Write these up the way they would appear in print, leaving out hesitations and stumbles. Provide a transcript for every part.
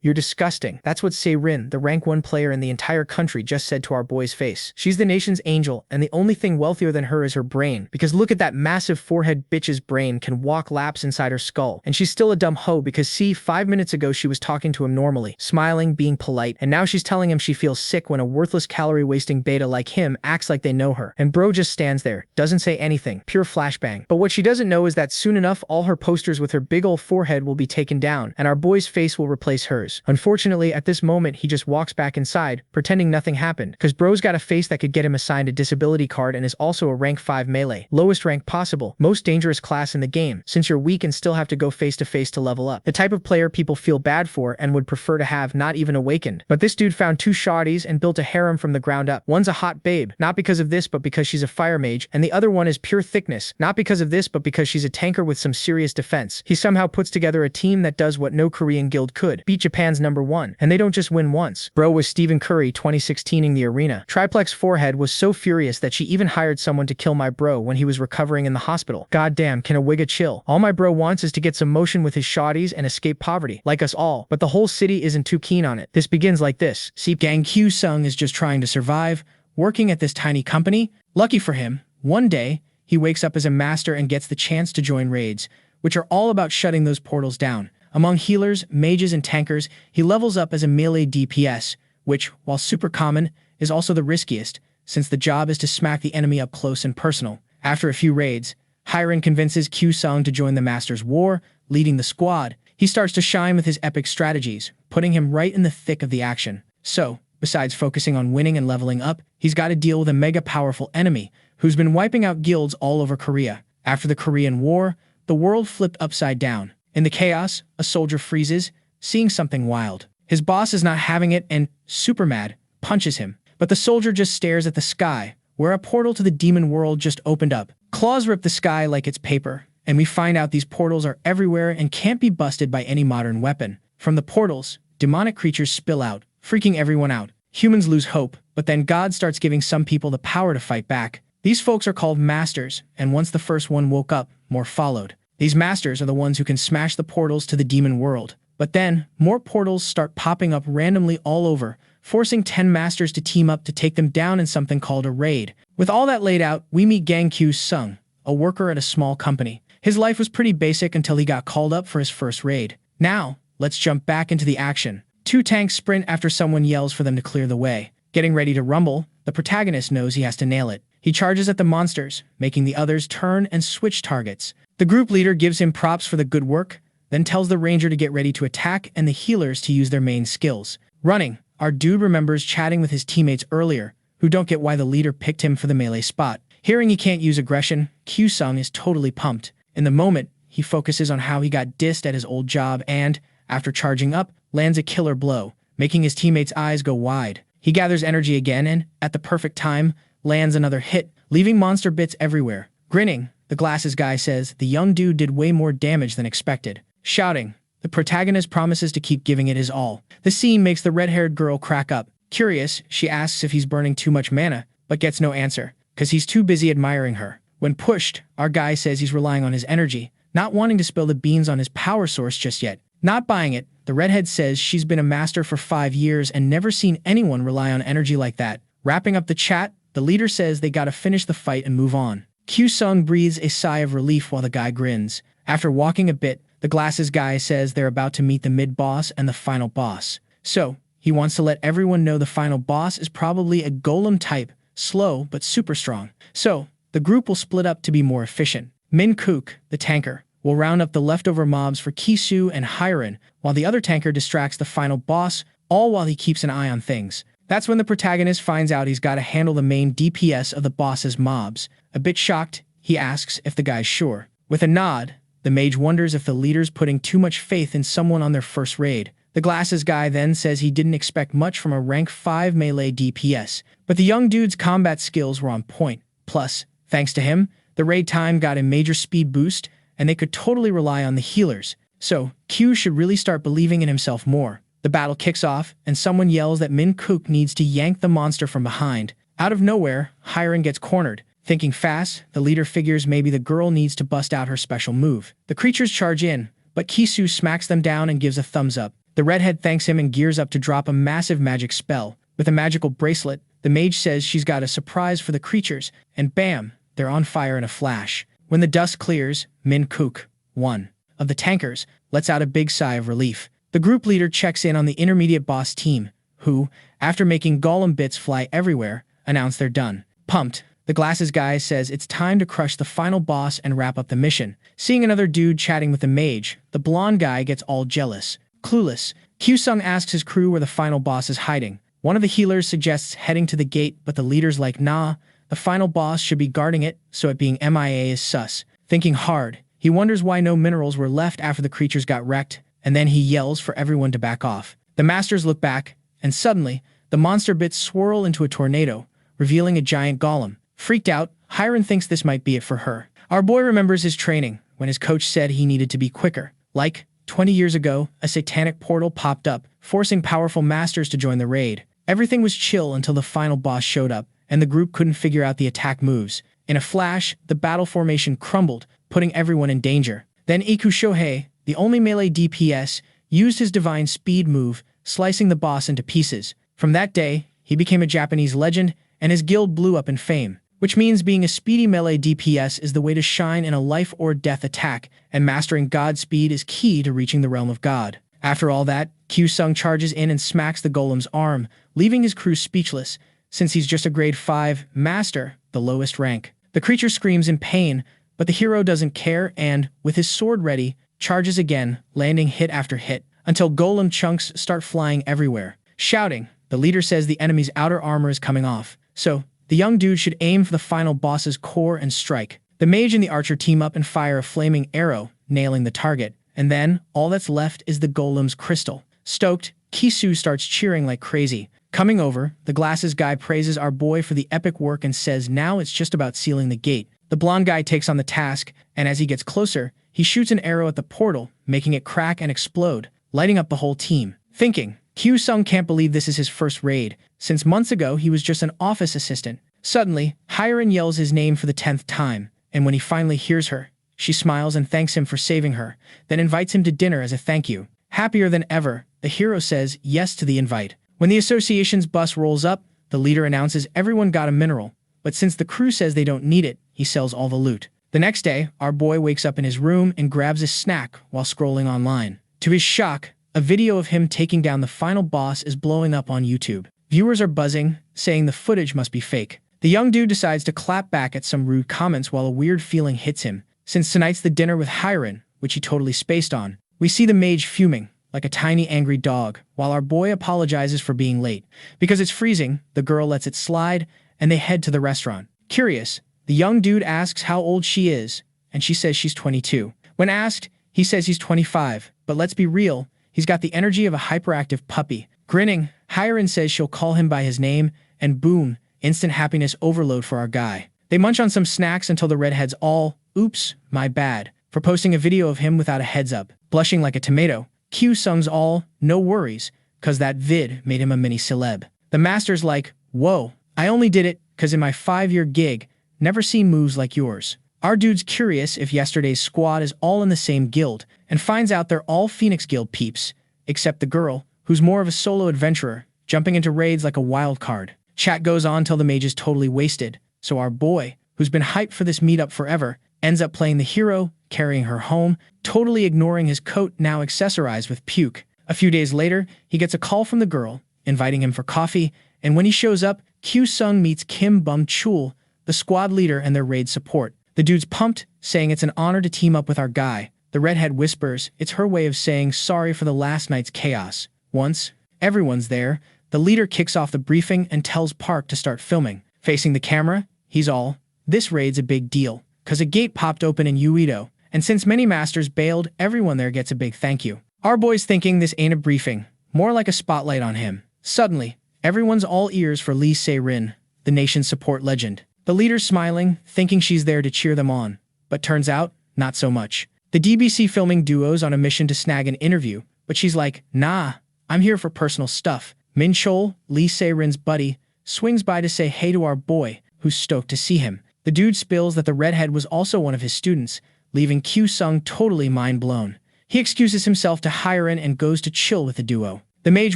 You're disgusting. That's what Sarin, the rank 1 player in the entire country, just said to our boy's face. She's the nation's angel, and the only thing wealthier than her is her brain. Because look at that massive forehead bitch's brain can walk laps inside her skull. And she's still a dumb hoe because see, 5 minutes ago she was talking to him normally, smiling, being polite, and now she's telling him she feels sick when a worthless calorie-wasting beta like him acts like they know her. And bro just stands there, doesn't say anything, pure flashbang. But what she doesn't know is that soon enough all her posters with her big ol' forehead will be taken down, and our boy's face will replace hers. Unfortunately, at this moment, he just walks back inside, pretending nothing happened, cause bro's got a face that could get him assigned a disability card and is also a rank 5 melee. Lowest rank possible, most dangerous class in the game, since you're weak and still have to go face to face to level up. The type of player people feel bad for and would prefer to have not even awakened. But this dude found 2 shawties and built a harem from the ground up. One's a hot babe, not because of this but because she's a fire mage, and the other one is pure thickness, not because of this but because she's a tanker with some serious defense. He somehow puts together a team that does what no Korean guild could, beat Japan's #1. And they don't just win once. Bro was Stephen Curry 2016ing the arena. Triplex Forehead was so furious that she even hired someone to kill my bro when he was recovering in the hospital. Goddamn, can a wigga chill? All my bro wants is to get some motion with his shawties and escape poverty, like us all, but the whole city isn't too keen on it. This begins like this. See, Gang Q-sung is just trying to survive, working at this tiny company. Lucky for him, one day, he wakes up as a master and gets the chance to join raids, which are all about shutting those portals down. Among healers, mages, and tankers, he levels up as a melee DPS, which, while super common, is also the riskiest, since the job is to smack the enemy up close and personal. After a few raids, Hiren convinces Q-sung to join the Master's War, leading the squad. He starts to shine with his epic strategies, putting him right in the thick of the action. So, besides focusing on winning and leveling up, he's got to deal with a mega powerful enemy who's been wiping out guilds all over Korea. After the Korean War, the world flipped upside down. In the chaos, a soldier freezes, seeing something wild. His boss is not having it and, super mad, punches him. But the soldier just stares at the sky, where a portal to the demon world just opened up. Claws rip the sky like it's paper, and we find out these portals are everywhere and can't be busted by any modern weapon. From the portals, demonic creatures spill out, freaking everyone out. Humans lose hope, but then God starts giving some people the power to fight back. These folks are called masters, and once the first one woke up, more followed. These masters are the ones who can smash the portals to the demon world. But then, more portals start popping up randomly all over, forcing 10 masters to team up to take them down in something called a raid. With all that laid out, we meet Gang Q-sung, a worker at a small company. His life was pretty basic until he got called up for his first raid. Now, let's jump back into the action. 2 tanks sprint after someone yells for them to clear the way. Getting ready to rumble, the protagonist knows he has to nail it. He charges at the monsters, making the others turn and switch targets. The group leader gives him props for the good work, then tells the ranger to get ready to attack and the healers to use their main skills. Running, our dude remembers chatting with his teammates earlier, who don't get why the leader picked him for the melee spot. Hearing he can't use aggression, Q-sung is totally pumped. In the moment, he focuses on how he got dissed at his old job and, after charging up, lands a killer blow, making his teammates' eyes go wide. He gathers energy again and, at the perfect time, lands another hit, leaving monster bits everywhere. Grinning, the glasses guy says the young dude did way more damage than expected. Shouting, the protagonist promises to keep giving it his all. The scene makes the red-haired girl crack up. Curious, she asks if he's burning too much mana, but gets no answer, because he's too busy admiring her. When pushed, our guy says he's relying on his energy, not wanting to spill the beans on his power source just yet. Not buying it, the redhead says she's been a master for 5 years and never seen anyone rely on energy like that. Wrapping up the chat, the leader says they gotta finish the fight and move on. Q-sung breathes a sigh of relief while the guy grins. After walking a bit, the glasses guy says they're about to meet the mid-boss and the final boss. So, he wants to let everyone know the final boss is probably a golem type, slow but super strong. So, the group will split up to be more efficient. Min Kook, the tanker, will round up the leftover mobs for Kisu and Hiren, while the other tanker distracts the final boss, all while he keeps an eye on things. That's when the protagonist finds out he's got to handle the main DPS of the boss's mobs. A bit shocked, he asks if the guy's sure. With a nod, the mage wonders if the leader's putting too much faith in someone on their first raid. The glasses guy then says he didn't expect much from a rank 5 melee DPS, but the young dude's combat skills were on point. Plus, thanks to him, the raid time got a major speed boost, and they could totally rely on the healers. So, Q should really start believing in himself more. The battle kicks off, and someone yells that Min Kook needs to yank the monster from behind. Out of nowhere, Hiren gets cornered. Thinking fast, the leader figures maybe the girl needs to bust out her special move. The creatures charge in, but Kisu smacks them down and gives a thumbs up. The redhead thanks him and gears up to drop a massive magic spell. With a magical bracelet, the mage says she's got a surprise for the creatures, and bam, they're on fire in a flash. When the dust clears, Min Kook, one of the tankers, lets out a big sigh of relief. The group leader checks in on the intermediate boss team, who, after making golem bits fly everywhere, announce they're done. Pumped, the glasses guy says it's time to crush the final boss and wrap up the mission. Seeing another dude chatting with the mage, the blonde guy gets all jealous. Clueless, Kyu-sung asks his crew where the final boss is hiding. One of the healers suggests heading to the gate, but the leader's like, nah, the final boss should be guarding it, so it being MIA is sus. Thinking hard, he wonders why no minerals were left after the creatures got wrecked, and then he yells for everyone to back off. The masters look back, and suddenly, the monster bits swirl into a tornado, revealing a giant golem. Freaked out, Hiren thinks this might be it for her. Our boy remembers his training, when his coach said he needed to be quicker. Like, 20 years ago, a satanic portal popped up, forcing powerful masters to join the raid. Everything was chill until the final boss showed up, and the group couldn't figure out the attack moves. In a flash, the battle formation crumbled, putting everyone in danger. Then Iku Shohei, the only melee DPS, used his divine speed move, slicing the boss into pieces. From that day, he became a Japanese legend, and his guild blew up in fame. Which means being a speedy melee DPS is the way to shine in a life or death attack, and mastering God speed is key to reaching the realm of God. After all that, Kyu-sung charges in and smacks the golem's arm, leaving his crew speechless, since he's just a grade 5 master, the lowest rank. The creature screams in pain, but the hero doesn't care and, with his sword ready, charges again, landing hit after hit, until golem chunks start flying everywhere. Shouting, the leader says the enemy's outer armor is coming off, so the young dude should aim for the final boss's core and strike. The mage and the archer team up and fire a flaming arrow, nailing the target, and then all that's left is the golem's crystal. Stoked, Kisu starts cheering like crazy. Coming over, the glasses guy praises our boy for the epic work and says now it's just about sealing the gate. The blonde guy takes on the task, and as he gets closer, he shoots an arrow at the portal, making it crack and explode, lighting up the whole team. Thinking, Kyu-sung can't believe this is his first raid, since months ago he was just an office assistant. Suddenly, Hiren yells his name for the 10th time, and when he finally hears her, she smiles and thanks him for saving her, then invites him to dinner as a thank you. Happier than ever, the hero says yes to the invite. When the association's bus rolls up, the leader announces everyone got a mineral, but since the crew says they don't need it, he sells all the loot. The next day, our boy wakes up in his room and grabs a snack while scrolling online. To his shock, a video of him taking down the final boss is blowing up on YouTube. Viewers are buzzing, saying the footage must be fake. The young dude decides to clap back at some rude comments while a weird feeling hits him. Since tonight's the dinner with Hiren, which he totally spaced on, we see the mage fuming, like a tiny angry dog, while our boy apologizes for being late. Because it's freezing, the girl lets it slide, and they head to the restaurant. Curious, the young dude asks how old she is, and she says she's 22. When asked, he says he's 25, but let's be real, he's got the energy of a hyperactive puppy. Grinning, Hiren says she'll call him by his name, and boom, instant happiness overload for our guy. They munch on some snacks until the redhead's all, oops, my bad, for posting a video of him without a heads up. Blushing like a tomato, Kyu-sung's all, no worries, cause that vid made him a mini celeb. The master's like, whoa, I only did it cause in my 5-year gig, never seen moves like yours. Our dude's curious if yesterday's squad is all in the same guild, and finds out they're all Phoenix Guild peeps, except the girl, who's more of a solo adventurer, jumping into raids like a wild card. Chat goes on till the mage is totally wasted, so our boy, who's been hyped for this meetup forever, ends up playing the hero, carrying her home, totally ignoring his coat now accessorized with puke. A few days later, he gets a call from the girl, inviting him for coffee, and when he shows up, Kyu-sung meets Kim Bum-chul, the squad leader and their raid support. The dude's pumped, saying it's an honor to team up with our guy. The redhead whispers it's her way of saying sorry for the last night's chaos. Once everyone's there, the leader kicks off the briefing and tells Park to start filming. Facing the camera, he's all, this raid's a big deal, cause a gate popped open in Uedo, and since many masters bailed, everyone there gets a big thank you. Our boy's thinking this ain't a briefing, more like a spotlight on him. Suddenly, everyone's all ears for Lee Se-rin, the nation's support legend. The leader's smiling, thinking she's there to cheer them on, but turns out, not so much. The DBC filming duo's on a mission to snag an interview, but she's like, nah, I'm here for personal stuff. Min Chol, Lee Se-rin's buddy, swings by to say hey to our boy, who's stoked to see him. The dude spills that the redhead was also one of his students, leaving Kyu-sung totally mind blown. He excuses himself to Hiren and goes to chill with the duo. The mage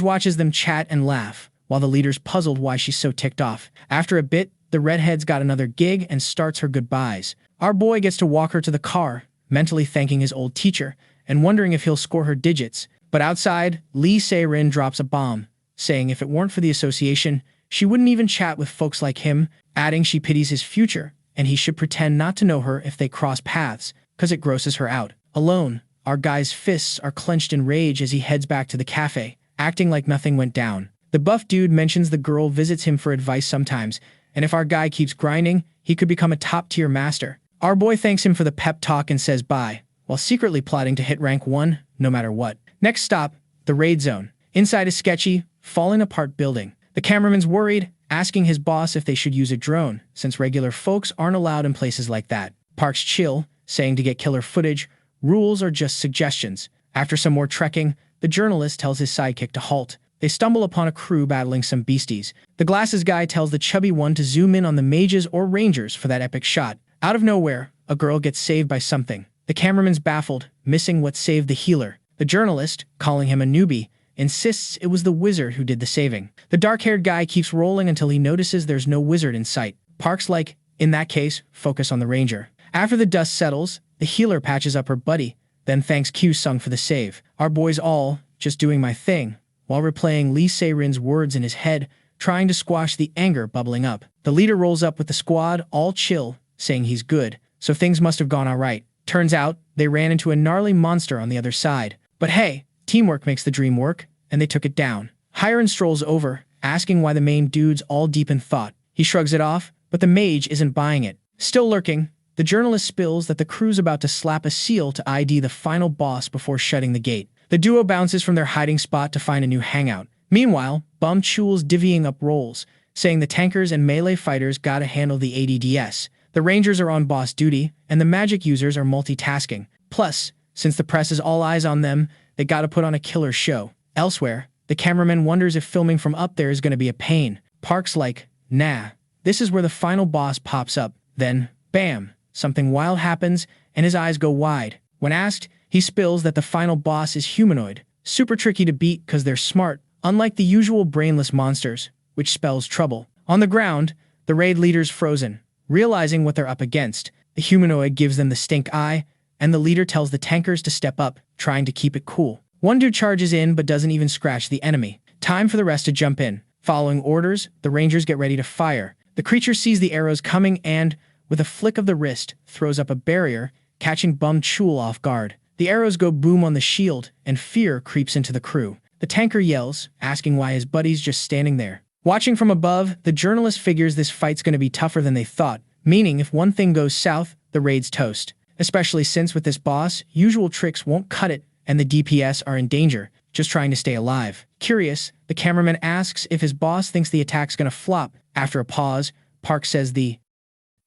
watches them chat and laugh, while the leader's puzzled why she's so ticked off. After a bit, the redhead's got another gig and starts her goodbyes. Our boy gets to walk her to the car, mentally thanking his old teacher, and wondering if he'll score her digits. But outside, Sarin drops a bomb, saying if it weren't for the association, she wouldn't even chat with folks like him, adding she pities his future, and he should pretend not to know her if they cross paths, cause it grosses her out. Alone, our guy's fists are clenched in rage as he heads back to the cafe, acting like nothing went down. The buff dude mentions the girl visits him for advice sometimes, and if our guy keeps grinding, he could become a top-tier master. Our boy thanks him for the pep talk and says bye, while secretly plotting to hit rank 1, no matter what. Next stop, the raid zone. Inside a sketchy, falling apart building. The cameraman's worried, asking his boss if they should use a drone, since regular folks aren't allowed in places like that. Park's chill, saying to get killer footage, rules are just suggestions. After some more trekking, the journalist tells his sidekick to halt. They stumble upon a crew battling some beasties. The glasses guy tells the chubby one to zoom in on the mages or rangers for that epic shot. Out of nowhere, a girl gets saved by something. The cameraman's baffled, missing what saved the healer. The journalist, calling him a newbie, insists it was the wizard who did the saving. The dark-haired guy keeps rolling until he notices there's no wizard in sight. Park's like, in that case, focus on the ranger. After the dust settles, the healer patches up her buddy, then thanks Q-Sung for the save. Our boy's all, just doing my thing, while replaying Sarin's words in his head, trying to squash the anger bubbling up. The leader rolls up with the squad, all chill, saying he's good, so things must have gone alright. Turns out, they ran into a gnarly monster on the other side. But hey, teamwork makes the dream work, and they took it down. Hiren strolls over, asking why the main dude's all deep in thought. He shrugs it off, but the mage isn't buying it. Still lurking, the journalist spills that the crew's about to slap a seal to ID the final boss before shutting the gate. The duo bounces from their hiding spot to find a new hangout. Meanwhile, Bum Chul's divvying up roles, saying the tankers and melee fighters gotta handle the ADDS. The rangers are on boss duty, and the magic users are multitasking. Plus, since the press is all eyes on them, they gotta put on a killer show. Elsewhere, the cameraman wonders if filming from up there is gonna be a pain. Park's like, nah. This is where the final boss pops up. Then, bam, something wild happens, and his eyes go wide. When asked, he spills that the final boss is humanoid, super tricky to beat because they're smart, unlike the usual brainless monsters, which spells trouble. On the ground, the raid leader's frozen. Realizing what they're up against, the humanoid gives them the stink eye, and the leader tells the tankers to step up, trying to keep it cool. One dude charges in but doesn't even scratch the enemy. Time for the rest to jump in. Following orders, the rangers get ready to fire. The creature sees the arrows coming and, with a flick of the wrist, throws up a barrier, catching Bum Chul off guard. The arrows go boom on the shield, and fear creeps into the crew. The tanker yells, asking why his buddy's just standing there. Watching from above, the journalist figures this fight's gonna be tougher than they thought, meaning if one thing goes south, the raid's toast. Especially since with this boss, usual tricks won't cut it, and the DPS are in danger, just trying to stay alive. Curious, the cameraman asks if his boss thinks the attack's gonna flop. After a pause, Park says the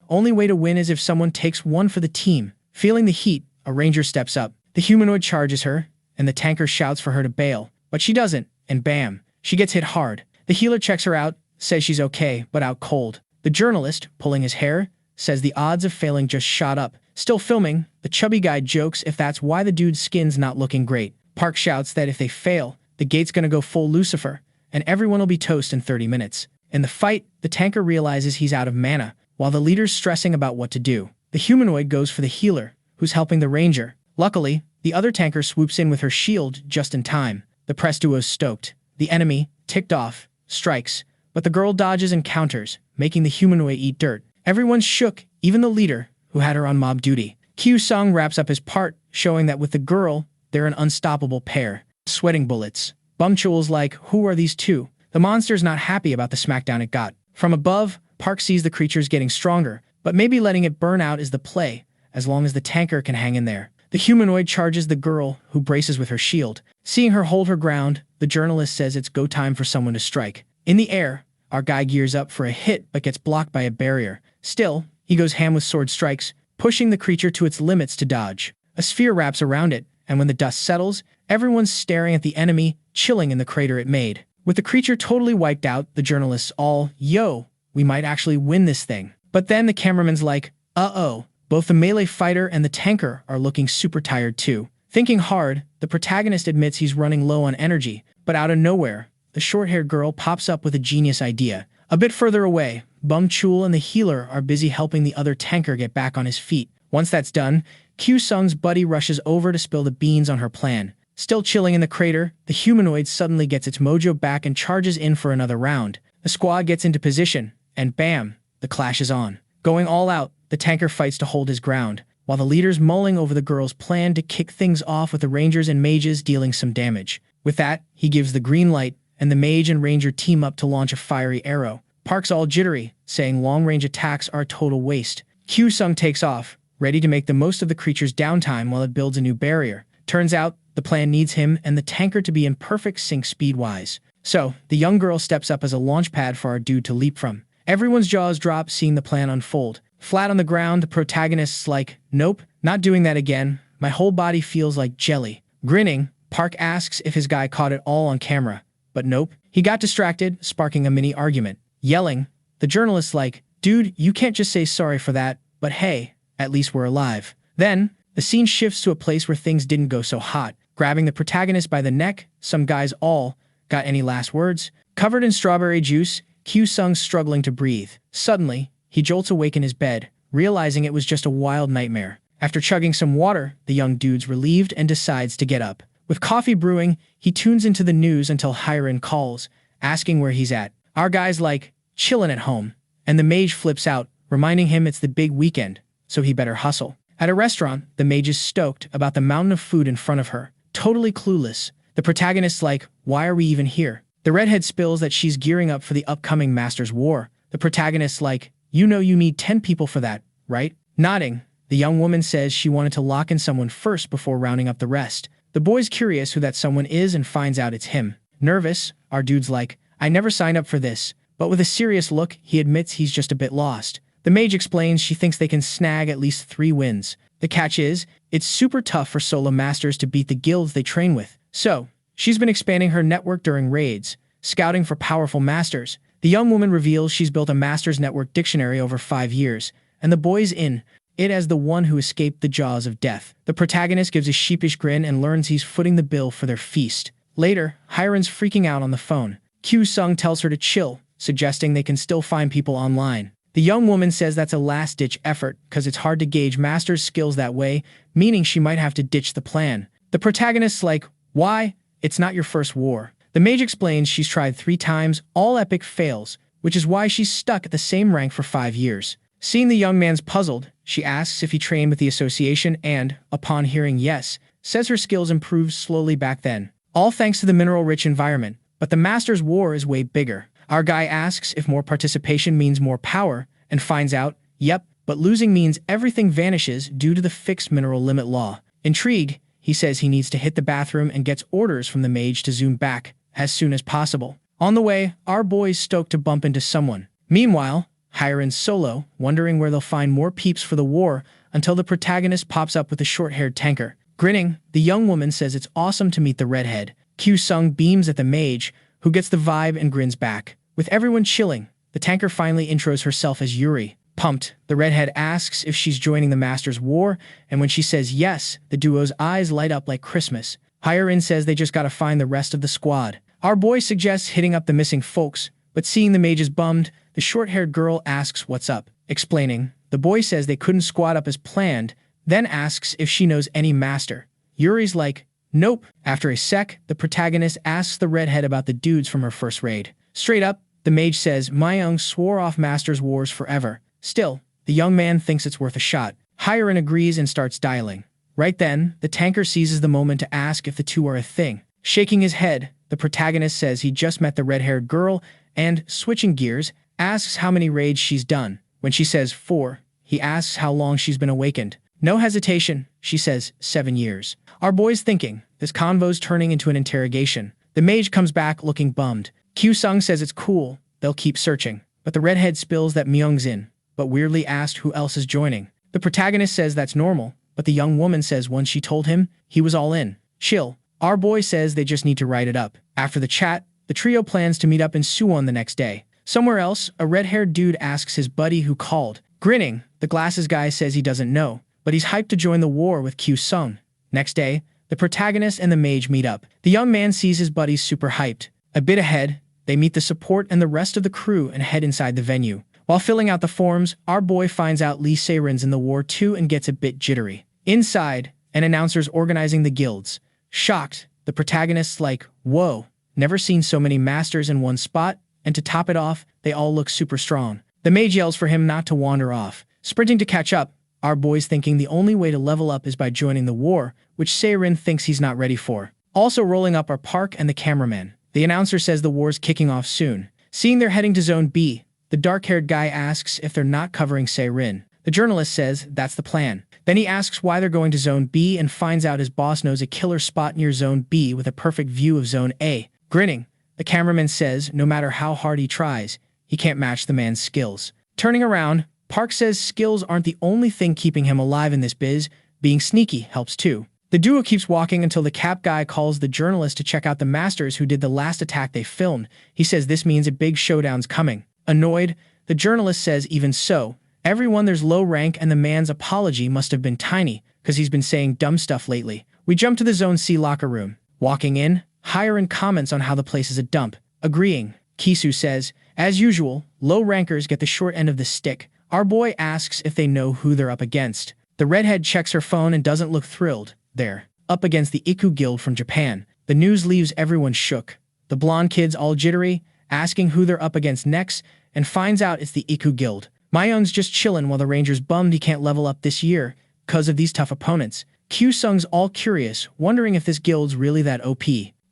only way to win is if someone takes one for the team. Feeling the heat, a ranger steps up. The humanoid charges her, and the tanker shouts for her to bail, but she doesn't, and bam, she gets hit hard. The healer checks her out, says she's okay, but out cold. The journalist, pulling his hair, says the odds of failing just shot up. Still filming, the chubby guy jokes if that's why the dude's skin's not looking great. Park shouts that if they fail, the gate's gonna go full Lucifer, and everyone will be toast in 30 minutes. In the fight, the tanker realizes he's out of mana, while the leader's stressing about what to do. The humanoid goes for the healer, who's helping the ranger. Luckily, the other tanker swoops in with her shield just in time. The press duo's stoked. The enemy, ticked off, strikes, but the girl dodges and counters, making the humanoid eat dirt. Everyone's shook, even the leader, who had her on mob duty. Q-Sung wraps up his part, showing that with the girl, they're an unstoppable pair. Sweating bullets. Bum Chul's like, who are these two? The monster's not happy about the smackdown it got. From above, Park sees the creatures getting stronger, but maybe letting it burn out is the play, as long as the tanker can hang in there. The humanoid charges the girl, who braces with her shield. Seeing her hold her ground, the journalist says it's go time for someone to strike. In the air, our guy gears up for a hit but gets blocked by a barrier. Still, he goes ham with sword strikes, pushing the creature to its limits to dodge. A sphere wraps around it, and when the dust settles, everyone's staring at the enemy, chilling in the crater it made. With the creature totally wiped out, the journalists all, yo, we might actually win this thing. But then the cameraman's like, uh-oh. Both the melee fighter and the tanker are looking super tired too. Thinking hard, the protagonist admits he's running low on energy, but out of nowhere, the short-haired girl pops up with a genius idea. A bit further away, Bum Chul and the healer are busy helping the other tanker get back on his feet. Once that's done, Q Sung's buddy rushes over to spill the beans on her plan. Still chilling in the crater, the humanoid suddenly gets its mojo back and charges in for another round. The squad gets into position, and bam, the clash is on. Going all out, the tanker fights to hold his ground, while the leader's mulling over the girl's plan to kick things off with the rangers and mages dealing some damage. With that, he gives the green light, and the mage and ranger team up to launch a fiery arrow. Park's all jittery, saying long-range attacks are a total waste. Q Sung takes off, ready to make the most of the creature's downtime while it builds a new barrier. Turns out, the plan needs him and the tanker to be in perfect sync speed-wise. So, the young girl steps up as a launch pad for our dude to leap from. Everyone's jaws drop seeing the plan unfold. Flat on the ground, the protagonist's like, "Nope, not doing that again. My whole body feels like jelly." Grinning, Park asks if his guy caught it all on camera. But nope, he got distracted, sparking a mini argument. Yelling, the journalist's like, "Dude, you can't just say sorry for that, but hey, at least we're alive." Then, the scene shifts to a place where things didn't go so hot. Grabbing the protagonist by the neck, some guys all, "Got any last words?" Covered in strawberry juice, Q Sung's struggling to breathe. Suddenly, he jolts awake in his bed, realizing it was just a wild nightmare. After chugging some water, the young dude's relieved and decides to get up. With coffee brewing, he tunes into the news until Hiren calls, asking where he's at. Our guy's like, "Chillin' at home." And the mage flips out, reminding him it's the big weekend, so he better hustle. At a restaurant, the mage is stoked about the mountain of food in front of her. Totally clueless. The protagonist's like, "Why are we even here?" The redhead spills that she's gearing up for the upcoming Masters War. The protagonist's like, "You know you need 10 people for that, right?" Nodding, the young woman says she wanted to lock in someone first before rounding up the rest. The boy's curious who that someone is and finds out it's him. Nervous, our dude's like, "I never signed up for this." But with a serious look, he admits he's just a bit lost. The mage explains she thinks they can snag at least 3 wins. The catch is, it's super tough for solo masters to beat the guilds they train with. So, she's been expanding her network during raids, scouting for powerful masters. The young woman reveals she's built a master's network dictionary over 5 years, and the boy's in it as the one who escaped the jaws of death. The protagonist gives a sheepish grin and learns he's footing the bill for their feast. Later, Hiren's freaking out on the phone. Q Sung tells her to chill, suggesting they can still find people online. The young woman says that's a last-ditch effort because it's hard to gauge master's skills that way, meaning she might have to ditch the plan. The protagonist's like, "Why? It's not your first war." The mage explains she's tried 3 times, all epic fails, which is why she's stuck at the same rank for 5 years. Seeing the young man's puzzled, she asks if he trained with the association and, upon hearing yes, says her skills improved slowly back then. All thanks to the mineral-rich environment, but the Master's War is way bigger. Our guy asks if more participation means more power, and finds out, yep, but losing means everything vanishes due to the fixed mineral limit law. Intrigued, he says he needs to hit the bathroom and gets orders from the mage to zoom back as soon as possible. On the way, our boy's stoked to bump into someone. Meanwhile, Hiren's solo, wondering where they'll find more peeps for the war until the protagonist pops up with a short-haired tanker. Grinning, the young woman says it's awesome to meet the redhead. Q Sung beams at the mage, who gets the vibe and grins back. With everyone chilling, the tanker finally intros herself as Yuri. Pumped, the redhead asks if she's joining the Master's War, and when she says yes, the duo's eyes light up like Christmas. Hiren says they just gotta find the rest of the squad. Our boy suggests hitting up the missing folks, but seeing the mage is bummed, the short-haired girl asks what's up. Explaining, the boy says they couldn't squad up as planned, then asks if she knows any master. Yuri's like, nope. After a sec, the protagonist asks the redhead about the dudes from her first raid. Straight up, the mage says Mayung swore off Master's Wars forever. Still, the young man thinks it's worth a shot. Hiren agrees and starts dialing. Right then, the tanker seizes the moment to ask if the two are a thing. Shaking his head, the protagonist says he just met the red-haired girl and, switching gears, asks how many raids she's done. When she says 4, he asks how long she's been awakened. No hesitation, she says 7 years. Our boy's thinking, this convo's turning into an interrogation. The mage comes back looking bummed. Q Sung says it's cool, they'll keep searching. But the redhead spills that Myung's in, but weirdly asked who else is joining. The protagonist says that's normal, but the young woman says once she told him, he was all in. Chill. Our boy says they just need to write it up. After the chat, the trio plans to meet up in Suwon the next day. Somewhere else, a red-haired dude asks his buddy who called. Grinning, the glasses guy says he doesn't know, but he's hyped to join the war with Q Sung. Next day, The protagonist and the mage meet up. The young man sees his buddies super hyped. A bit ahead, they meet the support and the rest of the crew and head inside the venue. While filling out the forms, our boy finds out Sarin's in the war too and gets a bit jittery. Inside, an announcer's organizing the guilds. Shocked, the protagonist's like, whoa, never seen so many masters in one spot, and to top it off, they all look super strong. The mage yells for him not to wander off. Sprinting to catch up, our boy's thinking the only way to level up is by joining the war, which Sarin thinks he's not ready for. Also rolling up are Park and the cameraman. The announcer says the war's kicking off soon. Seeing they're heading to Zone B, the dark-haired guy asks if they're not covering Sarin. The journalist says that's the plan. Then he asks why they're going to Zone B and finds out his boss knows a killer spot near Zone B with a perfect view of Zone A. Grinning, the cameraman says no matter how hard he tries, he can't match the man's skills. Turning around, Park says skills aren't the only thing keeping him alive in this biz, being sneaky helps too. The duo keeps walking until the cap guy calls the journalist to check out the masters who did the last attack they filmed. He says this means a big showdown's coming. Annoyed, the journalist says even so, everyone there's low rank and the man's apology must have been tiny, because he's been saying dumb stuff lately. We jump to the Zone C locker room. Walking in, Hiren comments on how the place is a dump. Agreeing, Kisu says, as usual, low rankers get the short end of the stick. Our boy asks if they know who they're up against. The redhead checks her phone and doesn't look thrilled. They're up against the Iku Guild from Japan. The news leaves everyone shook. The blonde kid's all jittery, asking who they're up against next, and finds out it's the Iku Guild. Mayung's just chillin' while the ranger's bummed he can't level up this year because of these tough opponents. Q-Sung's all curious, wondering if this guild's really that OP.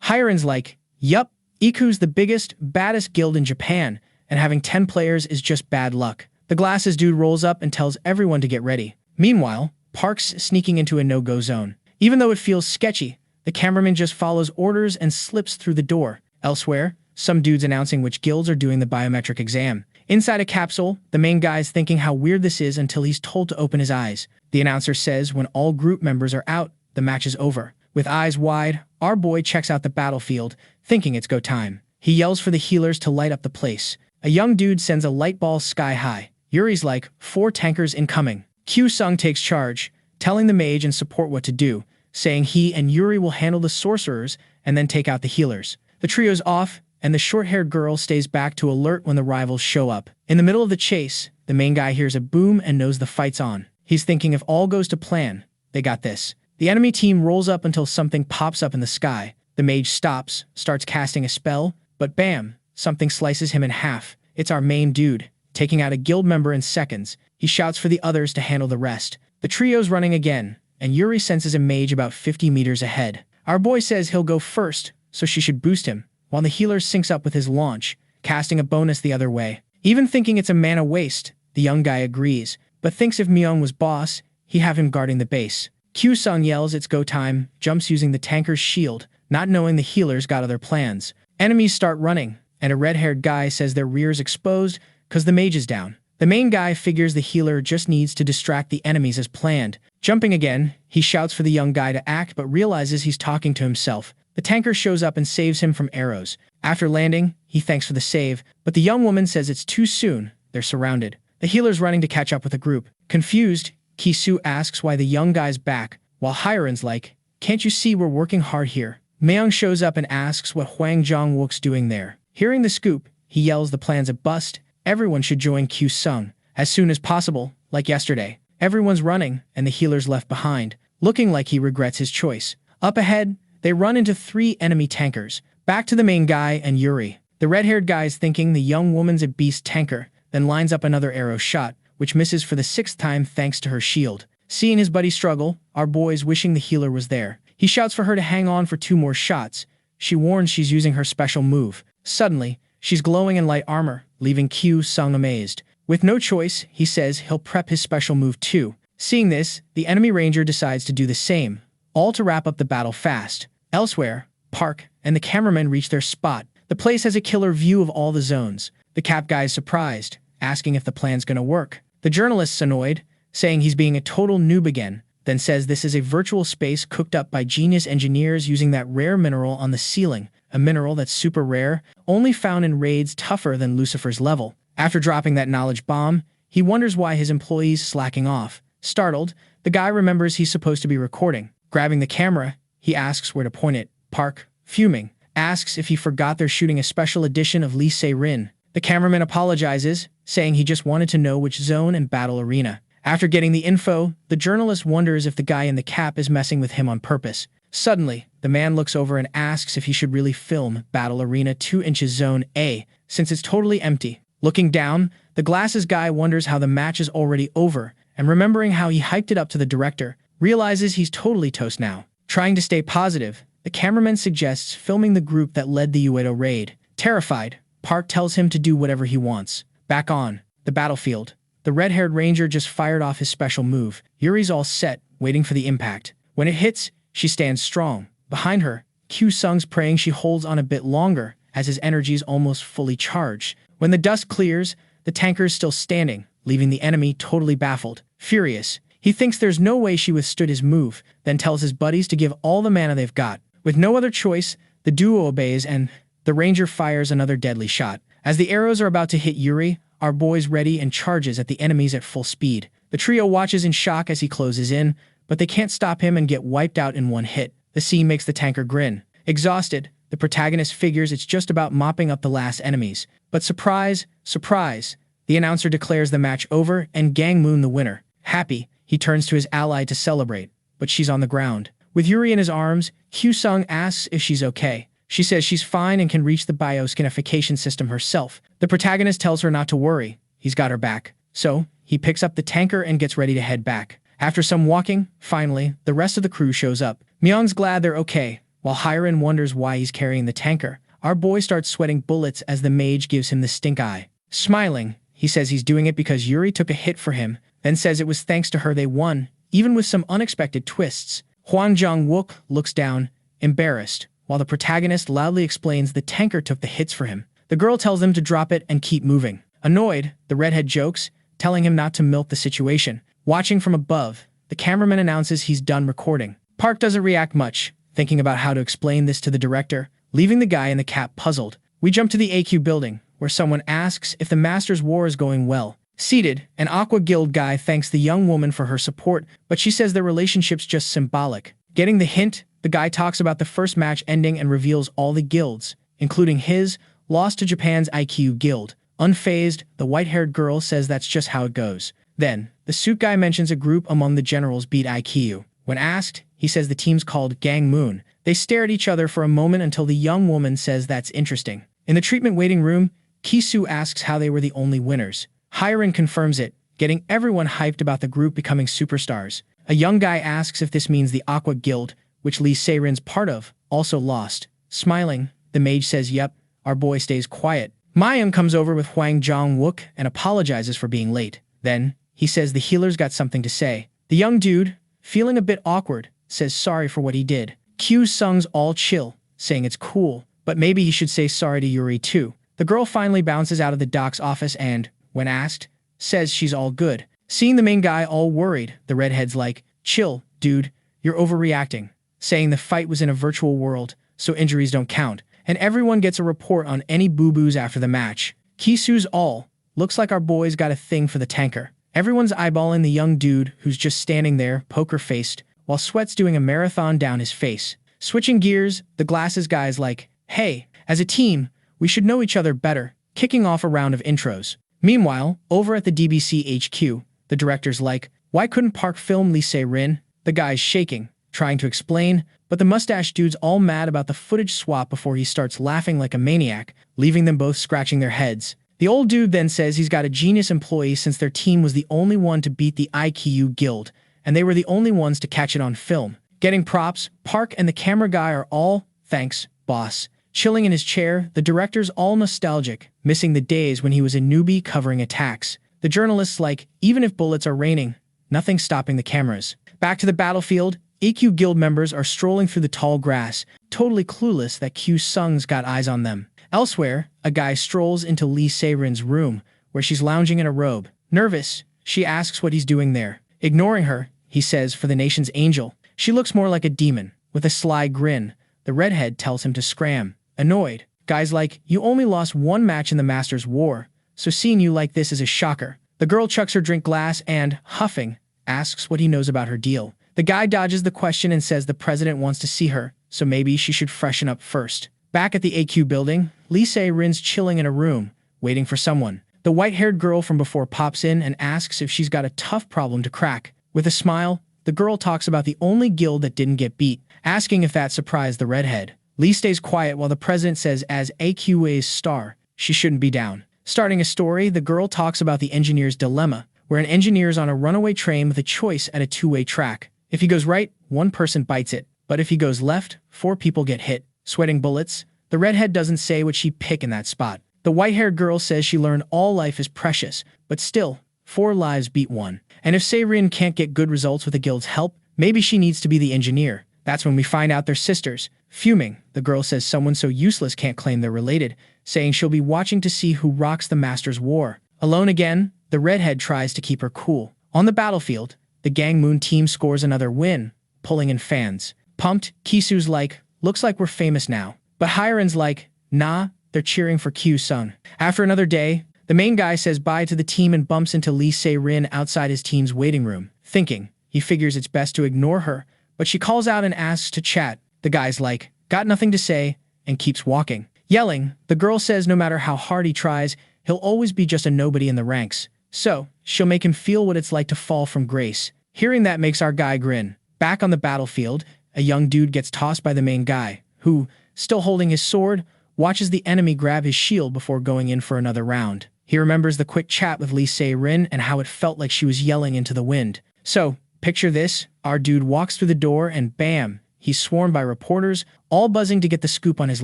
Hiren's like, yup, Iku's the biggest, baddest guild in Japan, and having 10 players is just bad luck. The glasses dude rolls up and tells everyone to get ready. Meanwhile, Park's sneaking into a no-go zone. Even though it feels sketchy, the cameraman just follows orders and slips through the door. Elsewhere, some dude's announcing which guilds are doing the biometric exam. Inside a capsule, the main guy's thinking how weird this is until he's told to open his eyes. The announcer says when all group members are out, the match is over. With eyes wide, our boy checks out the battlefield, thinking it's go time. He yells for the healers to light up the place. A young dude sends a light ball sky high. Yuri's like, 4 tankers incoming. Q-Sung takes charge, telling the mage and support what to do, saying he and Yuri will handle the sorcerers and then take out the healers. The trio's off, and the short-haired girl stays back to alert when the rivals show up. In the middle of the chase, the main guy hears a boom and knows the fight's on. He's thinking if all goes to plan, they got this. The enemy team rolls up until something pops up in the sky. The mage stops, starts casting a spell, but bam, something slices him in half. It's our main dude, taking out a guild member in seconds. He shouts for the others to handle the rest. The trio's running again, and Yuri senses a mage about 50 meters ahead. Our boy says he'll go first, so she should boost him, while the healer syncs up with his launch, casting a bonus the other way. Even thinking it's a mana waste, the young guy agrees, but thinks if Myung was boss, he'd have him guarding the base. Q-Sung yells it's go time, jumps using the tanker's shield, not knowing the healers got other plans. Enemies start running, and a red-haired guy says their rear's exposed because the mage is down. The main guy figures the healer just needs to distract the enemies as planned. Jumping again, he shouts for the young guy to act but realizes he's talking to himself. The tanker shows up and saves him from arrows. After landing, he thanks for the save, but the young woman says it's too soon. They're surrounded. The healer's running to catch up with the group. Confused, Kisu asks why the young guy's back, while Hiren's like, can't you see we're working hard here? Myung shows up and asks what Hwang Jong-wook's doing there. Hearing the scoop, he yells the plan's a bust. Everyone should join Q-Sung as soon as possible, like yesterday. Everyone's running, and the healer's left behind, looking like he regrets his choice. Up ahead, they run into 3 enemy tankers. Back to the main guy and Yuri. The red-haired guy's thinking the young woman's a beast tanker, then lines up another arrow shot, which misses for the 6th time thanks to her shield. Seeing his buddy struggle, our boy's wishing the healer was there. He shouts for her to hang on for 2 more shots. She warns she's using her special move. Suddenly, she's glowing in light armor, leaving Q-Sung amazed. With no choice, he says he'll prep his special move too. Seeing this, the enemy ranger decides to do the same, all to wrap up the battle fast. Elsewhere, Park and the cameraman reach their spot. The place has a killer view of all the zones. The cap guy's surprised, asking if the plan's gonna work. The journalist's annoyed, saying he's being a total noob again, then says this is a virtual space cooked up by genius engineers using that rare mineral on the ceiling, a mineral that's super rare, only found in raids tougher than Lucifer's level. After dropping that knowledge bomb, he wonders why his employees slacking off. Startled, the guy remembers he's supposed to be recording. Grabbing the camera, he asks where to point it. Park, fuming, asks if he forgot they're shooting a special edition of Lee Se-rin. The cameraman apologizes, saying he just wanted to know which zone and battle arena. After getting the info, the journalist wonders if the guy in the cap is messing with him on purpose. Suddenly, the man looks over and asks if he should really film Battle Arena 2 inches Zone A, since it's totally empty. Looking down, the glasses guy wonders how the match is already over, and remembering how he hyped it up to the director, realizes he's totally toast now. Trying to stay positive, the cameraman suggests filming the group that led the Uedo raid. Terrified, Park tells him to do whatever he wants. Back on the battlefield, the red-haired ranger just fired off his special move. Yuri's all set, waiting for the impact. When it hits, she stands strong. Behind her, Kyu-sung's praying she holds on a bit longer, as his energy is almost fully charged. When the dust clears, the tanker is still standing, leaving the enemy totally baffled. Furious, he thinks there's no way she withstood his move, then tells his buddies to give all the mana they've got. With no other choice, the duo obeys and the ranger fires another deadly shot. As the arrows are about to hit Yuri, our boy's ready and charges at the enemies at full speed. The trio watches in shock as he closes in, but they can't stop him and get wiped out in one hit. The scene makes the tanker grin. Exhausted, the protagonist figures it's just about mopping up the last enemies. But surprise, surprise, the announcer declares the match over and Gang Moon the winner. Happy, he turns to his ally to celebrate, but she's on the ground. With Yuri in his arms, Kyu-sung asks if she's okay. She says she's fine and can reach the bioskinification system herself. The protagonist tells her not to worry, he's got her back. So, he picks up the tanker and gets ready to head back. After some walking, finally, the rest of the crew shows up. Myung's glad they're okay, while Hyrin wonders why he's carrying the tanker. Our boy starts sweating bullets as the mage gives him the stink eye. Smiling, he says he's doing it because Yuri took a hit for him, then says it was thanks to her they won, even with some unexpected twists. Hwang Jong-wook looks down, embarrassed, while the protagonist loudly explains the tanker took the hits for him. The girl tells him to drop it and keep moving. Annoyed, the redhead jokes, telling him not to milk the situation. Watching from above, the cameraman announces he's done recording. Park doesn't react much, thinking about how to explain this to the director, leaving the guy in the cap puzzled. We jump to the AQ building, where someone asks if the Master's War is going well. Seated, an Aqua Guild guy thanks the young woman for her support, but she says their relationship's just symbolic. Getting the hint, the guy talks about the first match ending and reveals all the guilds, including his, lost to Japan's IQ Guild. Unfazed, the white-haired girl says that's just how it goes. Then, the suit guy mentions a group among the generals beat IQ. When asked, he says the team's called Gang Moon. They stare at each other for a moment until the young woman says that's interesting. In the treatment waiting room, Kisu asks how they were the only winners. Hyrin confirms it, getting everyone hyped about the group becoming superstars. A young guy asks if this means the Aqua Guild, which Lee Se-rin's part of, also lost. Smiling, the mage says yep, our boy stays quiet. Mayim comes over with Hwang Jong-wook and apologizes for being late. Then, he says the healer's got something to say. The young dude, feeling a bit awkward, says sorry for what he did. Kyu-sung's all chill, saying it's cool, but maybe he should say sorry to Yuri too. The girl finally bounces out of the doc's office and, when asked, says she's all good. Seeing the main guy all worried, the redhead's like, chill, dude, you're overreacting, saying the fight was in a virtual world, so injuries don't count, and everyone gets a report on any boo-boos after the match. Kisu's all, looks like our boy's got a thing for the tanker. Everyone's eyeballing the young dude who's just standing there, poker-faced, while sweat's doing a marathon down his face. Switching gears, the glasses guy's like, hey, as a team, we should know each other better, kicking off a round of intros. Meanwhile, over at the DBC HQ, the director's like, why couldn't Park film Lee Se-rin? The guy's shaking, trying to explain, but the mustache dude's all mad about the footage swap before he starts laughing like a maniac, leaving them both scratching their heads. The old dude then says he's got a genius employee since their team was the only one to beat the IQ Guild, and they were the only ones to catch it on film. Getting props, Park and the camera guy are all, thanks, boss. Chilling in his chair, the director's all nostalgic, missing the days when he was a newbie covering attacks. The journalist's like, even if bullets are raining, nothing's stopping the cameras. Back to the battlefield, AQ Guild members are strolling through the tall grass, totally clueless that Kyu-sung's got eyes on them. Elsewhere, a guy strolls into Lee Se-rin's room, where she's lounging in a robe. Nervous, she asks what he's doing there. Ignoring her, he says for the nation's angel. She looks more like a demon. With a sly grin, the redhead tells him to scram. Annoyed, guy's like, you only lost one match in the Master's War, so seeing you like this is a shocker. The girl chucks her drink glass and, huffing, asks what he knows about her deal. The guy dodges the question and says the president wants to see her, so maybe she should freshen up first. Back at the AQ building, Lee Se-rin's chilling in a room, waiting for someone. The white-haired girl from before pops in and asks if she's got a tough problem to crack. With a smile, the girl talks about the only guild that didn't get beat, asking if that surprised the redhead. Lee stays quiet while the president says as AQA's star, she shouldn't be down. Starting a story, the girl talks about the engineer's dilemma, where an engineer is on a runaway train with a choice at a two-way track. If he goes right, one person bites it, but if he goes left, 4 people get hit. Sweating bullets, the redhead doesn't say what she'd pick in that spot. The white-haired girl says she learned all life is precious, but still, 4 lives beat 1. And if Sarin can't get good results with the guild's help, maybe she needs to be the engineer. That's when we find out they're sisters. Fuming, the girl says someone so useless can't claim they're related, saying she'll be watching to see who rocks the Master's war. Alone again, the redhead tries to keep her cool. On the battlefield, the Gangmoon team scores another win, pulling in fans. Pumped, Kisu's like, looks like we're famous now. But Hiren's like, nah, they're cheering for Q-sung. After another day, the main guy says bye to the team and bumps into Lee Se-rin outside his team's waiting room. Thinking, he figures it's best to ignore her, but she calls out and asks to chat. The guy's like, got nothing to say, and keeps walking. Yelling, the girl says no matter how hard he tries, he'll always be just a nobody in the ranks. So, she'll make him feel what it's like to fall from grace. Hearing that makes our guy grin. Back on the battlefield, a young dude gets tossed by the main guy, who, still holding his sword, watches the enemy grab his shield before going in for another round. He remembers the quick chat with Lee Se-rin and how it felt like she was yelling into the wind. So, picture this, our dude walks through the door and bam, he's swarmed by reporters, all buzzing to get the scoop on his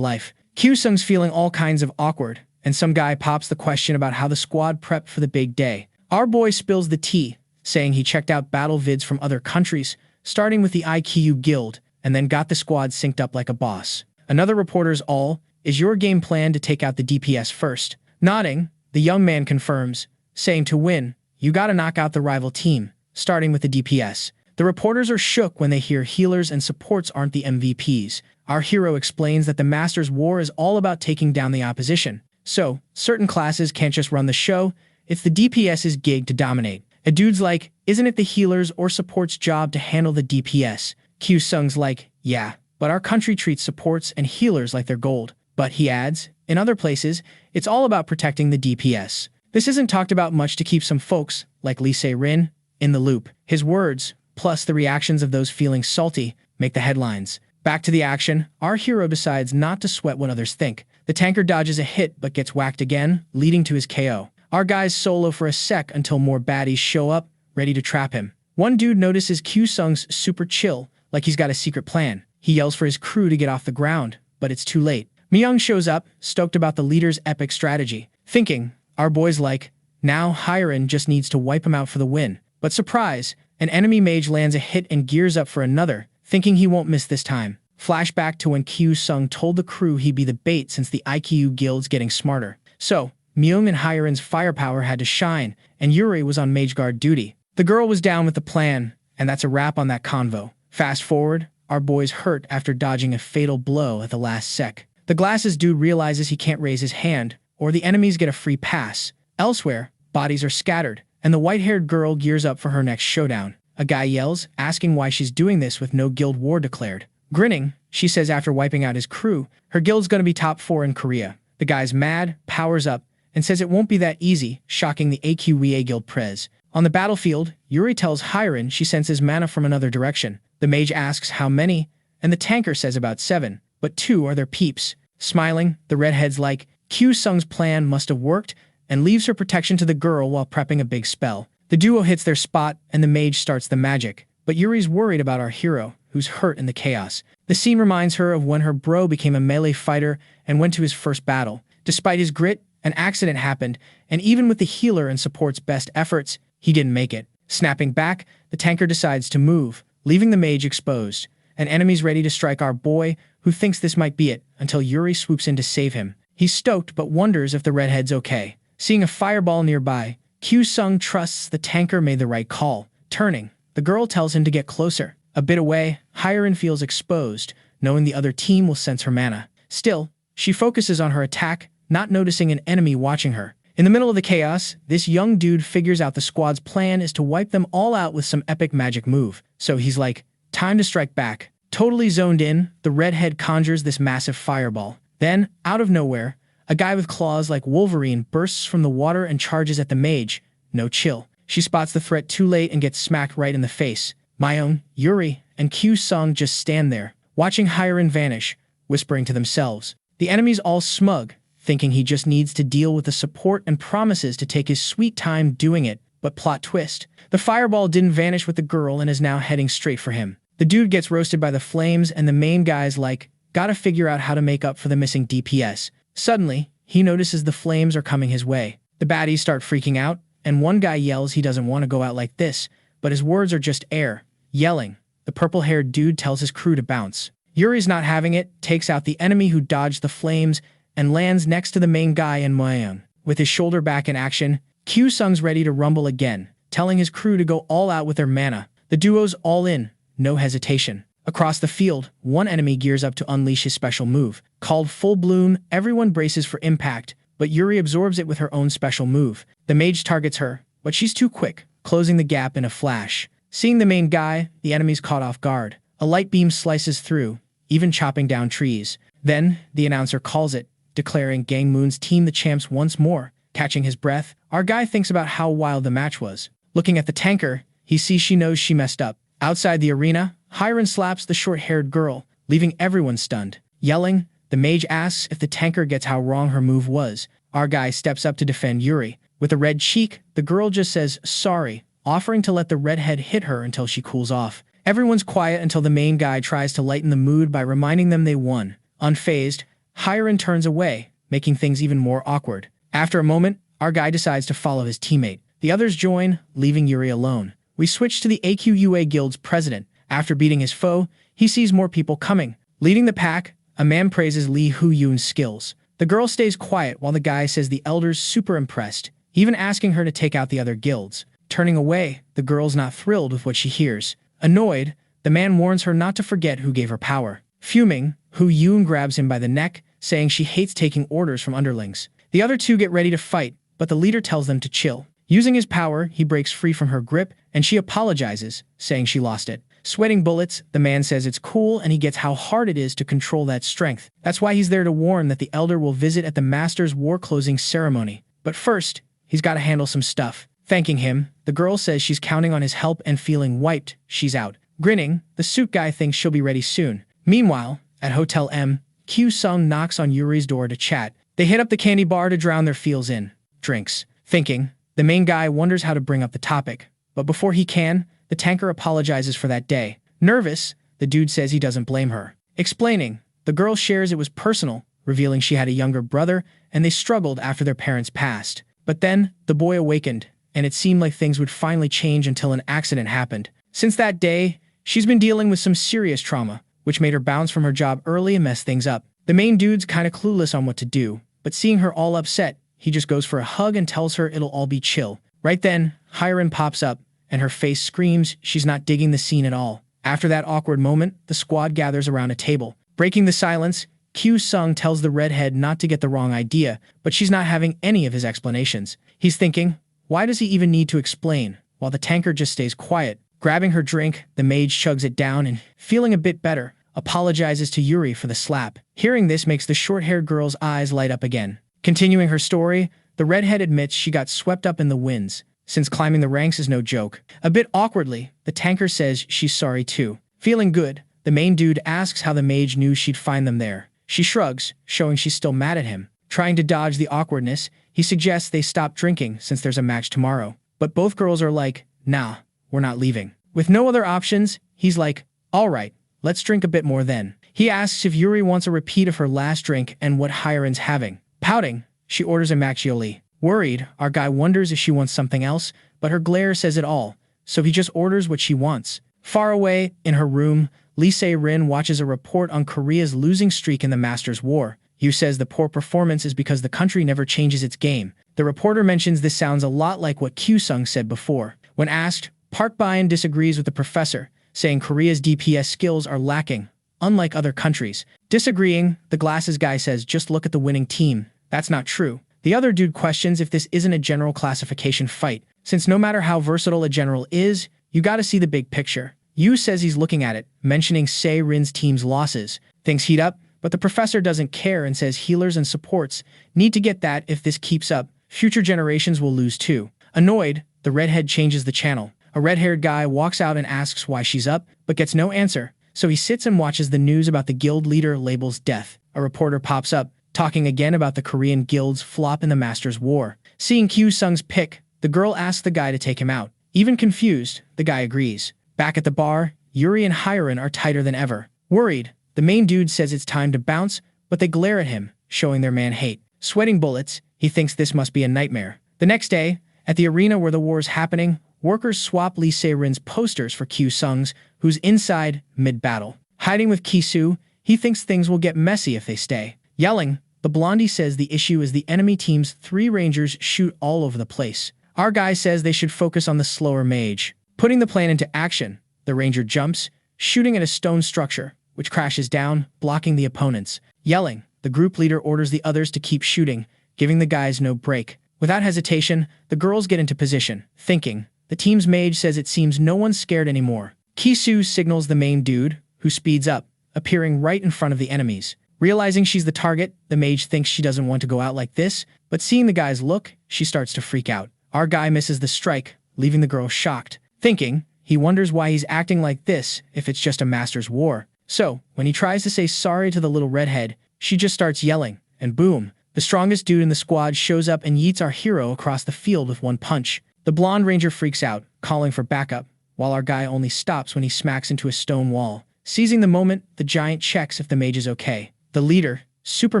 life. Q-sung's feeling all kinds of awkward, and some guy pops the question about how the squad prepped for the big day. Our boy spills the tea, saying he checked out battle vids from other countries, starting with the IQ guild, and then got the squad synced up like a boss. Another reporter's all, is your game plan to take out the DPS first? Nodding, the young man confirms, saying to win, you gotta knock out the rival team, starting with the DPS. The reporters are shook when they hear healers and supports aren't the MVPs. Our hero explains that the Master's War is all about taking down the opposition. So, certain classes can't just run the show, it's the DPS's gig to dominate. A dude's like, isn't it the healers or support's job to handle the DPS? Q-sung's like, yeah, but our country treats supports and healers like they're gold. But he adds, in other places, it's all about protecting the DPS. This isn't talked about much to keep some folks, like Lee Se-rin, in the loop. His words, plus the reactions of those feeling salty, make the headlines. Back to the action, our hero decides not to sweat what others think. The tanker dodges a hit but gets whacked again, leading to his KO. Our guy's solo for a sec until more baddies show up, ready to trap him. One dude notices Q-sung's super chill, like he's got a secret plan. He yells for his crew to get off the ground, but it's too late. Myung shows up, stoked about the leader's epic strategy. Thinking, our boy's like, now Hiren just needs to wipe him out for the win. But surprise, an enemy mage lands a hit and gears up for another, thinking he won't miss this time. Flashback to when Q-sung told the crew he'd be the bait since the IQ guild's getting smarter. So, Myung and Hiren's firepower had to shine, and Yuri was on mage guard duty. The girl was down with the plan, and that's a wrap on that convo. Fast forward, our boy's hurt after dodging a fatal blow at the last sec. The glasses dude realizes he can't raise his hand, or the enemies get a free pass. Elsewhere, bodies are scattered, and the white-haired girl gears up for her next showdown. A guy yells, asking why she's doing this with no guild war declared. Grinning, she says after wiping out his crew, her guild's gonna be top 4 in Korea. The guy's mad, powers up, and says it won't be that easy, shocking the AQWA guild prez. On the battlefield, Yuri tells Hiren she senses mana from another direction. The mage asks how many, and the tanker says about 7, but 2 are their peeps. Smiling, the redhead's like, Q-sung's plan must have worked, and leaves her protection to the girl while prepping a big spell. The duo hits their spot, and the mage starts the magic. But Yuri's worried about our hero, who's hurt in the chaos. The scene reminds her of when her bro became a melee fighter and went to his first battle. Despite his grit, an accident happened, and even with the healer and support's best efforts, he didn't make it. Snapping back, the tanker decides to move, leaving the mage exposed. An enemy's ready to strike our boy, who thinks this might be it, until Yuri swoops in to save him. He's stoked but wonders if the redhead's okay. Seeing a fireball nearby, Q-sung trusts the tanker made the right call. Turning, the girl tells him to get closer. A bit away, Hiren feels exposed, knowing the other team will sense her mana. Still, she focuses on her attack, not noticing an enemy watching her. In the middle of the chaos, this young dude figures out the squad's plan is to wipe them all out with some epic magic move. So he's like, time to strike back. Totally zoned in, the redhead conjures this massive fireball. Then, out of nowhere, a guy with claws like Wolverine bursts from the water and charges at the mage. No chill. She spots the threat too late and gets smacked right in the face. Myeon, Yuri, and Kyu-sung just stand there, watching Hyren vanish, whispering to themselves. The enemy's all smug, thinking he just needs to deal with the support and promises to take his sweet time doing it. But plot twist. The fireball didn't vanish with the girl and is now heading straight for him. The dude gets roasted by the flames and the main guy's like, gotta figure out how to make up for the missing DPS. Suddenly, he notices the flames are coming his way. The baddies start freaking out, and one guy yells he doesn't want to go out like this, but his words are just air. Yelling, the purple-haired dude tells his crew to bounce. Yuri's not having it, takes out the enemy who dodged the flames, and lands next to the main guy in Myeon. With his shoulder back in action, Kyu-sung's ready to rumble again, telling his crew to go all out with their mana. The duo's all in, no hesitation. Across the field, one enemy gears up to unleash his special move. Called Full Bloom, everyone braces for impact, but Yuri absorbs it with her own special move. The mage targets her, but she's too quick, closing the gap in a flash. Seeing the main guy, the enemy's caught off guard. A light beam slices through, even chopping down trees. Then, the announcer calls it, declaring Gang Moon's team the champs once more. Catching his breath, our guy thinks about how wild the match was. Looking at the tanker, he sees she knows she messed up. Outside the arena, Hyren slaps the short-haired girl, leaving everyone stunned. Yelling, the mage asks if the tanker gets how wrong her move was. Our guy steps up to defend Yuri. With a red cheek, the girl just says, sorry, offering to let the redhead hit her until she cools off. Everyone's quiet until the main guy tries to lighten the mood by reminding them they won. Unfazed, Hyren turns away, making things even more awkward. After a moment, our guy decides to follow his teammate. The others join, leaving Yuri alone. We switch to the AQUA Guild's president. After beating his foe, he sees more people coming. Leading the pack, a man praises Lee Hu-yoon's skills. The girl stays quiet while the guy says the elder's super impressed, even asking her to take out the other guilds. Turning away, the girl's not thrilled with what she hears. Annoyed, the man warns her not to forget who gave her power. Fuming, Hu-yoon grabs him by the neck, saying she hates taking orders from underlings. The other two get ready to fight, but the leader tells them to chill. Using his power, he breaks free from her grip, and she apologizes, saying she lost it. Sweating bullets, the man says it's cool and he gets how hard it is to control that strength. That's why he's there to warn that the elder will visit at the master's war closing ceremony. But first, he's got to handle some stuff. Thanking him, the girl says she's counting on his help and feeling wiped, she's out. Grinning, the suit guy thinks she'll be ready soon. Meanwhile, at Hotel M, Kyu-sung knocks on Yuri's door to chat. They hit up the candy bar to drown their feels in drinks. Thinking, the main guy wonders how to bring up the topic. But before he can, the tanker apologizes for that day. Nervous, the dude says he doesn't blame her. Explaining, the girl shares it was personal, revealing she had a younger brother and they struggled after their parents passed. But then, the boy awakened, and it seemed like things would finally change until an accident happened. Since that day, she's been dealing with some serious trauma, which made her bounce from her job early and mess things up. The main dude's kinda clueless on what to do, but seeing her all upset, he just goes for a hug and tells her it'll all be chill. Right then, Hyren pops up, and her face screams she's not digging the scene at all. After that awkward moment, the squad gathers around a table. Breaking the silence, Kyu-sung tells the redhead not to get the wrong idea, but she's not having any of his explanations. He's thinking, why does he even need to explain? While the tanker just stays quiet. Grabbing her drink, the mage chugs it down and, feeling a bit better, apologizes to Yuri for the slap. Hearing this makes the short-haired girl's eyes light up again. Continuing her story, the redhead admits she got swept up in the winds, since climbing the ranks is no joke. A bit awkwardly, the tanker says she's sorry too. Feeling good, the main dude asks how the mage knew she'd find them there. She shrugs, showing she's still mad at him. Trying to dodge the awkwardness, he suggests they stop drinking since there's a match tomorrow. But both girls are like, nah, we're not leaving. With no other options, he's like, alright, let's drink a bit more then. He asks if Yuri wants a repeat of her last drink and what Hyren's having. Pouting, she orders a Machioli. Worried, our guy wonders if she wants something else, but her glare says it all, so he just orders what she wants. Far away, in her room, Lee Se-rin watches a report on Korea's losing streak in the Masters War. Yu says the poor performance is because the country never changes its game. The reporter mentions this sounds a lot like what Kyu-sung said before. When asked, Park Byun disagrees with the professor, saying Korea's DPS skills are lacking, unlike other countries. Disagreeing, the glasses guy says just look at the winning team. That's not true. The other dude questions if this isn't a general classification fight, since no matter how versatile a general is, you gotta see the big picture. Yu says he's looking at it, mentioning Sarin's team's losses. Things heat up, but the professor doesn't care and says healers and supports need to get that. If this keeps up, future generations will lose too. Annoyed, the redhead changes the channel. A red-haired guy walks out and asks why she's up, but gets no answer, so he sits and watches the news about the guild leader label's death. A reporter pops up, talking again about the Korean guild's flop in the Master's War. Seeing Kyu-sung's pick, the girl asks the guy to take him out. Even confused, the guy agrees. Back at the bar, Yuri and Hyren are tighter than ever. Worried, the main dude says it's time to bounce, but they glare at him, showing their man-hate. Sweating bullets, he thinks this must be a nightmare. The next day, at the arena where the war's happening, workers swap Lee Se-rin's posters for Kyu-sung's, who's inside, mid-battle. Hiding with Kisu, he thinks things will get messy if they stay. Yelling, the blondie says the issue is the enemy team's 3 rangers shoot all over the place. Our guy says they should focus on the slower mage. Putting the plan into action, the ranger jumps, shooting at a stone structure, which crashes down, blocking the opponents. Yelling, the group leader orders the others to keep shooting, giving the guys no break. Without hesitation, the girls get into position, thinking. The team's mage says it seems no one's scared anymore. Kisu signals the main dude, who speeds up, appearing right in front of the enemies. Realizing she's the target, the mage thinks she doesn't want to go out like this, but seeing the guy's look, she starts to freak out. Our guy misses the strike, leaving the girl shocked. Thinking, he wonders why he's acting like this if it's just a Master's War. So, when he tries to say sorry to the little redhead, she just starts yelling, and boom, the strongest dude in the squad shows up and yeets our hero across the field with one punch. The blonde ranger freaks out, calling for backup, while our guy only stops when he smacks into a stone wall. Seizing the moment, the giant checks if the mage is okay. The leader, super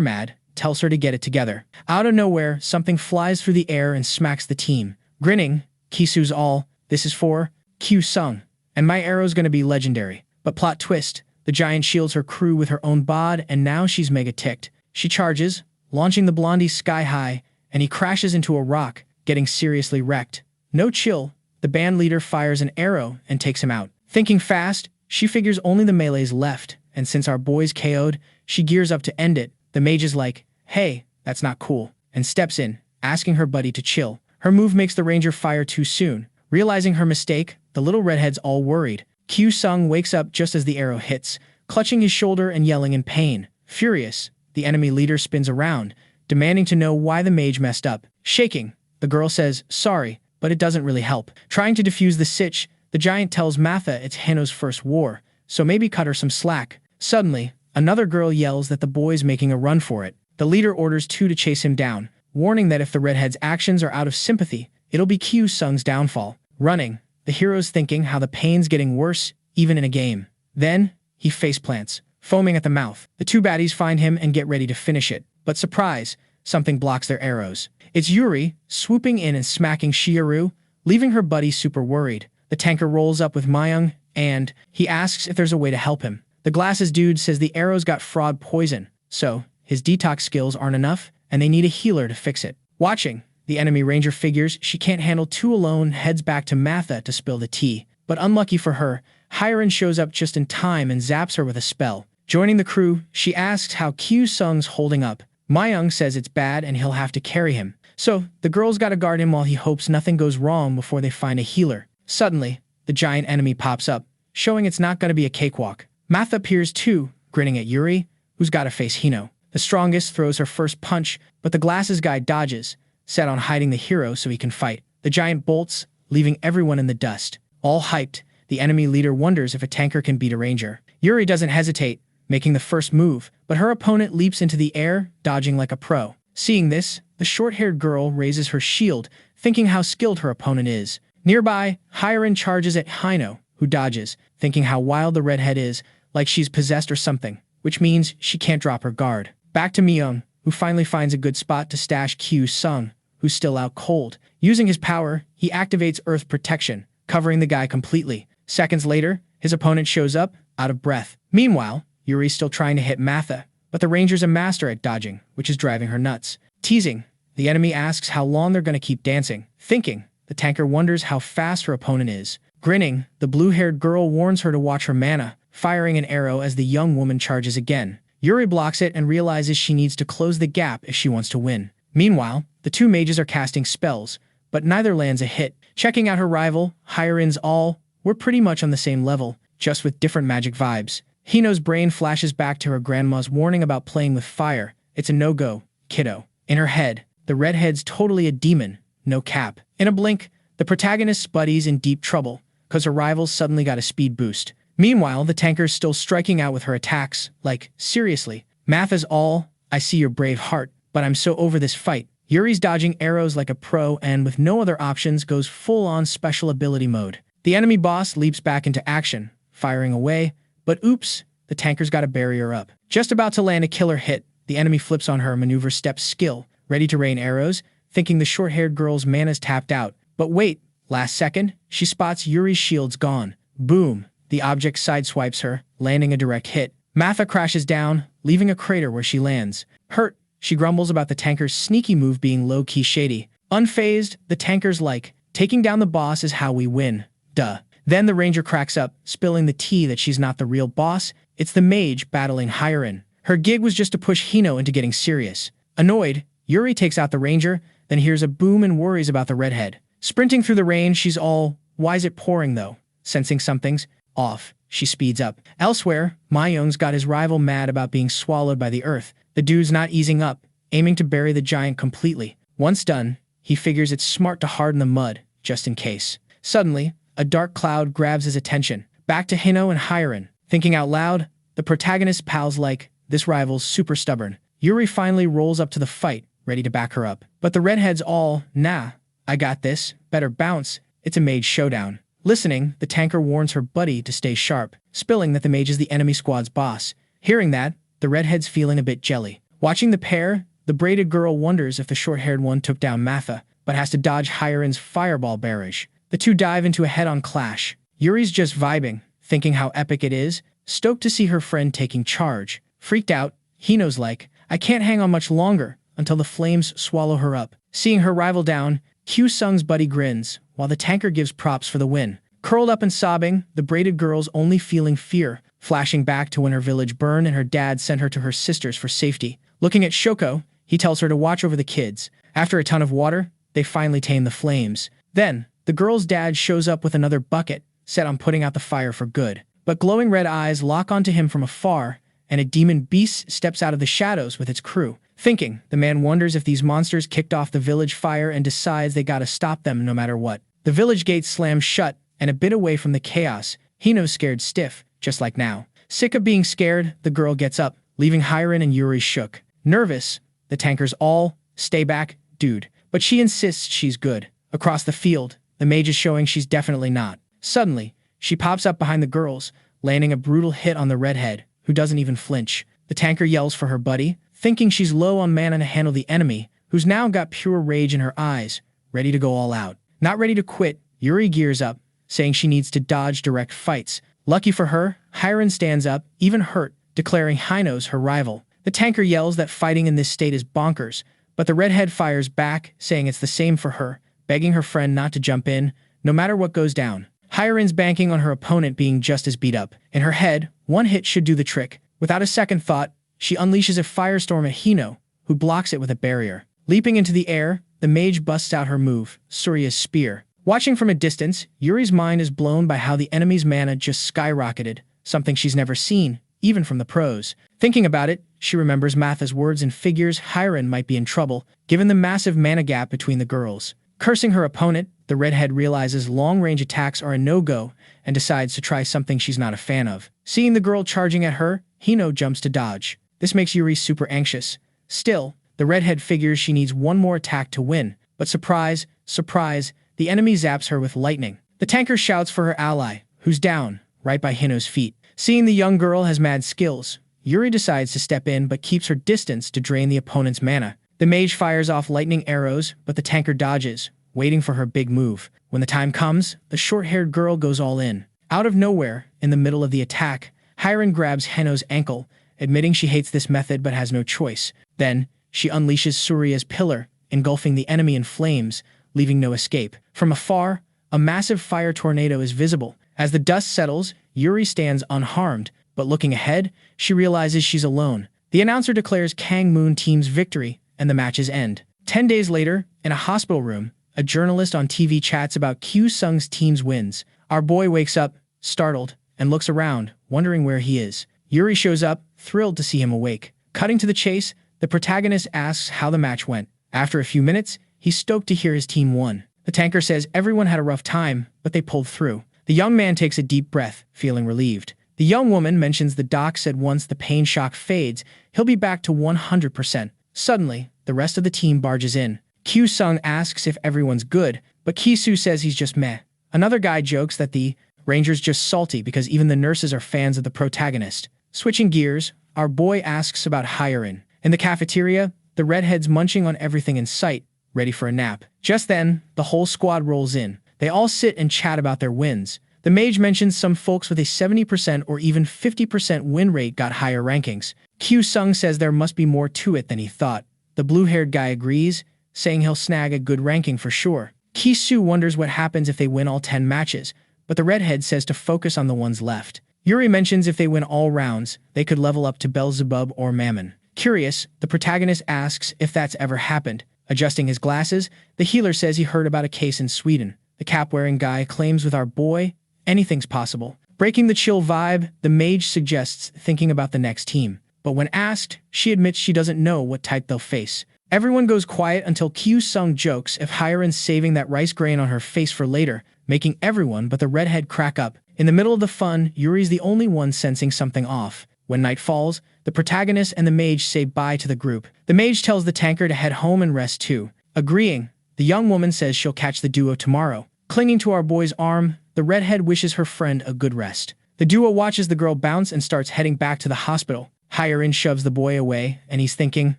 mad, tells her to get it together. Out of nowhere, something flies through the air and smacks the team. Grinning, Kisu's all, this is for Kyu-sung, and my arrow's gonna be legendary. But plot twist, the giant shields her crew with her own bod, and now she's mega ticked. She charges, launching the blondie sky high, and he crashes into a rock, getting seriously wrecked. No chill, the band leader fires an arrow and takes him out. Thinking fast, she figures only the melee's left, and since our boy's KO'd, she gears up to end it. The mage is like, hey, that's not cool, and steps in, asking her buddy to chill. Her move makes the ranger fire too soon. Realizing her mistake, the little redhead's all worried. Kyu-sung wakes up just as the arrow hits, clutching his shoulder and yelling in pain. Furious, the enemy leader spins around, demanding to know why the mage messed up. Shaking, the girl says, sorry, but it doesn't really help. Trying to defuse the sitch, the giant tells Matha it's Hano's first war, so maybe cut her some slack. Suddenly, another girl yells that the boy's making a run for it. The leader orders 2 to chase him down, warning that if the redhead's actions are out of sympathy, it'll be Kyu-sung's downfall. Running, the hero's thinking how the pain's getting worse, even in a game. Then, he faceplants, foaming at the mouth. The 2 baddies find him and get ready to finish it. But surprise, something blocks their arrows. It's Yuri, swooping in and smacking Shiaru, leaving her buddy super worried. The tanker rolls up with Mayung, and he asks if there's a way to help him. The glasses dude says the arrow's got frog poison, so his detox skills aren't enough, and they need a healer to fix it. Watching, the enemy ranger figures she can't handle 2 alone, heads back to Matha to spill the tea. But unlucky for her, Hyren shows up just in time and zaps her with a spell. Joining the crew, she asks how Kyu-sung's holding up. Mayung says it's bad and he'll have to carry him. So, the girls gotta guard him while he hopes nothing goes wrong before they find a healer. Suddenly, the giant enemy pops up, showing it's not gonna be a cakewalk. Matha appears too, grinning at Yuri, who's gotta face Hino. The strongest throws her first punch, but the glasses guy dodges, set on hiding the hero so he can fight. The giant bolts, leaving everyone in the dust. All hyped, the enemy leader wonders if a tanker can beat a ranger. Yuri doesn't hesitate, making the first move, but her opponent leaps into the air, dodging like a pro. Seeing this, the short-haired girl raises her shield, thinking how skilled her opponent is. Nearby, Hyren charges at Hino, who dodges, thinking how wild the redhead is, like she's possessed or something, which means she can't drop her guard. Back to Myung, who finally finds a good spot to stash Kyu-sung, who's still out cold. Using his power, he activates Earth Protection, covering the guy completely. Seconds later, his opponent shows up, out of breath. Meanwhile, Yuri's still trying to hit Matha, but the ranger's a master at dodging, which is driving her nuts. Teasing, the enemy asks how long they're gonna keep dancing. Thinking, the tanker wonders how fast her opponent is. Grinning, the blue-haired girl warns her to watch her mana, firing an arrow as the young woman charges again. Yuri blocks it and realizes she needs to close the gap if she wants to win. Meanwhile, The two mages are casting spells, but neither lands a hit. Checking out her rival, Hiren's all, we're pretty much on the same level, just with different magic vibes. Hino's brain flashes back to her grandma's warning about playing with fire. It's a no-go, kiddo. In her head, the redhead's totally a demon, no cap. In a blink, the protagonist's buddy's in deep trouble, cause her rival suddenly got a speed boost. Meanwhile, the tanker's still striking out with her attacks, like, seriously, math is all, I see your brave heart, but I'm so over this fight. Yuri's dodging arrows like a pro and with no other options goes full-on special ability mode. The enemy boss leaps back into action, firing away, but oops, the tanker's got a barrier up. Just about to land a killer hit, the enemy flips on her maneuver step skill, ready to rain arrows, thinking the short-haired girl's mana's tapped out. But wait, last second, she spots Yuri's shield's gone. Boom, the object sideswipes her, landing a direct hit. Matha crashes down, leaving a crater where she lands. Hurt, she grumbles about the tanker's sneaky move being low-key shady. Unfazed, the tanker's like, taking down the boss is how we win. Duh. Then the ranger cracks up, spilling the tea that she's not the real boss. It's the mage battling Hiren. Her gig was just to push Hino into getting serious. Annoyed, Yuri takes out the ranger, then hears a boom and worries about the redhead. Sprinting through the rain, she's all, why is it pouring though? Sensing something's off, she speeds up. Elsewhere, Mayong's got his rival mad about being swallowed by the earth. The dude's not easing up, aiming to bury the giant completely. Once done, he figures it's smart to harden the mud, just in case. Suddenly, a dark cloud grabs his attention. Back to Hino and Hiren. Thinking out loud, the protagonist's pal's like, this rival's super stubborn. Yuri finally rolls up to the fight, ready to back her up. But the redhead's all, nah, I got this, better bounce, it's a mage showdown. Listening, the tanker warns her buddy to stay sharp, spilling that the mage is the enemy squad's boss. Hearing that, the redhead's feeling a bit jelly. Watching the pair, the braided girl wonders if the short-haired one took down Matha, but has to dodge Hiren's fireball barrage. The two dive into a head-on clash. Yuri's just vibing, thinking how epic it is, stoked to see her friend taking charge. Freaked out, Hino's like, I can't hang on much longer until the flames swallow her up. Seeing her rival down, Kyu-sung's buddy grins, while the tanker gives props for the win. Curled up and sobbing, the braided girl's only feeling fear, flashing back to when her village burned and her dad sent her to her sisters for safety. Looking at Shoko, he tells her to watch over the kids. After a ton of water, they finally tame the flames. Then, the girl's dad shows up with another bucket, set on putting out the fire for good. But glowing red eyes lock onto him from afar, and a demon beast steps out of the shadows with its crew. Thinking, the man wonders if these monsters kicked off the village fire and decides they gotta stop them no matter what. The village gate slams shut, and a bit away from the chaos, Hino's scared stiff, just like now. Sick of being scared, the girl gets up, leaving Hiren and Yuri shook. Nervous, the tanker's all, stay back, dude. But she insists she's good. Across the field, the mage is showing she's definitely not. Suddenly, she pops up behind the girls, landing a brutal hit on the redhead, who doesn't even flinch. The tanker yells for her buddy, thinking she's low on mana to handle the enemy, who's now got pure rage in her eyes, ready to go all out. Not ready to quit, Yuri gears up, saying she needs to dodge direct fights. Lucky for her, Hiren stands up, even hurt, declaring Hino's her rival. The tanker yells that fighting in this state is bonkers, but the redhead fires back, saying it's the same for her, begging her friend not to jump in, no matter what goes down. Hiren's banking on her opponent being just as beat up. In her head, one hit should do the trick. Without a second thought, she unleashes a firestorm at Hino, who blocks it with a barrier. Leaping into the air, the mage busts out her move, Surya's spear. Watching from a distance, Yuri's mind is blown by how the enemy's mana just skyrocketed, something she's never seen, even from the pros. Thinking about it, she remembers Matha's words and figures Hiren might be in trouble, given the massive mana gap between the girls. Cursing her opponent, the redhead realizes long-range attacks are a no-go and decides to try something she's not a fan of. Seeing the girl charging at her, Hino jumps to dodge. This makes Yuri super anxious. Still, the redhead figures she needs one more attack to win, but surprise, surprise, the enemy zaps her with lightning. The tanker shouts for her ally, who's down, right by Hino's feet. Seeing the young girl has mad skills, Yuri decides to step in but keeps her distance to drain the opponent's mana. The mage fires off lightning arrows, but the tanker dodges, waiting for her big move. When the time comes, the short-haired girl goes all in. Out of nowhere, in the middle of the attack, Hiren grabs Hino's ankle, admitting she hates this method but has no choice. Then, she unleashes Surya's pillar, engulfing the enemy in flames, leaving no escape. From afar, a massive fire tornado is visible. As the dust settles, Yuri stands unharmed, but looking ahead, she realizes she's alone. The announcer declares Kang Moon Team's victory, and the match's end. 10 days later, in a hospital room, a journalist on TV chats about Kyu-sung's team's wins. Our boy wakes up, startled, and looks around, wondering where he is. Yuri shows up, thrilled to see him awake. Cutting to the chase, the protagonist asks how the match went. After a few minutes, he's stoked to hear his team won. The tanker says everyone had a rough time, but they pulled through. The young man takes a deep breath, feeling relieved. The young woman mentions the doc said once the pain shock fades, he'll be back to 100%. Suddenly, the rest of the team barges in. Kyu-sung asks if everyone's good, but Kisu says he's just meh. Another guy jokes that the Ranger's just salty because even the nurses are fans of the protagonist. Switching gears, our boy asks about Hiren. In the cafeteria, the redhead's munching on everything in sight, ready for a nap. Just then, the whole squad rolls in. They all sit and chat about their wins. The mage mentions some folks with a 70% or even 50% win rate got higher rankings. Kyu-sung says there must be more to it than he thought. The blue-haired guy agrees, saying he'll snag a good ranking for sure. Kisu wonders what happens if they win all 10 matches, but the redhead says to focus on the ones left. Yuri mentions if they win all rounds, they could level up to Beelzebub or Mammon. Curious, the protagonist asks if that's ever happened. Adjusting his glasses, the healer says he heard about a case in Sweden. The cap-wearing guy claims with our boy, anything's possible. Breaking the chill vibe, the mage suggests thinking about the next team. But when asked, she admits she doesn't know what type they'll face. Everyone goes quiet until Kyu-sung jokes if Hiren's saving that rice grain on her face for later, making everyone but the redhead crack up. In the middle of the fun, Yuri's the only one sensing something off. When night falls, the protagonist and the mage say bye to the group. The mage tells the tanker to head home and rest too. Agreeing, the young woman says she'll catch the duo tomorrow. Clinging to our boy's arm, the redhead wishes her friend a good rest. The duo watches the girl bounce and starts heading back to the hospital. Hiren shoves the boy away, and he's thinking,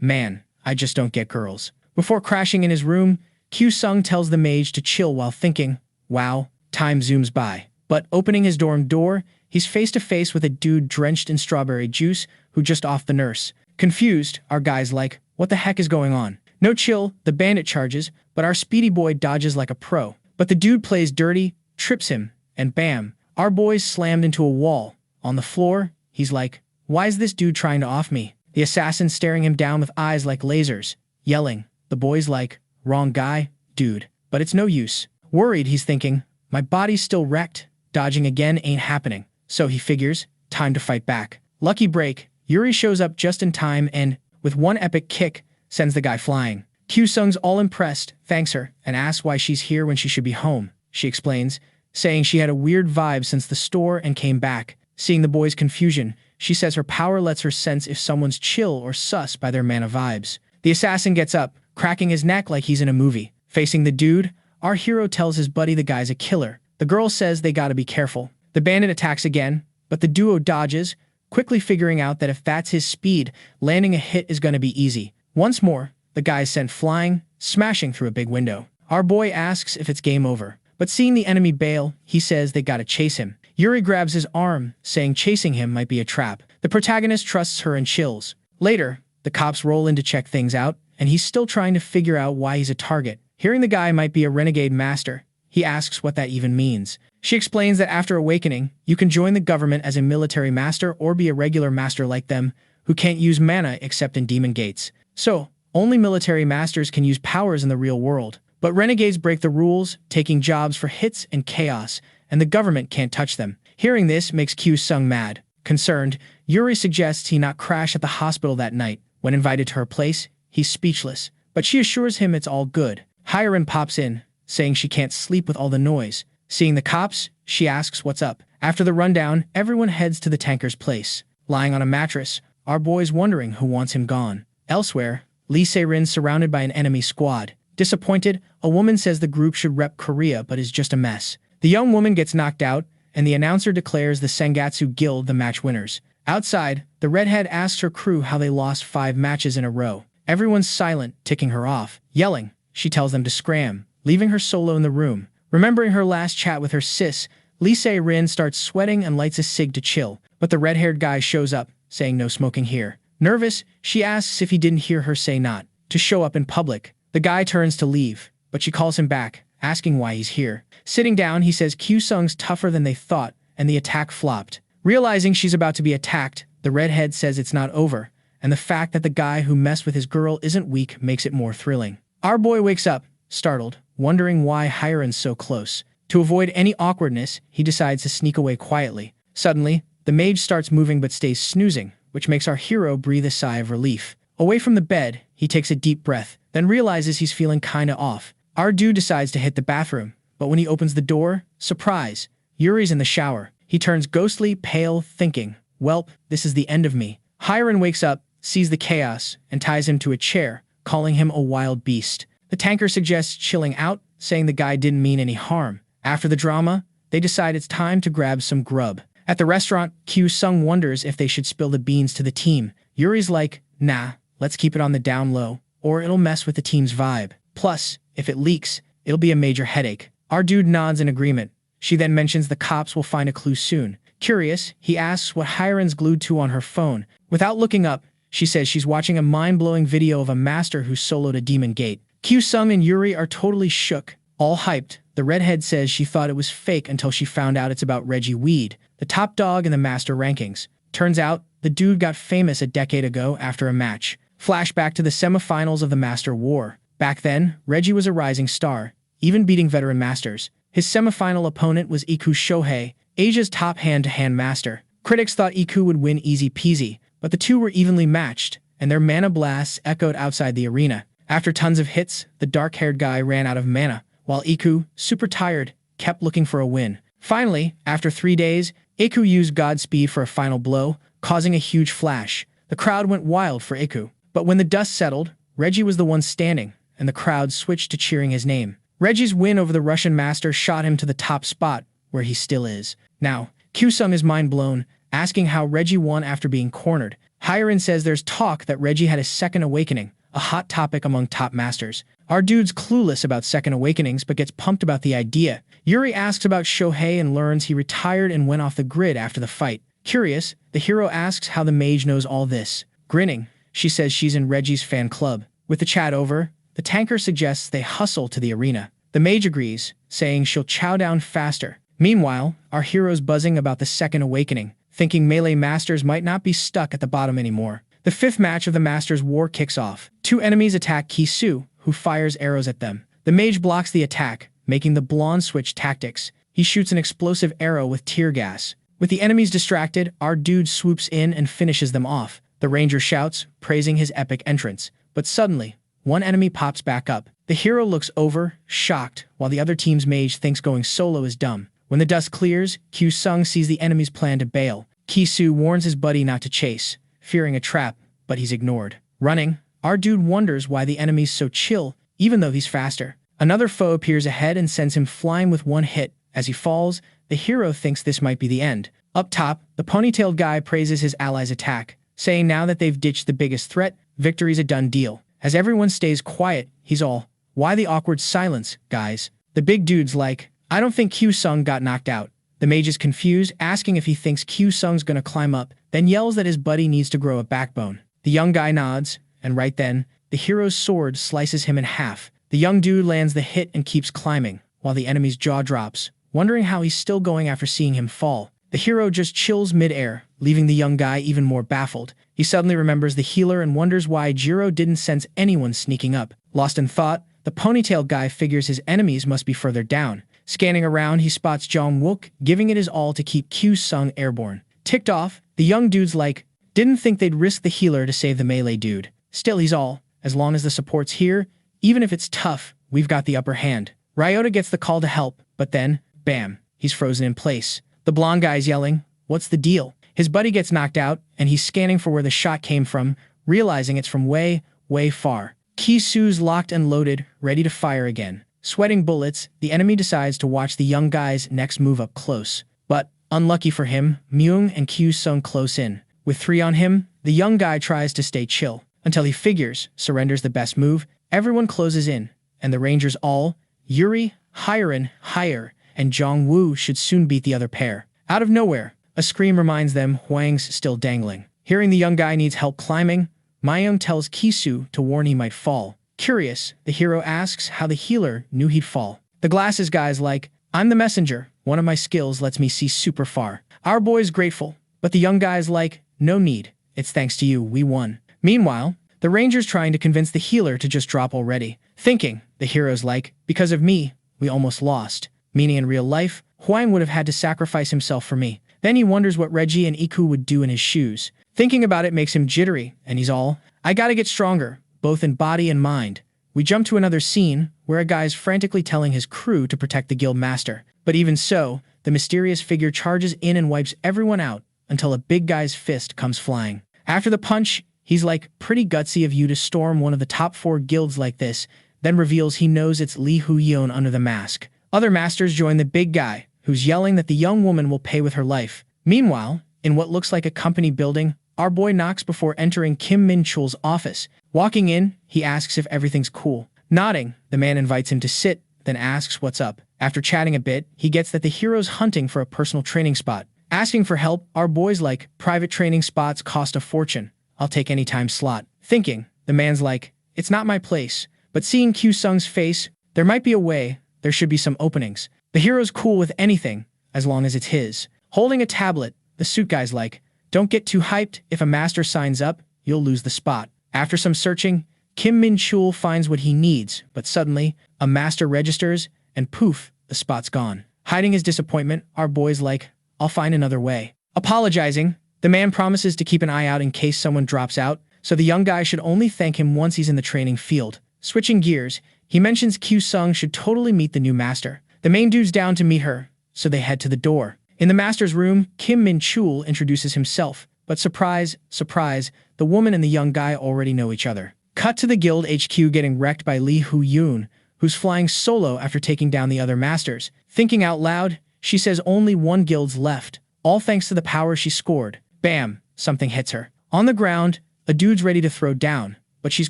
man, I just don't get girls. Before crashing in his room, Kyu-sung tells the mage to chill while thinking, wow, time zooms by. But opening his dorm door, he's face to face with a dude drenched in strawberry juice who just offed the nurse. Confused, our guy's like, what the heck is going on? No chill, the bandit charges, but our speedy boy dodges like a pro. But the dude plays dirty, trips him, and bam, our boy's slammed into a wall. On the floor, he's like, why is this dude trying to off me? The assassin staring him down with eyes like lasers, yelling. The boy's like, wrong guy, dude. But it's no use. Worried, he's thinking, my body's still wrecked. Dodging again ain't happening. So he figures, time to fight back. Lucky break, Yuri shows up just in time and, with one epic kick, sends the guy flying. Kyu-sung's all impressed, thanks her, and asks why she's here when she should be home. She explains, saying she had a weird vibe since the store and came back. Seeing the boy's confusion, she says her power lets her sense if someone's chill or sus by their mana vibes. The assassin gets up, cracking his neck like he's in a movie. Facing the dude, our hero tells his buddy the guy's a killer. The girl says they gotta be careful. The bandit attacks again, but the duo dodges, quickly figuring out that if that's his speed, landing a hit is gonna be easy. Once more, the guy is sent flying, smashing through a big window. Our boy asks if it's game over, but seeing the enemy bail, he says they gotta chase him. Yuri grabs his arm, saying chasing him might be a trap. The protagonist trusts her and chills. Later, the cops roll in to check things out, and he's still trying to figure out why he's a target. Hearing the guy might be a renegade master, he asks what that even means. She explains that after awakening, you can join the government as a military master or be a regular master like them, who can't use mana except in demon gates. So, only military masters can use powers in the real world. But renegades break the rules, taking jobs for hits and chaos, and the government can't touch them. Hearing this makes Kyu-sung mad. Concerned, Yuri suggests he not crash at the hospital that night. When invited to her place, he's speechless, but she assures him it's all good. Hiren pops in, saying she can't sleep with all the noise. Seeing the cops, she asks what's up. After the rundown, everyone heads to the tanker's place. Lying on a mattress, our boy's wondering who wants him gone. Elsewhere, Sarin's surrounded by an enemy squad. Disappointed, a woman says the group should rep Korea but is just a mess. The young woman gets knocked out, and the announcer declares the Sengatsu Guild the match winners. Outside, the redhead asks her crew how they lost 5 matches in a row. Everyone's silent, ticking her off. Yelling, she tells them to scram, leaving her solo in the room. Remembering her last chat with her sis, Sarin starts sweating and lights a cig to chill, but the red-haired guy shows up, saying no smoking here. Nervous, she asks if he didn't hear her say not to show up in public. The guy turns to leave, but she calls him back, asking why he's here. Sitting down, he says Kyu-sung's tougher than they thought, and the attack flopped. Realizing she's about to be attacked, the redhead says it's not over, and the fact that the guy who messed with his girl isn't weak makes it more thrilling. Our boy wakes up, startled, wondering why Hiren's so close. To avoid any awkwardness, he decides to sneak away quietly. Suddenly, the mage starts moving but stays snoozing, which makes our hero breathe a sigh of relief. Away from the bed, he takes a deep breath, then realizes he's feeling kinda off. Our dude decides to hit the bathroom, but when he opens the door, surprise, Yuri's in the shower. He turns ghostly, pale, thinking, "Welp, this is the end of me." Hiren wakes up, sees the chaos, and ties him to a chair, calling him a wild beast. The tanker suggests chilling out, saying the guy didn't mean any harm. After the drama, they decide it's time to grab some grub. At the restaurant, Kyu-sung wonders if they should spill the beans to the team. Yuri's like, "Nah, let's keep it on the down low, or it'll mess with the team's vibe. Plus, if it leaks, it'll be a major headache." Our dude nods in agreement. She then mentions the cops will find a clue soon. Curious, he asks what Hiren's glued to on her phone. Without looking up, she says she's watching a mind-blowing video of a master who soloed a demon gate. Kyu-sung and Yuri are totally shook. All hyped, the redhead says she thought it was fake until she found out it's about Reggie Weed, the top dog in the master rankings. Turns out, the dude got famous a decade ago after a match. Flashback to the semifinals of the Master War. Back then, Reggie was a rising star, even beating veteran masters. His semifinal opponent was Iku Shohei, Asia's top hand-to-hand master. Critics thought Iku would win easy peasy, but the two were evenly matched, and their mana blasts echoed outside the arena. After tons of hits, the dark-haired guy ran out of mana, while Iku, super tired, kept looking for a win. Finally, after 3 days, Iku used Godspeed for a final blow, causing a huge flash. The crowd went wild for Iku. But when the dust settled, Reggie was the one standing, and the crowd switched to cheering his name. Reggie's win over the Russian master shot him to the top spot, where he still is. Now, Kyu-sung is mind blown, asking how Reggie won after being cornered. Hiren says there's talk that Reggie had a second awakening, a hot topic among top masters. Our dude's clueless about second awakenings but gets pumped about the idea. Yuri asks about Shohei and learns he retired and went off the grid after the fight. Curious, the hero asks how the mage knows all this. Grinning, she says she's in Reggie's fan club. With the chat over, the tanker suggests they hustle to the arena. The mage agrees, saying she'll chow down faster. Meanwhile, our hero's buzzing about the second awakening, thinking melee masters might not be stuck at the bottom anymore. The 5th match of the Masters War kicks off. 2 enemies attack Ki-Su, who fires arrows at them. The mage blocks the attack, making the blonde switch tactics. He shoots an explosive arrow with tear gas. With the enemies distracted, our dude swoops in and finishes them off. The ranger shouts, praising his epic entrance. But suddenly, one enemy pops back up. The hero looks over, shocked, while the other team's mage thinks going solo is dumb. When the dust clears, Kyu-sung sees the enemy's plan to bail. Ki-Su warns his buddy not to chase, fearing a trap, but he's ignored. Running, our dude wonders why the enemy's so chill, even though he's faster. Another foe appears ahead and sends him flying with one hit. As he falls, the hero thinks this might be the end. Up top, the ponytailed guy praises his allies' attack, saying now that they've ditched the biggest threat, victory's a done deal. As everyone stays quiet, he's all, "Why the awkward silence, guys?" The big dude's like, "I don't think Kyu-sung got knocked out." The mage is confused, asking if he thinks Kyu-sung's gonna climb up, then yells that his buddy needs to grow a backbone. The young guy nods, and right then, the hero's sword slices him in half. The young dude lands the hit and keeps climbing, while the enemy's jaw drops, wondering how he's still going after seeing him fall. The hero just chills mid-air, leaving the young guy even more baffled. He suddenly remembers the healer and wonders why Jiro didn't sense anyone sneaking up. Lost in thought, the ponytailed guy figures his enemies must be further down. Scanning around, he spots Jong-wook, giving it his all to keep Kyu-sung airborne. Ticked off, the young dude's like, didn't think they'd risk the healer to save the melee dude. Still, he's all, as long as the support's here, even if it's tough, we've got the upper hand. Ryota gets the call to help, but then, bam, he's frozen in place. The blonde guy's yelling, "What's the deal?" His buddy gets knocked out, and he's scanning for where the shot came from, realizing it's from way, way far. Ki-Su's locked and loaded, ready to fire again. Sweating bullets, the enemy decides to watch the young guy's next move up close. But, unlucky for him, Myung and Kyu-sung close in. With 3 on him, the young guy tries to stay chill, until he figures, surrenders the best move, everyone closes in, and the rangers all, Yuri, Hiren, Hire, and Jong-woo should soon beat the other pair. Out of nowhere, a scream reminds them Hwang's still dangling. Hearing the young guy needs help climbing, Myung tells Ki-Su to warn he might fall. Curious, the hero asks how the healer knew he'd fall. The glasses guy's like, "I'm the messenger. One of my skills lets me see super far." Our boy's grateful, but the young guy's like, "No need. It's thanks to you, we won." Meanwhile, the ranger's trying to convince the healer to just drop already. Thinking, the hero's like, because of me, we almost lost. Meaning in real life, Huang would have had to sacrifice himself for me. Then he wonders what Reggie and Iku would do in his shoes. Thinking about it makes him jittery, and he's all, I gotta get stronger, both in body and mind. We jump to another scene, where a guy's frantically telling his crew to protect the guild master. But even so, the mysterious figure charges in and wipes everyone out, until a big guy's fist comes flying. After the punch, he's like, pretty gutsy of you to storm one of the top 4 guilds like this, then reveals he knows it's Li Huion under the mask. Other masters join the big guy, who's yelling that the young woman will pay with her life. Meanwhile, in what looks like a company building, our boy knocks before entering Kim Min-chul's office. Walking in, he asks if everything's cool. Nodding, the man invites him to sit, then asks what's up. After chatting a bit, he gets that the hero's hunting for a personal training spot. Asking for help, our boy's like, private training spots cost a fortune. I'll take any time slot. Thinking, the man's like, it's not my place. But seeing Q-sung's face, there might be a way, there should be some openings. The hero's cool with anything, as long as it's his. Holding a tablet, the suit guy's like, don't get too hyped, if a master signs up, you'll lose the spot. After some searching, Kim Min-chul finds what he needs, but suddenly, a master registers, and poof, the spot's gone. Hiding his disappointment, our boy's like, I'll find another way. Apologizing, the man promises to keep an eye out in case someone drops out, so the young guy should only thank him once he's in the training field. Switching gears, he mentions Q-sung should totally meet the new master. The main dude's down to meet her, so they head to the door. In the master's room, Kim Min-chul introduces himself, but surprise, surprise, the woman and the young guy already know each other. Cut to the guild HQ getting wrecked by Li Huion, who's flying solo after taking down the other masters. Thinking out loud, she says only 1 guild's left, all thanks to the power she scored. Bam, something hits her. On the ground, a dude's ready to throw down, but she's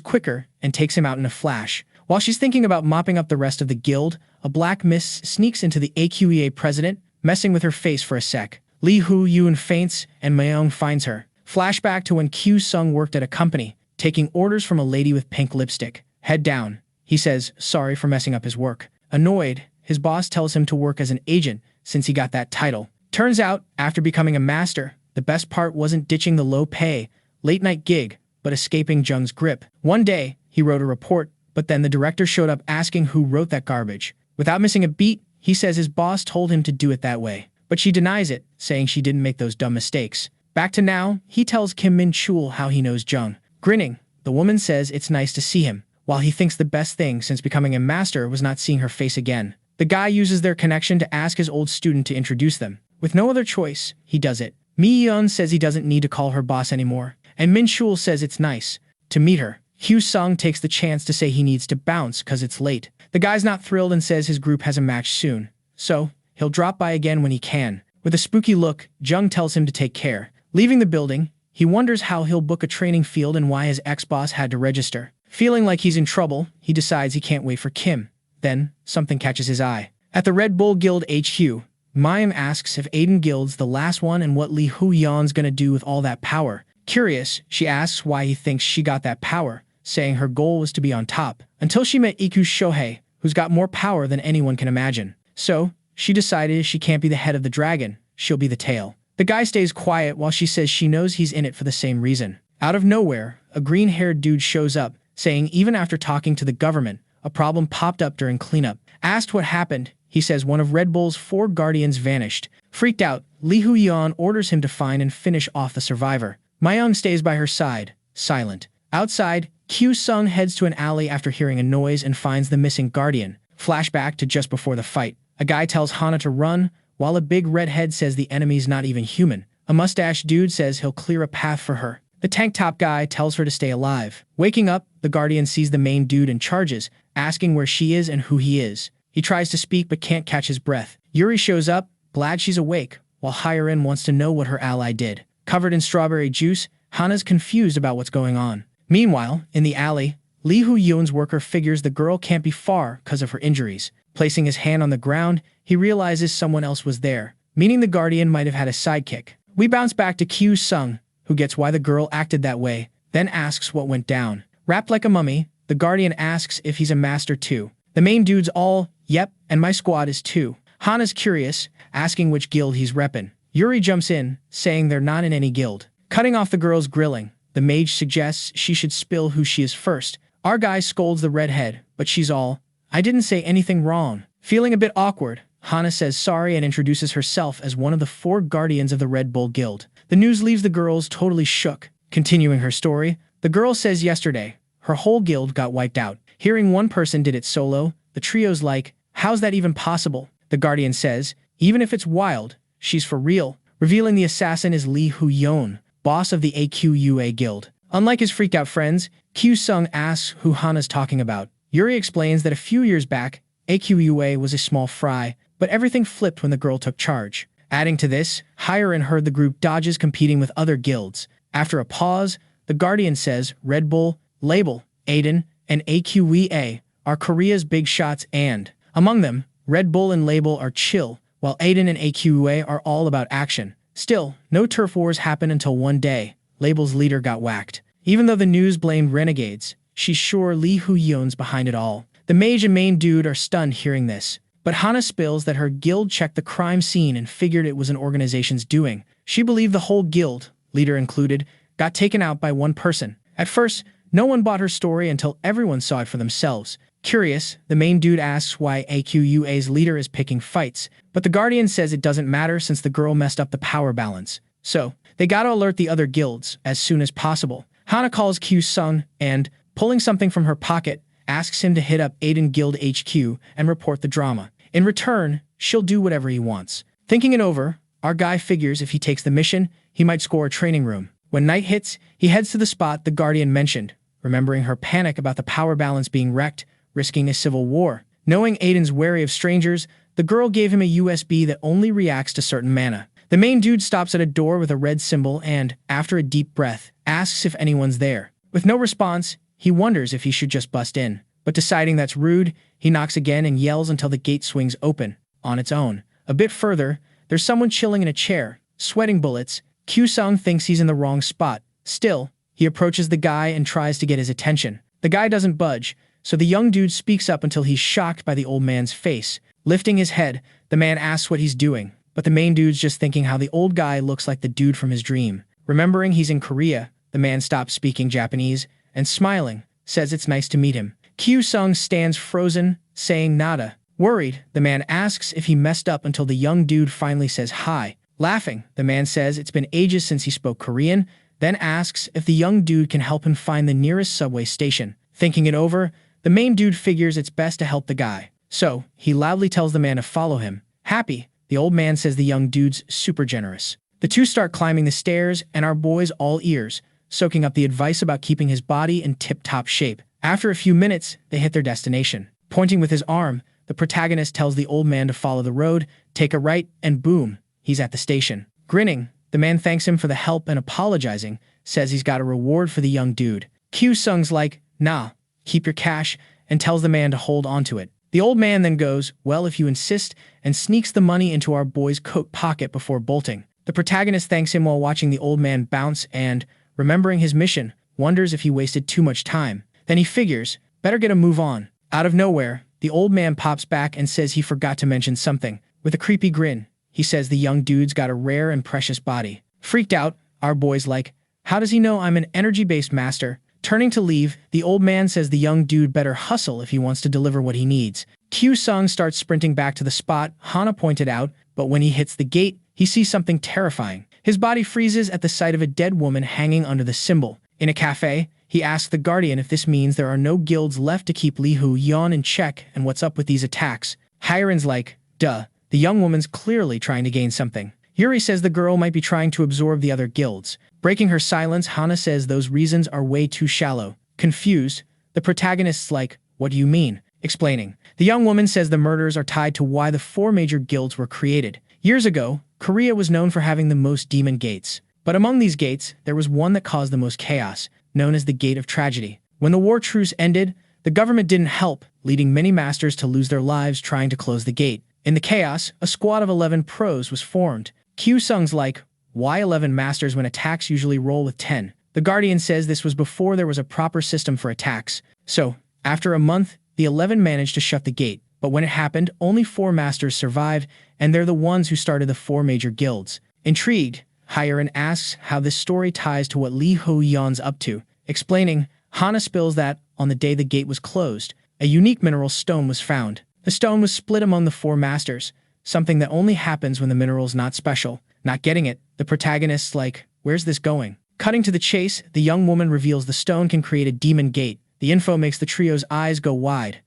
quicker and takes him out in a flash. While she's thinking about mopping up the rest of the guild, a black mist sneaks into the AQEA president, messing with her face for a sec. Li Huion faints, and Myung finds her. Flashback to when Q-sung worked at a company, taking orders from a lady with pink lipstick. Head down. He says sorry for messing up his work. Annoyed, his boss tells him to work as an agent since he got that title. Turns out, after becoming a master, the best part wasn't ditching the low-pay, late-night gig, but escaping Jung's grip. One day, he wrote a report, but then the director showed up asking who wrote that garbage. Without missing a beat, he says his boss told him to do it that way. But she denies it, saying she didn't make those dumb mistakes. Back to now, he tells Kim Min-chul how he knows Jung. Grinning, the woman says it's nice to see him, while he thinks the best thing since becoming a master was not seeing her face again. The guy uses their connection to ask his old student to introduce them. With no other choice, he does it. Mi-yeon says he doesn't need to call her boss anymore, and Min-chul says it's nice to meet her. Hyu-sung takes the chance to say he needs to bounce cause it's late. The guy's not thrilled and says his group has a match soon, so he'll drop by again when he can. With a spooky look, Jung tells him to take care. Leaving the building, he wonders how he'll book a training field and why his ex-boss had to register. Feeling like he's in trouble, he decides he can't wait for Kim. Then, something catches his eye. At the Red Bull Guild HQ, Mayim asks if Aiden Guild's the last one and what Li Huion's gonna do with all that power. Curious, she asks why he thinks she got that power, saying her goal was to be on top, until she met Iku Shohei, who's got more power than anyone can imagine. So, she decided she can't be the head of the dragon, she'll be the tail. The guy stays quiet while she says she knows he's in it for the same reason. Out of nowhere, a green-haired dude shows up, saying even after talking to the government, a problem popped up during cleanup. Asked what happened, he says one of Red Bull's 4 guardians vanished. Freaked out, Li Huion orders him to find and finish off the survivor. Myung stays by her side, silent. Outside, Q-sung heads to an alley after hearing a noise and finds the missing guardian. Flashback to just before the fight. A guy tells Hana to run, while a big redhead says the enemy's not even human. A mustache dude says he'll clear a path for her. The tank top guy tells her to stay alive. Waking up, the guardian sees the main dude and charges, asking where she is and who he is. He tries to speak but can't catch his breath. Yuri shows up, glad she's awake, while Hyerin wants to know what her ally did. Covered in strawberry juice, Hana's confused about what's going on. Meanwhile, in the alley, Li Huion's worker figures the girl can't be far because of her injuries. Placing his hand on the ground, he realizes someone else was there, meaning the guardian might have had a sidekick. We bounce back to Q-sung, who gets why the girl acted that way, then asks what went down. Wrapped like a mummy, the guardian asks if he's a master too. The main dude's all, yep, and my squad is too. Hana's curious, asking which guild he's reppin'. Yuri jumps in, saying they're not in any guild. Cutting off the girl's grilling, The mage suggests she should spill who she is first. Our guy scolds the redhead, but she's all, "I didn't say anything wrong." Feeling a bit awkward, Hana says sorry and introduces herself as one of the 4 guardians of the Red Bull Guild. The news leaves the girls totally shook. Continuing her story, the girl says yesterday, her whole guild got wiped out. Hearing one person did it solo, the trio's like, "How's that even possible?" The guardian says, "Even if it's wild, she's for real," revealing the assassin is Lee Hu-yeon, boss of the AQUA guild. Unlike his freaked out friends, Kyu-sung asks who Hana's talking about. Yuri explains that a few years back, AQUA was a small fry, but everything flipped when the girl took charge. Adding to this, Hiren heard the group dodges competing with other guilds. After a pause, the guardian says Red Bull, Label, Aiden, and AQEA are Korea's big shots and, among them, Red Bull and Label are chill, while Aiden and AQEA are all about action. Still, no turf wars happened until one day, Label's leader got whacked. Even though the news blamed renegades, she's sure Lee Hu-yeon's behind it all. The mage and main dude are stunned hearing this, but Hana spills that her guild checked the crime scene and figured it was an organization's doing. She believed the whole guild, leader included, got taken out by one person. At first, no one bought her story until everyone saw it for themselves. Curious, the main dude asks why AQUA's leader is picking fights, but the guardian says it doesn't matter since the girl messed up the power balance. So, they gotta alert the other guilds as soon as possible. Hana calls Kyu-sung and, pulling something from her pocket, asks him to hit up Aiden Guild HQ and report the drama. In return, she'll do whatever he wants. Thinking it over, our guy figures if he takes the mission, he might score a training room. When night hits, he heads to the spot the guardian mentioned, remembering her panic about the power balance being wrecked, risking a civil war. Knowing Aiden's wary of strangers, the girl gave him a USB that only reacts to certain mana. The main dude stops at a door with a red symbol and, after a deep breath, asks if anyone's there. With no response, he wonders if he should just bust in. But deciding that's rude, he knocks again and yells until the gate swings open, on its own. A bit further, there's someone chilling in a chair, sweating bullets. Kyu-sung thinks he's in the wrong spot. Still, he approaches the guy and tries to get his attention. The guy doesn't budge, so the young dude speaks up until he's shocked by the old man's face. Lifting his head, the man asks what he's doing, but the main dude's just thinking how the old guy looks like the dude from his dream. Remembering he's in Korea, the man stops speaking Japanese and, smiling, says it's nice to meet him. Kyu-sung stands frozen, saying nada. Worried, the man asks if he messed up until the young dude finally says hi. Laughing, the man says it's been ages since he spoke Korean, then asks if the young dude can help him find the nearest subway station. Thinking it over, the main dude figures it's best to help the guy. So, he loudly tells the man to follow him. Happy, the old man says the young dude's super generous. The two start climbing the stairs, and our boy's all ears, soaking up the advice about keeping his body in tip-top shape. After a few minutes, they hit their destination. Pointing with his arm, the protagonist tells the old man to follow the road, take a right, and boom, he's at the station. Grinning, the man thanks him for the help and apologizing, says he's got a reward for the young dude. Kyu-sung's like, nah, keep your cash, and tells the man to hold onto it. The old man then goes, well, if you insist, and sneaks the money into our boy's coat pocket before bolting. The protagonist thanks him while watching the old man bounce and, remembering his mission, wonders if he wasted too much time. Then he figures, better get a move on. Out of nowhere, the old man pops back and says he forgot to mention something. With a creepy grin, he says the young dude's got a rare and precious body. Freaked out, our boy's like, how does he know I'm an energy-based master? Turning to leave, the old man says the young dude better hustle if he wants to deliver what he needs. Kyu-sung starts sprinting back to the spot Hana pointed out, but when he hits the gate, he sees something terrifying. His body freezes at the sight of a dead woman hanging under the symbol. In a cafe, he asks the guardian if this means there are no guilds left to keep Lee Hu-yeon in check and what's up with these attacks. Hiren's like, duh, the young woman's clearly trying to gain something. Yuri says the girl might be trying to absorb the other guilds. Breaking her silence, Hana says those reasons are way too shallow. Confused, the protagonist's like, what do you mean? Explaining. The young woman says the murders are tied to why the 4 major guilds were created. Years ago, Korea was known for having the most demon gates. But among these gates, there was one that caused the most chaos, known as the Gate of Tragedy. When the war truce ended, the government didn't help, leading many masters to lose their lives trying to close the gate. In the chaos, a squad of 11 pros was formed. Kyu-sung's like, why 11 masters when attacks usually roll with 10? The Guardian says this was before there was a proper system for attacks. So, after a month, the 11 managed to shut the gate. But when it happened, only 4 masters survived, and they're the ones who started the 4 major guilds. Intrigued, Hiren asks how this story ties to what Li Huyan's up to. Explaining, Hana spills that, on the day the gate was closed, a unique mineral stone was found. The stone was split among the four masters, something that only happens when the mineral's not special. Not getting it, the protagonist's like, where's this going? Cutting to the chase, the young woman reveals the stone can create a demon gate. The info makes the trio's eyes go wide.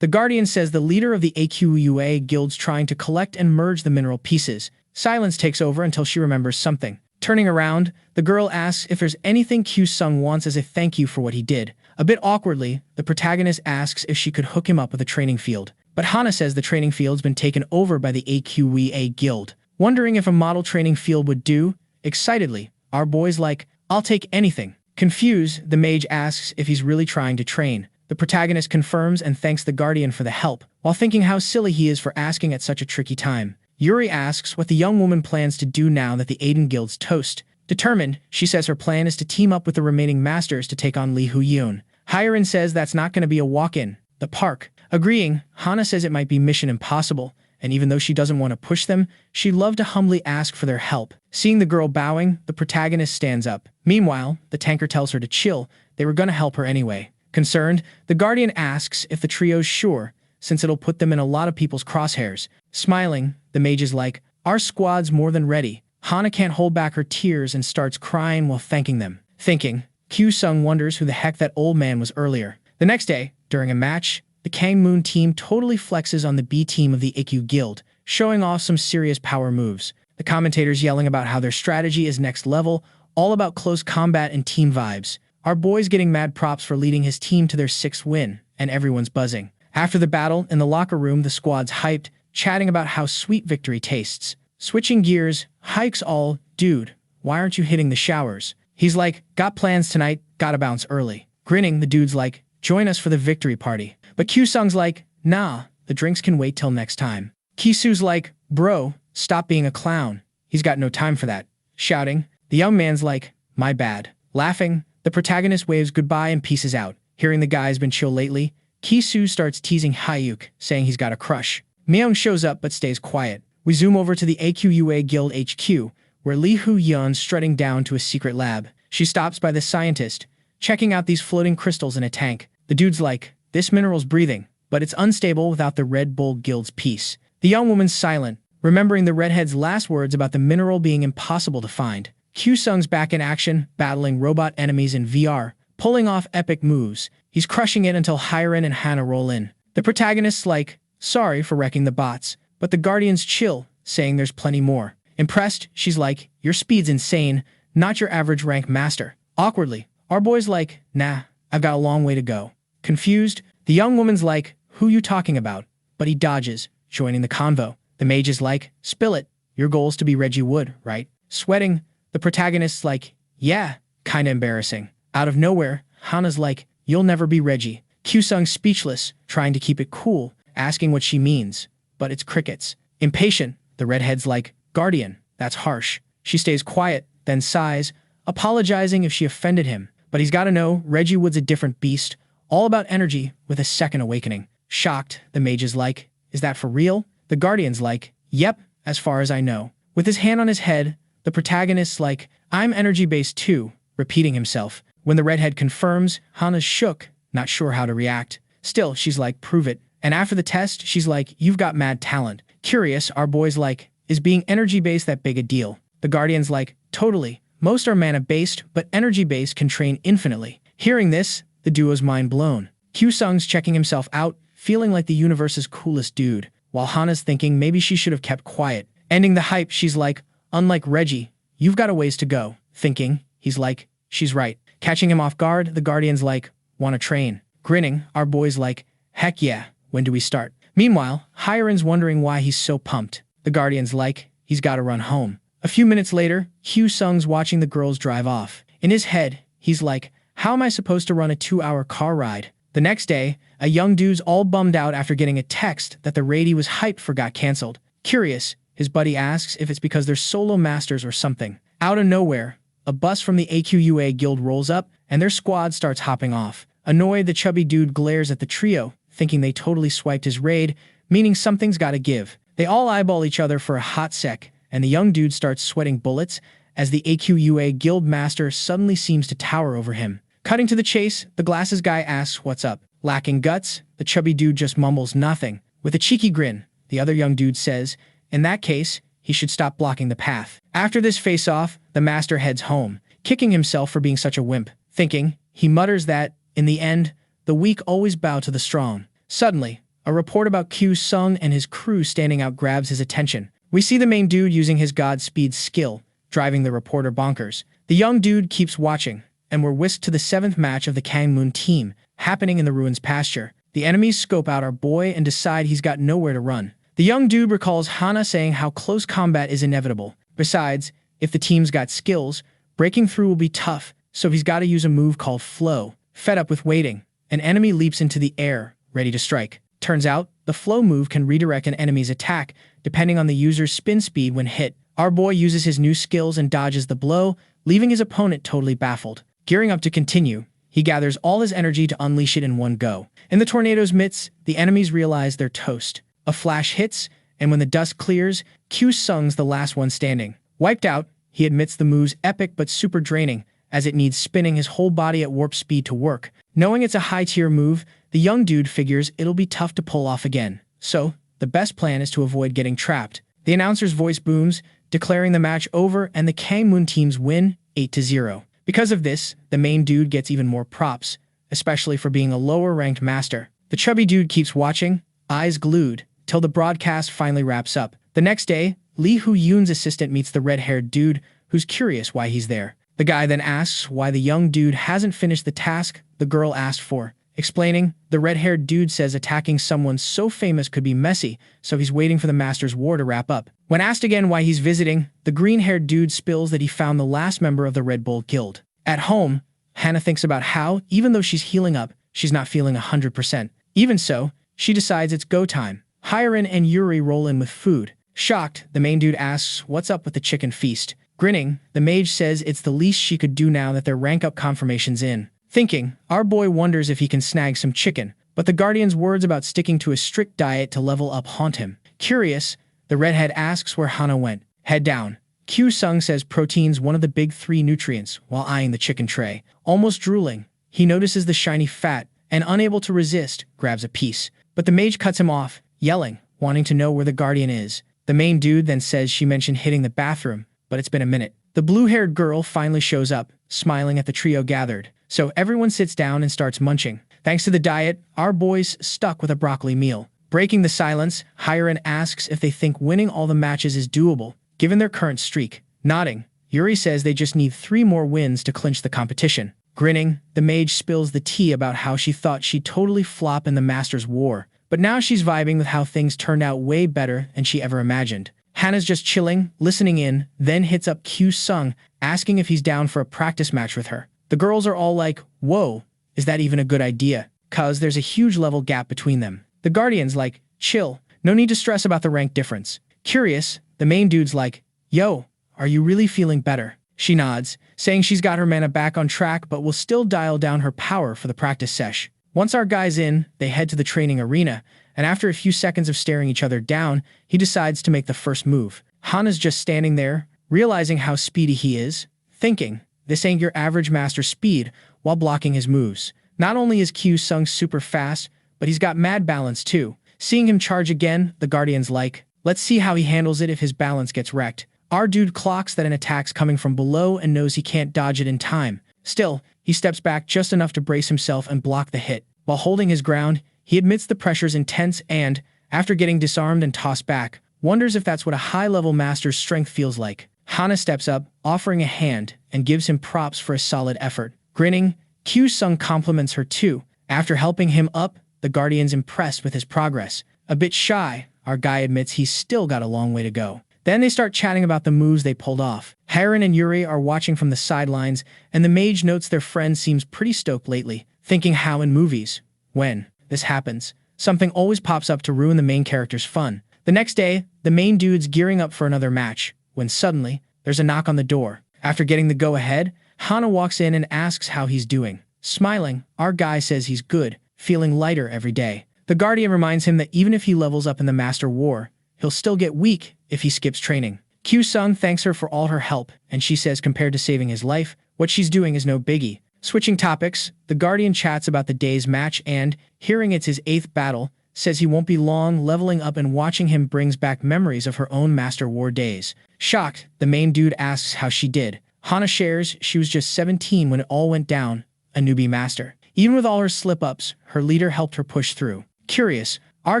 The Guardian says the leader of the AQUA guild's trying to collect and merge the mineral pieces. Silence takes over until she remembers something. Turning around, the girl asks if there's anything Q-Sung wants as a thank you for what he did. A bit awkwardly, the protagonist asks if she could hook him up with a training field. But Hana says the training field's been taken over by the AQEA guild. Wondering if a model training field would do, excitedly, our boy's like, I'll take anything. Confused, the mage asks if he's really trying to train. The protagonist confirms and thanks the Guardian for the help, while thinking how silly he is for asking at such a tricky time. Yuri asks what the young woman plans to do now that the Aiden Guild's toast. Determined, she says her plan is to team up with the remaining masters to take on Li Huyun. Hiren says that's not going to be a walk-in. The park. Agreeing, Hana says it might be mission impossible, and even though she doesn't want to push them, she'd love to humbly ask for their help. Seeing the girl bowing, the protagonist stands up. Meanwhile, the tanker tells her to chill. They were going to help her anyway. Concerned, the Guardian asks if the trio's sure, since it'll put them in a lot of people's crosshairs. Smiling, the mage is like, our squad's more than ready. Hana can't hold back her tears and starts crying while thanking them. Thinking, Q-Sung wonders who the heck that old man was earlier. The next day, during a match, the Kang Moon team totally flexes on the B team of the AQ Guild, showing off some serious power moves. The commentators yelling about how their strategy is next level, all about close combat and team vibes. Our boy's getting mad props for leading his team to their 6th win, and everyone's buzzing. After the battle, in the locker room, the squad's hyped, chatting about how sweet victory tastes. Switching gears, Hike's all, dude, why aren't you hitting the showers? He's like, got plans tonight, gotta bounce early. Grinning, the dude's like, join us for the victory party. But Q-Sung's like, nah, the drinks can wait till next time. Kisu's like, bro, stop being a clown. He's got no time for that. Shouting, the young man's like, my bad. Laughing, the protagonist waves goodbye and pieces out. Hearing the guy's been chill lately, Kisu starts teasing Hyuk, saying he's got a crush. Myung shows up but stays quiet. We zoom over to the AQUA Guild HQ, where Li Huyun's strutting down to a secret lab. She stops by the scientist, checking out these floating crystals in a tank. The dude's like, this mineral's breathing, but it's unstable without the Red Bull Guild's piece. The young woman's silent, remembering the redhead's last words about the mineral being impossible to find. Q-Sung's back in action, battling robot enemies in VR, pulling off epic moves. He's crushing it until Hiren and Hana roll in. The protagonist's like, sorry for wrecking the bots, but the Guardian's chill, saying there's plenty more. Impressed, she's like, your speed's insane, not your average rank master. Awkwardly, our boy's like, nah, I've got a long way to go. Confused, the young woman's like, who you talking about? But he dodges, joining the convo. The mage is like, spill it, your goal's to be Reggie Weed, right? Sweating, the protagonist's like, yeah, kinda embarrassing. Out of nowhere, Hana's like, you'll never be Reggie. Q-Sung's speechless, trying to keep it cool, asking what she means. But it's crickets. Impatient, the redhead's like, Guardian, that's harsh. She stays quiet, then sighs, apologizing if she offended him. But he's gotta know, Reggie Weed's a different beast, all about energy with a second awakening. Shocked, the mage is like, is that for real? The Guardian's like, yep, as far as I know. With his hand on his head, the protagonist's like, I'm energy-based too, repeating himself. When the redhead confirms, Hana's shook, not sure how to react. Still, she's like, prove it. And after the test, she's like, you've got mad talent. Curious, our boy's like, is being energy-based that big a deal? The Guardian's like, totally. Most are mana-based, but energy-based can train infinitely. Hearing this, the duo's mind blown. Q-Sung's checking himself out, feeling like the universe's coolest dude, while Hana's thinking maybe she should have kept quiet. Ending the hype, she's like, unlike Reggie, you've got a ways to go. Thinking, he's like, she's right. Catching him off guard, the Guardian's like, wanna train? Grinning, our boy's like, heck yeah, when do we start? Meanwhile, Hiren's wondering why he's so pumped. The Guardian's like, he's gotta run home. A few minutes later, Q-Sung's watching the girls drive off. In his head, he's like, how am I supposed to run a 2-hour car ride? The next day, a young dude's all bummed out after getting a text that the raid he was hyped for got cancelled. Curious, his buddy asks if it's because they're solo masters or something. Out of nowhere, a bus from the AQUA guild rolls up, and their squad starts hopping off. Annoyed, the chubby dude glares at the trio, thinking they totally swiped his raid, meaning something's gotta give. They all eyeball each other for a hot sec, and the young dude starts sweating bullets as the AQUA guild master suddenly seems to tower over him. Cutting to the chase, the glasses guy asks what's up. Lacking guts, the chubby dude just mumbles nothing. With a cheeky grin, the other young dude says, in that case, he should stop blocking the path. After this face-off, the master heads home, kicking himself for being such a wimp. Thinking, he mutters that, in the end, the weak always bow to the strong. Suddenly, a report about Q-Sung and his crew standing out grabs his attention. We see the main dude using his Godspeed skill, driving the reporter bonkers. The young dude keeps watching, and we're whisked to the 7th match of the Kangmoon team, happening in the ruins pasture. The enemies scope out our boy and decide he's got nowhere to run. The young dude recalls Hana saying how close combat is inevitable. Besides, if the team's got skills, breaking through will be tough, so he's got to use a move called Flow. Fed up with waiting, an enemy leaps into the air, ready to strike. Turns out, the Flow move can redirect an enemy's attack, depending on the user's spin speed when hit. Our boy uses his new skills and dodges the blow, leaving his opponent totally baffled. Gearing up to continue, he gathers all his energy to unleash it in one go. In the tornado's midst, the enemies realize they're toast. A flash hits, and when the dust clears, Q-Sung's the last one standing. Wiped out, he admits the move's epic but super draining, as it needs spinning his whole body at warp speed to work. Knowing it's a high-tier move, the young dude figures it'll be tough to pull off again. So, the best plan is to avoid getting trapped. The announcer's voice booms, declaring the match over, and the Kangmoon teams win 8-0. Because of this, the main dude gets even more props, especially for being a lower-ranked master. The chubby dude keeps watching, eyes glued, till the broadcast finally wraps up. The next day, Lee Hu-yoon's assistant meets the red-haired dude, who's curious why he's there. The guy then asks why the young dude hasn't finished the task the girl asked for. Explaining, the red-haired dude says attacking someone so famous could be messy, so he's waiting for the master's war to wrap up. When asked again why he's visiting, the green-haired dude spills that he found the last member of the Red Bull Guild. At home, Hana thinks about how, even though she's healing up, she's not feeling 100%. Even so, she decides it's go time. Hyrin and Yuri roll in with food. Shocked, the main dude asks what's up with the chicken feast. Grinning, the mage says it's the least she could do now that their rank-up confirmation's in. Thinking, our boy wonders if he can snag some chicken, but the Guardian's words about sticking to a strict diet to level up haunt him. Curious, the redhead asks where Hana went. Head down. Q-Sung says protein's one of the big 3 nutrients, while eyeing the chicken tray. Almost drooling, he notices the shiny fat, and unable to resist, grabs a piece. But the mage cuts him off, yelling, wanting to know where the Guardian is. The main dude then says she mentioned hitting the bathroom, but it's been a minute. The blue-haired girl finally shows up, smiling at the trio gathered. So everyone sits down and starts munching. Thanks to the diet, our boy's stuck with a broccoli meal. Breaking the silence, Hyrin asks if they think winning all the matches is doable, given their current streak. Nodding, Yuri says they just need 3 more wins to clinch the competition. Grinning, the mage spills the tea about how she thought she'd totally flop in the Master's War, but now she's vibing with how things turned out way better than she ever imagined. Hana's just chilling, listening in, then hits up Q-Sung, asking if he's down for a practice match with her. The girls are all like, whoa, is that even a good idea? Cause there's a huge level gap between them. The Guardian's like, chill, no need to stress about the rank difference. Curious, the main dude's like, yo, are you really feeling better? She nods, saying she's got her mana back on track but will still dial down her power for the practice sesh. Once our guy's in, they head to the training arena, and after a few seconds of staring each other down, he decides to make the first move. Hana's just standing there, realizing how speedy he is, thinking, this ain't your average master speed, while blocking his moves. Not only is Q-Sung super fast, but he's got mad balance too. Seeing him charge again, the Guardian's like, let's see how he handles it if his balance gets wrecked. Our dude clocks that an attack's coming from below and knows he can't dodge it in time. Still, he steps back just enough to brace himself and block the hit. While holding his ground, he admits the pressure's intense and, after getting disarmed and tossed back, wonders if that's what a high-level master's strength feels like. Hana steps up, offering a hand, and gives him props for a solid effort. Grinning, Q-Sung compliments her too. After helping him up, the Guardian's impressed with his progress. A bit shy, our guy admits he's still got a long way to go. Then they start chatting about the moves they pulled off. Hyrin and Yuri are watching from the sidelines, and the mage notes their friend seems pretty stoked lately, thinking how in movies, when this happens, something always pops up to ruin the main character's fun. The next day, the main dude's gearing up for another match, when suddenly, there's a knock on the door. After getting the go-ahead, Hana walks in and asks how he's doing. Smiling, our guy says he's good, feeling lighter every day. The Guardian reminds him that even if he levels up in the Master War, he'll still get weak if he skips training. Q-sung thanks her for all her help, and she says compared to saving his life, what she's doing is no biggie. Switching topics, the Guardian chats about the day's match and, hearing it's his 8th battle, says he won't be long. Leveling up and watching him brings back memories of her own Master War days. Shocked, the main dude asks how she did. Hana shares she was just 17 when it all went down, a newbie master. Even with all her slip-ups, her leader helped her push through. Curious, our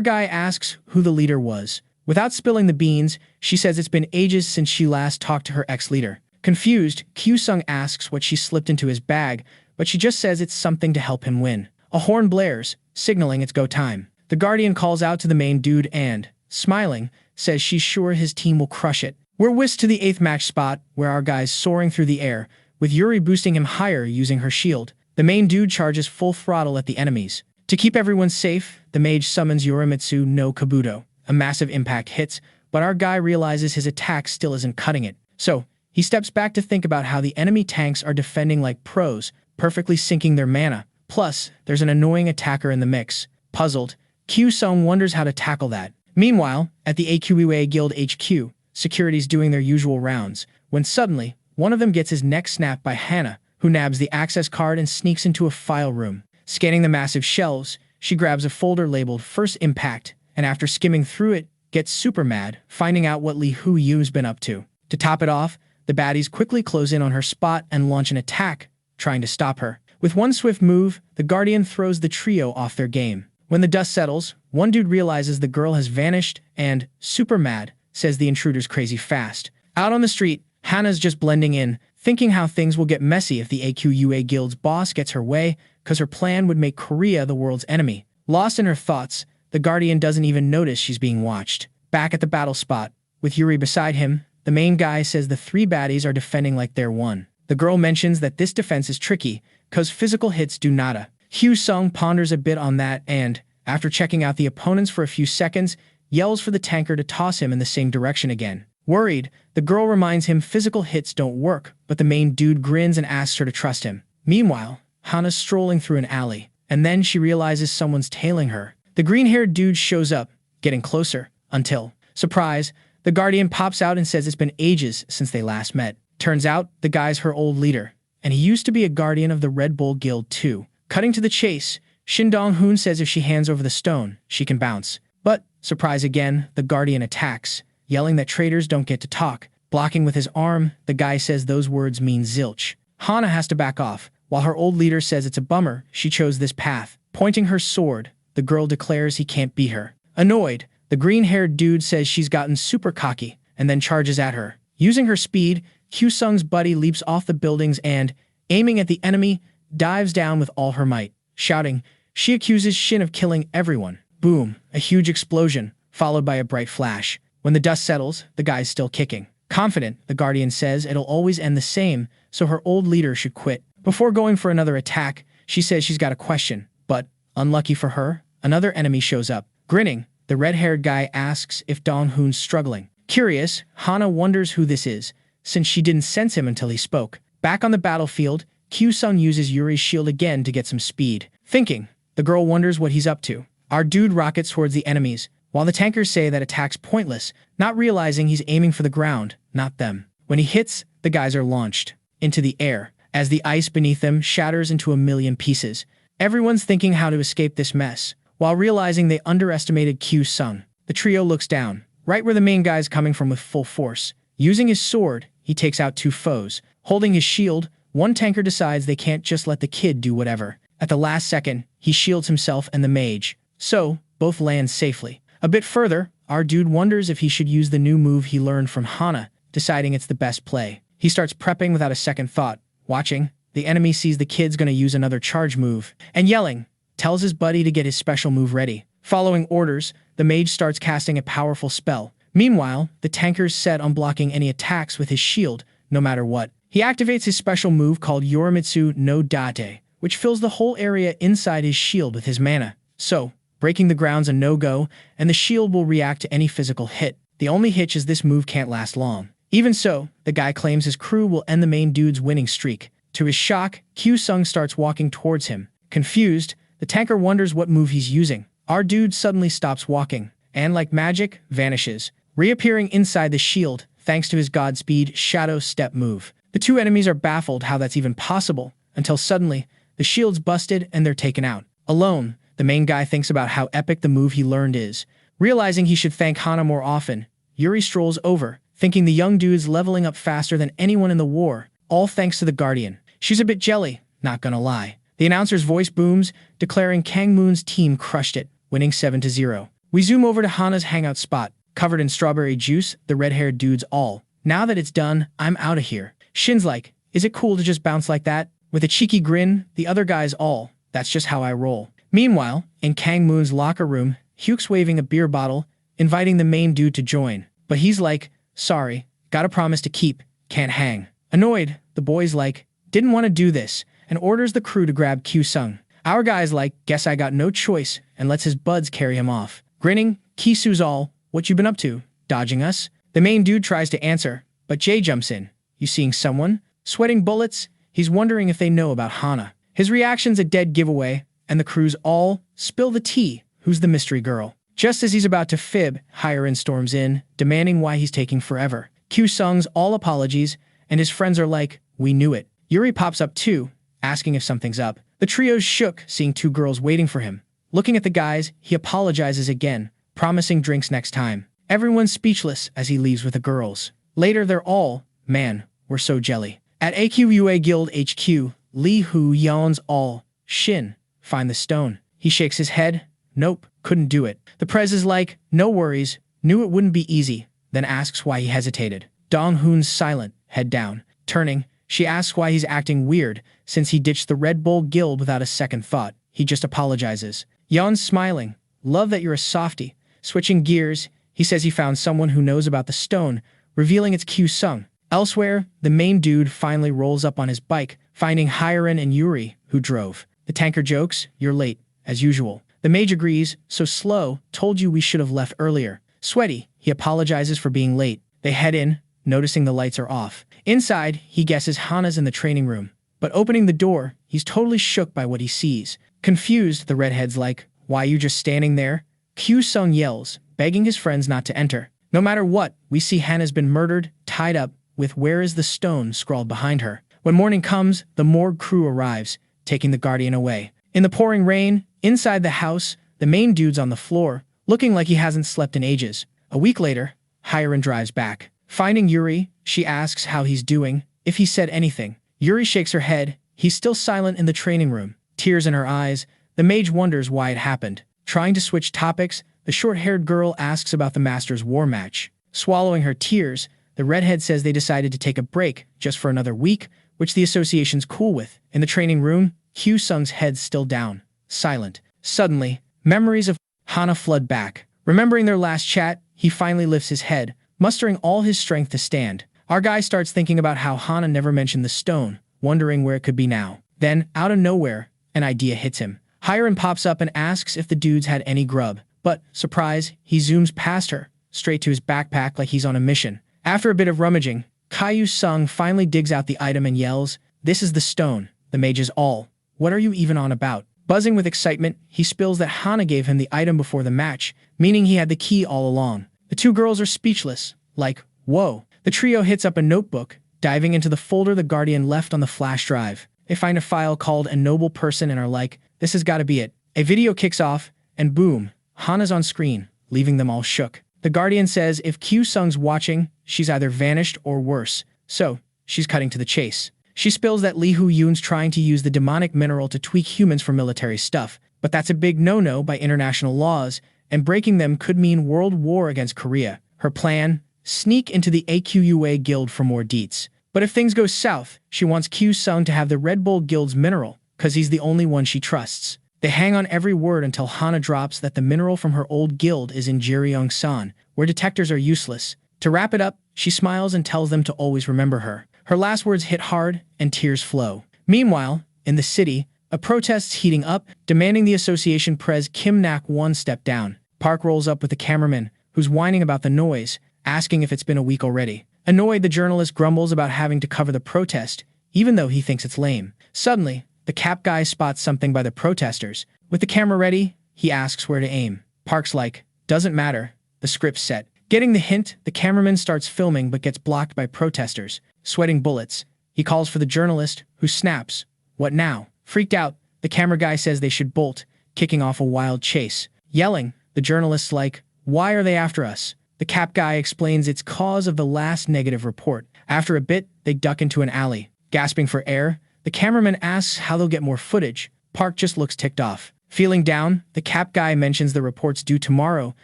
guy asks who the leader was. Without spilling the beans, she says it's been ages since she last talked to her ex-leader. Confused, Q-sung asks what she slipped into his bag, but she just says it's something to help him win. A horn blares, signaling it's go time. The Guardian calls out to the main dude and, smiling, says she's sure his team will crush it. We're whisked to the 8th match spot, where our guy's soaring through the air, with Yuri boosting him higher using her shield. The main dude charges full throttle at the enemies. To keep everyone safe, the mage summons Yorimitsu no Kabuto. A massive impact hits, but our guy realizes his attack still isn't cutting it. So, he steps back to think about how the enemy tanks are defending like pros, perfectly syncing their mana. Plus, there's an annoying attacker in the mix. Puzzled, Q-sung wonders how to tackle that. Meanwhile, at the AQUA Guild HQ, security's doing their usual rounds, when suddenly, one of them gets his neck snapped by Hana, who nabs the access card and sneaks into a file room. Scanning the massive shelves, she grabs a folder labeled First Impact, and after skimming through it, gets super mad, finding out what Li Hu Yu's been up to. To top it off, the baddies quickly close in on her spot and launch an attack, trying to stop her. With one swift move, the Guardian throws the trio off their game. When the dust settles, one dude realizes the girl has vanished and, super mad, says the intruder's crazy fast. Out on the street, Hana's just blending in, thinking how things will get messy if the AQUA Guild's boss gets her way, cause her plan would make Korea the world's enemy. Lost in her thoughts, the Guardian doesn't even notice she's being watched. Back at the battle spot, with Yuri beside him, the main guy says the 3 baddies are defending like they're one. The girl mentions that this defense is tricky, cause physical hits do nada. Q-sung ponders a bit on that and, after checking out the opponents for a few seconds, yells for the tanker to toss him in the same direction again. Worried, the girl reminds him physical hits don't work, but the main dude grins and asks her to trust him. Meanwhile, Hana's strolling through an alley, and then she realizes someone's tailing her. The green-haired dude shows up, getting closer, until, surprise, the Guardian pops out and says it's been ages since they last met. Turns out, the guy's her old leader, and he used to be a guardian of the Red Bull Guild too. Cutting to the chase, Shin Dong-hoon says if she hands over the stone, she can bounce. But, surprise again, the Guardian attacks, yelling that traitors don't get to talk. Blocking with his arm, the guy says those words mean zilch. Hana has to back off, while her old leader says it's a bummer she chose this path. Pointing her sword, the girl declares he can't beat her. Annoyed, the green-haired dude says she's gotten super cocky, and then charges at her. Using her speed, Q-sung's buddy leaps off the buildings and, aiming at the enemy, dives down with all her might. Shouting, she accuses Shin of killing everyone. Boom, a huge explosion, followed by a bright flash. When the dust settles, the guy's still kicking. Confident, the Guardian says it'll always end the same, so her old leader should quit. Before going for another attack, she says she's got a question, but, unlucky for her, another enemy shows up. Grinning, the red-haired guy asks if Dong-hoon's struggling. Curious, Hana wonders who this is, since she didn't sense him until he spoke. Back on the battlefield, Q-sung uses Yuri's shield again to get some speed. Thinking, the girl wonders what he's up to. Our dude rockets towards the enemies, while the tankers say that attack's pointless, not realizing he's aiming for the ground, not them. When he hits, the guys are launched into the air, as the ice beneath them shatters into a million pieces. Everyone's thinking how to escape this mess, while realizing they underestimated Q-sung. The trio looks down, right where the main guy's coming from with full force. Using his sword, he takes out 2 foes. Holding his shield, one tanker decides they can't just let the kid do whatever. At the last second, he shields himself and the mage. So, both land safely. A bit further, our dude wonders if he should use the new move he learned from Hana, deciding it's the best play. He starts prepping without a second thought. Watching, the enemy sees the kid's gonna use another charge move, and yelling, tells his buddy to get his special move ready. Following orders, the mage starts casting a powerful spell. Meanwhile, the tanker's set on blocking any attacks with his shield, no matter what. He activates his special move called Yorimitsu no Date, which fills the whole area inside his shield with his mana. So, breaking the ground's a no-go, and the shield will react to any physical hit. The only hitch is this move can't last long. Even so, the guy claims his crew will end the main dude's winning streak. To his shock, Q-sung starts walking towards him. Confused, the tanker wonders what move he's using. Our dude suddenly stops walking, and like magic, vanishes, reappearing inside the shield, thanks to his Godspeed shadow step move. The two enemies are baffled how that's even possible, until suddenly, the shield's busted and they're taken out. Alone, the main guy thinks about how epic the move he learned is. Realizing he should thank Hana more often, Yuri strolls over, thinking the young dude's leveling up faster than anyone in the war, all thanks to the Guardian. She's a bit jelly, not gonna lie. The announcer's voice booms, declaring Kang Moon's team crushed it, winning 7-0. We zoom over to Hana's hangout spot, covered in strawberry juice, the red-haired dudes all. Now that it's done, I'm outta here. Shin's like, is it cool to just bounce like that? With a cheeky grin, the other guys all, that's just how I roll. Meanwhile, in Kang Moon's locker room, Hyuk's waving a beer bottle, inviting the main dude to join. But he's like, sorry, got a promise to keep, can't hang. Annoyed, the boy's like, didn't want to do this, and orders the crew to grab Kyu-sung. Our guy's like, guess I got no choice, and lets his buds carry him off. Grinning, Kisu's all, what you been up to? Dodging us? The main dude tries to answer, but Jay jumps in. You seeing someone? Sweating bullets? He's wondering if they know about Hana. His reaction's a dead giveaway, and the crew's all spill the tea. Who's the mystery girl? Just as he's about to fib, Hiren storms in, demanding why he's taking forever. Kyu-sung's all apologies, and his friends are like, we knew it. Yuri pops up too, asking if something's up. The trio's shook, seeing two girls waiting for him. Looking at the guys, he apologizes again, promising drinks next time. Everyone's speechless as he leaves with the girls. Later they're all, man, we're so jelly. At AQUA Guild HQ, Lee Hu yawns all, Shin, find the stone. He shakes his head, nope, couldn't do it. The prez is like, no worries, knew it wouldn't be easy, then asks why he hesitated. Dong Hoon's silent, head down. Turning, she asks why he's acting weird, since he ditched the Red Bull Guild without a second thought. He just apologizes. Yeon's smiling, love that you're a softie. Switching gears, he says he found someone who knows about the stone, revealing it's Kyu-sung. Elsewhere, the main dude finally rolls up on his bike, finding Hiren and Yuri, who drove. The tanker jokes, you're late, as usual. The mage agrees, so slow, told you we should have left earlier. Sweaty, he apologizes for being late. They head in, noticing the lights are off. Inside, he guesses Hana's in the training room. But opening the door, he's totally shook by what he sees. Confused, the redhead's like, why you just standing there? Kyu-sung yells, begging his friends not to enter. No matter what, we see Hana's been murdered, tied up, with where is the stone scrawled behind her. When morning comes, the morgue crew arrives, taking the Guardian away. In the pouring rain, inside the house, the main dude's on the floor, looking like he hasn't slept in ages. A week later, Hiren drives back. Finding Yuri, she asks how he's doing, if he said anything. Yuri shakes her head, he's still silent in the training room. Tears in her eyes, the mage wonders why it happened. Trying to switch topics, the short-haired girl asks about the Master's war match. Swallowing her tears, the redhead says they decided to take a break just for another week, which the association's cool with. In the training room, Kyu-sung's head's still down, silent. Suddenly, memories of Hana flood back. Remembering their last chat, he finally lifts his head, mustering all his strength to stand. Our guy starts thinking about how Hana never mentioned the stone, wondering where it could be now. Then, out of nowhere, an idea hits him. Hiren pops up and asks if the dudes had any grub. But, surprise, he zooms past her, straight to his backpack like he's on a mission. After a bit of rummaging, Kyu-sung finally digs out the item and yells, this is the stone. The mage is all. What are you even on about? Buzzing with excitement, he spills that Hana gave him the item before the match, meaning he had the key all along. The two girls are speechless, like, whoa. The trio hits up a notebook, diving into the folder the Guardian left on the flash drive. They find a file called A Noble Person and are like, this has got to be it. A video kicks off, and boom, Hana's on screen, leaving them all shook. The Guardian says if Kyu-sung's watching, she's either vanished or worse, so she's cutting to the chase. She spills that Lee Hu-yoon's trying to use the demonic mineral to tweak humans for military stuff, but that's a big no-no by international laws, and breaking them could mean world war against Korea. Her plan? Sneak into the AQUA Guild for more deets. But if things go south, she wants Kyu-sung to have the Red Bull Guild's mineral, cause he's the only one she trusts. They hang on every word until Hana drops that the mineral from her old guild is in Jeryong-san, where detectors are useless. To wrap it up, she smiles and tells them to always remember her. Her last words hit hard, and tears flow. Meanwhile, in the city, a protest's heating up, demanding the association prez Kim Nak-won step down. Park rolls up with the cameraman, who's whining about the noise, asking if it's been a week already. Annoyed, the journalist grumbles about having to cover the protest, even though he thinks it's lame. Suddenly, the cap guy spots something by the protesters. With the camera ready, he asks where to aim. Park's like, doesn't matter, the script's set. Getting the hint, the cameraman starts filming but gets blocked by protesters, sweating bullets. He calls for the journalist, who snaps. What now? Freaked out, the camera guy says they should bolt, kicking off a wild chase. Yelling, the journalist's like, "Why are they after us?" The cap guy explains it's cause of the last negative report. After a bit, they duck into an alley. Gasping for air, the cameraman asks how they'll get more footage. Park just looks ticked off. Feeling down, the cap guy mentions the report's due tomorrow,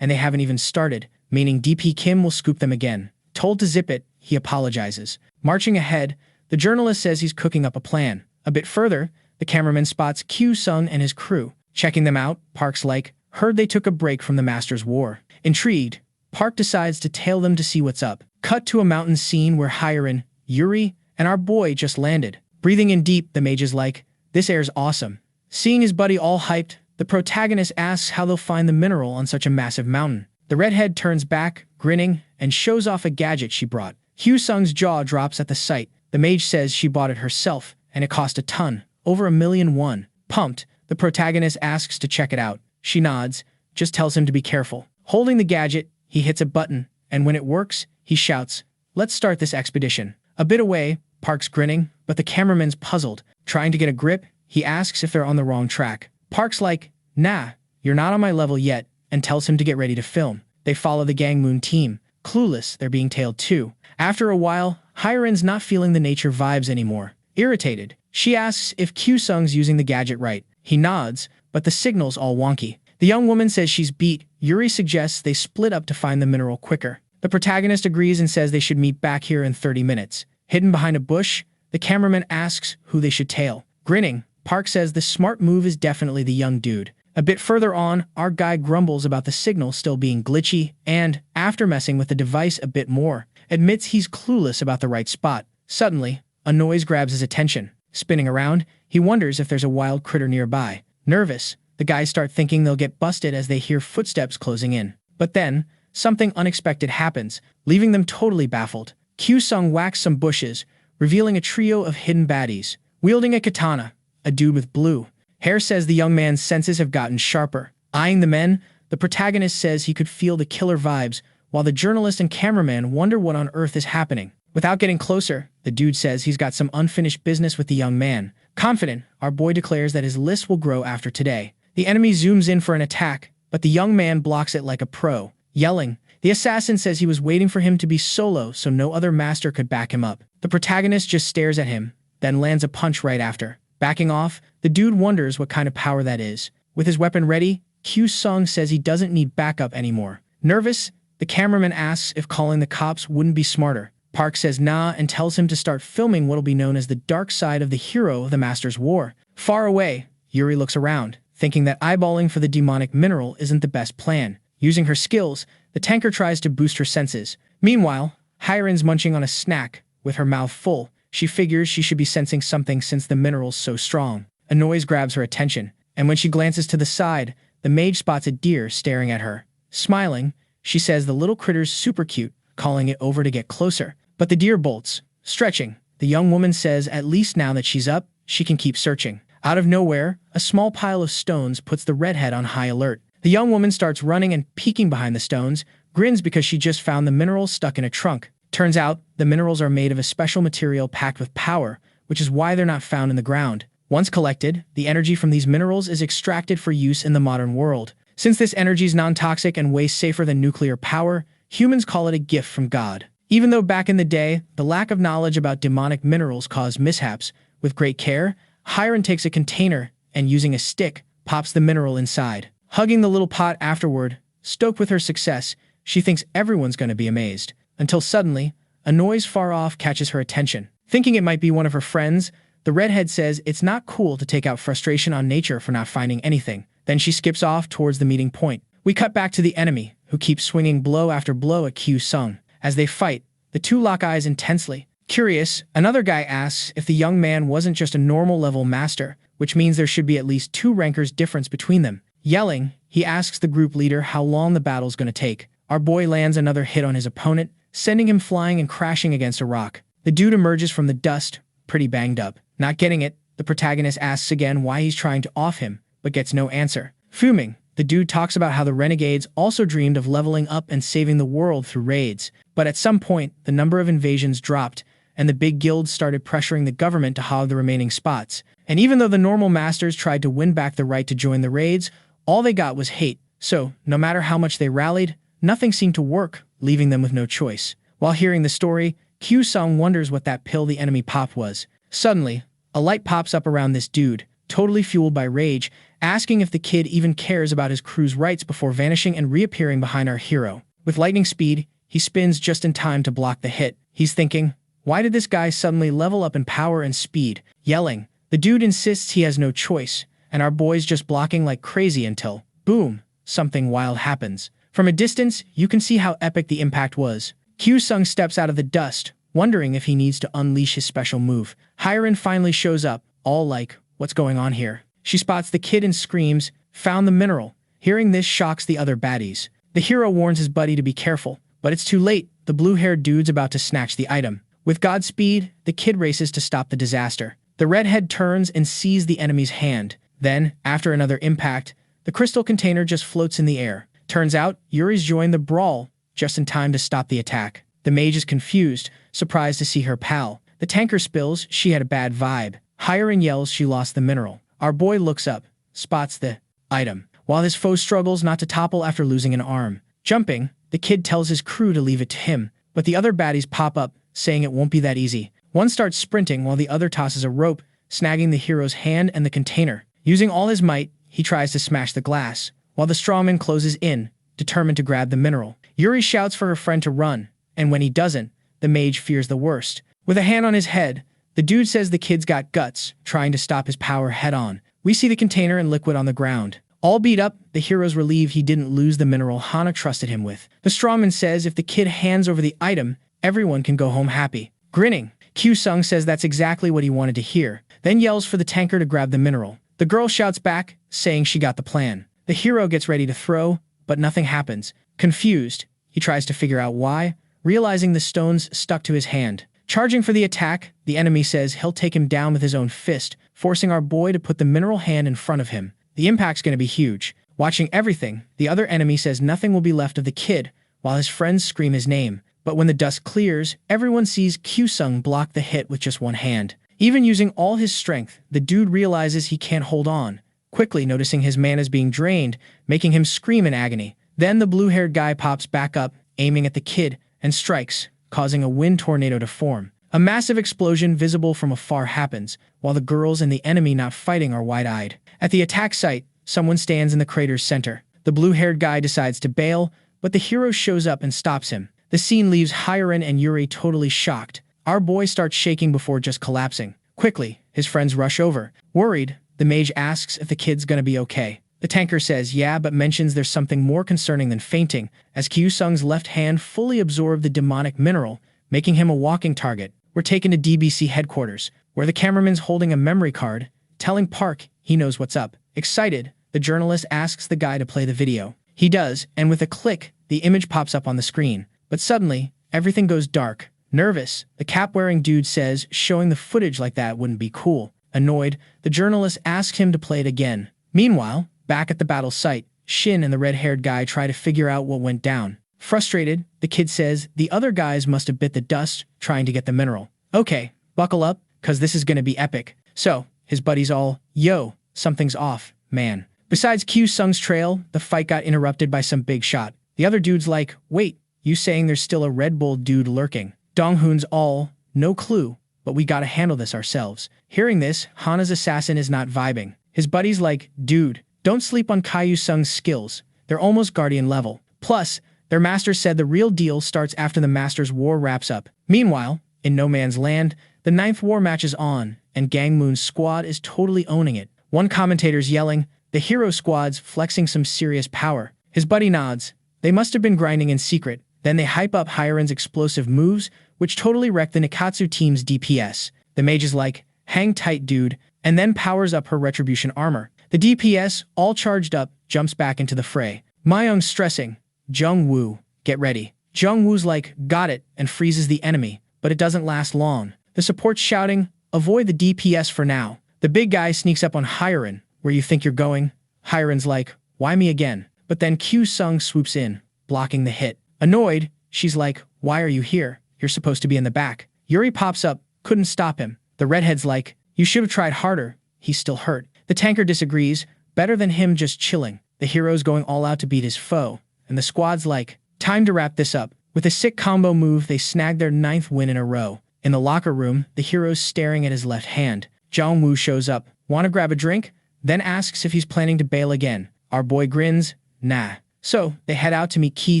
and they haven't even started, meaning DP Kim will scoop them again. Told to zip it, he apologizes. Marching ahead, the journalist says he's cooking up a plan. A bit further, the cameraman spots Kyu-sung and his crew. Checking them out, Park's like, "Heard they took a break from the Master's War." Intrigued, Park decides to tail them to see what's up. Cut to a mountain scene where Hyrin, Yuri, and our boy just landed. Breathing in deep, the mage is like, "This air's awesome." Seeing his buddy all hyped, the protagonist asks how they'll find the mineral on such a massive mountain. The redhead turns back, grinning, and shows off a gadget she brought. Hyu-sung's jaw drops at the sight. The mage says she bought it herself, and it cost a ton, over 1,000,000 won. Pumped, the protagonist asks to check it out. She nods, just tells him to be careful. Holding the gadget, he hits a button, and when it works, he shouts, "Let's start this expedition." A bit away, Park's grinning, but the cameraman's puzzled. Trying to get a grip, he asks if they're on the wrong track. Park's like, "Nah, you're not on my level yet," and tells him to get ready to film. They follow the Gangmoon team. Clueless, they're being tailed too. After a while, Hyrin's not feeling the nature vibes anymore. Irritated, she asks if Kyu-sung's using the gadget right. He nods, but the signal's all wonky. The young woman says she's beat. Yuri suggests they split up to find the mineral quicker. The protagonist agrees and says they should meet back here in 30 minutes. Hidden behind a bush, the cameraman asks who they should tail. Grinning, Park says the smart move is definitely the young dude. A bit further on, our guy grumbles about the signal still being glitchy and, after messing with the device a bit more, admits he's clueless about the right spot. Suddenly, a noise grabs his attention. Spinning around, he wonders if there's a wild critter nearby. Nervous, the guys start thinking they'll get busted as they hear footsteps closing in. But then, something unexpected happens, leaving them totally baffled. Kyu-sung whacks some bushes, revealing a trio of hidden baddies. Wielding a katana, a dude with blue hair says the young man's senses have gotten sharper. Eyeing the men, the protagonist says he could feel the killer vibes, while the journalist and cameraman wonder what on earth is happening. Without getting closer, the dude says he's got some unfinished business with the young man. Confident, our boy declares that his list will grow after today. The enemy zooms in for an attack, but the young man blocks it like a pro. Yelling, the assassin says he was waiting for him to be solo so no other master could back him up. The protagonist just stares at him, then lands a punch right after. Backing off, the dude wonders what kind of power that is. With his weapon ready, Kyu-sung says he doesn't need backup anymore. Nervous, the cameraman asks if calling the cops wouldn't be smarter. Park says nah and tells him to start filming what'll be known as the dark side of the hero of the Master's War. Far away, Yuri looks around, thinking that eyeballing for the demonic mineral isn't the best plan. Using her skills, the tanker tries to boost her senses. Meanwhile, Hyrin's munching on a snack, with her mouth full. She figures she should be sensing something since the mineral's so strong. A noise grabs her attention, and when she glances to the side, the mage spots a deer staring at her. Smiling, she says the little critter's super cute, calling it over to get closer. But the deer bolts. Stretching, the young woman says at least now that she's up, she can keep searching. Out of nowhere, a small pile of stones puts the redhead on high alert. The young woman starts running and peeking behind the stones, grins because she just found the minerals stuck in a trunk. Turns out, the minerals are made of a special material packed with power, which is why they're not found in the ground. Once collected, the energy from these minerals is extracted for use in the modern world. Since this energy is non-toxic and way safer than nuclear power, humans call it a gift from God. Even though back in the day, the lack of knowledge about demonic minerals caused mishaps, with great care, Hyrin takes a container and, using a stick, pops the mineral inside. Hugging the little pot afterward, stoked with her success, she thinks everyone's going to be amazed. Until suddenly, a noise far off catches her attention. Thinking it might be one of her friends, the redhead says it's not cool to take out frustration on nature for not finding anything. Then she skips off towards the meeting point. We cut back to the enemy, who keeps swinging blow after blow at Kyu-sung. As they fight, the two lock eyes intensely. Curious, another guy asks if the young man wasn't just a normal level master, which means there should be at least 2 rankers difference between them. Yelling, he asks the group leader how long the battle's gonna take. Our boy lands another hit on his opponent, sending him flying and crashing against a rock. The dude emerges from the dust, pretty banged up. Not getting it, the protagonist asks again why he's trying to off him, but gets no answer. Fuming, the dude talks about how the renegades also dreamed of leveling up and saving the world through raids. But at some point, the number of invasions dropped, and the big guilds started pressuring the government to hog the remaining spots. And even though the normal masters tried to win back the right to join the raids, all they got was hate. So, no matter how much they rallied, nothing seemed to work, leaving them with no choice. While hearing the story, Q-Sung wonders what that pill the enemy popped was. Suddenly, a light pops up around this dude, totally fueled by rage, asking if the kid even cares about his crew's rights before vanishing and reappearing behind our hero. With lightning speed, he spins just in time to block the hit. He's thinking, why did this guy suddenly level up in power and speed? Yelling, the dude insists he has no choice, and our boy's just blocking like crazy until, boom, something wild happens. From a distance, you can see how epic the impact was. Q-Sung steps out of the dust, wondering if he needs to unleash his special move. Hyren finally shows up, all like, what's going on here? She spots the kid and screams, found the mineral. Hearing this shocks the other baddies. The hero warns his buddy to be careful, but it's too late. The blue-haired dude's about to snatch the item. With Godspeed, the kid races to stop the disaster. The redhead turns and sees the enemy's hand. Then, after another impact, the crystal container just floats in the air. Turns out, Yuri's joined the brawl, just in time to stop the attack. The mage is confused, surprised to see her pal. The tanker spills she had a bad vibe. Hyren yells she lost the mineral. Our boy looks up, spots the item, while his foe struggles not to topple after losing an arm. Jumping, the kid tells his crew to leave it to him, but the other baddies pop up, saying it won't be that easy. One starts sprinting while the other tosses a rope, snagging the hero's hand and the container. Using all his might, he tries to smash the glass, while the strawman closes in, determined to grab the mineral. Yuri shouts for her friend to run, and when he doesn't, the mage fears the worst. With a hand on his head, the dude says the kid's got guts, trying to stop his power head-on. We see the container and liquid on the ground. All beat up, the hero's relieved he didn't lose the mineral Hana trusted him with. The strawman says if the kid hands over the item, everyone can go home happy. Grinning, Q-Sung says that's exactly what he wanted to hear, then yells for the tanker to grab the mineral. The girl shouts back, saying she got the plan. The hero gets ready to throw, but nothing happens. Confused, he tries to figure out why, realizing the stones stuck to his hand. Charging for the attack, the enemy says he'll take him down with his own fist, forcing our boy to put the mineral hand in front of him. The impact's gonna be huge. Watching everything, the other enemy says nothing will be left of the kid, while his friends scream his name. But when the dust clears, everyone sees Q-Sung block the hit with just one hand. Even using all his strength, the dude realizes he can't hold on, quickly noticing his mana is being drained, making him scream in agony. Then the blue-haired guy pops back up, aiming at the kid, and strikes, causing a wind tornado to form. A massive explosion visible from afar happens, while the girls and the enemy not fighting are wide-eyed. At the attack site, someone stands in the crater's center. The blue-haired guy decides to bail, but the hero shows up and stops him. The scene leaves Hyren and Yuri totally shocked. Our boy starts shaking before just collapsing. Quickly, his friends rush over. Worried, the mage asks if the kid's gonna be okay. The tanker says yeah, but mentions there's something more concerning than fainting, as Q-Sung's left hand fully absorbed the demonic mineral, making him a walking target. We're taken to DBC headquarters, where the cameraman's holding a memory card, telling Park he knows what's up. Excited, the journalist asks the guy to play the video. He does, and with a click, the image pops up on the screen. But suddenly, everything goes dark. Nervous, the cap-wearing dude says showing the footage like that wouldn't be cool. Annoyed, the journalist asks him to play it again. Meanwhile, back at the battle site, Shin and the red-haired guy try to figure out what went down. Frustrated, the kid says the other guys must have bit the dust trying to get the mineral. Okay, buckle up, cause this is gonna be epic. So, his buddies all, yo, something's off, man. Besides Q-Sung's trail, the fight got interrupted by some big shot. The other dude's like, wait, you saying there's still a Red Bull dude lurking? Donghoon's all, no clue, but we gotta handle this ourselves. Hearing this, Hana's assassin is not vibing. His buddy's like, dude, don't sleep on Kyu-Sung's skills. They're almost guardian level. Plus, their master said the real deal starts after the master's war wraps up. Meanwhile, in No Man's Land, the 9th war match is on, and Gangmoon's squad is totally owning it. One commentator's yelling, the hero squad's flexing some serious power. His buddy nods. They must have been grinding in secret. Then they hype up Hyren's explosive moves, which totally wreck the Nikatsu team's DPS. The mage is like, hang tight dude, and then powers up her retribution armor. The DPS, all charged up, jumps back into the fray. Mayung's stressing, Jung-woo, get ready. Jung-woo's like, got it, and freezes the enemy, but it doesn't last long. The support's shouting, avoid the DPS for now. The big guy sneaks up on Hyren. Where you think you're going? Hyren's like, why me again? But then Q-sung swoops in, blocking the hit. Annoyed, she's like, why are you here? You're supposed to be in the back. Yuri pops up, couldn't stop him. The redhead's like, you should have tried harder. He's still hurt. The tanker disagrees, better than him just chilling. The hero's going all out to beat his foe. And the squad's like, time to wrap this up. With a sick combo move, they snag their 9th win in a row. In the locker room, the hero's staring at his left hand. Jongwoo shows up. Wanna grab a drink? Then asks if he's planning to bail again. Our boy grins, nah. So, they head out to meet Ki,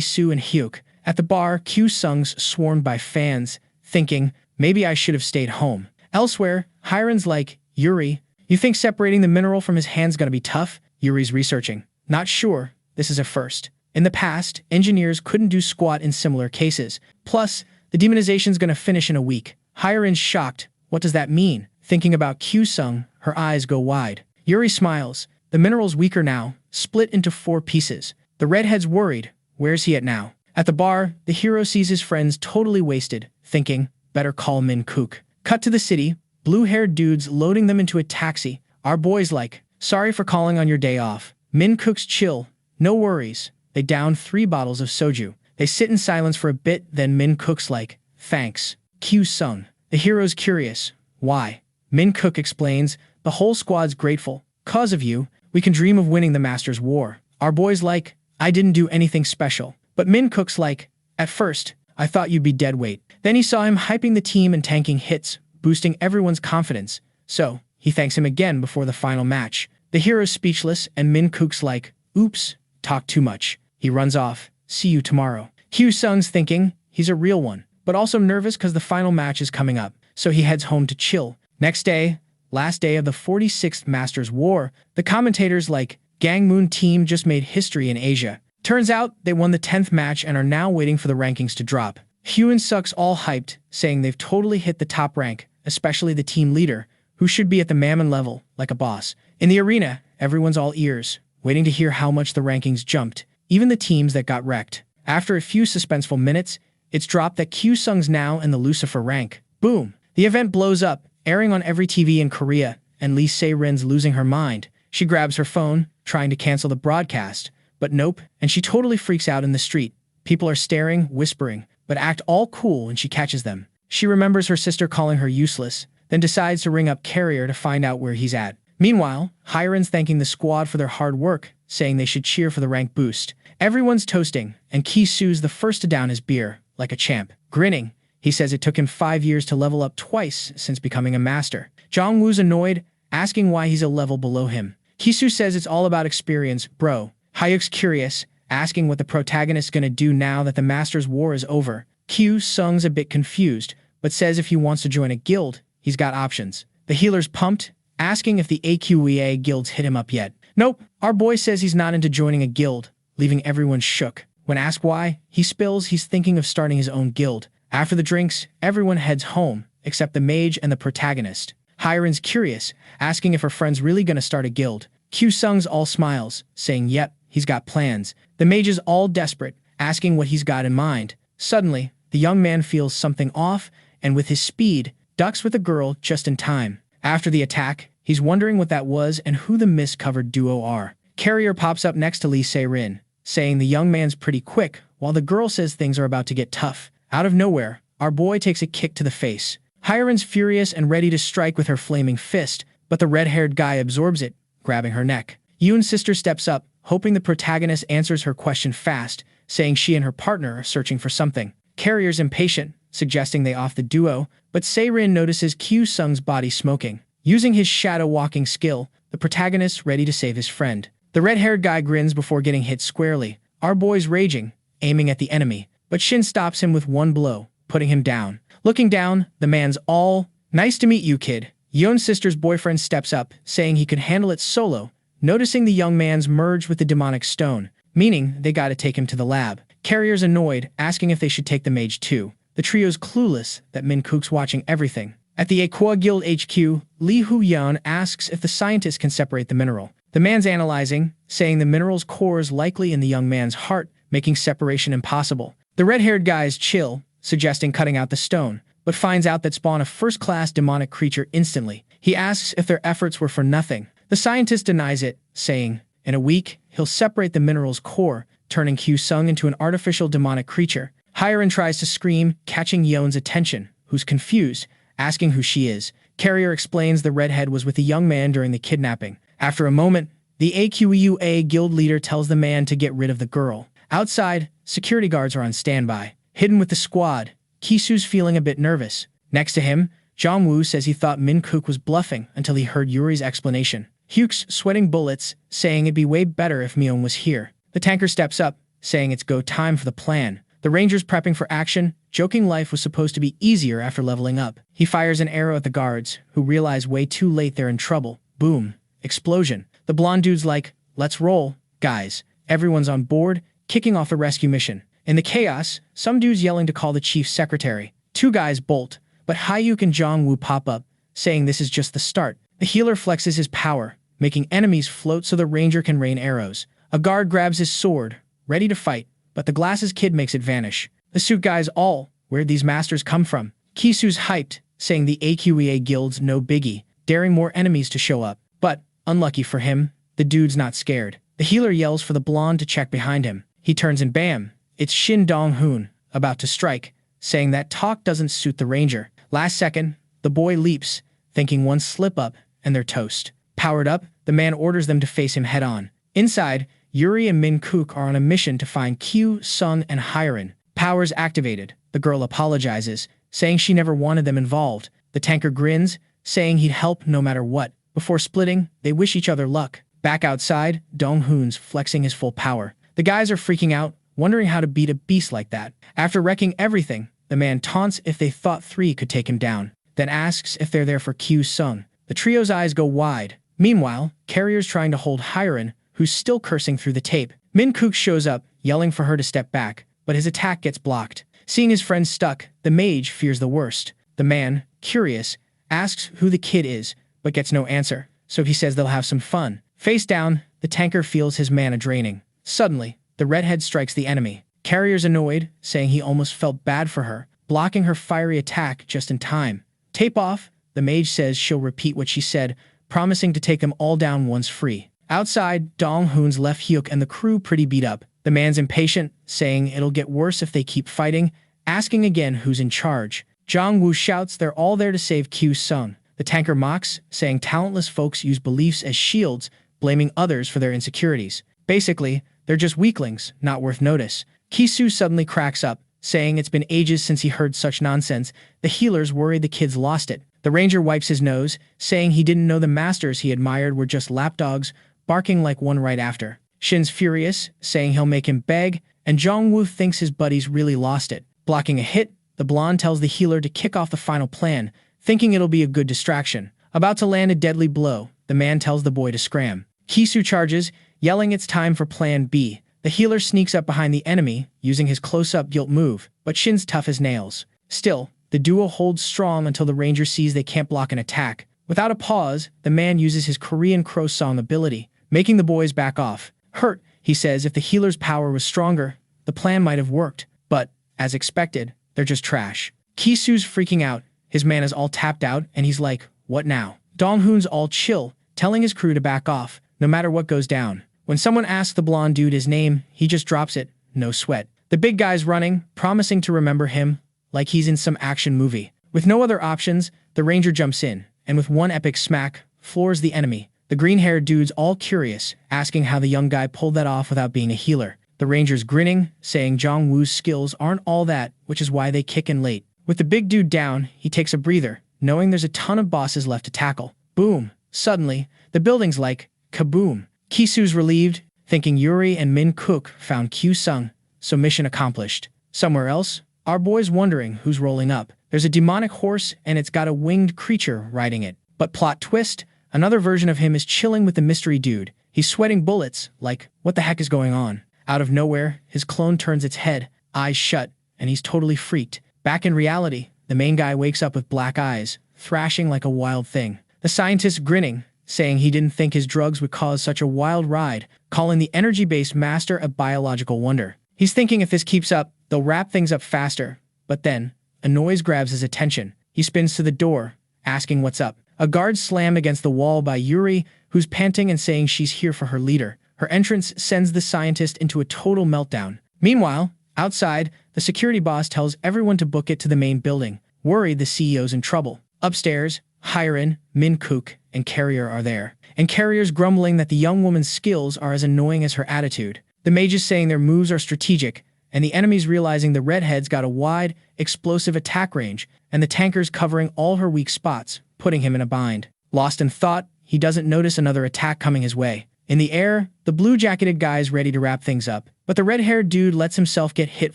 Soo, and Hyuk. At the bar, Q-sung's swarmed by fans, thinking, maybe I should have stayed home. Elsewhere, Hiren's like, Yuri, you think separating the mineral from his hand's gonna be tough? Yuri's researching. Not sure. This is a first. In the past, engineers couldn't do squat in similar cases. Plus, the demonization's gonna finish in a week. Hiren's shocked. What does that mean? Thinking about Q-sung, her eyes go wide. Yuri smiles. The mineral's weaker now, split into 4 pieces. The redhead's worried. Where's he at now? At the bar, the hero sees his friends totally wasted, thinking, better call Min Kook. Cut to the city, blue-haired dudes loading them into a taxi. Our boy's like, sorry for calling on your day off. Min Kook's chill. No worries. They down 3 bottles of soju. They sit in silence for a bit, then Min Kook's like, thanks. Q-sung. The hero's curious. Why? Min Kook explains, the whole squad's grateful. 'Cause of you, we can dream of winning the Master's War. Our boy's like, I didn't do anything special. But Min Kook's like, at first, I thought you'd be dead weight. Then he saw him hyping the team and tanking hits, boosting everyone's confidence. So, he thanks him again before the final match. The hero's speechless, and Min Kook's like, oops, talk too much. He runs off. See you tomorrow. Q-sung's thinking, he's a real one, but also nervous because the final match is coming up. So he heads home to chill. Next day, last day of the 46th Masters War, the commentators like, Gangmoon team just made history in Asia. Turns out, they won the 10th match and are now waiting for the rankings to drop. Hyun Suk's all hyped, saying they've totally hit the top rank, especially the team leader, who should be at the Mammon level, like a boss. In the arena, everyone's all ears, waiting to hear how much the rankings jumped, even the teams that got wrecked. After a few suspenseful minutes, it's dropped that Q-sung's now in the Lucifer rank. Boom! The event blows up, airing on every TV in Korea, and Lee Se-rin's losing her mind. She grabs her phone, trying to cancel the broadcast, but nope, and she totally freaks out in the street. People are staring, whispering, but act all cool when she catches them. She remembers her sister calling her useless, then decides to ring up Carrier to find out where he's at. Meanwhile, Hiren's thanking the squad for their hard work, saying they should cheer for the rank boost. Everyone's toasting, and Ki-soo's the first to down his beer, like a champ. Grinning, he says it took him 5 years to level up twice since becoming a master. Jongwoo's annoyed, asking why he's a level below him. Ki-soo says it's all about experience, bro. Hyuk's curious, asking what the protagonist's gonna do now that the Master's War is over. Q-sung's a bit confused, but says if he wants to join a guild, he's got options. The healer's pumped, asking if the AQEA guilds hit him up yet. Nope, our boy says he's not into joining a guild, leaving everyone shook. When asked why, he spills he's thinking of starting his own guild. After the drinks, everyone heads home, except the mage and the protagonist. Hiren's curious, asking if her friend's really gonna start a guild. Q-sung's all smiles, saying yep, he's got plans. The mage is all desperate, asking what he's got in mind. Suddenly, the young man feels something off, and with his speed, ducks with the girl just in time. After the attack, he's wondering what that was and who the mist-covered duo are. Carrier pops up next to Lee Se-rin, saying the young man's pretty quick, while the girl says things are about to get tough. Out of nowhere, our boy takes a kick to the face. Hiren's furious and ready to strike with her flaming fist, but the red-haired guy absorbs it, grabbing her neck. Yoon's sister steps up, hoping the protagonist answers her question fast, saying she and her partner are searching for something. Carrier's impatient, suggesting they off the duo, but Se-rin notices Q-sung's body smoking. Using his shadow-walking skill, the protagonist's ready to save his friend. The red-haired guy grins before getting hit squarely. Our boy's raging, aiming at the enemy, but Shin stops him with one blow, putting him down. Looking down, the man's all, nice to meet you, kid. Yoon's sister's boyfriend steps up, saying he could handle it solo, noticing the young man's merged with the demonic stone, meaning they gotta take him to the lab. Carrier's annoyed, asking if they should take the mage too. The trio's clueless that Min Kook's watching everything. At the Aqua Guild HQ, Lee Hoo-yeon asks if the scientist can separate the mineral. The man's analyzing, saying the mineral's core is likely in the young man's heart, making separation impossible. The red-haired guy's chill, suggesting cutting out the stone, but finds out that spawn a first-class demonic creature instantly. He asks if their efforts were for nothing. The scientist denies it, saying, in a week, he'll separate the mineral's core, turning Q-Sung into an artificial demonic creature. Hiren tries to scream, catching Yeon's attention, who's confused, asking who she is. Carrier explains the redhead was with the young man during the kidnapping. After a moment, the AQEUA guild leader tells the man to get rid of the girl. Outside, security guards are on standby. Hidden with the squad, Kisu's feeling a bit nervous. Next to him, Jongwoo says he thought Min Kook was bluffing until he heard Yuri's explanation. Hyuk's sweating bullets, saying it'd be way better if Myeon was here. The tanker steps up, saying it's go time for the plan. The ranger's prepping for action, joking life was supposed to be easier after leveling up. He fires an arrow at the guards, who realize way too late they're in trouble. Boom. Explosion. The blonde dude's like, let's roll, guys. Everyone's on board, kicking off the rescue mission. In the chaos, some dude's yelling to call the chief's secretary. Two guys bolt, but Hyuk and Jongwoo pop up, saying this is just the start. The healer flexes his power, making enemies float so the ranger can rain arrows. A guard grabs his sword, ready to fight, but the glasses kid makes it vanish. The suit guys all, where'd these masters come from? Kisu's hyped, saying the AQEA guild's no biggie, daring more enemies to show up. But, unlucky for him, the dude's not scared. The healer yells for the blonde to check behind him. He turns and bam, it's Shin Dong-hoon, about to strike, saying that talk doesn't suit the ranger. Last second, the boy leaps, thinking one slip up, and they're toast. Powered up, the man orders them to face him head-on. Inside, Yuri and Min Kook are on a mission to find Q, Sung, and Hiren. Powers activated. The girl apologizes, saying she never wanted them involved. The tanker grins, saying he'd help no matter what. Before splitting, they wish each other luck. Back outside, Dong-hoon's flexing his full power. The guys are freaking out, wondering how to beat a beast like that. After wrecking everything, the man taunts if they thought 3 could take him down, then asks if they're there for Q Sung. The trio's eyes go wide. Meanwhile, Carrier's trying to hold Hiren, who's still cursing through the tape. Min Kook shows up, yelling for her to step back, but his attack gets blocked. Seeing his friend stuck, the mage fears the worst. The man, curious, asks who the kid is, but gets no answer, so he says they'll have some fun. Face down, the tanker feels his mana draining. Suddenly, the redhead strikes the enemy. Carrier's annoyed, saying he almost felt bad for her, blocking her fiery attack just in time. Tape off, the mage says she'll repeat what she said, promising to take them all down once free. Outside, Dong-hoon's left Hyuk and the crew pretty beat up. The man's impatient, saying it'll get worse if they keep fighting, asking again who's in charge. Jongwoo shouts they're all there to save Q-sung. The tanker mocks, saying talentless folks use beliefs as shields, blaming others for their insecurities. Basically, they're just weaklings, not worth notice. Kisu suddenly cracks up, saying it's been ages since he heard such nonsense. The healers worried the kids lost it. The ranger wipes his nose, saying he didn't know the masters he admired were just lapdogs, barking like one right after. Shin's furious, saying he'll make him beg, and Jongwoo thinks his buddies really lost it. Blocking a hit, the blonde tells the healer to kick off the final plan, thinking it'll be a good distraction. About to land a deadly blow, the man tells the boy to scram. Kisu charges, yelling it's time for plan B. The healer sneaks up behind the enemy, using his close-up guilt move, but Shin's tough as nails. Still, the duo holds strong until the ranger sees they can't block an attack. Without a pause, the man uses his Korean crow song ability, making the boys back off. Hurt, he says if the healer's power was stronger, the plan might have worked. But, as expected, they're just trash. Kisu's freaking out, his mana's all tapped out, and he's like, what now? Dong-hoon's all chill, telling his crew to back off, no matter what goes down. When someone asks the blonde dude his name, he just drops it, no sweat. The big guy's running, promising to remember him, like he's in some action movie. With no other options, the ranger jumps in, and with one epic smack, floors the enemy. The green-haired dude's all curious, asking how the young guy pulled that off without being a healer. The ranger's grinning, saying Jongwoo's skills aren't all that, which is why they kick in late. With the big dude down, he takes a breather, knowing there's a ton of bosses left to tackle. Boom. Suddenly, the building's like, kaboom. Kisu's relieved, thinking Yuri and Min Kook found Q-sung, so mission accomplished. Somewhere else, our boy's wondering who's rolling up. There's a demonic horse, and it's got a winged creature riding it. But plot twist, another version of him is chilling with the mystery dude. He's sweating bullets, like, what the heck is going on? Out of nowhere, his clone turns its head, eyes shut, and he's totally freaked. Back in reality, the main guy wakes up with black eyes, thrashing like a wild thing. The scientist grinning, saying he didn't think his drugs would cause such a wild ride, calling the energy-based master a biological wonder. He's thinking if this keeps up, they'll wrap things up faster. But then, a noise grabs his attention. He spins to the door, asking what's up. A guard slammed against the wall by Yuri, who's panting and saying she's here for her leader. Her entrance sends the scientist into a total meltdown. Meanwhile, outside, the security boss tells everyone to book it to the main building. Worried, the CEO's in trouble. Upstairs, Hyren, Min-kook, and Carrier are there. And Carrier's grumbling that the young woman's skills are as annoying as her attitude. The mages saying their moves are strategic, and the enemies realizing the redhead's got a wide, explosive attack range, and the tanker's covering all her weak spots, putting him in a bind. Lost in thought, he doesn't notice another attack coming his way. In the air, the blue-jacketed guy is ready to wrap things up, but the red-haired dude lets himself get hit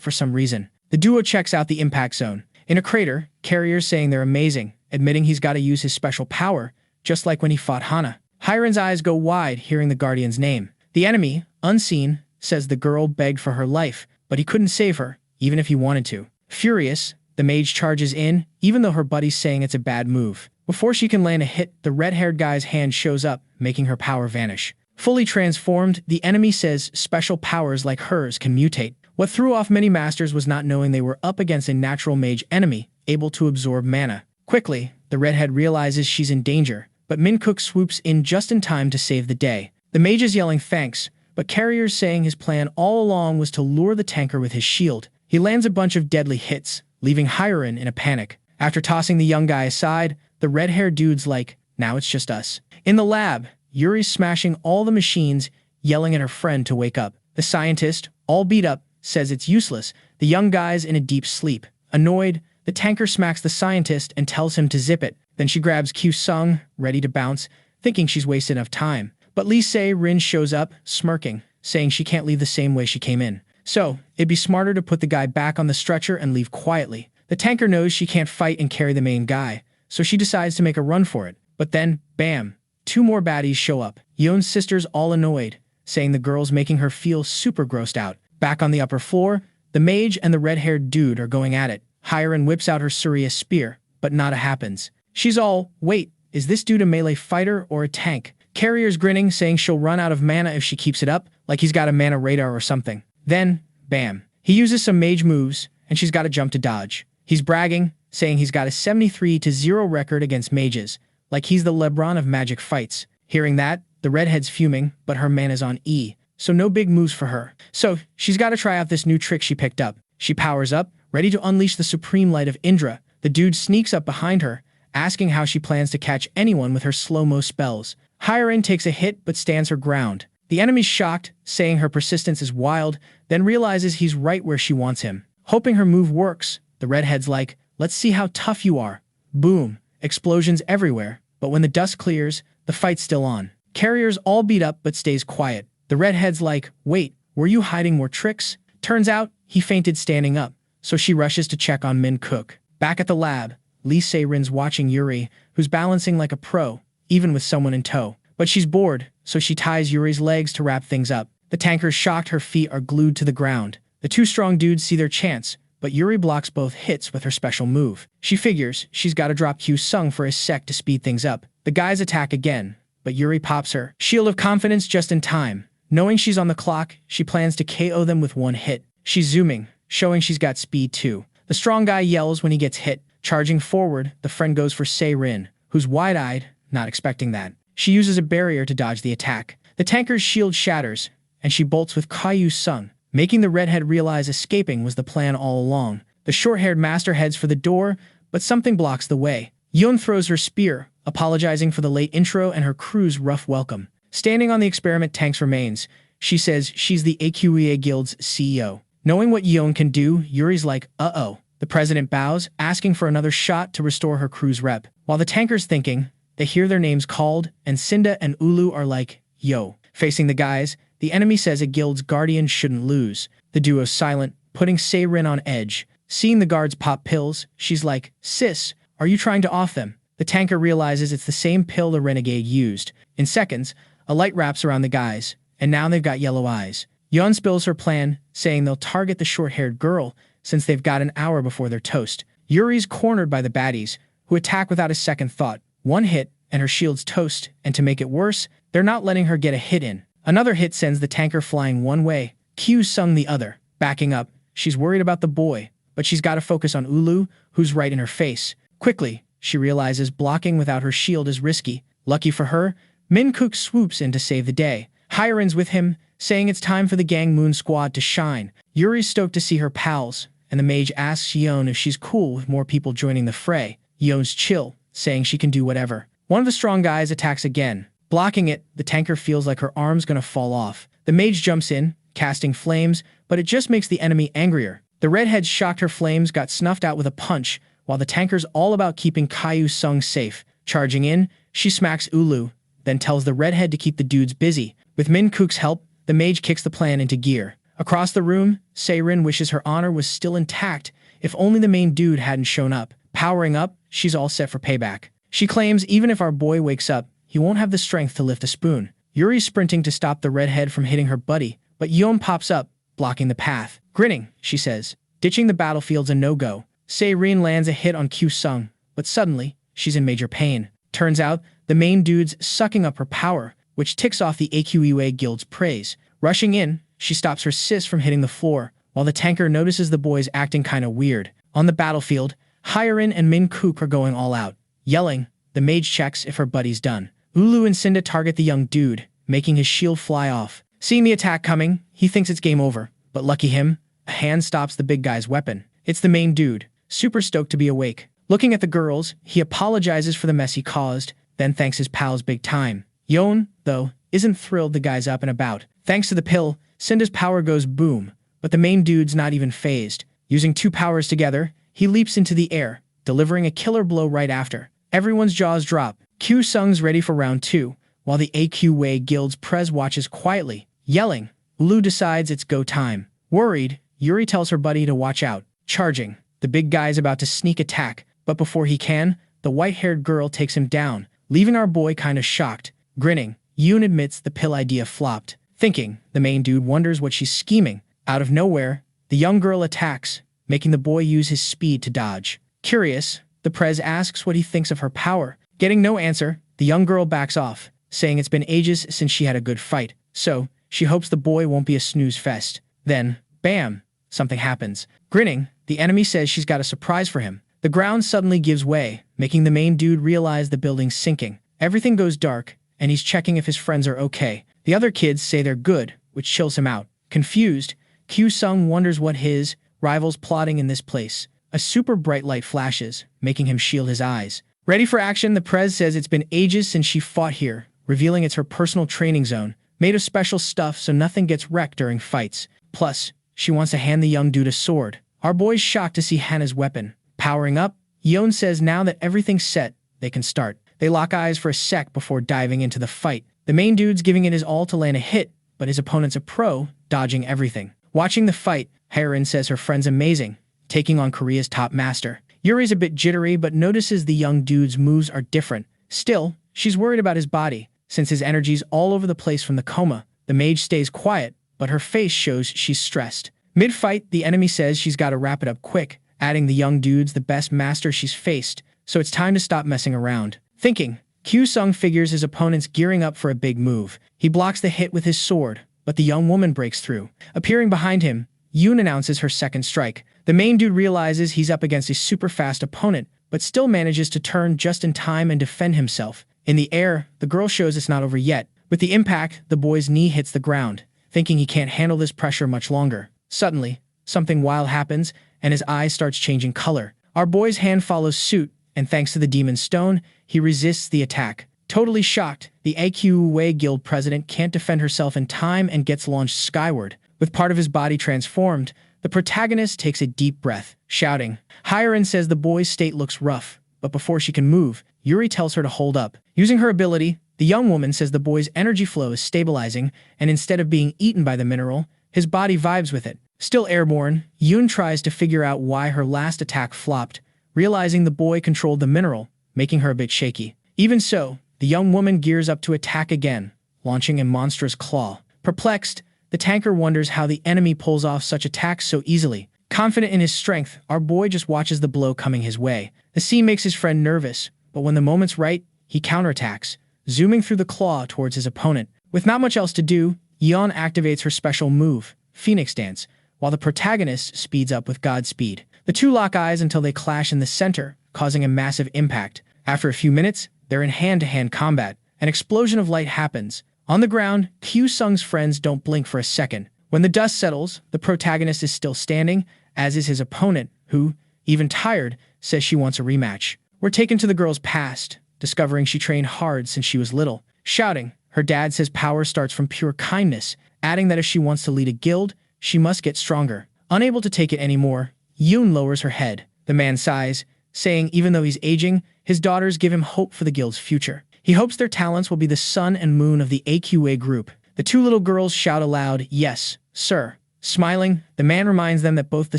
for some reason. The duo checks out the impact zone. In a crater, Carrier's saying they're amazing, admitting he's got to use his special power, just like when he fought Hana. Hyren's eyes go wide hearing the Guardian's name. The enemy, unseen, says the girl begged for her life, but he couldn't save her, even if he wanted to. Furious, the mage charges in, even though her buddy's saying it's a bad move. Before she can land a hit, the red-haired guy's hand shows up, making her power vanish. Fully transformed, the enemy says special powers like hers can mutate. What threw off many masters was not knowing they were up against a natural mage enemy, able to absorb mana. Quickly, the redhead realizes she's in danger, but Min-kook swoops in just in time to save the day. The mage is yelling thanks, but Carrier's saying his plan all along was to lure the tanker with his shield. He lands a bunch of deadly hits, leaving Hyren in a panic. After tossing the young guy aside, the red-haired dude's like, now it's just us. In the lab, Yuri's smashing all the machines, yelling at her friend to wake up. The scientist, all beat up, says it's useless. The young guy's in a deep sleep. Annoyed, the tanker smacks the scientist and tells him to zip it. Then she grabs Q-sung, ready to bounce, thinking she's wasted enough time. But Rin shows up, smirking, saying she can't leave the same way she came in. So, it'd be smarter to put the guy back on the stretcher and leave quietly. The tanker knows she can't fight and carry the main guy, so she decides to make a run for it. But then, bam, 2 more baddies show up. Yeon's sister's all annoyed, saying the girl's making her feel super grossed out. Back on the upper floor, the mage and the red-haired dude are going at it. Hyren whips out her Surya spear, but nada happens. She's all, wait, is this dude a melee fighter or a tank? Carrier's grinning, saying she'll run out of mana if she keeps it up, like he's got a mana radar or something. Then, bam, he uses some mage moves, and she's got to jump to dodge. He's bragging, saying he's got a 73-0 record against mages, like he's the LeBron of magic fights. Hearing that, the redhead's fuming, but her mana's on E, so no big moves for her. So, she's got to try out this new trick she picked up. She powers up, ready to unleash the supreme light of Indra. The dude sneaks up behind her, asking how she plans to catch anyone with her slow-mo spells. Hyren takes a hit but stands her ground. The enemy's shocked, saying her persistence is wild, then realizes he's right where she wants him. Hoping her move works, the redhead's like, let's see how tough you are. Boom. Explosions everywhere, but when the dust clears, the fight's still on. Carrier's all beat up but stays quiet. The redhead's like, wait, were you hiding more tricks? Turns out, he fainted standing up, so she rushes to check on Min-kook. Back at the lab, Sarin's watching Yuri, who's balancing like a pro, even with someone in tow. But she's bored, so she ties Yuri's legs to wrap things up. The tanker's shocked her feet are glued to the ground. The 2 strong dudes see their chance, but Yuri blocks both hits with her special move. She figures she's got to drop Q-sung for a sec to speed things up. The guys attack again, but Yuri pops her shield of confidence just in time. Knowing she's on the clock, she plans to KO them with 1 hit. She's zooming, showing she's got speed too. The strong guy yells when he gets hit. Charging forward, the friend goes for Sarin, who's wide-eyed, not expecting that. She uses a barrier to dodge the attack. The tanker's shield shatters, and she bolts with Q-sung, making the redhead realize escaping was the plan all along. The short-haired master heads for the door, but something blocks the way. Yeon throws her spear, apologizing for the late intro and her crew's rough welcome. Standing on the experiment tank's remains, she says she's the AQEA Guild's CEO. Knowing what Yeon can do, Yuri's like, uh-oh. The president bows, asking for another shot to restore her crew's rep. While the tanker's thinking, they hear their names called, and Cinda and Ulu are like, yo. Facing the guys, the enemy says a guild's guardian shouldn't lose. The duo's silent, putting Sarin on edge. Seeing the guards pop pills, she's like, sis, are you trying to off them? The tanker realizes it's the same pill the renegade used. In seconds, a light wraps around the guys, and now they've got yellow eyes. Yeon spills her plan, saying they'll target the short-haired girl, since they've got an hour before they're toast. Yuri's cornered by the baddies, who attack without a second thought. 1 hit, and her shield's toast, and to make it worse, they're not letting her get a hit in. Another hit sends the tanker flying one way, Q-sung the other. Backing up, she's worried about the boy, but she's got to focus on Ulu, who's right in her face. Quickly, she realizes blocking without her shield is risky. Lucky for her, Min-kook swoops in to save the day. Hiren's with him, saying it's time for the Gang Moon squad to shine. Yuri's stoked to see her pals, and the mage asks Yeon if she's cool with more people joining the fray. Yeon's chill, saying she can do whatever. One of the strong guys attacks again. Blocking it, the tanker feels like her arm's gonna fall off. The mage jumps in, casting flames, but it just makes the enemy angrier. The redhead's shocked her flames got snuffed out with a punch, while the tanker's all about keeping Kyu Sung safe. Charging in, she smacks Ulu, then tells the redhead to keep the dudes busy. With Min Kook's help, the mage kicks the plan into gear. Across the room, Sarin wishes her honor was still intact, if only the main dude hadn't shown up. Powering up, she's all set for payback. She claims even if our boy wakes up, he won't have the strength to lift a spoon. Yuri's sprinting to stop the redhead from hitting her buddy, but Yeon pops up, blocking the path. Grinning, she says, ditching the battlefield's a no-go. Sarin lands a hit on Kyu Sung, but suddenly, she's in major pain. Turns out, the main dude's sucking up her power, which ticks off the AQUA guild's praise. Rushing in, she stops her sis from hitting the floor, while the tanker notices the boys acting kinda weird. On the battlefield, Hiren and Min Kook are going all out. Yelling, the mage checks if her buddy's done. Ulu and Cinda target the young dude, making his shield fly off. Seeing the attack coming, he thinks it's game over, but lucky him, a hand stops the big guy's weapon. It's the main dude, super stoked to be awake. Looking at the girls, he apologizes for the mess he caused, then thanks his pals big time. Yeon, though, isn't thrilled the guy's up and about. Thanks to the pill, Cinda's power goes boom, but the main dude's not even phased. Using two powers together, he leaps into the air, delivering a killer blow right after. Everyone's jaws drop. Kyu Sung's ready for round 2, while the AQA guild's prez watches quietly. Yelling, Ulu decides it's go time. Worried, Yuri tells her buddy to watch out. Charging, the big guy's about to sneak attack, but before he can, the white-haired girl takes him down, leaving our boy kinda shocked. Grinning, Yoon admits the pill idea flopped. Thinking, the main dude wonders what she's scheming. Out of nowhere, the young girl attacks, making the boy use his speed to dodge. Curious, the prez asks what he thinks of her power. Getting no answer, the young girl backs off, saying it's been ages since she had a good fight, so she hopes the boy won't be a snooze fest. Then, bam, something happens. Grinning, the enemy says she's got a surprise for him. The ground suddenly gives way, making the main dude realize the building's sinking. Everything goes dark, and he's checking if his friends are okay. The other kids say they're good, which chills him out. Confused, Kyu Sung wonders what his rival's plotting in this place. A super bright light flashes, making him shield his eyes. Ready for action, the prez says it's been ages since she fought here, revealing it's her personal training zone, made of special stuff so nothing gets wrecked during fights. Plus, she wants to hand the young dude a sword. Our boy's shocked to see Hana's weapon. Powering up, Yeon says now that everything's set, they can start. They lock eyes for a sec before diving into the fight. The main dude's giving it his all to land a hit, but his opponent's a pro, dodging everything. Watching the fight, Haerin says her friend's amazing, taking on Korea's top master. Yuri's a bit jittery but notices the young dude's moves are different. Still, she's worried about his body, since his energy's all over the place from the coma. The mage stays quiet, but her face shows she's stressed. Mid-fight, the enemy says she's got to wrap it up quick, adding the young dude's the best master she's faced, so it's time to stop messing around. Thinking, Kyu Sung figures his opponent's gearing up for a big move. He blocks the hit with his sword, but the young woman breaks through. Appearing behind him, Yoon announces her second strike. The main dude realizes he's up against a super fast opponent, but still manages to turn just in time and defend himself. In the air, the girl shows it's not over yet. With the impact, the boy's knee hits the ground, thinking he can't handle this pressure much longer. Suddenly, something wild happens, and his eye starts changing color. Our boy's hand follows suit, and thanks to the demon stone, he resists the attack. Totally shocked, the AQA guild president can't defend herself in time and gets launched skyward. With part of his body transformed, the protagonist takes a deep breath, shouting. Hiren says the boy's state looks rough, but before she can move, Yuri tells her to hold up. Using her ability, the young woman says the boy's energy flow is stabilizing, and instead of being eaten by the mineral, his body vibes with it. Still airborne, Yoon tries to figure out why her last attack flopped, realizing the boy controlled the mineral, making her a bit shaky. Even so, the young woman gears up to attack again, launching a monstrous claw. Perplexed, the tanker wonders how the enemy pulls off such attacks so easily. Confident in his strength, our boy just watches the blow coming his way. The scene makes his friend nervous, but when the moment's right, he counterattacks, zooming through the claw towards his opponent. With not much else to do, Yeon activates her special move, Phoenix Dance, while the protagonist speeds up with Godspeed. The two lock eyes until they clash in the center, causing a massive impact. After a few minutes, they're in hand-to-hand combat. An explosion of light happens, On the ground, Q-Sung's friends don't blink for a second. When the dust settles, the protagonist is still standing, as is his opponent, who, even tired, says she wants a rematch. We're taken to the girl's past, discovering she trained hard since she was little. Shouting, her dad says power starts from pure kindness, adding that if she wants to lead a guild, she must get stronger. Unable to take it anymore, Yoon lowers her head. The man sighs, saying even though he's aging, his daughters give him hope for the guild's future. He hopes their talents will be the sun and moon of the AQA group. The two little girls shout aloud, "Yes, sir." Smiling, the man reminds them that both the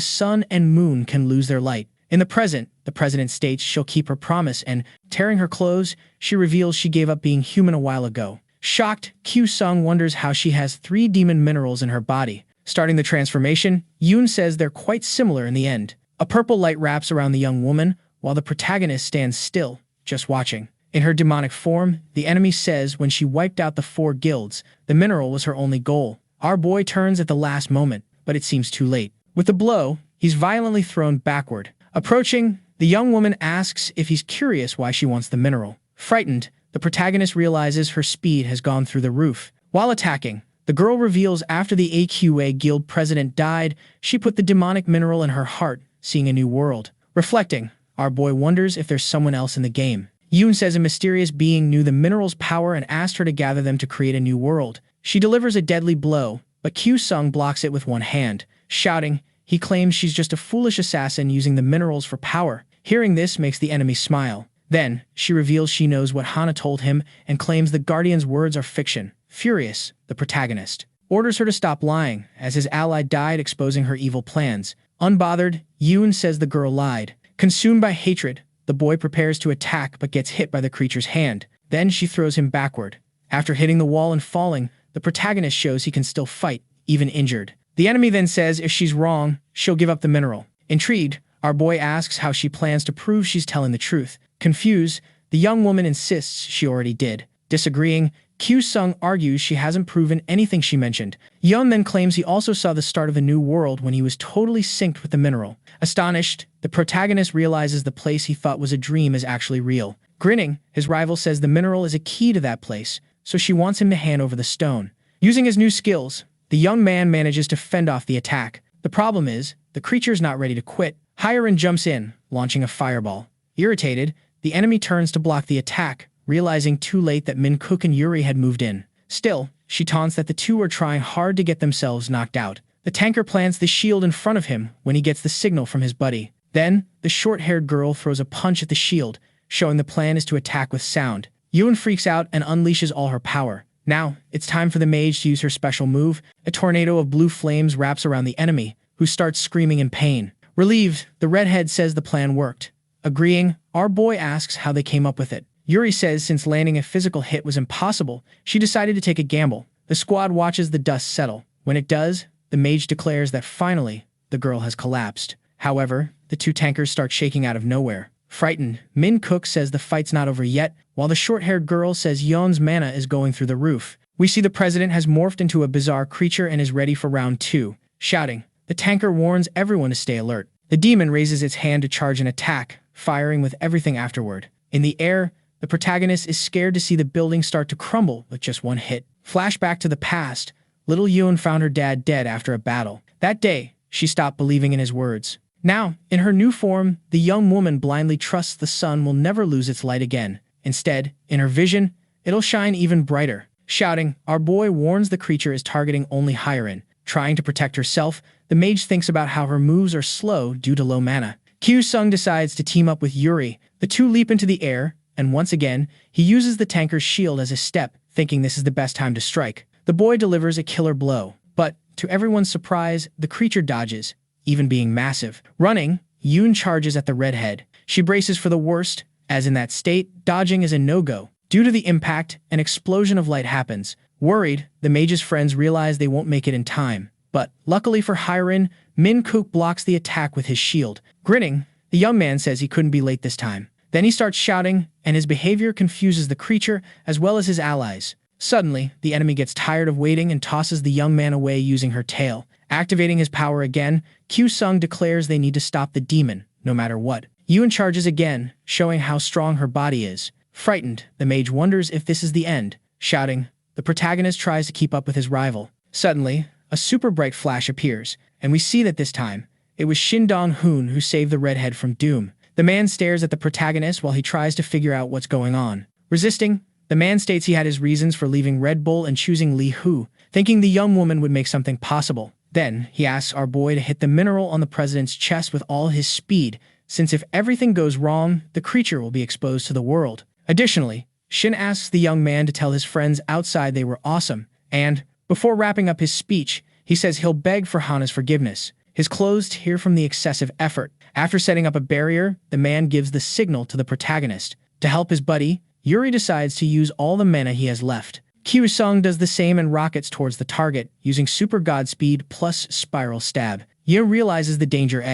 sun and moon can lose their light. In the present, the president states she'll keep her promise and, tearing her clothes, she reveals she gave up being human a while ago. Shocked, Q-Sung wonders how she has 3 demon minerals in her body. Starting the transformation, Yoon says they're quite similar in the end. A purple light wraps around the young woman, while the protagonist stands still, just watching. In her demonic form, the enemy says when she wiped out the 4 guilds, the mineral was her only goal. Our boy turns at the last moment, but it seems too late. With the blow, he's violently thrown backward. Approaching, the young woman asks if he's curious why she wants the mineral. Frightened, the protagonist realizes her speed has gone through the roof. While attacking, the girl reveals after the AQA guild president died, she put the demonic mineral in her heart, seeing a new world. Reflecting, our boy wonders if there's someone else in the game. Yoon says a mysterious being knew the mineral's power and asked her to gather them to create a new world. She delivers a deadly blow, but Q-Sung blocks it with one hand. Shouting, he claims she's just a foolish assassin using the minerals for power. Hearing this makes the enemy smile. Then, she reveals she knows what Hana told him and claims the Guardian's words are fiction. Furious, the protagonist orders her to stop lying, as his ally died exposing her evil plans. Unbothered, Yoon says the girl lied. Consumed by hatred, the boy prepares to attack but gets hit by the creature's hand. Then she throws him backward. After hitting the wall and falling, the protagonist shows he can still fight, even injured. The enemy then says if she's wrong, she'll give up the mineral. Intrigued, our boy asks how she plans to prove she's telling the truth. Confused, the young woman insists she already did. Disagreeing, Q-Sung argues she hasn't proven anything she mentioned. Yeon then claims he also saw the start of a new world when he was totally synced with the mineral. Astonished, the protagonist realizes the place he thought was a dream is actually real. Grinning, his rival says the mineral is a key to that place, so she wants him to hand over the stone. Using his new skills, the young man manages to fend off the attack. The problem is, the creature's not ready to quit. Hyeren jumps in, launching a fireball. Irritated, the enemy turns to block the attack, realizing too late that Min-Kook and Yuri had moved in. Still, she taunts that the two are trying hard to get themselves knocked out. The tanker plants the shield in front of him when he gets the signal from his buddy. Then, the short-haired girl throws a punch at the shield, showing the plan is to attack with sound. Yoon freaks out and unleashes all her power. Now, it's time for the mage to use her special move. A tornado of blue flames wraps around the enemy, who starts screaming in pain. Relieved, the redhead says the plan worked. Agreeing, our boy asks how they came up with it. Yuri says since landing a physical hit was impossible, she decided to take a gamble. The squad watches the dust settle. When it does, the mage declares that finally, the girl has collapsed. However, the two tankers start shaking out of nowhere. Frightened, Min-Kook says the fight's not over yet, while the short-haired girl says Yeon's mana is going through the roof. We see the president has morphed into a bizarre creature and is ready for round 2. Shouting, the tanker warns everyone to stay alert. The demon raises its hand to charge an attack, firing with everything afterward. In the air, the protagonist is scared to see the building start to crumble with just one hit. Flashback to the past, little Yoon found her dad dead after a battle. That day, she stopped believing in his words. Now, in her new form, the young woman blindly trusts the sun will never lose its light again. Instead, in her vision, it'll shine even brighter. Shouting, our boy warns the creature is targeting only Hyeren. Trying to protect herself, the mage thinks about how her moves are slow due to low mana. Q-Sung decides to team up with Yuri. The two leap into the air, and once again, he uses the tanker's shield as a step, thinking this is the best time to strike. The boy delivers a killer blow, but, to everyone's surprise, the creature dodges, even being massive. Running, Yoon charges at the redhead. She braces for the worst, as in that state, dodging is a no-go. Due to the impact, an explosion of light happens. Worried, the mage's friends realize they won't make it in time. But, luckily for Hyeren, Min-Kook blocks the attack with his shield. Grinning, the young man says he couldn't be late this time. Then he starts shouting, and his behavior confuses the creature as well as his allies. Suddenly, the enemy gets tired of waiting and tosses the young man away using her tail. Activating his power again, Q-Sung declares they need to stop the demon, no matter what. Yoon charges again, showing how strong her body is. Frightened, the mage wonders if this is the end. Shouting, the protagonist tries to keep up with his rival. Suddenly, a super bright flash appears, and we see that this time, it was Shin Dong-hoon who saved the redhead from doom. The man stares at the protagonist while he tries to figure out what's going on. Resisting, the man states he had his reasons for leaving Red Bull and choosing Lee Hu, thinking the young woman would make something possible. Then, he asks our boy to hit the mineral on the president's chest with all his speed, since if everything goes wrong, the creature will be exposed to the world. Additionally, Shin asks the young man to tell his friends outside they were awesome, and, before wrapping up his speech, he says he'll beg for Hana's forgiveness. His clothes tear from the excessive effort. After setting up a barrier, the man gives the signal to the protagonist. To help his buddy, Yuri decides to use all the mana he has left. Kyu-sung does the same and rockets towards the target, using Super God Speed plus Spiral Stab. Ye realizes the danger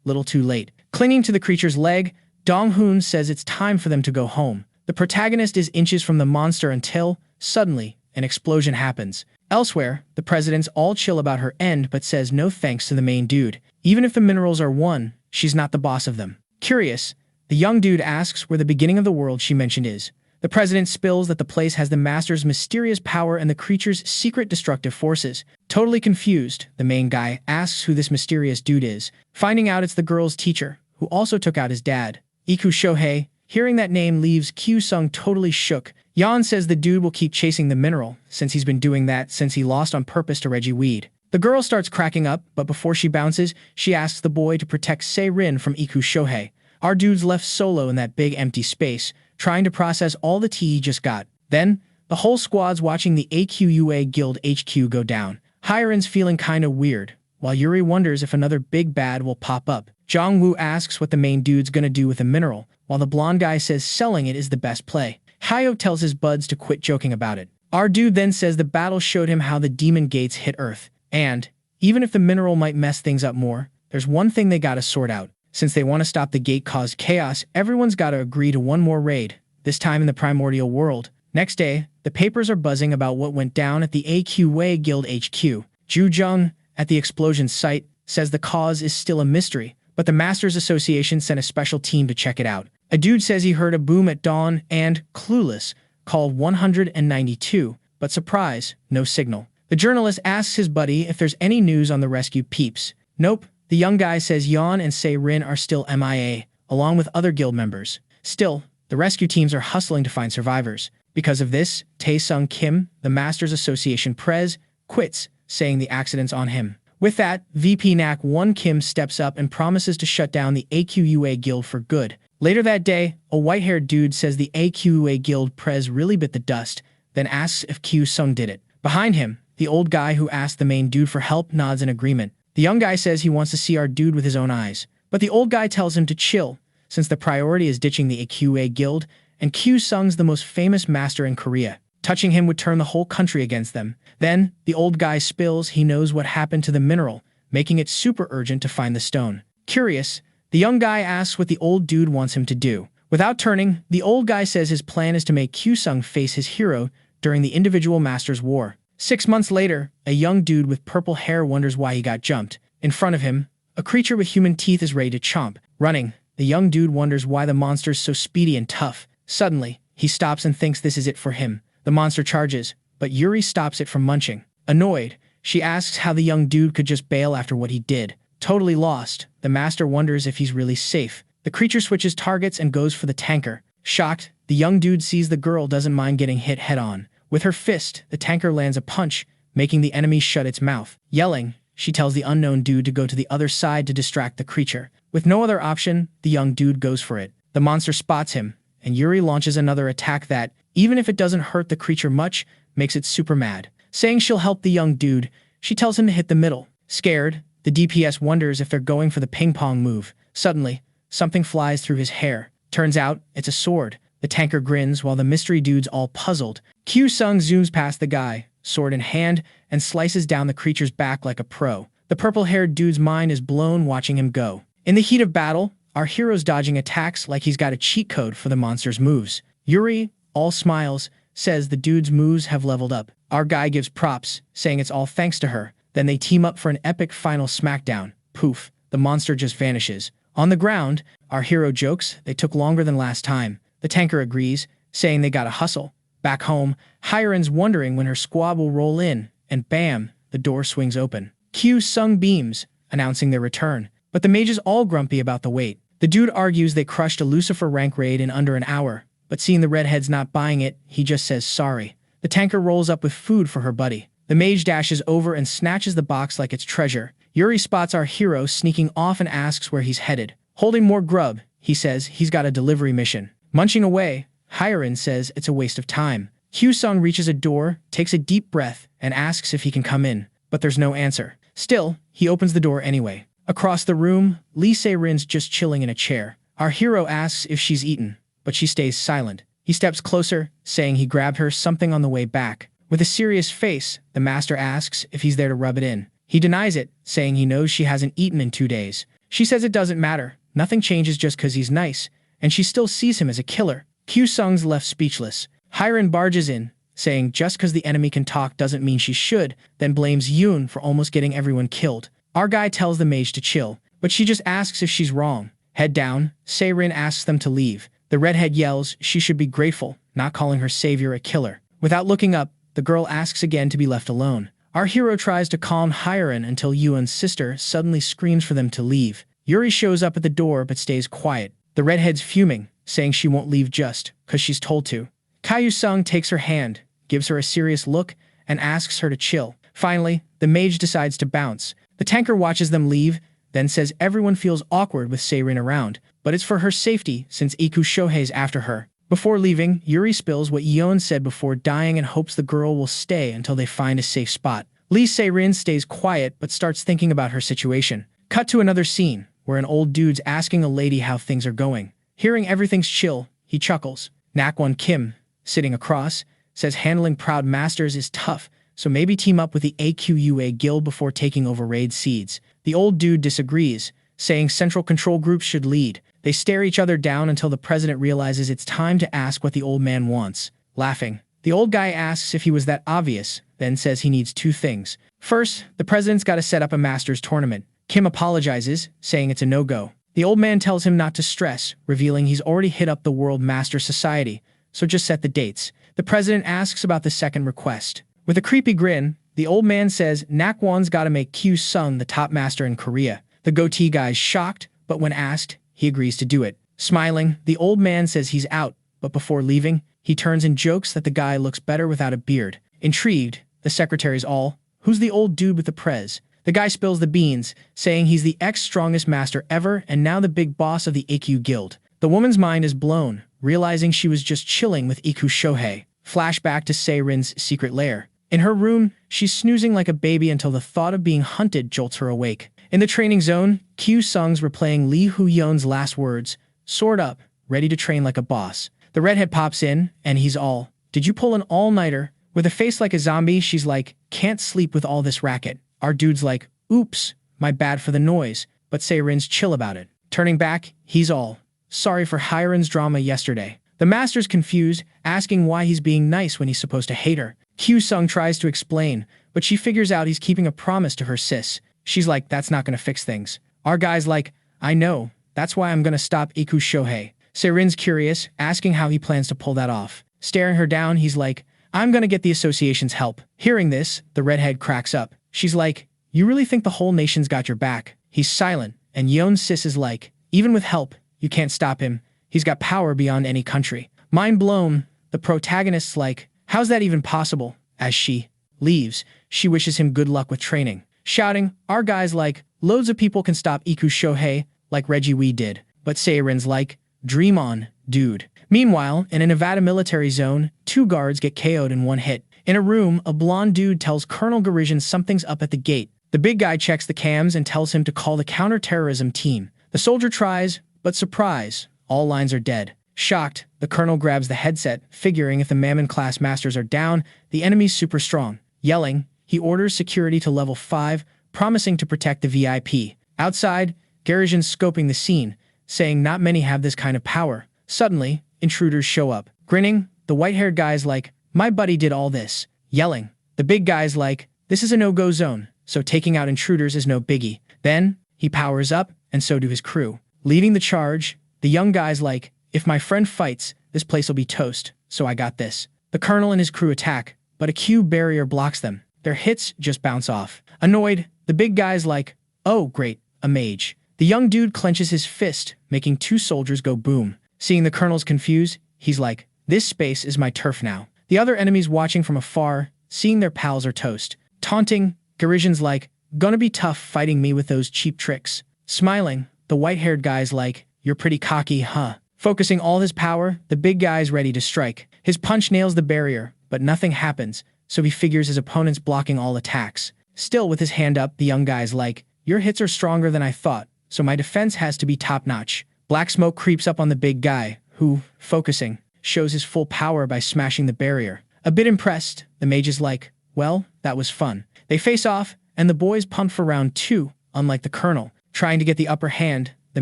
little too late. Clinging to the creature's leg, Dong-hoon says it's time for them to go home. The protagonist is inches from the monster until, suddenly, an explosion happens. Elsewhere, the president's all chill about her end but says no thanks to the main dude. Even if the minerals are won, she's not the boss of them. Curious, the young dude asks where the beginning of the world she mentioned is. The president spills that the place has the master's mysterious power and the creature's secret destructive forces. Totally confused, the main guy asks who this mysterious dude is, finding out it's the girl's teacher, who also took out his dad. Iku Shohei, hearing that name leaves Kyu-sung totally shook. Yan says the dude will keep chasing the mineral, since he's been doing that since he lost on purpose to Reggie Weed. The girl starts cracking up, but before she bounces, she asks the boy to protect Sarin from Iku Shohei. Our dude's left solo in that big empty space, trying to process all the tea he just got. Then, the whole squad's watching the AQUA Guild HQ go down. Hiren's feeling kinda weird, while Yuri wonders if another big bad will pop up. Jong-woo asks what the main dude's gonna do with the mineral, while the blonde guy says selling it is the best play. Hayo tells his buds to quit joking about it. Our dude then says the battle showed him how the demon gates hit Earth, and, even if the mineral might mess things up more, there's one thing they gotta sort out. Since they want to stop the gate-caused chaos, everyone's gotta agree to one more raid, this time in the primordial world. Next day, the papers are buzzing about what went down at the AQA Guild HQ. Ju Jung, at the explosion site, says the cause is still a mystery, but the Masters Association sent a special team to check it out. A dude says he heard a boom at dawn and, clueless, called 192, but surprise, no signal. The journalist asks his buddy if there's any news on the rescued peeps. Nope, the young guy says Yeon and Se-rin are still MIA, along with other guild members. Still, the rescue teams are hustling to find survivors. Because of this, Tae-sung Kim, the Masters Association prez, quits, saying the accident's on him. With that, VP Nak 1 Kim steps up and promises to shut down the AQUA Guild for good. Later that day, a white-haired dude says the AQUA Guild prez really bit the dust, then asks if Kyu-sung did it. Behind him, the old guy who asked the main dude for help nods in agreement. The young guy says he wants to see our dude with his own eyes, but the old guy tells him to chill, since the priority is ditching the AQA Guild, and Kyu-sung's the most famous master in Korea. Touching him would turn the whole country against them. Then, the old guy spills he knows what happened to the mineral, making it super urgent to find the stone. Curious, the young guy asks what the old dude wants him to do. Without turning, the old guy says his plan is to make Kyu-sung face his hero during the individual Masters' War. 6 months later, a young dude with purple hair wonders why he got jumped. In front of him, a creature with human teeth is ready to chomp. Running, the young dude wonders why the monster's so speedy and tough. Suddenly, he stops and thinks this is it for him. The monster charges, but Yuri stops it from munching. Annoyed, she asks how the young dude could just bail after what he did. Totally lost, the master wonders if he's really safe. The creature switches targets and goes for the tanker. Shocked, the young dude sees the girl doesn't mind getting hit head-on. With her fist, the tanker lands a punch, making the enemy shut its mouth. Yelling, she tells the unknown dude to go to the other side to distract the creature. With no other option, the young dude goes for it. The monster spots him, and Yuri launches another attack that, even if it doesn't hurt the creature much, makes it super mad. Saying she'll help the young dude, she tells him to hit the middle. Scared, the DPS wonders if they're going for the ping-pong move. Suddenly, something flies through his hair. Turns out, it's a sword. The tanker grins while the mystery dude's all puzzled. Kyu-sung zooms past the guy, sword in hand, and slices down the creature's back like a pro. The purple-haired dude's mind is blown watching him go. In the heat of battle, our hero's dodging attacks like he's got a cheat code for the monster's moves. Yuri, all smiles, says the dude's moves have leveled up. Our guy gives props, saying it's all thanks to her. Then they team up for an epic final smackdown. Poof, the monster just vanishes. On the ground, our hero jokes they took longer than last time. The tanker agrees, saying they gotta hustle. Back home, Hiren's wondering when her squad will roll in, and bam, the door swings open. Kyu-sung beams, announcing their return, but the mage is all grumpy about the wait. The dude argues they crushed a Lucifer rank raid in under an hour, but seeing the redheads not buying it, he just says sorry. The tanker rolls up with food for her buddy. The mage dashes over and snatches the box like it's treasure. Yuri spots our hero sneaking off and asks where he's headed. Holding more grub, he says he's got a delivery mission. Munching away, Hiren says it's a waste of time. Kyu-sung reaches a door, takes a deep breath, and asks if he can come in, but there's no answer. Still, he opens the door anyway. Across the room, Lee Se-rin's just chilling in a chair. Our hero asks if she's eaten, but she stays silent. He steps closer, saying he grabbed her something on the way back. With a serious face, the master asks if he's there to rub it in. He denies it, saying he knows she hasn't eaten in 2 days. She says it doesn't matter, nothing changes just because he's nice, and she still sees him as a killer. Kyu-sung's left speechless. Hiren barges in, saying just because the enemy can talk doesn't mean she should, then blames Yoon for almost getting everyone killed. Our guy tells the mage to chill, but she just asks if she's wrong. Head down, Se-rin asks them to leave. The redhead yells she should be grateful, not calling her savior a killer. Without looking up, the girl asks again to be left alone. Our hero tries to calm Hiren until Yoon's sister suddenly screams for them to leave. Yuri shows up at the door but stays quiet. The redhead's fuming, saying she won't leave just because she's told to. Kyu-sung takes her hand, gives her a serious look, and asks her to chill. Finally, the mage decides to bounce. The tanker watches them leave, then says everyone feels awkward with Se-rin around, but it's for her safety since Iku Shohei's after her. Before leaving, Yuri spills what Yeon said before dying and hopes the girl will stay until they find a safe spot. Lee Se-rin stays quiet but starts thinking about her situation. Cut to another scene, where an old dude's asking a lady how things are going. Hearing everything's chill, he chuckles. Nakwon Kim, sitting across, says handling proud masters is tough, so maybe team up with the AQUA guild before taking over raid seeds. The old dude disagrees, saying central control groups should lead. They stare each other down until the president realizes it's time to ask what the old man wants. Laughing, the old guy asks if he was that obvious, then says he needs 2 things. First, the president's got to set up a masters tournament. Kim apologizes, saying it's a no-go. The old man tells him not to stress, revealing he's already hit up the World Master Society, so just set the dates. The president asks about the second request. With a creepy grin, the old man says Nakwon's gotta make Kyu-sung the top master in Korea. The goatee guy's shocked, but when asked, he agrees to do it. Smiling, the old man says he's out, but before leaving, he turns and jokes that the guy looks better without a beard. Intrigued, the secretary's all, "Who's the old dude with the prez?" The guy spills the beans, saying he's the ex-strongest master ever and now the big boss of the AQ guild. The woman's mind is blown, realizing she was just chilling with Iku Shohei. Flashback to Se-rin's secret lair. In her room, she's snoozing like a baby until the thought of being hunted jolts her awake. In the training zone, Kyu-sung's replaying Lee Hoo-yeon's last words, "Sword up, ready to train like a boss." The redhead pops in, and he's all, "Did you pull an all-nighter?" With a face like a zombie, she's like, "Can't sleep with all this racket." Our dude's like, "Oops, my bad for the noise," but Se-rin's chill about it. Turning back, he's all, "Sorry for Hiren's drama yesterday." The master's confused, asking why he's being nice when he's supposed to hate her. Kyu-sung tries to explain, but she figures out he's keeping a promise to her sis. She's like, "That's not gonna fix things." Our guy's like, "I know, that's why I'm gonna stop Iku Shohei." Se-rin's curious, asking how he plans to pull that off. Staring her down, he's like, "I'm gonna get the association's help." Hearing this, the redhead cracks up. She's like, "You really think the whole nation's got your back?" He's silent, and Yeon's sis is like, "Even with help, you can't stop him. He's got power beyond any country." Mind blown, the protagonist's like, "How's that even possible?" As she leaves, she wishes him good luck with training. Shouting, our guy's like, "Loads of people can stop Iku Shohei, like Reggie Weed did." But Se-rin's like, "Dream on, dude." Meanwhile, in a Nevada military zone, 2 guards get KO'd in 1 hit. In a room, a blonde dude tells Colonel Garijan something's up at the gate. The big guy checks the cams and tells him to call the counterterrorism team. The soldier tries, but surprise, all lines are dead. Shocked, the colonel grabs the headset, figuring if the Mammon-class masters are down, the enemy's super strong. Yelling, he orders security to level 5, promising to protect the VIP. Outside, Garijan's scoping the scene, saying not many have this kind of power. Suddenly, intruders show up. Grinning, the white-haired guy's like, "My buddy did all this." Yelling, the big guy's like, "This is a no-go zone, so taking out intruders is no biggie." Then, he powers up, and so do his crew. Leading the charge, the young guy's like, "If my friend fights, this place will be toast, so I got this." The colonel and his crew attack, but a Q barrier blocks them. Their hits just bounce off. Annoyed, the big guy's like, oh great, a mage. The young dude clenches his fist, making 2 soldiers go boom. Seeing the colonel's confused, he's like, this space is my turf now. The other enemies watching from afar, seeing their pals are toast. Taunting, Garision's like, gonna be tough fighting me with those cheap tricks. Smiling, the white-haired guy's like, you're pretty cocky, huh? Focusing all his power, the big guy's ready to strike. His punch nails the barrier, but nothing happens, so he figures his opponent's blocking all attacks. Still with his hand up, the young guy's like, your hits are stronger than I thought, so my defense has to be top-notch. Black smoke creeps up on the big guy, who, focusing, shows his full power by smashing the barrier. A bit impressed, the mage is like, well, that was fun. They face off, and the boys pumped for round 2, unlike the colonel. Trying to get the upper hand, the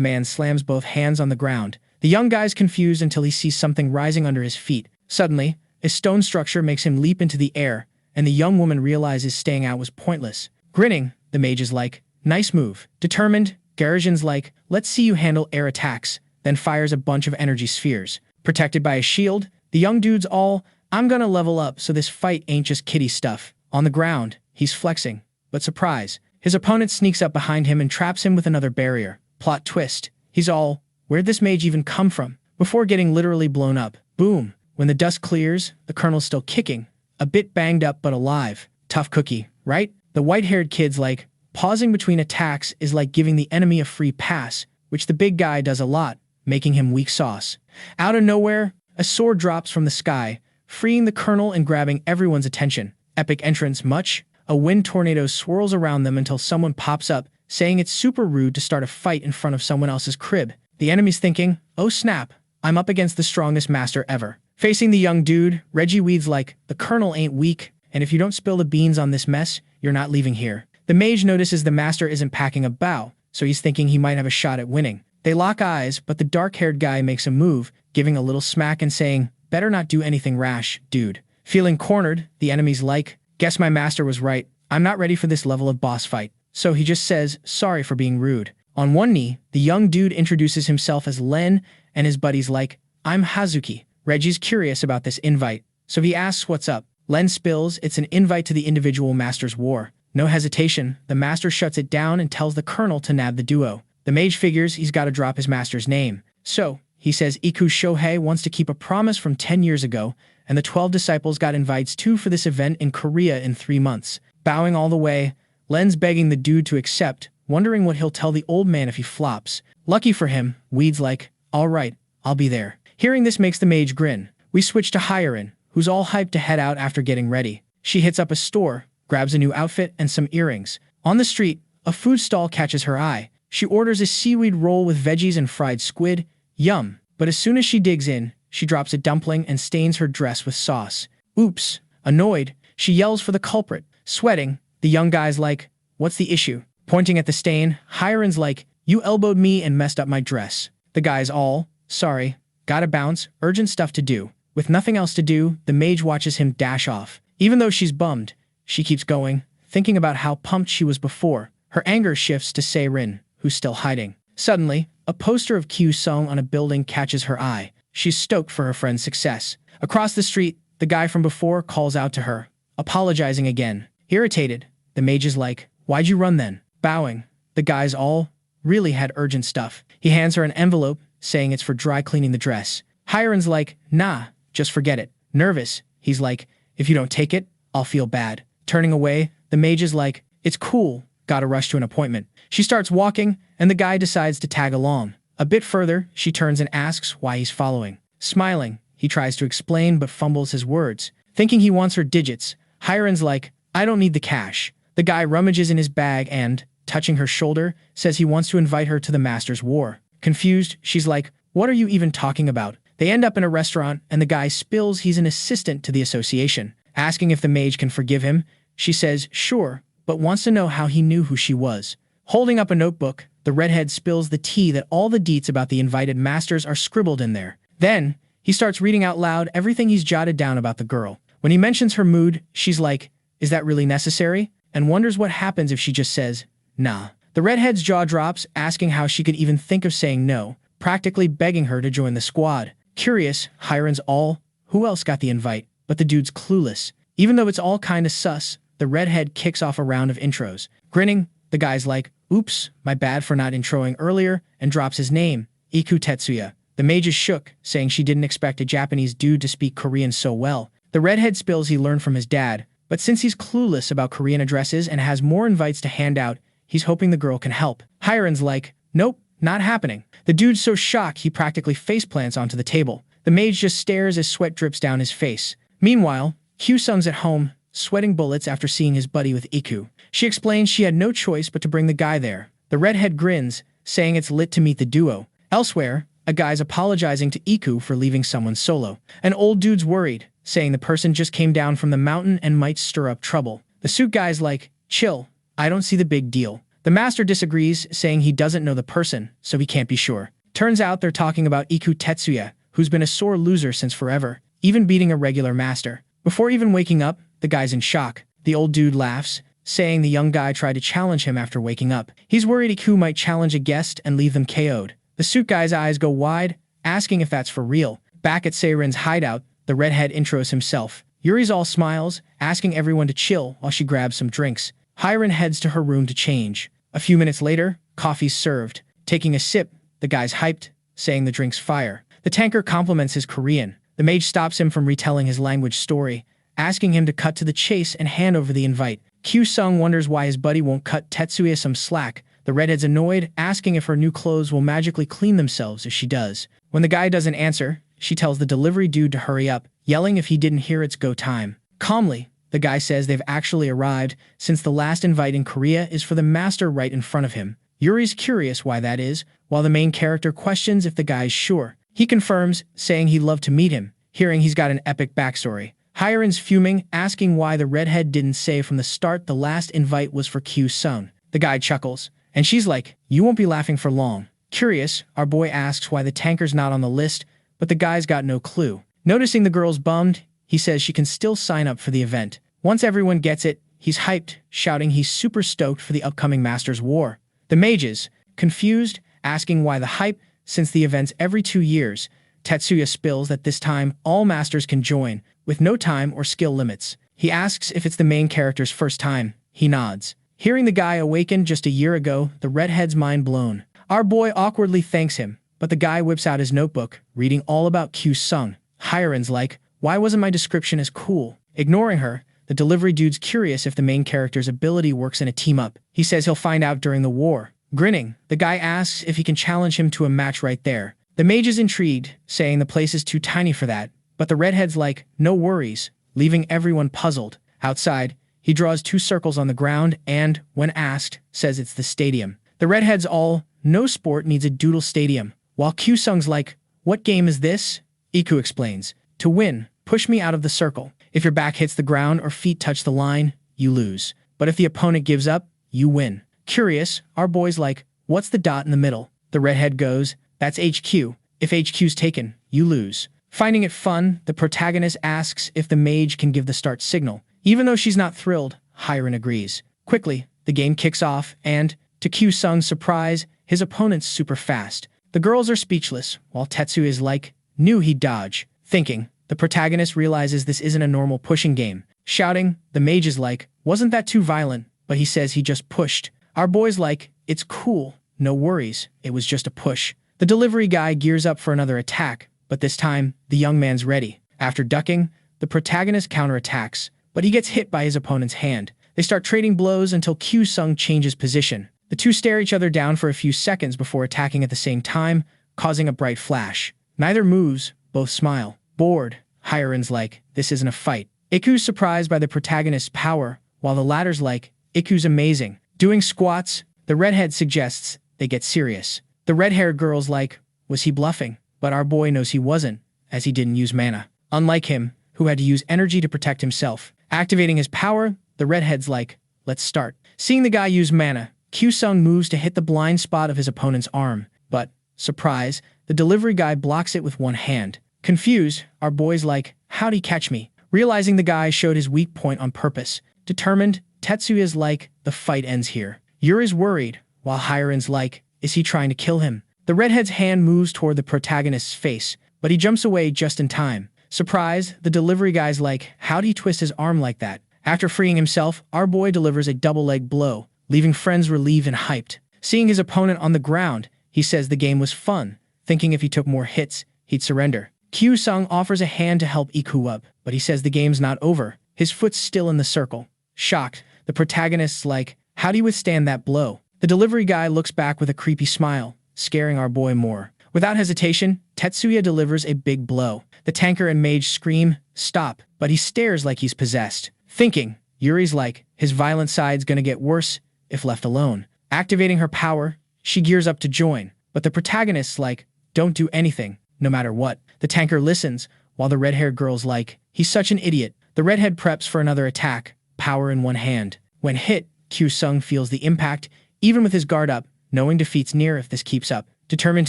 man slams both hands on the ground. The young guy's confused until he sees something rising under his feet. Suddenly, a stone structure makes him leap into the air, and the young woman realizes staying out was pointless. Grinning, the mage is like, nice move. Determined, Garision's like, let's see you handle air attacks, then fires a bunch of energy spheres. Protected by a shield, the young dude's all, I'm gonna level up so this fight ain't just kiddie stuff. On the ground, he's flexing, but surprise, his opponent sneaks up behind him and traps him with another barrier. Plot twist, he's all, where'd this mage even come from? Before getting literally blown up. Boom. When the dust clears, the colonel's still kicking, a bit banged up but alive. Tough cookie, right? The white-haired kid's like, pausing between attacks is like giving the enemy a free pass, which the big guy does a lot, making him weak sauce. Out of nowhere, a sword drops from the sky, freeing the colonel and grabbing everyone's attention. Epic entrance much? A wind tornado swirls around them until someone pops up, saying it's super rude to start a fight in front of someone else's crib. The enemy's thinking, oh snap, I'm up against the strongest master ever. Facing the young dude, Reggie Weed's like, the colonel ain't weak, and if you don't spill the beans on this mess, you're not leaving here. The mage notices the master isn't packing a bow, so he's thinking he might have a shot at winning. They lock eyes, but the dark-haired guy makes a move, giving a little smack and saying, better not do anything rash, dude. Feeling cornered, the enemy's like, guess my master was right, I'm not ready for this level of boss fight. So he just says, sorry for being rude. On one knee, the young dude introduces himself as Len, and his buddy's like, I'm Hazuki. Reggie's curious about this invite, so he asks what's up. Len spills it's an invite to the individual master's war. No hesitation, the master shuts it down and tells the colonel to nab the duo. The mage figures he's got to drop his master's name. So, he says Iku Shohei wants to keep a promise from 10 years ago, and the 12 disciples got invites too for this event in Korea in 3 months. Bowing all the way, Len's begging the dude to accept, wondering what he'll tell the old man if he flops. Lucky for him, Weed's like, all right, I'll be there. Hearing this makes the mage grin. We switch to Hyarin, who's all hyped to head out after getting ready. She hits up a store, grabs a new outfit and some earrings. On the street, a food stall catches her eye. She orders a seaweed roll with veggies and fried squid. Yum. But as soon as she digs in, she drops a dumpling and stains her dress with sauce. Oops. Annoyed, she yells for the culprit. Sweating, the young guy's like, what's the issue? Pointing at the stain, Hyarin's like, you elbowed me and messed up my dress. The guy's all, sorry, gotta bounce, urgent stuff to do. With nothing else to do, the mage watches him dash off. Even though she's bummed, she keeps going, thinking about how pumped she was before. Her anger shifts to Sarin, who's still hiding. Suddenly, a poster of Kyu-sung on a building catches her eye. She's stoked for her friend's success. Across the street, the guy from before calls out to her, apologizing again. Irritated, the mage is like, why'd you run then? Bowing, the guy's all, really had urgent stuff. He hands her an envelope, saying it's for dry cleaning the dress. Hyarin's like, nah, just forget it. Nervous, he's like, if you don't take it, I'll feel bad. Turning away, the mage is like, it's cool, gotta rush to an appointment. She starts walking, and the guy decides to tag along. A bit further, she turns and asks why he's following. Smiling, he tries to explain but fumbles his words. Thinking he wants her digits, Hyarin's like, I don't need the cash. The guy rummages in his bag and, touching her shoulder, says he wants to invite her to the master's war. Confused, she's like, what are you even talking about? They end up in a restaurant, and the guy spills he's an assistant to the association. Asking if the mage can forgive him, she says, sure, but wants to know how he knew who she was. Holding up a notebook, the redhead spills the tea that all the deets about the invited masters are scribbled in there. Then, he starts reading out loud everything he's jotted down about the girl. When he mentions her mood, she's like, is that really necessary? And wonders what happens if she just says, nah. The redhead's jaw drops, asking how she could even think of saying no, practically begging her to join the squad. Curious, Hyarin's all, who else got the invite? but the dude's clueless. Even though it's all kinda sus, the redhead kicks off a round of intros. Grinning, the guy's like, oops, my bad for not introing earlier, and drops his name, Iku Tetsuya. The mage is shook, saying she didn't expect a Japanese dude to speak Korean so well. The redhead spills he learned from his dad, but since he's clueless about Korean addresses and has more invites to hand out, he's hoping the girl can help. Hiren's like, nope, not happening. The dude's so shocked he practically faceplants onto the table. The mage just stares as sweat drips down his face. Meanwhile, Kyu-sung's at home, sweating bullets after seeing his buddy with Iku. She explains she had no choice but to bring the guy there. The redhead grins, saying it's lit to meet the duo. Elsewhere, a guy's apologizing to Iku for leaving someone solo. An old dude's worried, saying the person just came down from the mountain and might stir up trouble. The suit guy's like, chill, I don't see the big deal. The master disagrees, saying he doesn't know the person, so he can't be sure. Turns out they're talking about Iku Tetsuya, who's been a sore loser since forever, even beating a regular master. Before even waking up, the guy's in shock. The old dude laughs, saying the young guy tried to challenge him after waking up. He's worried Iku might challenge a guest and leave them KO'd. The suit guy's eyes go wide, asking if that's for real. Back at Sarin's hideout, the redhead intros himself. Yuri's all smiles, asking everyone to chill while she grabs some drinks. Hiren heads to her room to change. A few minutes later, coffee's served. Taking a sip, the guy's hyped, saying the drink's fire. The tanker compliments his Korean. The mage stops him from retelling his language story, asking him to cut to the chase and hand over the invite. Kyu-sung wonders why his buddy won't cut Tetsuya some slack. The redhead's annoyed, asking if her new clothes will magically clean themselves if she does. When the guy doesn't answer, she tells the delivery dude to hurry up, yelling if he didn't hear it's go time. Calmly, the guy says they've actually arrived, since the last invite in Korea is for the master right in front of him. Yuri's curious why that is, while the main character questions if the guy's sure. He confirms, saying he'd love to meet him, hearing he's got an epic backstory. Hiren's fuming, asking why the redhead didn't say from the start the last invite was for Kyu-sung. The guy chuckles, and she's like, you won't be laughing for long. Curious, our boy asks why the tanker's not on the list, but the guy's got no clue. Noticing the girl's bummed, he says she can still sign up for the event. Once everyone gets it, he's hyped, shouting he's super stoked for the upcoming Masters War. The mages, confused, asking why the hype, since the event's every 2 years. Tetsuya spills that this time all masters can join, with no time or skill limits. He asks if it's the main character's first time. He nods. Hearing the guy awaken just a year ago, the redhead's mind blown. Our boy awkwardly thanks him, but the guy whips out his notebook, reading all about Kyu-sung. Hiren's like, why wasn't my description as cool? Ignoring her, the delivery dude's curious if the main character's ability works in a team-up. He says he'll find out during the war. Grinning, the guy asks if he can challenge him to a match right there. The mage is intrigued, saying the place is too tiny for that, but the redhead's like, no worries, leaving everyone puzzled. Outside, he draws 2 circles on the ground and, when asked, says it's the stadium. The redhead's all, no sport needs a doodle stadium, while Kyu-sung's like, what game is this? Iku explains, to win, push me out of the circle. If your back hits the ground or feet touch the line, you lose. But if the opponent gives up, you win. Curious, our boy's like, what's the dot in the middle? The redhead goes, that's HQ. If HQ's taken, you lose. Finding it fun, the protagonist asks if the mage can give the start signal. Even though she's not thrilled, Hiren agrees. Quickly, the game kicks off, and, to Kyu-sung's surprise, his opponent's super fast. The girls are speechless, while Tetsuya is like, knew he'd dodge. Thinking, the protagonist realizes this isn't a normal pushing game. Shouting, the mage is like, wasn't that too violent? But he says he just pushed. Our boy's like, it's cool, no worries, it was just a push. The delivery guy gears up for another attack, but this time, the young man's ready. After ducking, the protagonist counterattacks, but he gets hit by his opponent's hand. They start trading blows until Kyu-sung changes position. The two stare each other down for a few seconds before attacking at the same time, causing a bright flash. Neither moves, both smile. Bored, Hiren's like, this isn't a fight. Iku's surprised by the protagonist's power, while the latter's like, Iku's amazing. Doing squats, the redhead suggests they get serious. The red-haired girl's like, was he bluffing? But our boy knows he wasn't, as he didn't use mana. Unlike him, who had to use energy to protect himself. Activating his power, the redhead's like, let's start. Seeing the guy use mana, Kyu-sung moves to hit the blind spot of his opponent's arm, but, surprise, the delivery guy blocks it with one hand. Confused, our boy's like, how'd he catch me? Realizing the guy showed his weak point on purpose. Determined, Tetsuya's like, the fight ends here. Yuri's worried, while Hiren's like, is he trying to kill him? The redhead's hand moves toward the protagonist's face, but he jumps away just in time. Surprised, the delivery guy's like, how'd he twist his arm like that? After freeing himself, our boy delivers a double-leg blow, leaving friends relieved and hyped. Seeing his opponent on the ground, he says the game was fun, thinking if he took more hits, he'd surrender. Kyu-sung offers a hand to help Iku up, but he says the game's not over. His foot's still in the circle. Shocked, the protagonist's like, how do you withstand that blow? The delivery guy looks back with a creepy smile, scaring our boy more. Without hesitation, Tetsuya delivers a big blow. The tanker and mage scream, stop, but he stares like he's possessed. Thinking, Yuri's like, his violent side's gonna get worse if left alone. Activating her power, she gears up to join, but the protagonist's like, don't do anything, no matter what. The tanker listens, while the red-haired girl's like, he's such an idiot. The redhead preps for another attack, power in one hand. When hit, Kyu-sung feels the impact, even with his guard up, knowing defeat's near if this keeps up. Determined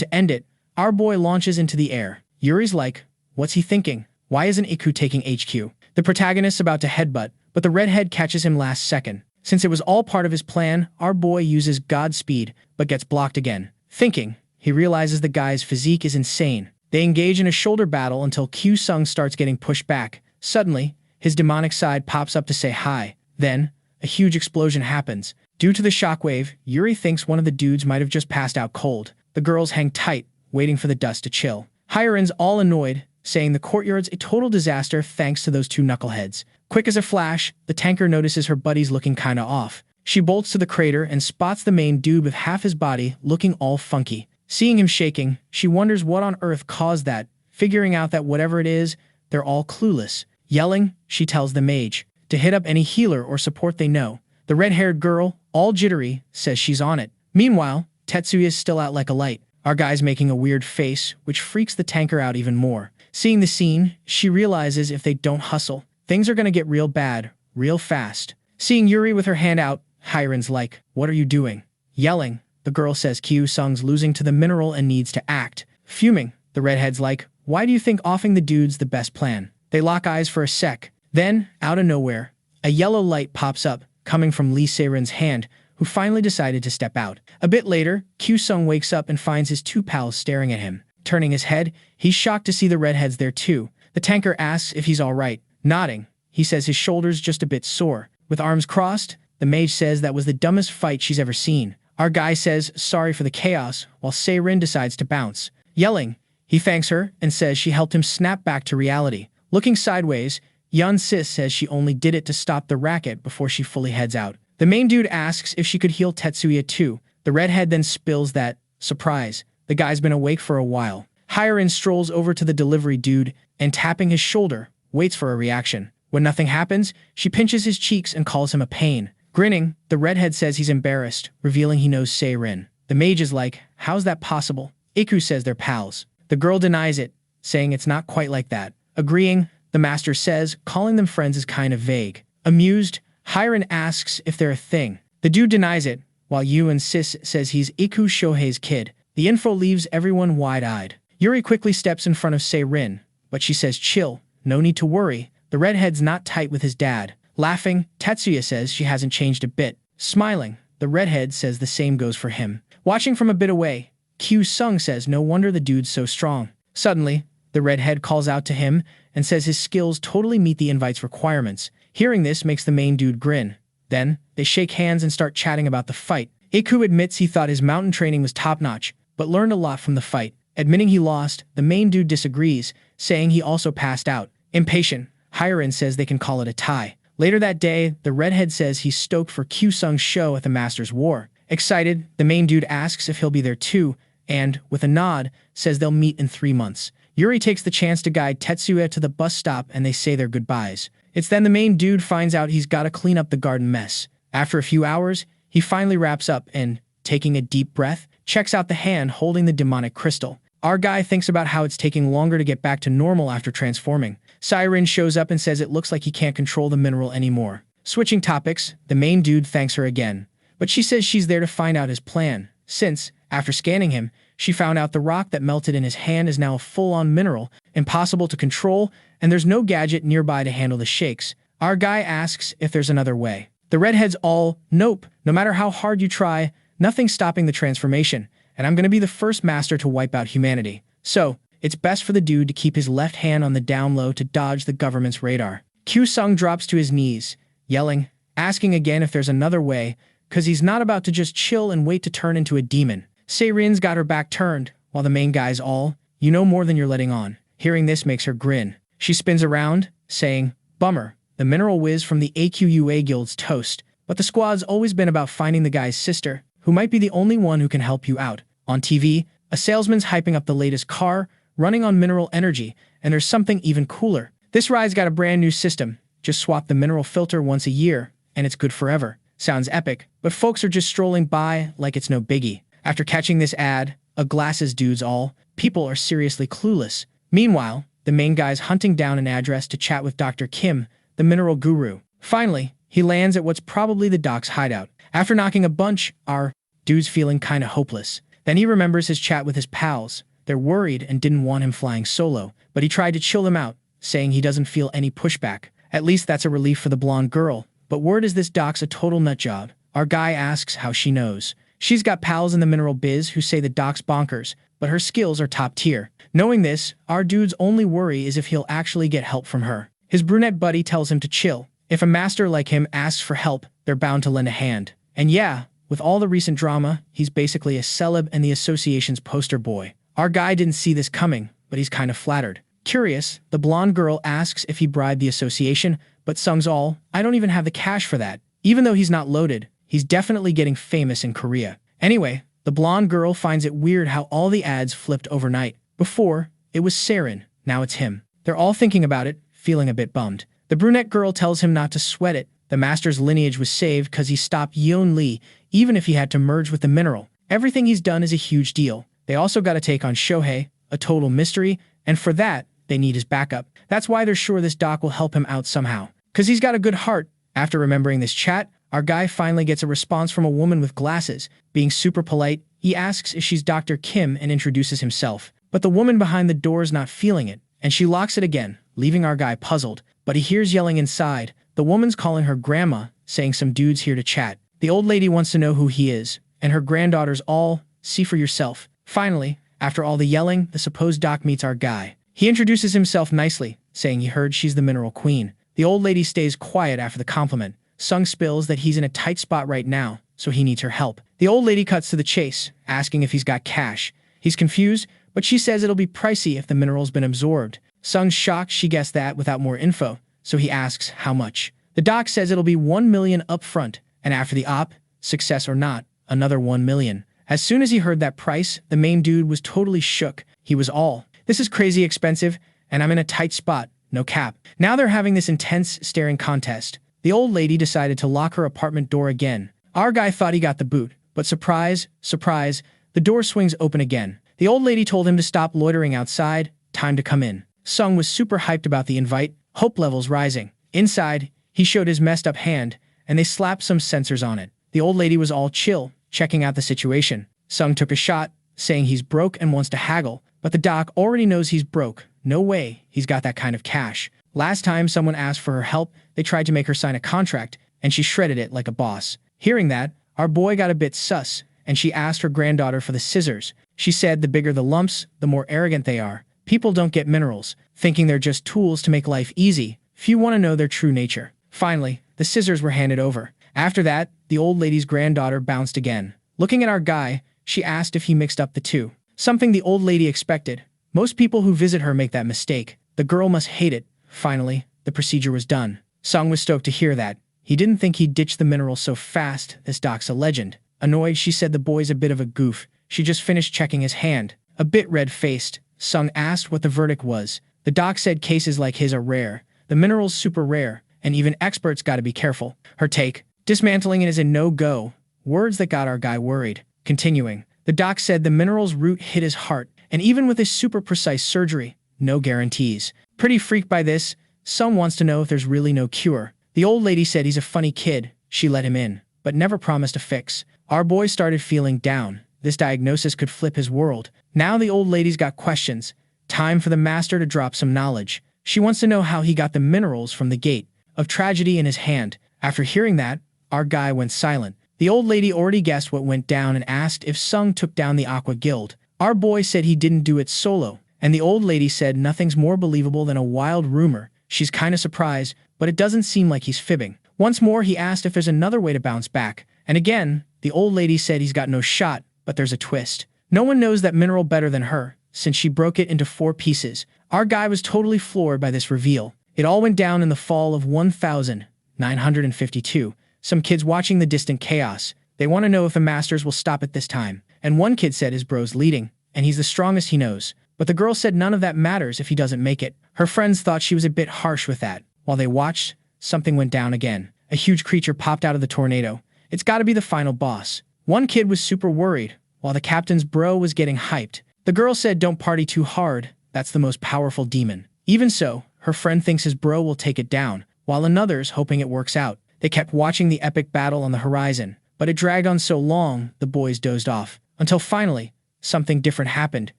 to end it, our boy launches into the air. Yuri's like, what's he thinking? Why isn't Iku taking HQ? The protagonist's about to headbutt, but the redhead catches him last second. Since it was all part of his plan, our boy uses Godspeed, but gets blocked again. Thinking, he realizes the guy's physique is insane. They engage in a shoulder battle until Kyu-sung starts getting pushed back. Suddenly, his demonic side pops up to say hi. Then, a huge explosion happens. Due to the shockwave, Yuri thinks one of the dudes might have just passed out cold. The girls hang tight, waiting for the dust to chill. Hiren's all annoyed, saying the courtyard's a total disaster thanks to those two knuckleheads. Quick as a flash, the tanker notices her buddies looking kinda off. She bolts to the crater and spots the main dude with half his body looking all funky. Seeing him shaking, she wonders what on earth caused that, figuring out that whatever it is, they're all clueless. Yelling, she tells the mage to hit up any healer or support they know. The red-haired girl, all jittery, says she's on it. Meanwhile, Tetsuya's still out like a light. Our guy's making a weird face, which freaks the tanker out even more. Seeing the scene, she realizes if they don't hustle, things are gonna get real bad, real fast. Seeing Yuri with her hand out, Hiren's like, what are you doing? Yelling, the girl says Kyu-sung's losing to the mineral and needs to act. Fuming, the redhead's like, why do you think offing the dude's the best plan? They lock eyes for a sec. Then, out of nowhere, a yellow light pops up, coming from Lee Se-rin's hand, who finally decided to step out. A bit later, Kyu-sung wakes up and finds his two pals staring at him. Turning his head, he's shocked to see the redheads there too. The tanker asks if he's alright. Nodding, he says his shoulder's just a bit sore. With arms crossed, the mage says that was the dumbest fight she's ever seen. Our guy says sorry for the chaos, while Se-rin decides to bounce. Yelling, he thanks her and says she helped him snap back to reality. Looking sideways, Yeon-sis says she only did it to stop the racket before she fully heads out. The main dude asks if she could heal Tetsuya too. The redhead then spills that, surprise, the guy's been awake for a while. Hiren strolls over to the delivery dude and tapping his shoulder, waits for a reaction. When nothing happens, she pinches his cheeks and calls him a pain. Grinning, the redhead says he's embarrassed, revealing he knows Se-rin. The mage is like, how's that possible? Iku says they're pals. The girl denies it, saying it's not quite like that. Agreeing, the master says calling them friends is kind of vague. Amused, Hiren asks if they're a thing. The dude denies it, while Yeon-sis says he's Iku Shohei's kid. The info leaves everyone wide-eyed. Yuri quickly steps in front of Se-rin, but she says chill, no need to worry. The redhead's not tight with his dad. Laughing, Tetsuya says she hasn't changed a bit. Smiling, the redhead says the same goes for him. Watching from a bit away, Kyu-sung says no wonder the dude's so strong. Suddenly, the redhead calls out to him and says his skills totally meet the invite's requirements. Hearing this makes the main dude grin. Then, they shake hands and start chatting about the fight. Iku admits he thought his mountain training was top-notch, but learned a lot from the fight. Admitting he lost, the main dude disagrees, saying he also passed out. Impatient, Hiren says they can call it a tie. Later that day, the redhead says he's stoked for Kyu-sung's show at the Master's War. Excited, the main dude asks if he'll be there too, and, with a nod, says they'll meet in 3 months. Yuri takes the chance to guide Tetsuya to the bus stop and they say their goodbyes. It's then the main dude finds out he's gotta clean up the garden mess. After a few hours, he finally wraps up and, taking a deep breath, checks out the hand holding the demonic crystal. Our guy thinks about how it's taking longer to get back to normal after transforming. Sarin shows up and says it looks like he can't control the mineral anymore. Switching topics, the main dude thanks her again, but she says she's there to find out his plan, since, after scanning him, she found out the rock that melted in his hand is now a full-on mineral, impossible to control, and there's no gadget nearby to handle the shakes. Our guy asks if there's another way. The redhead's all, nope, no matter how hard you try, nothing's stopping the transformation, and I'm gonna be the first master to wipe out humanity. So, It's best for the dude to keep his left hand on the down low to dodge the government's radar. Q-Sung drops to his knees, yelling, asking again if there's another way, cause he's not about to just chill and wait to turn into a demon. Sarin's got her back turned, while the main guy's all, you know more than you're letting on. Hearing this makes her grin. She spins around, saying, bummer, the mineral whiz from the AQUA guild's toast, but the squad's always been about finding the guy's sister, who might be the only one who can help you out. On TV, a salesman's hyping up the latest car, running on mineral energy, and there's something even cooler. This ride's got a brand new system. Just swap the mineral filter once a year, and it's good forever. Sounds epic, but folks are just strolling by like it's no biggie. After catching this ad, a glasses dude's all, people are seriously clueless. Meanwhile, the main guy's hunting down an address to chat with Dr. Kim, the mineral guru. Finally, he lands at what's probably the doc's hideout. After knocking a bunch, our dude's feeling kinda hopeless. Then he remembers his chat with his pals. They're worried and didn't want him flying solo, but he tried to chill them out, saying he doesn't feel any pushback. At least that's a relief for the blonde girl. But word is this doc's a total nutjob. Our guy asks how she knows. She's got pals in the mineral biz who say the doc's bonkers, but her skills are top tier. Knowing this, our dude's only worry is if he'll actually get help from her. His brunette buddy tells him to chill. If a master like him asks for help, they're bound to lend a hand. And yeah, with all the recent drama, he's basically a celeb and the association's poster boy. Our guy didn't see this coming, but he's kind of flattered. Curious, the blonde girl asks if he bribed the association, but Sung's all, I don't even have the cash for that. Even though he's not loaded, he's definitely getting famous in Korea. Anyway, the blonde girl finds it weird how all the ads flipped overnight. Before, it was Sarin, now it's him. They're all thinking about it, feeling a bit bummed. The brunette girl tells him not to sweat it. The master's lineage was saved because he stopped Yeon Lee, even if he had to merge with the mineral. Everything he's done is a huge deal. They also got to take on Shohei, a total mystery, and for that, they need his backup. That's why they're sure this doc will help him out somehow. Cause he's got a good heart. After remembering this chat, our guy finally gets a response from a woman with glasses. Being super polite, he asks if she's Dr. Kim and introduces himself. But the woman behind the door is not feeling it, and she locks it again, leaving our guy puzzled. But he hears yelling inside. The woman's calling her grandma, saying some dude's here to chat. The old lady wants to know who he is, and her granddaughter's all, see for yourself. Finally, after all the yelling, the supposed doc meets our guy. He introduces himself nicely, saying he heard she's the mineral queen. The old lady stays quiet after the compliment. Sung spills that he's in a tight spot right now, so he needs her help. The old lady cuts to the chase, asking if he's got cash. He's confused, but she says it'll be pricey if the mineral's been absorbed. Sung's shocked she guessed that without more info, so he asks how much. The doc says it'll be 1 million up front, and after the op, success or not, another 1 million. As soon as he heard that price, the main dude was totally shook. He was all, this is crazy expensive, and I'm in a tight spot, no cap. Now they're having this intense staring contest. The old lady decided to lock her apartment door again. Our guy thought he got the boot, but surprise, surprise, the door swings open again. The old lady told him to stop loitering outside, time to come in. Sung was super hyped about the invite, hope levels rising. Inside, he showed his messed up hand, and they slapped some sensors on it. The old lady was all chill, checking out the situation. Sung took a shot, saying he's broke and wants to haggle, but the doc already knows he's broke. No way he's got that kind of cash. Last time someone asked for her help, they tried to make her sign a contract, and she shredded it like a boss. Hearing that, our boy got a bit sus, and she asked her granddaughter for the scissors. She said the bigger the lumps, the more arrogant they are. People don't get minerals, thinking they're just tools to make life easy. Few want to know their true nature. Finally, the scissors were handed over. After that, the old lady's granddaughter bounced again. Looking at our guy, she asked if he mixed up the two. Something the old lady expected. Most people who visit her make that mistake. The girl must hate it. Finally, the procedure was done. Sung was stoked to hear that. He didn't think he'd ditch the mineral so fast. This doc's a legend. Annoyed, she said the boy's a bit of a goof. She just finished checking his hand. A bit red-faced, Sung asked what the verdict was. The doc said cases like his are rare. The mineral's super rare, and even experts gotta be careful. Her take, dismantling it is a no-go. Words that got our guy worried. Continuing, the doc said the mineral's root hit his heart, and even with his super precise surgery, no guarantees. Pretty freaked by this, Sung wants to know if there's really no cure. The old lady said he's a funny kid. She let him in, but never promised a fix. Our boy started feeling down. This diagnosis could flip his world. Now the old lady's got questions. Time for the master to drop some knowledge. She wants to know how he got the minerals from the gate of tragedy in his hand. After hearing that, our guy went silent. The old lady already guessed what went down and asked if Sung took down the Aqua Guild. Our boy said he didn't do it solo, And the old lady said nothing's more believable than a wild rumor. She's kinda surprised, but it doesn't seem like he's fibbing. Once more, he asked if there's another way to bounce back. And again, the old lady said he's got no shot, but there's a twist. No one knows that mineral better than her, since she broke it into 4 pieces. Our guy was totally floored by this reveal. It all went down in the fall of 1952. Some kids watching the distant chaos. They want to know if the masters will stop it this time. And one kid said his bro's leading, and he's the strongest he knows. But the girl said none of that matters if he doesn't make it. Her friends thought she was a bit harsh with that. While they watched, something went down again. A huge creature popped out of the tornado. It's gotta be the final boss. One kid was super worried, while the captain's bro was getting hyped. The girl said don't party too hard, that's the most powerful demon. Even so, her friend thinks his bro will take it down, while another's hoping it works out. They kept watching the epic battle on the horizon, but it dragged on so long, the boys dozed off. Until finally, something different happened,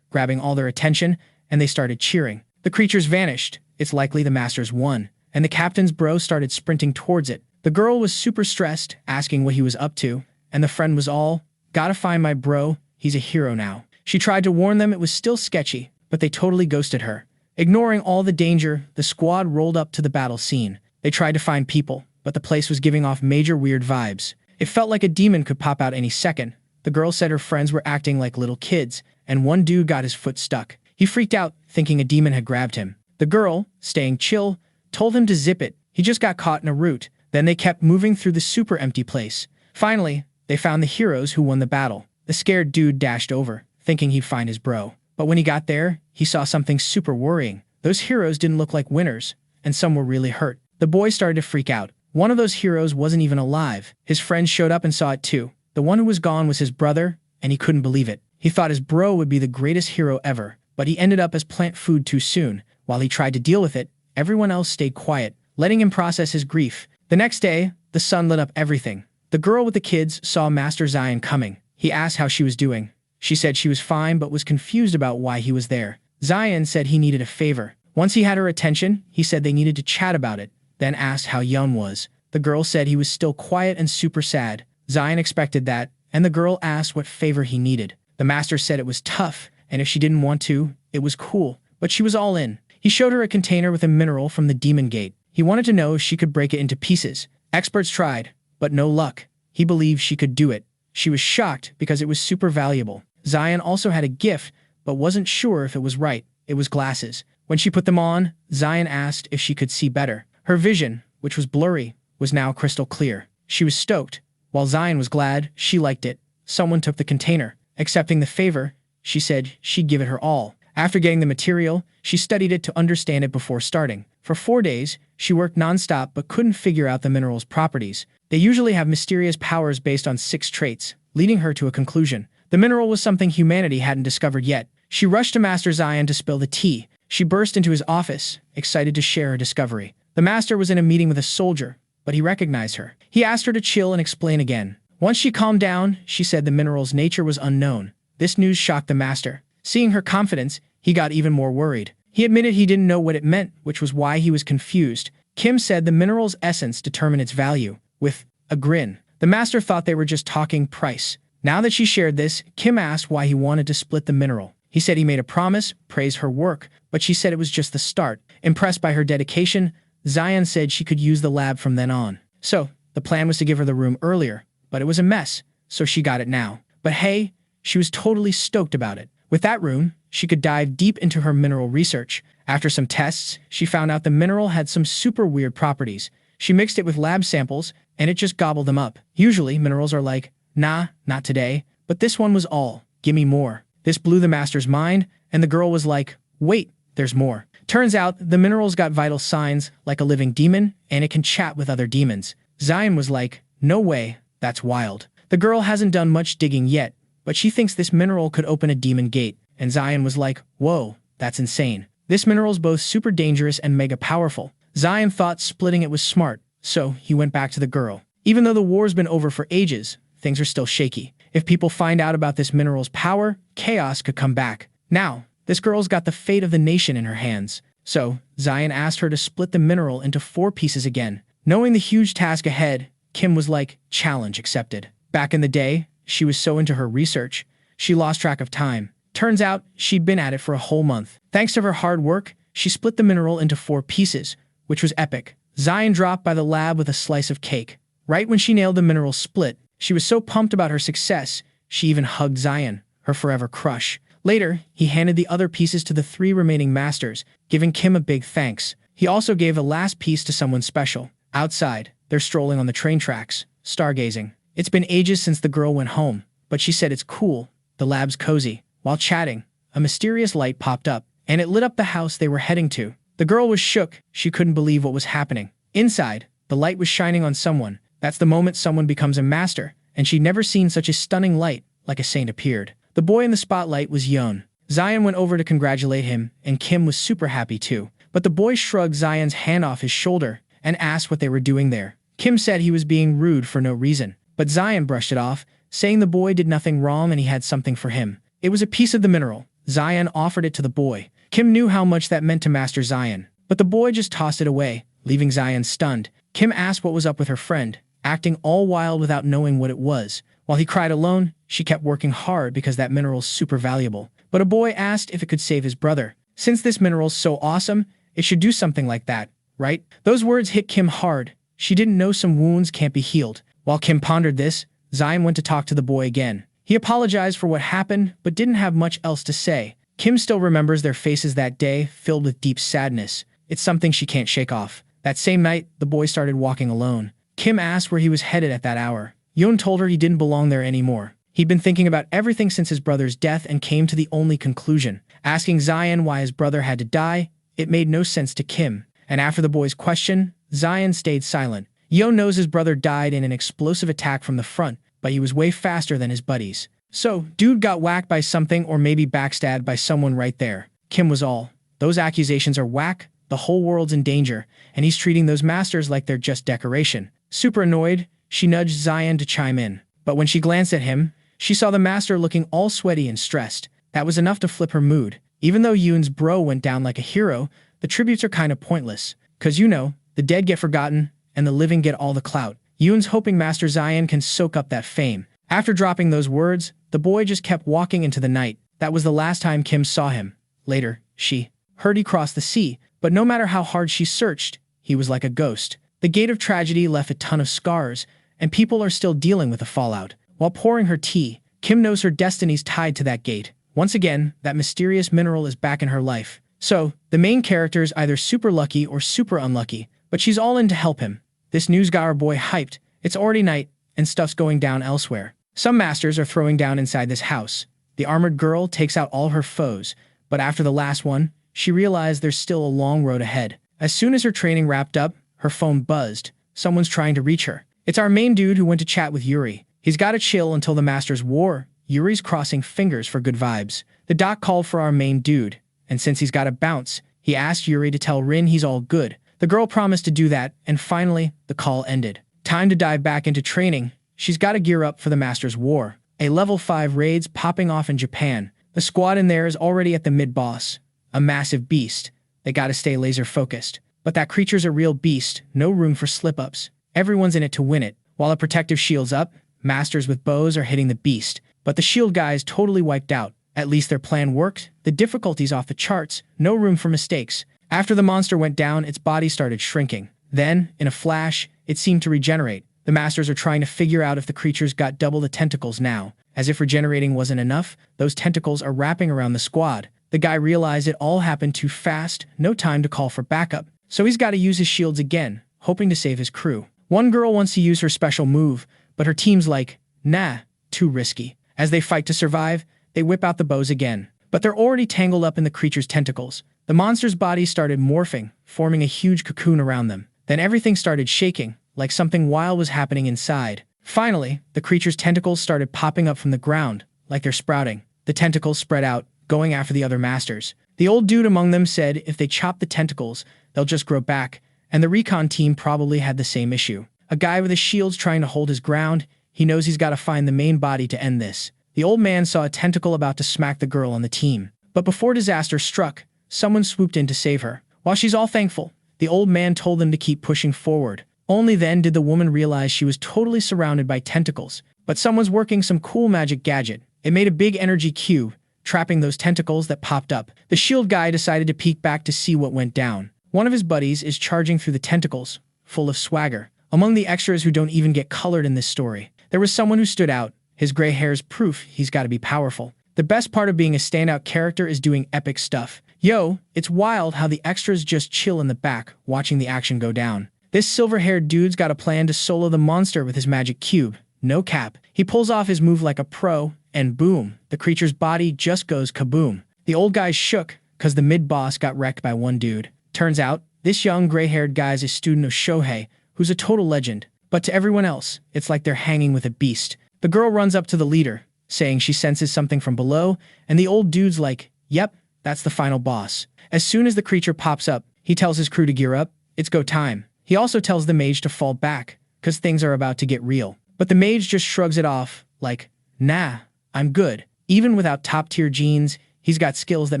grabbing all their attention, and they started cheering. The creatures vanished. It's likely the masters won, and the captain's bro started sprinting towards it. The girl was super stressed, asking what he was up to, and the friend was all, gotta find my bro, he's a hero now. She tried to warn them it was still sketchy, but they totally ghosted her. Ignoring all the danger, the squad rolled up to the battle scene. They tried to find people, but the place was giving off major weird vibes. It felt like a demon could pop out any second. The girl said her friends were acting like little kids, and one dude got his foot stuck. He freaked out, thinking a demon had grabbed him. The girl, staying chill, told him to zip it. He just got caught in a root. Then they kept moving through the super empty place. Finally, they found the heroes who won the battle. The scared dude dashed over, thinking he'd find his bro. But when he got there, he saw something super worrying. Those heroes didn't look like winners, and some were really hurt. The boys started to freak out. One of those heroes wasn't even alive. His friends showed up and saw it too. The one who was gone was his brother, and he couldn't believe it. He thought his bro would be the greatest hero ever, but he ended up as plant food too soon. While he tried to deal with it, everyone else stayed quiet, letting him process his grief. The next day, the sun lit up everything. The girl with the kids saw Master Zion coming. He asked how she was doing. She said she was fine but was confused about why he was there. Zion said he needed a favor. Once he had her attention, he said they needed to chat about it, then asked how Yun was. The girl said he was still quiet and super sad. Zion expected that, and the girl asked what favor he needed. The master said it was tough, and if she didn't want to, it was cool, but she was all in. He showed her a container with a mineral from the demon gate. He wanted to know if she could break it into pieces. Experts tried, but no luck. He believed she could do it. She was shocked because it was super valuable. Zion also had a gift, but wasn't sure if it was right. It was glasses. When she put them on, Zion asked if she could see better. Her vision, which was blurry, was now crystal clear. She was stoked. While Zion was glad, she liked it. Someone took the container. Accepting the favor, she said she'd give it her all. After getting the material, she studied it to understand it before starting. For 4 days, she worked non-stop but couldn't figure out the mineral's properties. They usually have mysterious powers based on 6 traits, leading her to a conclusion. The mineral was something humanity hadn't discovered yet. She rushed to Master Zion to spill the tea. She burst into his office, excited to share her discovery. The master was in a meeting with a soldier, but he recognized her. He asked her to chill and explain again. Once she calmed down, she said the mineral's nature was unknown. This news shocked the master. Seeing her confidence, he got even more worried. He admitted he didn't know what it meant, which was why he was confused. Kim said the mineral's essence determined its value. With a grin, the master thought they were just talking price. Now that she shared this, Kim asked why he wanted to split the mineral. He said he made a promise, praised her work, but she said it was just the start. Impressed by her dedication, Zion said she could use the lab from then on. So, the plan was to give her the room earlier, but it was a mess, so she got it now. But hey, she was totally stoked about it. With that room, she could dive deep into her mineral research. After some tests, she found out the mineral had some super weird properties. She mixed it with lab samples, and it just gobbled them up. Usually, minerals are like, nah, not today, but this one was all, gimme more. This blew the master's mind, and the girl was like, wait, there's more. Turns out, the mineral's got vital signs, like a living demon, and it can chat with other demons. Zion was like, no way, that's wild. The girl hasn't done much digging yet, but she thinks this mineral could open a demon gate. And Zion was like, whoa, that's insane. This mineral's both super dangerous and mega powerful. Zion thought splitting it was smart, so he went back to the girl. Even though the war's been over for ages, things are still shaky. If people find out about this mineral's power, chaos could come back. Now, this girl's got the fate of the nation in her hands. So, Zion asked her to split the mineral into 4 pieces again. Knowing the huge task ahead, Kim was like, challenge accepted. Back in the day, she was so into her research, she lost track of time. Turns out, she'd been at it for a whole month. Thanks to her hard work, she split the mineral into 4 pieces, which was epic. Zion dropped by the lab with a slice of cake. Right when she nailed the mineral split, she was so pumped about her success, she even hugged Zion, her forever crush. Later, he handed the other pieces to the 3 remaining masters, giving Kim a big thanks. He also gave a last piece to someone special. Outside, they're strolling on the train tracks, stargazing. It's been ages since the girl went home, but she said it's cool, the lab's cozy. While chatting, a mysterious light popped up, and it lit up the house they were heading to. The girl was shook, she couldn't believe what was happening. Inside, the light was shining on someone. That's the moment someone becomes a master, and she'd never seen such a stunning light, like a saint appeared. The boy in the spotlight was Yeon. Zion went over to congratulate him, and Kim was super happy too. But the boy shrugged Zion's hand off his shoulder and asked what they were doing there. Kim said he was being rude for no reason, but Zion brushed it off, saying the boy did nothing wrong and he had something for him. It was a piece of the mineral. Zion offered it to the boy. Kim knew how much that meant to Master Zion, but the boy just tossed it away, leaving Zion stunned. Kim asked what was up with her friend, acting all wild without knowing what it was. While he cried alone, she kept working hard because that mineral's super valuable. But a boy asked if it could save his brother. Since this mineral's so awesome, it should do something like that, right? Those words hit Kim hard. She didn't know some wounds can't be healed. While Kim pondered this, Zion went to talk to the boy again. He apologized for what happened, but didn't have much else to say. Kim still remembers their faces that day, filled with deep sadness. It's something she can't shake off. That same night, the boy started walking alone. Kim asked where he was headed at that hour. Yeon told her he didn't belong there anymore. He'd been thinking about everything since his brother's death and came to the only conclusion. Asking Zion why his brother had to die, it made no sense to Kim. And after the boy's question, Zion stayed silent. Yeon knows his brother died in an explosive attack from the front, but he was way faster than his buddies. So, dude got whacked by something or maybe backstabbed by someone right there. Kim was all. Those accusations are whack, the whole world's in danger, and he's treating those masters like they're just decoration. Super annoyed, she nudged Zion to chime in. But when she glanced at him, she saw the master looking all sweaty and stressed. That was enough to flip her mood. Even though Yoon's bro went down like a hero, the tributes are kind of pointless. Cause you know, the dead get forgotten, and the living get all the clout. Yoon's hoping Master Zion can soak up that fame. After dropping those words, the boy just kept walking into the night. That was the last time Kim saw him. Later, she heard he crossed the sea, but no matter how hard she searched, he was like a ghost. The gate of tragedy left a ton of scars, and people are still dealing with the fallout. While pouring her tea, Kim knows her destiny's tied to that gate. Once again, that mysterious mineral is back in her life. So, the main character is either super lucky or super unlucky, but she's all in to help him. This news got our boy hyped. It's already night, and stuff's going down elsewhere. Some masters are throwing down inside this house. The armored girl takes out all her foes, but after the last one, she realized there's still a long road ahead. As soon as her training wrapped up, her phone buzzed. Someone's trying to reach her. It's our main dude who went to chat with Yuri. He's gotta chill until the Masters War. Yuri's crossing fingers for good vibes. The doc called for our main dude, and since he's gotta bounce, he asked Yuri to tell Rin he's all good. The girl promised to do that, and finally, the call ended. Time to dive back into training. She's gotta gear up for the Masters War. A level 5 raid's popping off in Japan. The squad in there is already at the mid-boss. A massive beast. They gotta stay laser-focused. But that creature's a real beast, no room for slip-ups. Everyone's in it to win it. While a protective shield's up, masters with bows are hitting the beast. But the shield guy's totally wiped out. At least their plan worked. The difficulty's off the charts. No room for mistakes. After the monster went down, its body started shrinking. Then, in a flash, it seemed to regenerate. The masters are trying to figure out if the creature's got double the tentacles now. As if regenerating wasn't enough, those tentacles are wrapping around the squad. The guy realized it all happened too fast, no time to call for backup. So he's got to use his shields again, hoping to save his crew. One girl wants to use her special move, but her team's like, nah, too risky. As they fight to survive, they whip out the bows again. But they're already tangled up in the creature's tentacles. The monster's body started morphing, forming a huge cocoon around them. Then everything started shaking, like something wild was happening inside. Finally, the creature's tentacles started popping up from the ground, like they're sprouting. The tentacles spread out, going after the other masters. The old dude among them said if they chop the tentacles, they'll just grow back, and the recon team probably had the same issue. A guy with his shields trying to hold his ground, he knows he's got to find the main body to end this. The old man saw a tentacle about to smack the girl on the team. But before disaster struck, someone swooped in to save her. While she's all thankful, the old man told them to keep pushing forward. Only then did the woman realize she was totally surrounded by tentacles. But someone's working some cool magic gadget. It made a big energy cube. trapping those tentacles that popped up. The shield guy decided to peek back to see what went down. One of his buddies is charging through the tentacles, full of swagger. Among the extras who don't even get colored in this story, there was someone who stood out. His gray hair's proof he's gotta be powerful. The best part of being a standout character is doing epic stuff. Yo, it's wild how the extras just chill in the back, watching the action go down. This silver-haired dude's got a plan to solo the monster with his magic cube. No cap. He pulls off his move like a pro, and boom, the creature's body just goes kaboom. The old guy's shook, cause the mid-boss got wrecked by one dude. Turns out, this young gray-haired guy's a student of Shohei, who's a total legend. But to everyone else, it's like they're hanging with a beast. The girl runs up to the leader, saying she senses something from below, and the old dude's like, yep, that's the final boss. As soon as the creature pops up, he tells his crew to gear up. It's go time. He also tells the mage to fall back, cause things are about to get real. But the mage just shrugs it off, like, nah, I'm good. Even without top-tier genes, he's got skills that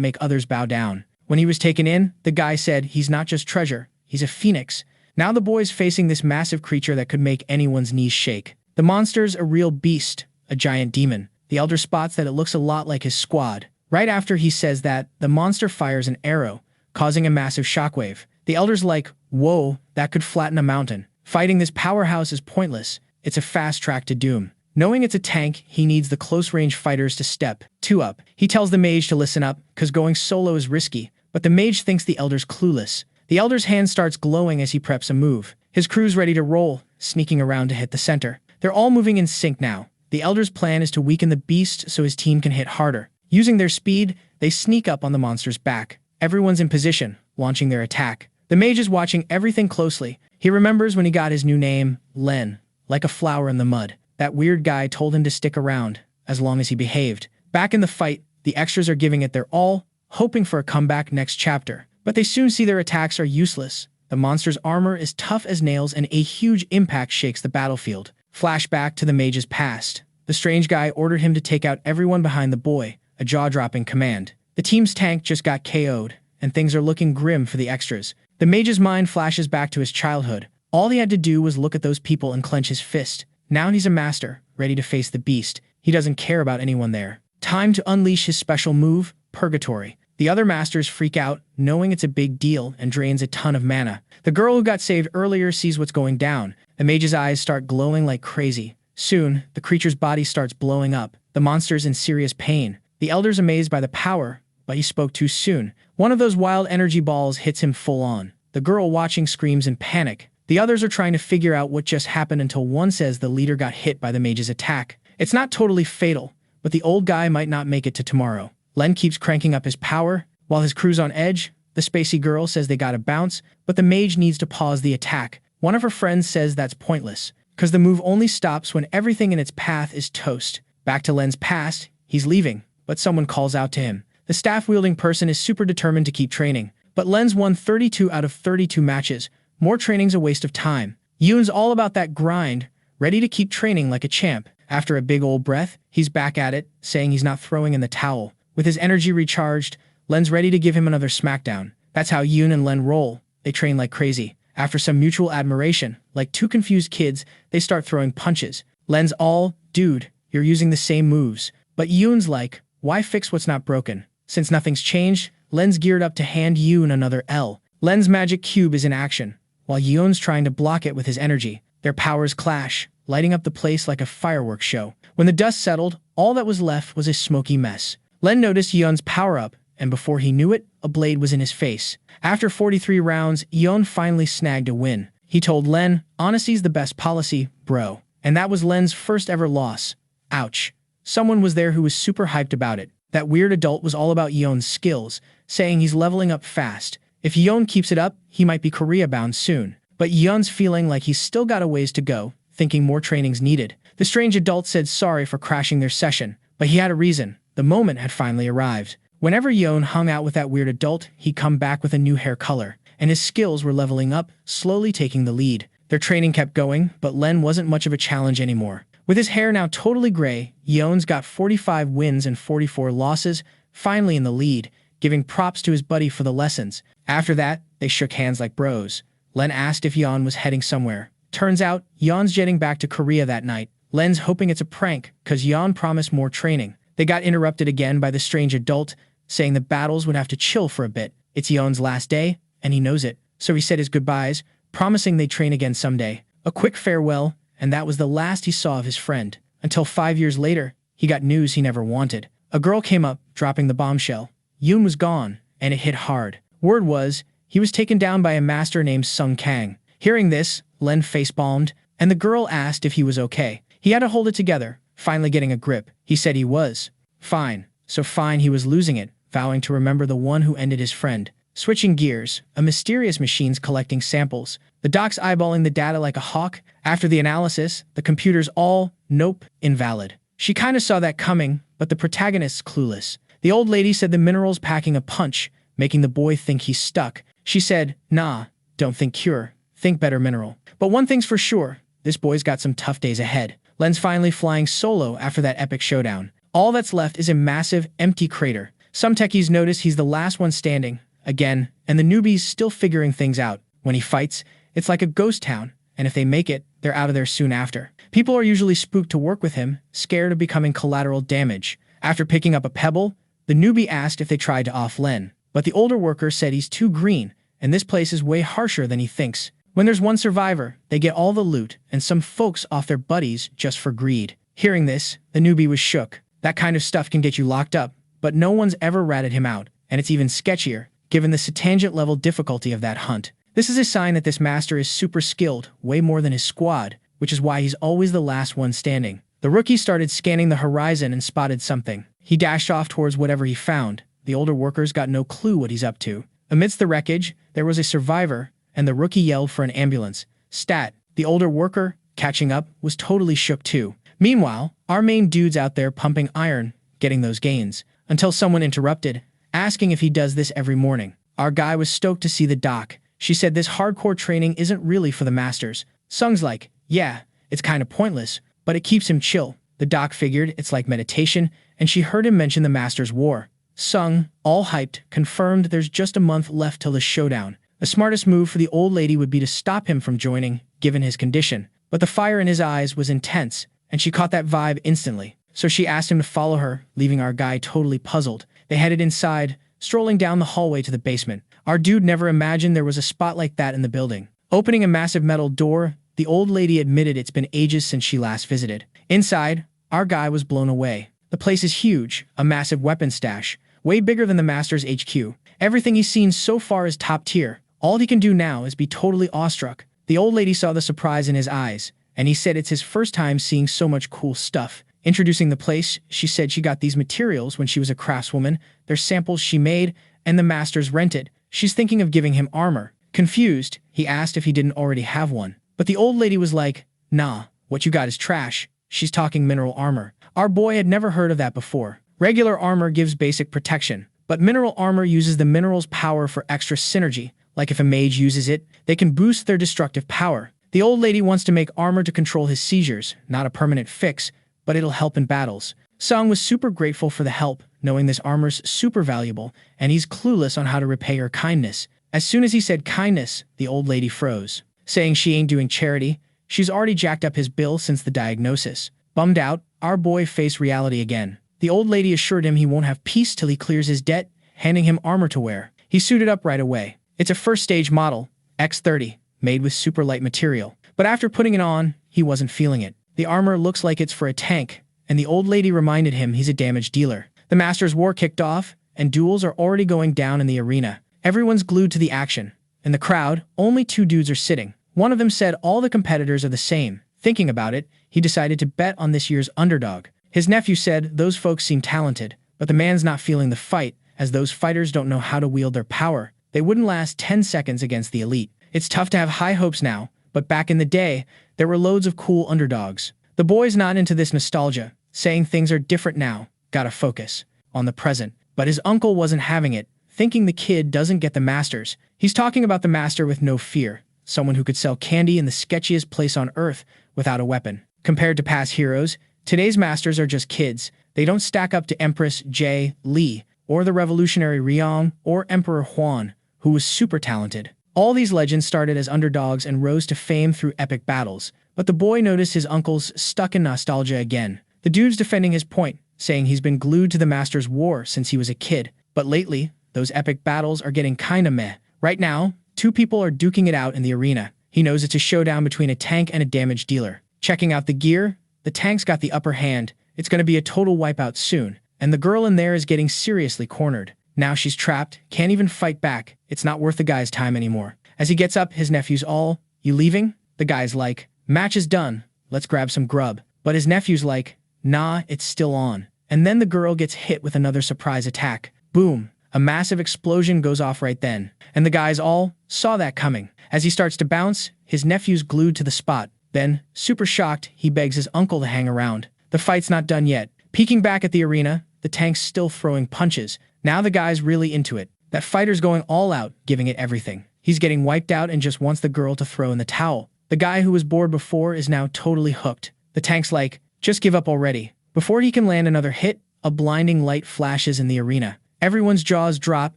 make others bow down. When he was taken in, the guy said he's not just treasure, he's a phoenix. Now the boy's facing this massive creature that could make anyone's knees shake. The monster's a real beast, a giant demon. The elder spots that it looks a lot like his squad. Right after he says that, the monster fires an arrow, causing a massive shockwave. The elder's like, whoa, that could flatten a mountain. Fighting this powerhouse is pointless. It's a fast track to doom. Knowing it's a tank, he needs the close-range fighters to step 2 up. He tells the mage to listen up, cause going solo is risky, but the mage thinks the elder's clueless. The elder's hand starts glowing as he preps a move. His crew's ready to roll, sneaking around to hit the center. They're all moving in sync now. The elder's plan is to weaken the beast so his team can hit harder. Using their speed, they sneak up on the monster's back. Everyone's in position, launching their attack. The mage is watching everything closely. He remembers when he got his new name, Len, like a flower in the mud. That weird guy told him to stick around, as long as he behaved. Back in the fight, the extras are giving it their all, hoping for a comeback next chapter. But they soon see their attacks are useless. The monster's armor is tough as nails and a huge impact shakes the battlefield. Flashback to the mage's past. The strange guy ordered him to take out everyone behind the boy, a jaw-dropping command. The team's tank just got KO'd, and things are looking grim for the extras. The mage's mind flashes back to his childhood. All he had to do was look at those people and clench his fist. Now he's a master, ready to face the beast. He doesn't care about anyone there. Time to unleash his special move, Purgatory. The other masters freak out, knowing it's a big deal and drains a ton of mana. The girl who got saved earlier sees what's going down. The mage's eyes start glowing like crazy. Soon, the creature's body starts blowing up. The monster's in serious pain. The elder's amazed by the power, but he spoke too soon. One of those wild energy balls hits him full on. The girl watching screams in panic. The others are trying to figure out what just happened until one says the leader got hit by the mage's attack. It's not totally fatal, but the old guy might not make it to tomorrow. Len keeps cranking up his power. While his crew's on edge, the spacey girl says they gotta bounce, but the mage needs to pause the attack. One of her friends says that's pointless, cause the move only stops when everything in its path is toast. Back to Len's past, he's leaving, but someone calls out to him. The staff-wielding person is super determined to keep training, but Len's won 32 out of 32 matches. More training's a waste of time. Yoon's all about that grind, ready to keep training like a champ. After a big old breath, he's back at it, saying he's not throwing in the towel. With his energy recharged, Len's ready to give him another smackdown. That's how Yoon and Len roll. They train like crazy. After some mutual admiration, like two confused kids, they start throwing punches. Len's all, dude, you're using the same moves. But Yoon's like, why fix what's not broken? Since nothing's changed, Len's geared up to hand Yoon another L. Len's magic cube is in action, while Yoon's trying to block it with his energy. Their powers clash, lighting up the place like a fireworks show. When the dust settled, all that was left was a smoky mess. Len noticed Yoon's power-up, and before he knew it, a blade was in his face. After 43 rounds, Yoon finally snagged a win. He told Len, honesty's the best policy, bro. And that was Len's first ever loss. Ouch. Someone was there who was super hyped about it. That weird adult was all about Yoon's skills, saying he's leveling up fast. If Yoon keeps it up, he might be Korea-bound soon. But Yoon's feeling like he's still got a ways to go, thinking more training's needed. The strange adult said sorry for crashing their session, but he had a reason. The moment had finally arrived. Whenever Yoon hung out with that weird adult, he'd come back with a new hair color, and his skills were leveling up, slowly taking the lead. Their training kept going, but Len wasn't much of a challenge anymore. With his hair now totally gray, Yoon's got 45 wins and 44 losses, finally in the lead, giving props to his buddy for the lessons. After that, they shook hands like bros. Len asked if Yoon was heading somewhere. Turns out, Yoon's jetting back to Korea that night. Len's hoping it's a prank, cause Yoon promised more training. They got interrupted again by the strange adult, saying the battles would have to chill for a bit. It's Yeon's last day, and he knows it. So he said his goodbyes, promising they'd train again someday. A quick farewell, and that was the last he saw of his friend. Until 5 years later, he got news he never wanted. A girl came up, dropping the bombshell. Yoon was gone, and it hit hard. Word was, he was taken down by a master named Sung Kang. Hearing this, Len facepalmed, and the girl asked if he was okay. He had to hold it together, finally getting a grip. He said he was. Fine. So fine he was losing it, vowing to remember the one who ended his friend. Switching gears, a mysterious machine's collecting samples. The doc's eyeballing the data like a hawk. After the analysis, the computer's all, nope, invalid. She kinda saw that coming, but the protagonist's clueless. The old lady said the mineral's packing a punch, making the boy think he's stuck. She said, nah, don't think cure, think better mineral. But one thing's for sure, this boy's got some tough days ahead. Len's finally flying solo after that epic showdown. All that's left is a massive, empty crater. Some techies notice he's the last one standing, again, and the newbie's still figuring things out. When he fights, it's like a ghost town, and if they make it, they're out of there soon after. People are usually spooked to work with him, scared of becoming collateral damage. After picking up a pebble, the newbie asked if they tried to off Len, but the older worker said he's too green, and this place is way harsher than he thinks. When there's one survivor, they get all the loot, and some folks off their buddies just for greed. Hearing this, the newbie was shook. That kind of stuff can get you locked up, but no one's ever ratted him out, and it's even sketchier, given the tangent level difficulty of that hunt. This is a sign that this master is super skilled, way more than his squad, which is why he's always the last one standing. The rookie started scanning the horizon and spotted something. He dashed off towards whatever he found. The older workers got no clue what he's up to. Amidst the wreckage, there was a survivor, and the rookie yelled for an ambulance. Stat, the older worker, catching up, was totally shook too. Meanwhile, our main dude's out there pumping iron, getting those gains, until someone interrupted, asking if he does this every morning. Our guy was stoked to see the doc. She said this hardcore training isn't really for the masters. Sung's like, yeah, it's kinda pointless, but it keeps him chill. The doc figured it's like meditation, and she heard him mention the master's war. Sung, all hyped, confirmed there's just a month left till the showdown. The smartest move for the old lady would be to stop him from joining, given his condition. But the fire in his eyes was intense, and she caught that vibe instantly. So she asked him to follow her, leaving our guy totally puzzled. They headed inside, strolling down the hallway to the basement. Our dude never imagined there was a spot like that in the building. Opening a massive metal door, the old lady admitted it's been ages since she last visited. Inside, our guy was blown away. The place is huge, a massive weapon stash, way bigger than the Master's HQ. Everything he's seen so far is top tier. All he can do now is be totally awestruck. The old lady saw the surprise in his eyes, and he said it's his first time seeing so much cool stuff. Introducing the place, she said she got these materials when she was a craftswoman. They're samples she made, and the Master's rented. She's thinking of giving him armor. Confused, he asked if he didn't already have one. But the old lady was like, nah, what you got is trash. She's talking mineral armor. Our boy had never heard of that before. Regular armor gives basic protection, but mineral armor uses the mineral's power for extra synergy. Like if a mage uses it, they can boost their destructive power. The old lady wants to make armor to control his seizures, not a permanent fix, but it'll help in battles. Sung was super grateful for the help, knowing this armor's super valuable, and he's clueless on how to repay her kindness. As soon as he said kindness, the old lady froze, saying she ain't doing charity. She's already jacked up his bill since the diagnosis. Bummed out, our boy faced reality again. The old lady assured him he won't have peace till he clears his debt, handing him armor to wear. He suited up right away. It's a first-stage model, X30, made with super light material. But after putting it on, he wasn't feeling it. The armor looks like it's for a tank, and the old lady reminded him he's a damage dealer. The Master's war kicked off, and duels are already going down in the arena. Everyone's glued to the action. In the crowd, only 2 dudes are sitting. One of them said all the competitors are the same. Thinking about it, he decided to bet on this year's underdog. His nephew said those folks seem talented, but the man's not feeling the fight, as those fighters don't know how to wield their power. They wouldn't last 10 seconds against the elite. It's tough to have high hopes now, but back in the day, there were loads of cool underdogs. The boy's not into this nostalgia, saying things are different now, gotta focus on the present. But his uncle wasn't having it, thinking the kid doesn't get the Masters. He's talking about the Master with no fear, someone who could sell candy in the sketchiest place on Earth without a weapon. Compared to past heroes, today's Masters are just kids. They don't stack up to Empress Jie Li, or the revolutionary Ryong, or Emperor Huan, who was super talented. All these legends started as underdogs and rose to fame through epic battles. But the boy noticed his uncle's stuck in nostalgia again. The dude's defending his point, saying he's been glued to the Master's war since he was a kid. But lately, those epic battles are getting kinda meh. Right now, two people are duking it out in the arena. He knows it's a showdown between a tank and a damage dealer. Checking out the gear, the tank's got the upper hand. It's gonna be a total wipeout soon. And the girl in there is getting seriously cornered. Now she's trapped, can't even fight back. It's not worth the guy's time anymore. As he gets up, his nephew's all, "You leaving?" The guy's like, "Match is done. Let's grab some grub." But his nephew's like, "Nah, it's still on." And then the girl gets hit with another surprise attack. Boom. A massive explosion goes off right then. And the guy's all, saw that coming. As he starts to bounce, his nephew's glued to the spot. Then, super shocked, he begs his uncle to hang around. The fight's not done yet. Peeking back at the arena, the tank's still throwing punches. Now the guy's really into it. That fighter's going all out, giving it everything. He's getting wiped out and just wants the girl to throw in the towel. The guy who was bored before is now totally hooked. The tank's like, "Just give up already." Before he can land another hit, a blinding light flashes in the arena. Everyone's jaws drop,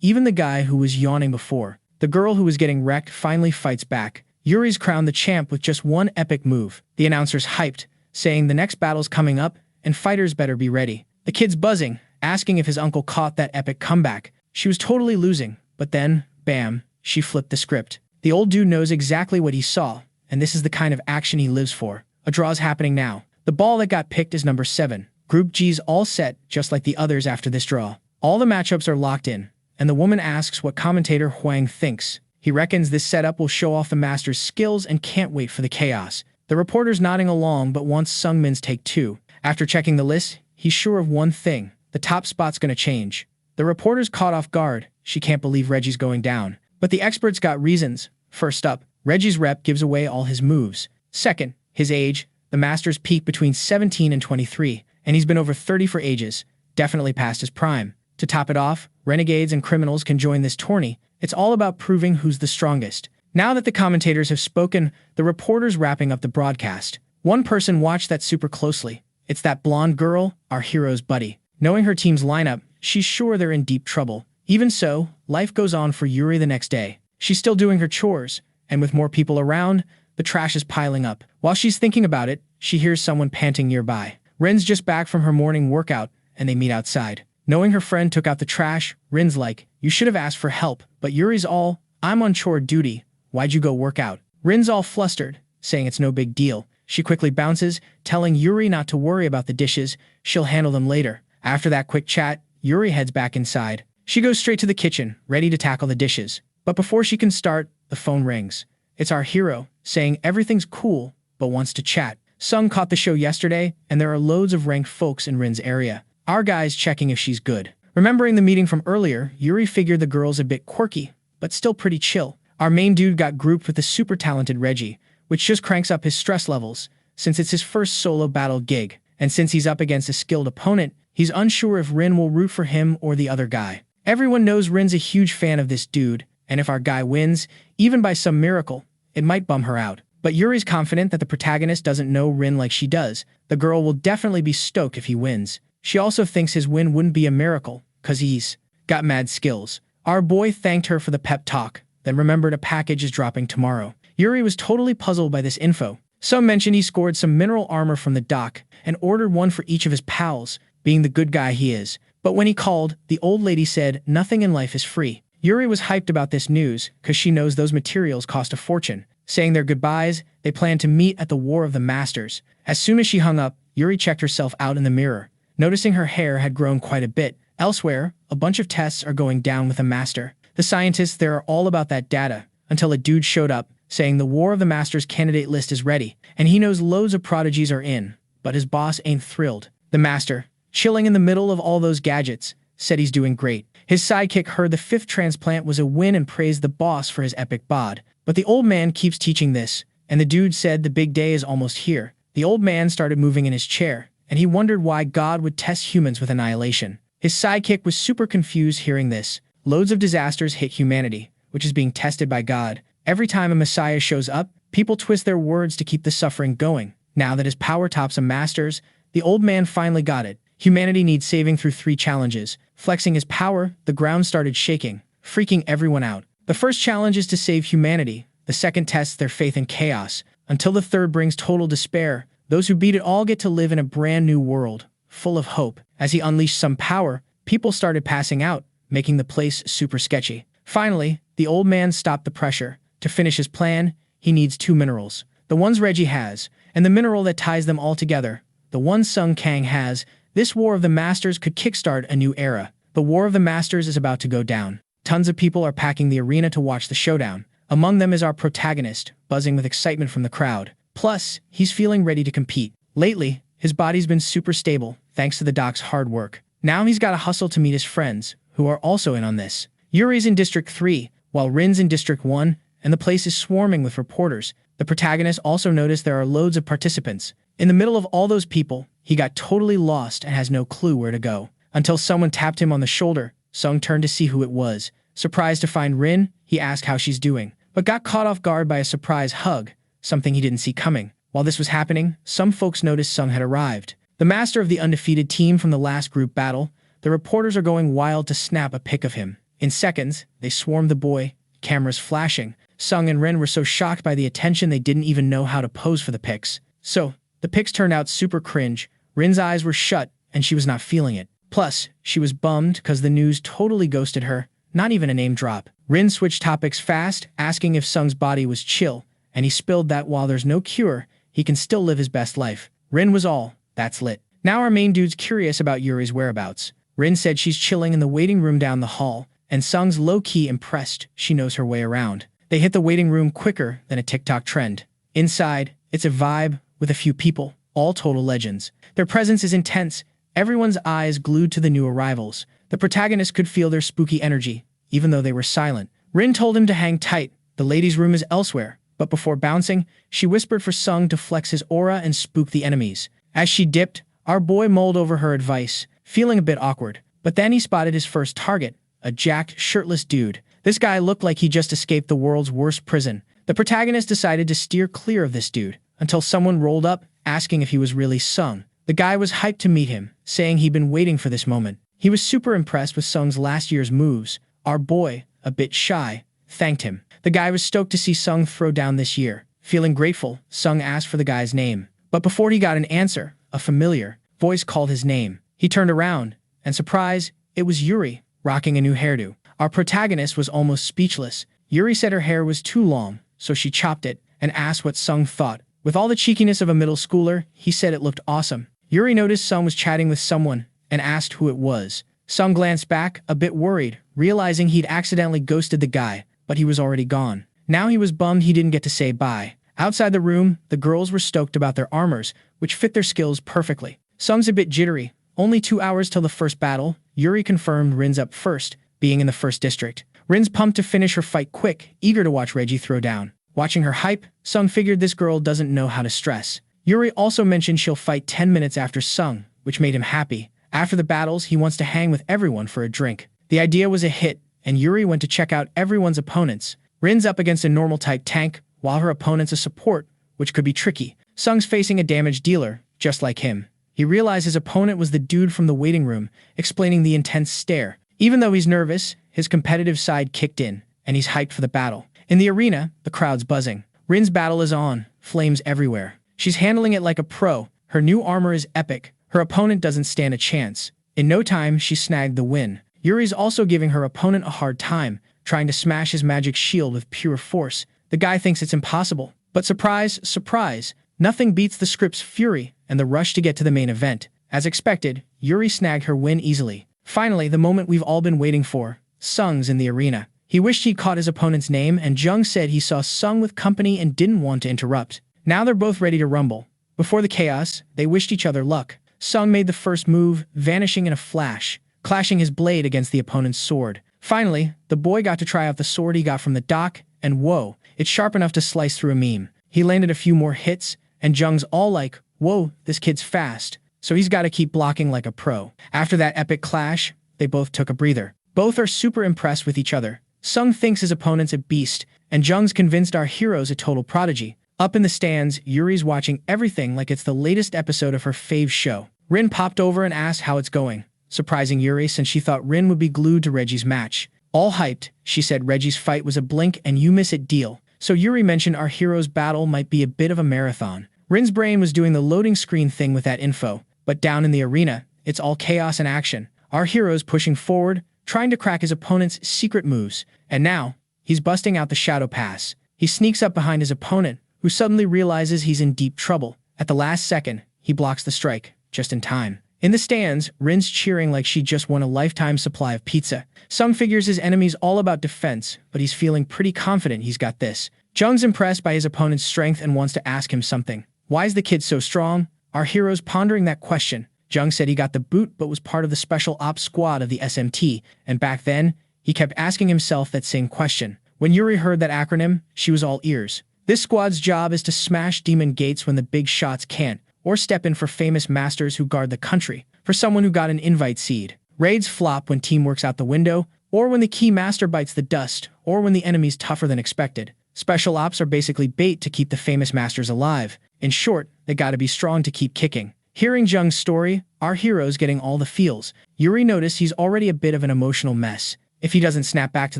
even the guy who was yawning before. The girl who was getting wrecked finally fights back. Yuri's crowned the champ with just one epic move. The announcer's hyped, saying the next battle's coming up, and fighters better be ready. The kid's buzzing, asking if his uncle caught that epic comeback. She was totally losing, but then, bam, she flipped the script. The old dude knows exactly what he saw, and this is the kind of action he lives for. A draw's happening now. The ball that got picked is number 7. Group G's all set, just like the others after this draw. All the matchups are locked in, and the woman asks what commentator Huang thinks. He reckons this setup will show off the Master's skills and can't wait for the chaos. The reporter's nodding along but wants Sungmin's take too. After checking the list, he's sure of one thing. The top spot's gonna change. The reporter's caught off guard. She can't believe Reggie's going down. But the expert's got reasons. First up, Reggie's rep gives away all his moves. Second, his age. The Master's peaked between 17 and 23, and he's been over 30 for ages. Definitely past his prime. To top it off, renegades and criminals can join this tourney. It's all about proving who's the strongest. Now that the commentators have spoken, the reporter's wrapping up the broadcast. One person watched that super closely. It's that blonde girl, our hero's buddy. Knowing her team's lineup, she's sure they're in deep trouble. Even so, life goes on for Yuri the next day. She's still doing her chores, and with more people around, the trash is piling up. While she's thinking about it, she hears someone panting nearby. Rin's just back from her morning workout, and they meet outside. Knowing her friend took out the trash, Rin's like, "You should have asked for help." But Yuri's all, "I'm on chore duty. Why'd you go work out?" Rin's all flustered, saying it's no big deal. She quickly bounces, telling Yuri not to worry about the dishes. She'll handle them later. After that quick chat, Yuri heads back inside. She goes straight to the kitchen, ready to tackle the dishes. But before she can start, the phone rings. It's our hero, saying everything's cool, but wants to chat. Sung caught the show yesterday, and there are loads of ranked folks in Rin's area. Our guy's checking if she's good. Remembering the meeting from earlier, Yuri figured the girl's a bit quirky, but still pretty chill. Our main dude got grouped with the super talented Reggie, which just cranks up his stress levels, since it's his first solo battle gig. And since he's up against a skilled opponent, he's unsure if Rin will root for him or the other guy. Everyone knows Rin's a huge fan of this dude, and if our guy wins, even by some miracle, it might bum her out. But Yuri's confident that the protagonist doesn't know Rin like she does. The girl will definitely be stoked if he wins. She also thinks his win wouldn't be a miracle, cause he's got mad skills. Our boy thanked her for the pep talk, then remembered a package is dropping tomorrow. Yuri was totally puzzled by this info. Some mentioned he scored some mineral armor from the dock and ordered one for each of his pals, being the good guy he is. But when he called, the old lady said nothing in life is free. Yuri was hyped about this news, cause she knows those materials cost a fortune. Saying their goodbyes, they planned to meet at the War of the Masters. As soon as she hung up, Yuri checked herself out in the mirror. Noticing her hair had grown quite a bit. Elsewhere, a bunch of tests are going down with a master. The scientists there are all about that data, until a dude showed up, saying the War of the Masters candidate list is ready, and he knows loads of prodigies are in, but his boss ain't thrilled. The master, chilling in the middle of all those gadgets, said he's doing great. His sidekick heard the 5th transplant was a win and praised the boss for his epic bod. But the old man keeps teaching this, and the dude said the big day is almost here. The old man started moving in his chair, and he wondered why God would test humans with annihilation. His sidekick was super confused hearing this. Loads of disasters hit humanity, which is being tested by God. Every time a messiah shows up, people twist their words to keep the suffering going. Now that his power tops a master's, the old man finally got it. Humanity needs saving through 3 challenges. Flexing his power, the ground started shaking, freaking everyone out. The first challenge is to save humanity. The second tests their faith in chaos, until the third brings total despair. Those who beat it all get to live in a brand new world, full of hope. As he unleashed some power, people started passing out, making the place super sketchy. Finally, the old man stopped the pressure. To finish his plan, he needs 2 minerals. The ones Reggie has, and the mineral that ties them all together. The one Sung Kang has. This War of the Masters could kickstart a new era. The War of the Masters is about to go down. Tons of people are packing the arena to watch the showdown. Among them is our protagonist, buzzing with excitement from the crowd. Plus, he's feeling ready to compete. Lately, his body's been super stable, thanks to the doc's hard work. Now he's got to hustle to meet his friends, who are also in on this. Yuri's in District 3, while Rin's in District 1, and the place is swarming with reporters. The protagonist also noticed there are loads of participants. In the middle of all those people, he got totally lost and has no clue where to go. Until someone tapped him on the shoulder, Sung turned to see who it was. Surprised to find Rin, he asked how she's doing, but got caught off guard by a surprise hug, something he didn't see coming. While this was happening, some folks noticed Sung had arrived. The master of the undefeated team from the last group battle. The reporters are going wild to snap a pic of him. In seconds, they swarmed the boy, cameras flashing. Sung and Rin were so shocked by the attention they didn't even know how to pose for the pics. So, the pics turned out super cringe. Rin's eyes were shut, and she was not feeling it. Plus, she was bummed because the news totally ghosted her, not even a name drop. Rin switched topics fast, asking if Sung's body was chill, and he spilled that while there's no cure, he can still live his best life. Rin was all, that's lit. Now our main dude's curious about Yuri's whereabouts. Rin said she's chilling in the waiting room down the hall, and Sung's low-key impressed she knows her way around. They hit the waiting room quicker than a TikTok trend. Inside, it's a vibe with a few people, all total legends. Their presence is intense, everyone's eyes glued to the new arrivals. The protagonist could feel their spooky energy, even though they were silent. Rin told him to hang tight, the ladies' room is elsewhere, but before bouncing, she whispered for Sung to flex his aura and spook the enemies. As she dipped, our boy mulled over her advice, feeling a bit awkward. But then he spotted his first target, a jacked, shirtless dude. This guy looked like he just escaped the world's worst prison. The protagonist decided to steer clear of this dude, until someone rolled up, asking if he was really Sung. The guy was hyped to meet him, saying he'd been waiting for this moment. He was super impressed with Sung's last year's moves. Our boy, a bit shy, thanked him. The guy was stoked to see Sung throw down this year. Feeling grateful, Sung asked for the guy's name. But before he got an answer, a familiar voice called his name. He turned around, and surprise, it was Yuri, rocking a new hairdo. Our protagonist was almost speechless. Yuri said her hair was too long, so she chopped it, and asked what Sung thought. With all the cheekiness of a middle schooler, he said it looked awesome. Yuri noticed Sung was chatting with someone, and asked who it was. Sung glanced back, a bit worried, realizing he'd accidentally ghosted the guy, but he was already gone. Now he was bummed he didn't get to say bye. Outside the room, the girls were stoked about their armors, which fit their skills perfectly. Sung's a bit jittery. Only 2 hours till the first battle. Yuri confirmed Rin's up first, being in the first district. Rin's pumped to finish her fight quick, eager to watch Reggie throw down. Watching her hype, Sung figured this girl doesn't know how to stress. Yuri also mentioned she'll fight 10 minutes after Sung, which made him happy. After the battles, he wants to hang with everyone for a drink. The idea was a hit, and Yuri went to check out everyone's opponents. Rin's up against a normal-type tank, while her opponent's a support, which could be tricky. Sung's facing a damage dealer, just like him. He realized his opponent was the dude from the waiting room, explaining the intense stare. Even though he's nervous, his competitive side kicked in, and he's hyped for the battle. In the arena, the crowd's buzzing. Rin's battle is on, flames everywhere. She's handling it like a pro. Her new armor is epic. Her opponent doesn't stand a chance. In no time, she snagged the win. Yuri's also giving her opponent a hard time, trying to smash his magic shield with pure force. The guy thinks it's impossible. But surprise, surprise, nothing beats the script's fury and the rush to get to the main event. As expected, Yuri snagged her win easily. Finally, the moment we've all been waiting for. Sung's in the arena. He wished he'd caught his opponent's name, and Jung said he saw Sung with company and didn't want to interrupt. Now they're both ready to rumble. Before the chaos, they wished each other luck. Sung made the first move, vanishing in a flash, clashing his blade against the opponent's sword. Finally, the boy got to try out the sword he got from the dock, and whoa, it's sharp enough to slice through a meme. He landed a few more hits, and Jung's all like, whoa, this kid's fast, so he's got to keep blocking like a pro. After that epic clash, they both took a breather. Both are super impressed with each other. Sung thinks his opponent's a beast, and Jung's convinced our hero's a total prodigy. Up in the stands, Yuri's watching everything like it's the latest episode of her fave show. Rin popped over and asked how it's going, surprising Yuri since she thought Rin would be glued to Reggie's match. All hyped, she said Reggie's fight was a blink and you miss it deal. So Yuri mentioned our hero's battle might be a bit of a marathon. Rin's brain was doing the loading screen thing with that info. But down in the arena, it's all chaos and action. Our hero's pushing forward, trying to crack his opponent's secret moves. And now, he's busting out the Shadow Pass. He sneaks up behind his opponent, who suddenly realizes he's in deep trouble. At the last second, he blocks the strike, just in time. In the stands, Rin's cheering like she just won a lifetime supply of pizza. Sung figures his enemy's all about defense, but he's feeling pretty confident he's got this. Jung's impressed by his opponent's strength and wants to ask him something. Why is the kid so strong? Our hero's pondering that question. Jung said he got the boot but was part of the special ops squad of the SMT, and back then, he kept asking himself that same question. When Yuri heard that acronym, she was all ears. This squad's job is to smash demon gates when the big shots can't, or step in for famous masters who guard the country. For someone who got an invite seed. Raids flop when teamwork's out the window, or when the key master bites the dust, or when the enemy's tougher than expected. Special ops are basically bait to keep the famous masters alive. In short, they gotta be strong to keep kicking. Hearing Jung's story, our hero's getting all the feels. Yuri noticed he's already a bit of an emotional mess. If he doesn't snap back to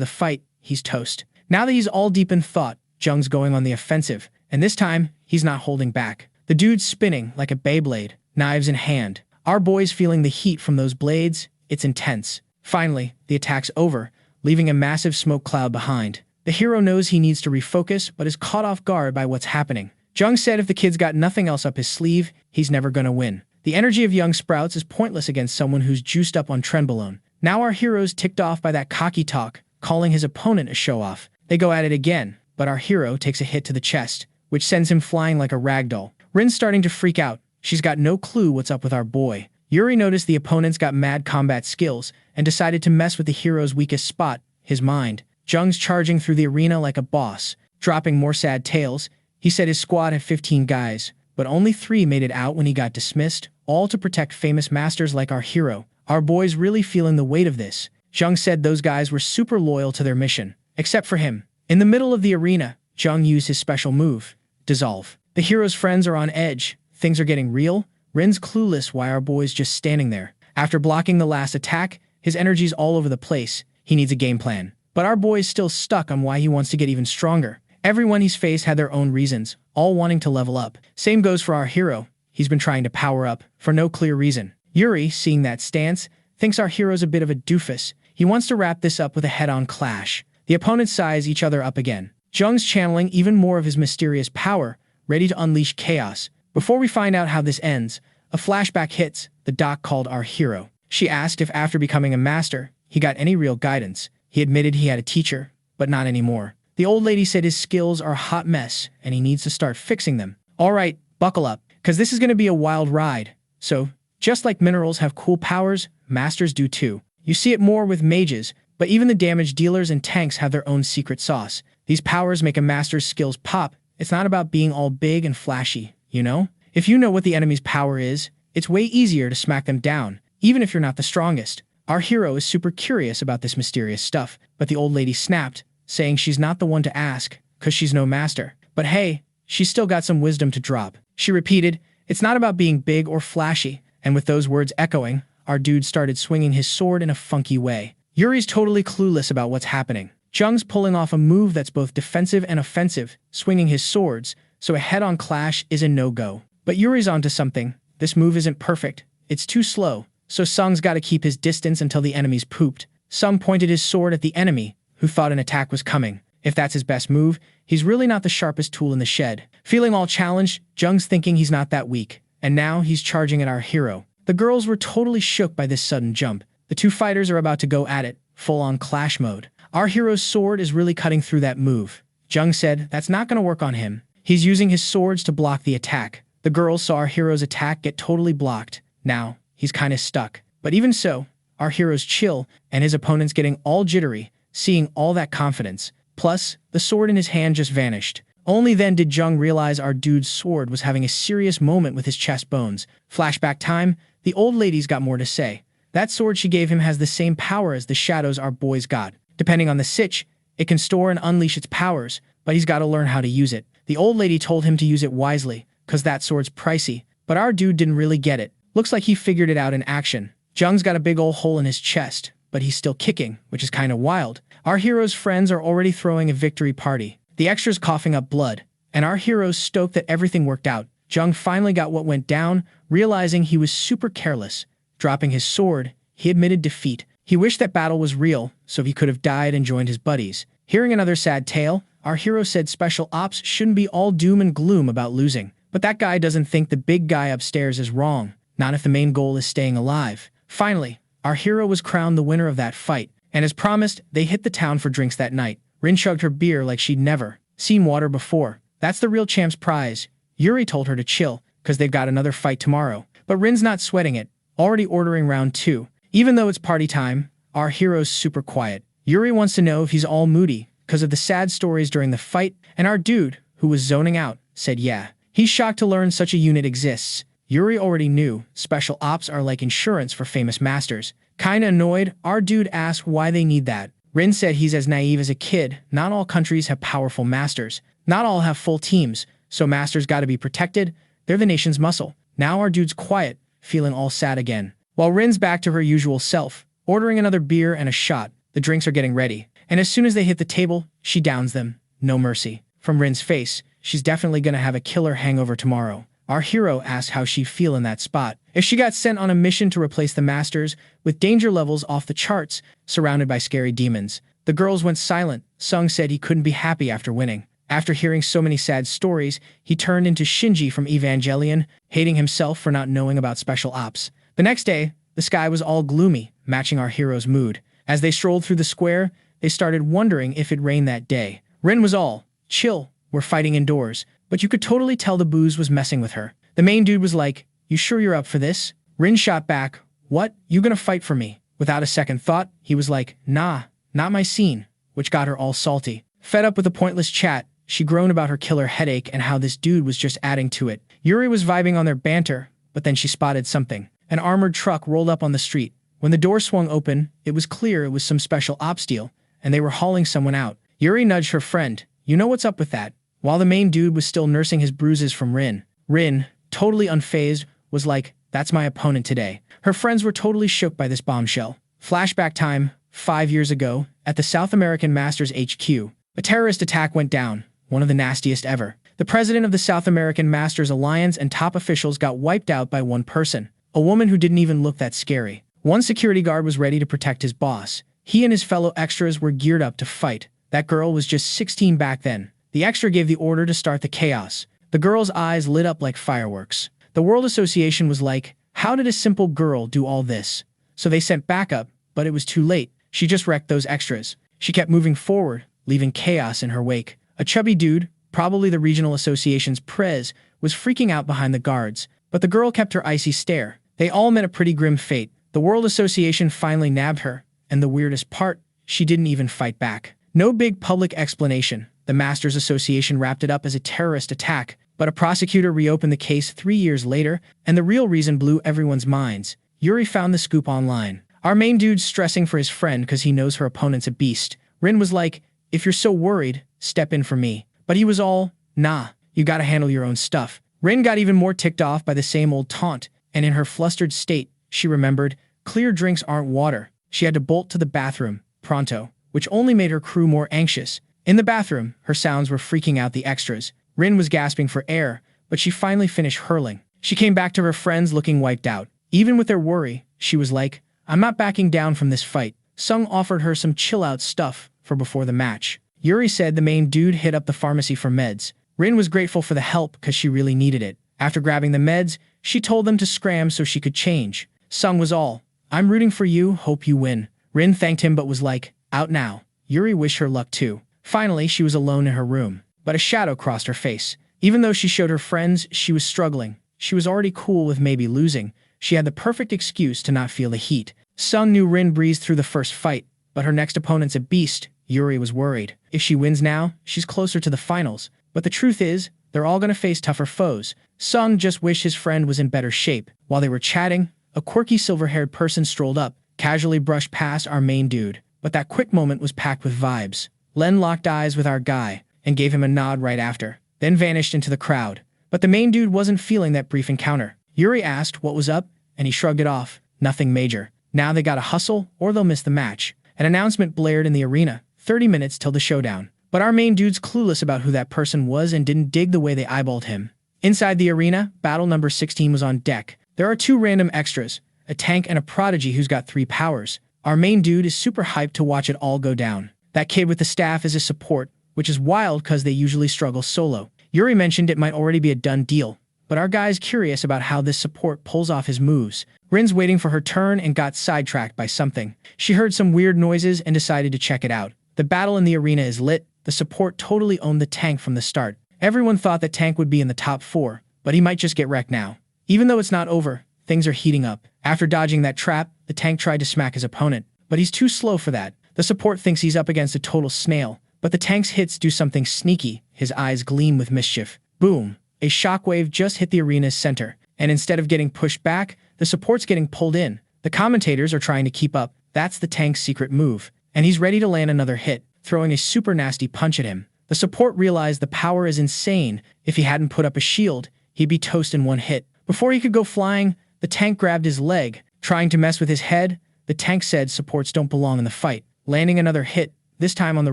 the fight, he's toast. Now that he's all deep in thought, Jung's going on the offensive, and this time, he's not holding back. The dude's spinning like a Beyblade, knives in hand. Our boy's feeling the heat from those blades. It's intense. Finally, the attack's over, leaving a massive smoke cloud behind. The hero knows he needs to refocus, but is caught off guard by what's happening. Jung said if the kid's got nothing else up his sleeve, he's never gonna win. The energy of young sprouts is pointless against someone who's juiced up on Trenbolone. Now our hero's ticked off by that cocky talk, calling his opponent a show-off. They go at it again, but our hero takes a hit to the chest, which sends him flying like a ragdoll. Rin's starting to freak out. She's got no clue what's up with our boy. Yuri noticed the opponent's got mad combat skills and decided to mess with the hero's weakest spot, his mind. Jung's charging through the arena like a boss, dropping more sad tales. He said his squad had 15 guys, but only 3 made it out when he got dismissed, all to protect famous masters like our hero. Our boy's really feeling the weight of this. Jung said those guys were super loyal to their mission, except for him. In the middle of the arena, Jung used his special move, Dissolve. The hero's friends are on edge. Things are getting real. Rin's clueless why our boy's just standing there. After blocking the last attack, his energy's all over the place. He needs a game plan. But our boy's still stuck on why he wants to get even stronger. Everyone he's faced had their own reasons, all wanting to level up. Same goes for our hero. He's been trying to power up, for no clear reason. Yuri, seeing that stance, thinks our hero's a bit of a doofus. He wants to wrap this up with a head-on clash. The opponents size each other up again. Jung's channeling even more of his mysterious power, ready to unleash chaos. Before we find out how this ends, a flashback hits. The doc called our hero. She asked if after becoming a master, he got any real guidance. He admitted he had a teacher, but not anymore. The old lady said his skills are a hot mess, and he needs to start fixing them. Alright, buckle up, cause this is gonna be a wild ride. So, just like minerals have cool powers, masters do too. You see it more with mages, but even the damage dealers and tanks have their own secret sauce. These powers make a master's skills pop. It's not about being all big and flashy, you know? If you know what the enemy's power is, it's way easier to smack them down, even if you're not the strongest. Our hero is super curious about this mysterious stuff, but the old lady snapped, saying she's not the one to ask, cause she's no master. But hey, she's still got some wisdom to drop. She repeated, it's not about being big or flashy, and with those words echoing, our dude started swinging his sword in a funky way. Yuri's totally clueless about what's happening. Jung's pulling off a move that's both defensive and offensive, swinging his swords, so a head-on clash is a no-go. But Yuri's onto something. This move isn't perfect. It's too slow, so Sung's gotta keep his distance until the enemy's pooped. Sung pointed his sword at the enemy, who thought an attack was coming. If that's his best move, he's really not the sharpest tool in the shed. Feeling all challenged, Jung's thinking he's not that weak, and now he's charging at our hero. The girls were totally shook by this sudden jump. The two fighters are about to go at it, full-on clash mode. Our hero's sword is really cutting through that move. Jung said that's not gonna work on him. He's using his swords to block the attack. The girls saw our hero's attack get totally blocked. Now, he's kinda stuck. But even so, our hero's chill, and his opponent's getting all jittery, seeing all that confidence. Plus, the sword in his hand just vanished. Only then did Jung realize our dude's sword was having a serious moment with his chest bones. Flashback time, the old lady's got more to say. That sword she gave him has the same power as the shadows our boy's got. Depending on the sitch, it can store and unleash its powers, but he's gotta learn how to use it. The old lady told him to use it wisely, cause that sword's pricey, but our dude didn't really get it. Looks like he figured it out in action. Jung's got a big ol' hole in his chest, but he's still kicking, which is kinda wild. Our hero's friends are already throwing a victory party. The extras coughing up blood, and our hero's stoked that everything worked out. Jung finally got what went down, realizing he was super careless. Dropping his sword, he admitted defeat. He wished that battle was real, so he could have died and joined his buddies. Hearing another sad tale, our hero said special ops shouldn't be all doom and gloom about losing. But that guy doesn't think the big guy upstairs is wrong, not if the main goal is staying alive. Finally, our hero was crowned the winner of that fight, and as promised, they hit the town for drinks that night. Rin chugged her beer like she'd never seen water before. That's the real champ's prize. Yuri told her to chill, cause they've got another fight tomorrow. But Rin's not sweating it, already ordering round 2. Even though it's party time, our hero's super quiet. Yuri wants to know if he's all moody, cause of the sad stories during the fight, and our dude, who was zoning out, said yeah. He's shocked to learn such a unit exists. Yuri already knew, special ops are like insurance for famous masters. Kinda annoyed, our dude asked why they need that. Rin said he's as naive as a kid, not all countries have powerful masters. Not all have full teams, so masters gotta be protected, they're the nation's muscle. Now our dude's quiet, feeling all sad again. While Rin's back to her usual self, ordering another beer and a shot, the drinks are getting ready. And as soon as they hit the table, she downs them. No mercy. From Rin's face, she's definitely gonna have a killer hangover tomorrow. Our hero asked how she'd feel in that spot. If she got sent on a mission to replace the masters, with danger levels off the charts, surrounded by scary demons. The girls went silent. Sung said he couldn't be happy after winning. After hearing so many sad stories, he turned into Shinji from Evangelion, hating himself for not knowing about special ops. The next day, the sky was all gloomy, matching our hero's mood. As they strolled through the square, they started wondering if it rained that day. Rin was all, chill, we're fighting indoors, but you could totally tell the booze was messing with her. The main dude was like, you sure you're up for this? Rin shot back, what, you gonna fight for me? Without a second thought, he was like, nah, not my scene, which got her all salty. Fed up with the pointless chat, she groaned about her killer headache and how this dude was just adding to it. Yuri was vibing on their banter, but then she spotted something. An armored truck rolled up on the street. When the door swung open, it was clear it was some special ops deal, and they were hauling someone out. Yuri nudged her friend, you know what's up with that? While the main dude was still nursing his bruises from Rin. Rin, totally unfazed, was like, that's my opponent today. Her friends were totally shook by this bombshell. Flashback time, 5 years ago, at the South American Masters HQ. A terrorist attack went down, one of the nastiest ever. The president of the South American Masters Alliance and top officials got wiped out by one person, a woman who didn't even look that scary. One security guard was ready to protect his boss. He and his fellow extras were geared up to fight. That girl was just 16 back then. The extra gave the order to start the chaos. The girl's eyes lit up like fireworks. The World Association was like, how did a simple girl do all this? So they sent backup, but it was too late. She just wrecked those extras. She kept moving forward, leaving chaos in her wake. A chubby dude, probably the regional association's prez, was freaking out behind the guards, but the girl kept her icy stare. They all met a pretty grim fate. The World Association finally nabbed her, and the weirdest part, she didn't even fight back. No big public explanation. The Masters Association wrapped it up as a terrorist attack, but a prosecutor reopened the case 3 years later, and the real reason blew everyone's minds. Yuri found the scoop online. Our main dude's stressing for his friend because he knows her opponent's a beast. Rin was like, if you're so worried, step in for me. But he was all, nah, you gotta handle your own stuff. Rin got even more ticked off by the same old taunt, and in her flustered state, she remembered, clear drinks aren't water. She had to bolt to the bathroom, pronto, which only made her crew more anxious. In the bathroom, her sounds were freaking out the extras. Rin was gasping for air, but she finally finished hurling. She came back to her friends looking wiped out. Even with their worry, she was like, I'm not backing down from this fight. Sung offered her some chill-out stuff for before the match. Yuri said the main dude hit up the pharmacy for meds. Rin was grateful for the help because she really needed it. After grabbing the meds, she told them to scram so she could change. Sung was all, I'm rooting for you, hope you win. Rin thanked him but was like, out now. Yuri wished her luck too. Finally, she was alone in her room, but a shadow crossed her face. Even though she showed her friends she was struggling, she was already cool with maybe losing. She had the perfect excuse to not feel the heat. Sung knew Rin breezed through the first fight, but her next opponent's a beast. Yuri was worried. If she wins now, she's closer to the finals. But the truth is, they're all gonna face tougher foes. Sung just wished his friend was in better shape. While they were chatting, a quirky silver-haired person strolled up, casually brushed past our main dude. But that quick moment was packed with vibes. Len locked eyes with our guy, and gave him a nod right after, then vanished into the crowd. But the main dude wasn't feeling that brief encounter. Yuri asked what was up, and he shrugged it off. Nothing major. Now they gotta hustle, or they'll miss the match. An announcement blared in the arena, 30 minutes till the showdown. But our main dude's clueless about who that person was and didn't dig the way they eyeballed him. Inside the arena, battle number 16 was on deck. There are two random extras, a tank and a prodigy who's got 3 powers. Our main dude is super hyped to watch it all go down. That kid with the staff is a support, which is wild because they usually struggle solo. Yuri mentioned it might already be a done deal, but our guy's curious about how this support pulls off his moves. Rin's waiting for her turn and got sidetracked by something. She heard some weird noises and decided to check it out. The battle in the arena is lit. The support totally owned the tank from the start. Everyone thought that tank would be in the top 4, but he might just get wrecked now. Even though it's not over, things are heating up. After dodging that trap, the tank tried to smack his opponent, but he's too slow for that. The support thinks he's up against a total snail, but the tank's hits do something sneaky. His eyes gleam with mischief. Boom! A shockwave just hit the arena's center, and instead of getting pushed back, the support's getting pulled in. The commentators are trying to keep up. That's the tank's secret move, and he's ready to land another hit, throwing a super nasty punch at him. The support realized the power is insane. If he hadn't put up a shield, he'd be toast in one hit. Before he could go flying, the tank grabbed his leg, trying to mess with his head. The tank said supports don't belong in the fight, landing another hit, this time on the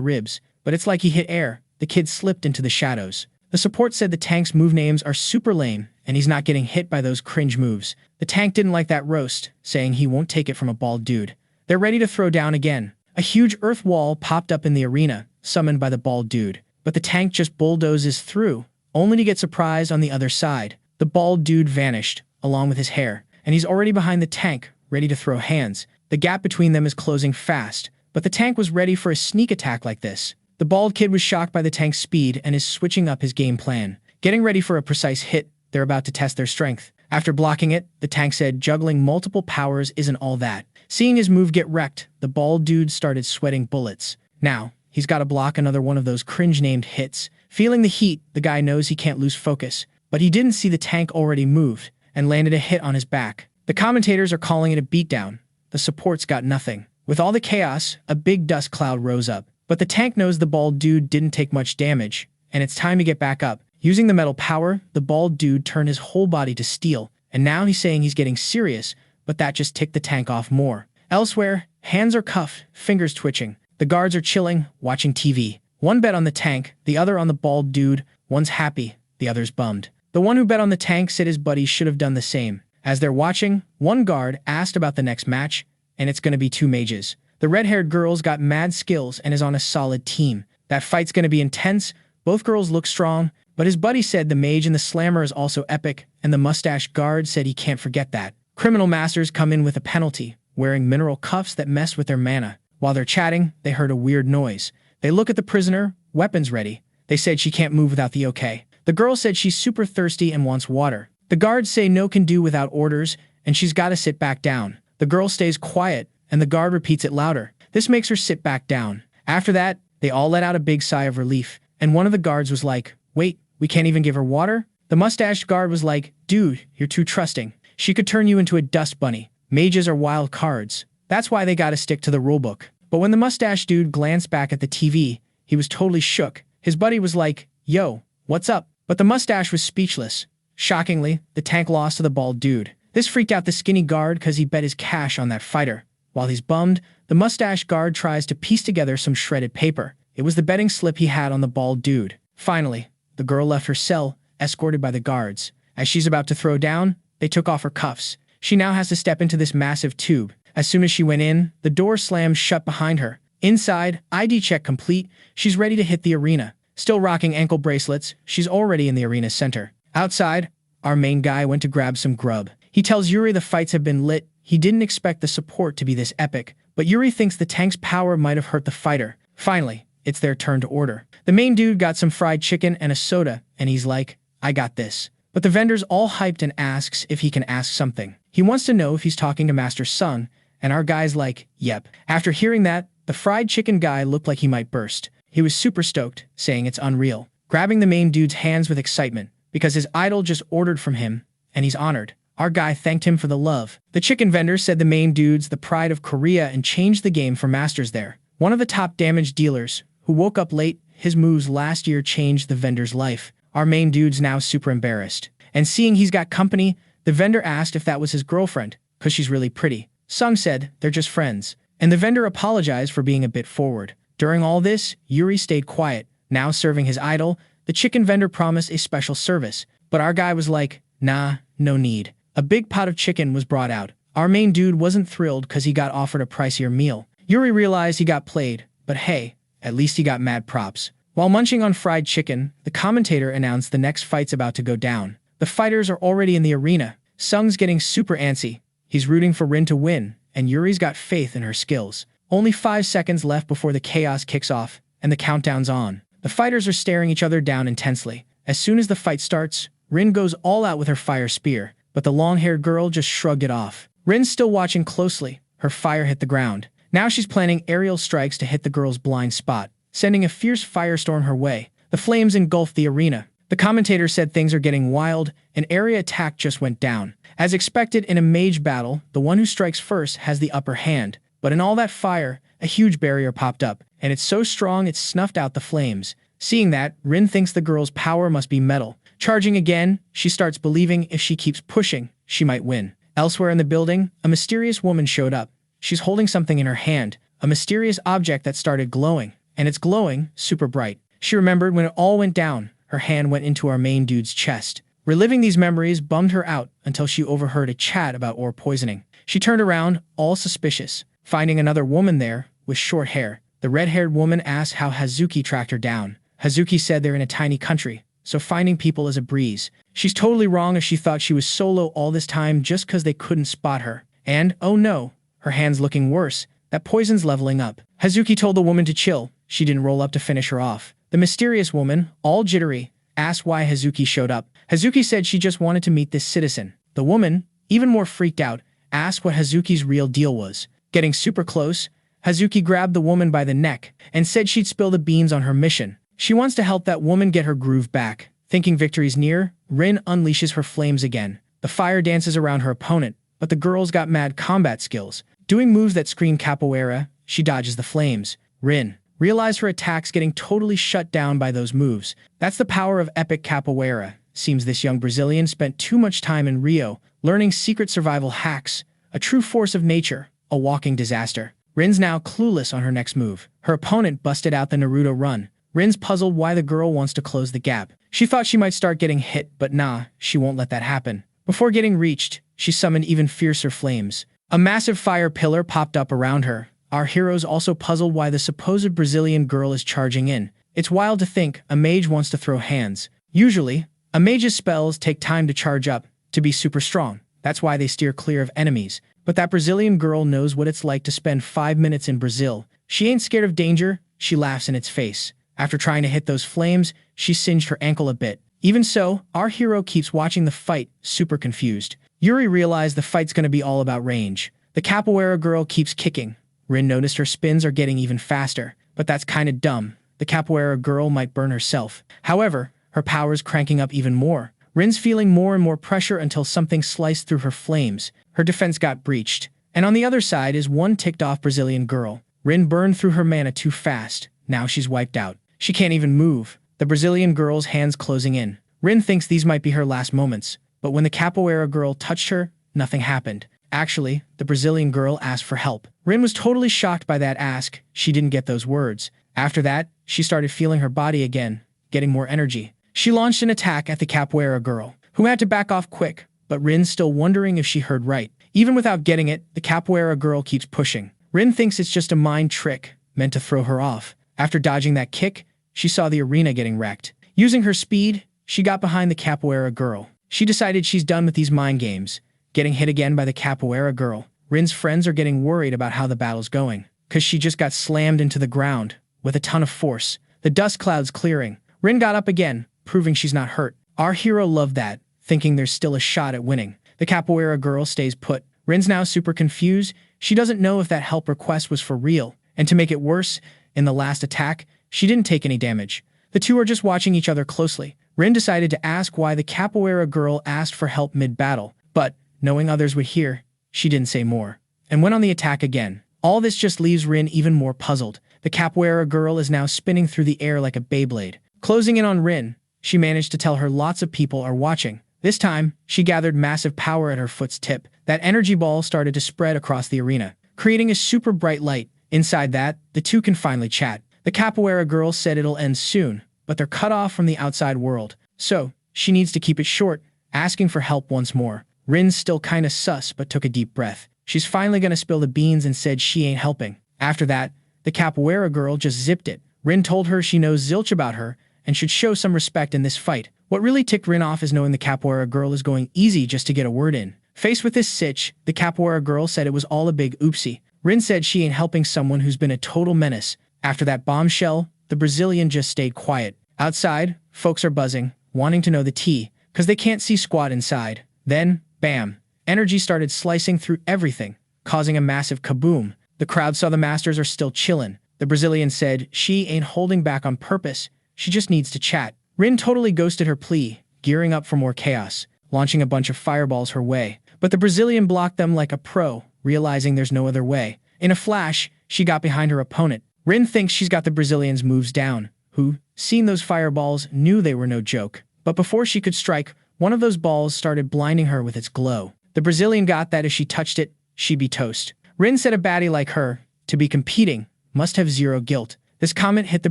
ribs, but it's like he hit air. The kid slipped into the shadows. The support said the tank's move names are super lame, and he's not getting hit by those cringe moves. The tank didn't like that roast, saying he won't take it from a bald dude. They're ready to throw down again. A huge earth wall popped up in the arena, summoned by the bald dude. But the tank just bulldozes through, only to get surprised on the other side. The bald dude vanished, along with his hair, and he's already behind the tank, ready to throw hands. The gap between them is closing fast, but the tank was ready for a sneak attack like this. The bald kid was shocked by the tank's speed and is switching up his game plan. Getting ready for a precise hit, they're about to test their strength. After blocking it, the tank said juggling multiple powers isn't all that. Seeing his move get wrecked, the bald dude started sweating bullets. Now, he's got to block another one of those cringe-named hits. Feeling the heat, the guy knows he can't lose focus. But he didn't see the tank already moved and landed a hit on his back. The commentators are calling it a beatdown. The support's got nothing. With all the chaos, a big dust cloud rose up. But the tank knows the bald dude didn't take much damage, and it's time to get back up. Using the metal power, the bald dude turned his whole body to steel, and now he's saying he's getting serious, but that just ticked the tank off more. Elsewhere, hands are cuffed, fingers twitching. The guards are chilling, watching TV. One bet on the tank, the other on the bald dude. One's happy, the other's bummed. The one who bet on the tank said his buddies should have done the same. As they're watching, one guard asked about the next match, and it's going to be 2 mages. The red-haired girl's got mad skills and is on a solid team. That fight's going to be intense. Both girls look strong, but his buddy said the mage and the slammer is also epic, and the mustache guard said he can't forget that. Criminal masters come in with a penalty, wearing mineral cuffs that mess with their mana. While they're chatting, they heard a weird noise. They look at the prisoner, weapons ready. They said she can't move without the okay. The girl said she's super thirsty and wants water. The guards say no can do without orders, and she's got to sit back down. The girl stays quiet, and the guard repeats it louder. This makes her sit back down. After that, they all let out a big sigh of relief, and one of the guards was like, "Wait, we can't even give her water?" The mustached guard was like, "Dude, you're too trusting. She could turn you into a dust bunny. Mages are wild cards. That's why they gotta stick to the rulebook." But when the mustache dude glanced back at the TV, he was totally shook. His buddy was like, "Yo, what's up?" But the mustache was speechless. Shockingly, the tank lost to the bald dude. This freaked out the skinny guard because he bet his cash on that fighter. While he's bummed, the mustache guard tries to piece together some shredded paper. It was the betting slip he had on the bald dude. Finally, the girl left her cell, escorted by the guards. As she's about to throw down, they took off her cuffs. She now has to step into this massive tube. As soon as she went in, the door slammed shut behind her. Inside, ID check complete, she's ready to hit the arena. Still rocking ankle bracelets, she's already in the arena's center. Outside, our main guy went to grab some grub. He tells Yuri the fights have been lit. He didn't expect the support to be this epic, but Yuri thinks the tank's power might have hurt the fighter. Finally, it's their turn to order. The main dude got some fried chicken and a soda, and he's like, "I got this." But the vendor's all hyped and asks if he can ask something. He wants to know if he's talking to Master Sung, and our guy's like, "Yep." After hearing that, the fried chicken guy looked like he might burst. He was super stoked, saying it's unreal, grabbing the main dude's hands with excitement, because his idol just ordered from him, and he's honored. Our guy thanked him for the love. The chicken vendor said the main dude's the pride of Korea and changed the game for masters there. One of the top damage dealers, who woke up late, his moves last year changed the vendor's life. Our main dude's now super embarrassed. And seeing he's got company, the vendor asked if that was his girlfriend, because she's really pretty. Sung said they're just friends, and the vendor apologized for being a bit forward. During all this, Yuri stayed quiet. Now serving his idol, the chicken vendor promised a special service. But our guy was like, nah, no need. A big pot of chicken was brought out. Our main dude wasn't thrilled because he got offered a pricier meal. Yuri realized he got played, but hey, at least he got mad props. While munching on fried chicken, the commentator announced the next fight's about to go down. The fighters are already in the arena. Sung's getting super antsy. He's rooting for Rin to win, and Yuri's got faith in her skills. Only 5 seconds left before the chaos kicks off, and the countdown's on. The fighters are staring each other down intensely. As soon as the fight starts, Rin goes all out with her fire spear, but the long-haired girl just shrugged it off. Rin's still watching closely. Her fire hit the ground. Now she's planning aerial strikes to hit the girl's blind spot, sending a fierce firestorm her way. The flames engulfed the arena. The commentator said things are getting wild. An area attack just went down. As expected in a mage battle, the one who strikes first has the upper hand. But in all that fire, a huge barrier popped up, and it's so strong it snuffed out the flames. Seeing that, Rin thinks the girl's power must be metal. Charging again, she starts believing if she keeps pushing, she might win. Elsewhere in the building, a mysterious woman showed up. She's holding something in her hand, a mysterious object that started glowing, and it's glowing super bright. She remembered when it all went down. Her hand went into our main dude's chest. Reliving these memories bummed her out until she overheard a chat about ore poisoning. She turned around, all suspicious, finding another woman there with short hair. The red-haired woman asked how Hazuki tracked her down. Hazuki said they're in a tiny country, so finding people is a breeze. She's totally wrong if she thought she was solo all this time just because they couldn't spot her. And, oh no, her hand's looking worse. That poison's leveling up. Hazuki told the woman to chill. She didn't roll up to finish her off. The mysterious woman, all jittery, asked why Hazuki showed up. Hazuki said she just wanted to meet this citizen. The woman, even more freaked out, asked what Hazuki's real deal was. Getting super close, Hazuki grabbed the woman by the neck and said she'd spill the beans on her mission. She wants to help that woman get her groove back. Thinking victory's near, Rin unleashes her flames again. The fire dances around her opponent, but the girl's got mad combat skills. Doing moves that scream capoeira, she dodges the flames. Rin realized her attacks getting totally shut down by those moves. That's the power of epic capoeira. Seems this young Brazilian spent too much time in Rio, learning secret survival hacks. A true force of nature, a walking disaster. Rin's now clueless on her next move. Her opponent busted out the Naruto run. Rin's puzzled why the girl wants to close the gap. She thought she might start getting hit, but nah, she won't let that happen. Before getting reached, she summoned even fiercer flames. A massive fire pillar popped up around her. Our hero's also puzzled why the supposed Brazilian girl is charging in. It's wild to think a mage wants to throw hands. Usually, a mage's spells take time to charge up, to be super strong. That's why they steer clear of enemies. But that Brazilian girl knows what it's like to spend 5 minutes in Brazil. She ain't scared of danger, she laughs in its face. After trying to hit those flames, she singed her ankle a bit. Even so, our hero keeps watching the fight, super confused. Yuri realized the fight's gonna be all about range. The capoeira girl keeps kicking. Rin noticed her spins are getting even faster, but that's kinda dumb. The capoeira girl might burn herself. However, her power's cranking up even more. Rin's feeling more and more pressure until something sliced through her flames. Her defense got breached. And on the other side is one ticked-off Brazilian girl. Rin burned through her mana too fast. Now she's wiped out. She can't even move. The Brazilian girl's hands closing in. Rin thinks these might be her last moments. But when the capoeira girl touched her, nothing happened. Actually, the Brazilian girl asked for help. Rin was totally shocked by that ask. She didn't get those words. After that, she started feeling her body again, getting more energy. She launched an attack at the capoeira girl, who had to back off quick, but Rin's still wondering if she heard right. Even without getting it, the capoeira girl keeps pushing. Rin thinks it's just a mind trick, meant to throw her off. After dodging that kick, she saw the arena getting wrecked. Using her speed, she got behind the capoeira girl. She decided she's done with these mind games. Getting hit again by the capoeira girl. Rin's friends are getting worried about how the battle's going, cause she just got slammed into the ground with a ton of force. The dust clouds clearing. Rin got up again, proving she's not hurt. Our hero loved that, thinking there's still a shot at winning. The capoeira girl stays put. Rin's now super confused. She doesn't know if that help request was for real. And to make it worse, in the last attack, she didn't take any damage. The two are just watching each other closely. Rin decided to ask why the capoeira girl asked for help mid-battle, but, knowing others would hear, she didn't say more, and went on the attack again. All this just leaves Rin even more puzzled. The capoeira girl is now spinning through the air like a Beyblade. Closing in on Rin, she managed to tell her lots of people are watching. This time, she gathered massive power at her foot's tip. That energy ball started to spread across the arena, creating a super bright light. Inside that, the two can finally chat. The capoeira girl said it'll end soon, but they're cut off from the outside world. So, she needs to keep it short, asking for help once more. Rin's still kinda sus but took a deep breath. She's finally gonna spill the beans and said she ain't helping. After that, the capoeira girl just zipped it. Rin told her she knows zilch about her and should show some respect in this fight. What really ticked Rin off is knowing the capoeira girl is going easy just to get a word in. Faced with this sitch, the capoeira girl said it was all a big oopsie. Rin said she ain't helping someone who's been a total menace. After that bombshell, the Brazilian just stayed quiet. Outside, folks are buzzing, wanting to know the tea, cause they can't see squat inside. Then, bam, energy started slicing through everything, causing a massive kaboom. The crowd saw the masters are still chillin'. The Brazilian said she ain't holding back on purpose, she just needs to chat. Rin totally ghosted her plea, gearing up for more chaos, launching a bunch of fireballs her way. But the Brazilian blocked them like a pro, realizing there's no other way. In a flash, she got behind her opponent. Rin thinks she's got the Brazilian's moves down, who, seeing those fireballs, knew they were no joke. But before she could strike, one of those balls started blinding her with its glow. The Brazilian got that if she touched it, she'd be toast. Rin said a baddie like her, to be competing, must have zero guilt. This comment hit the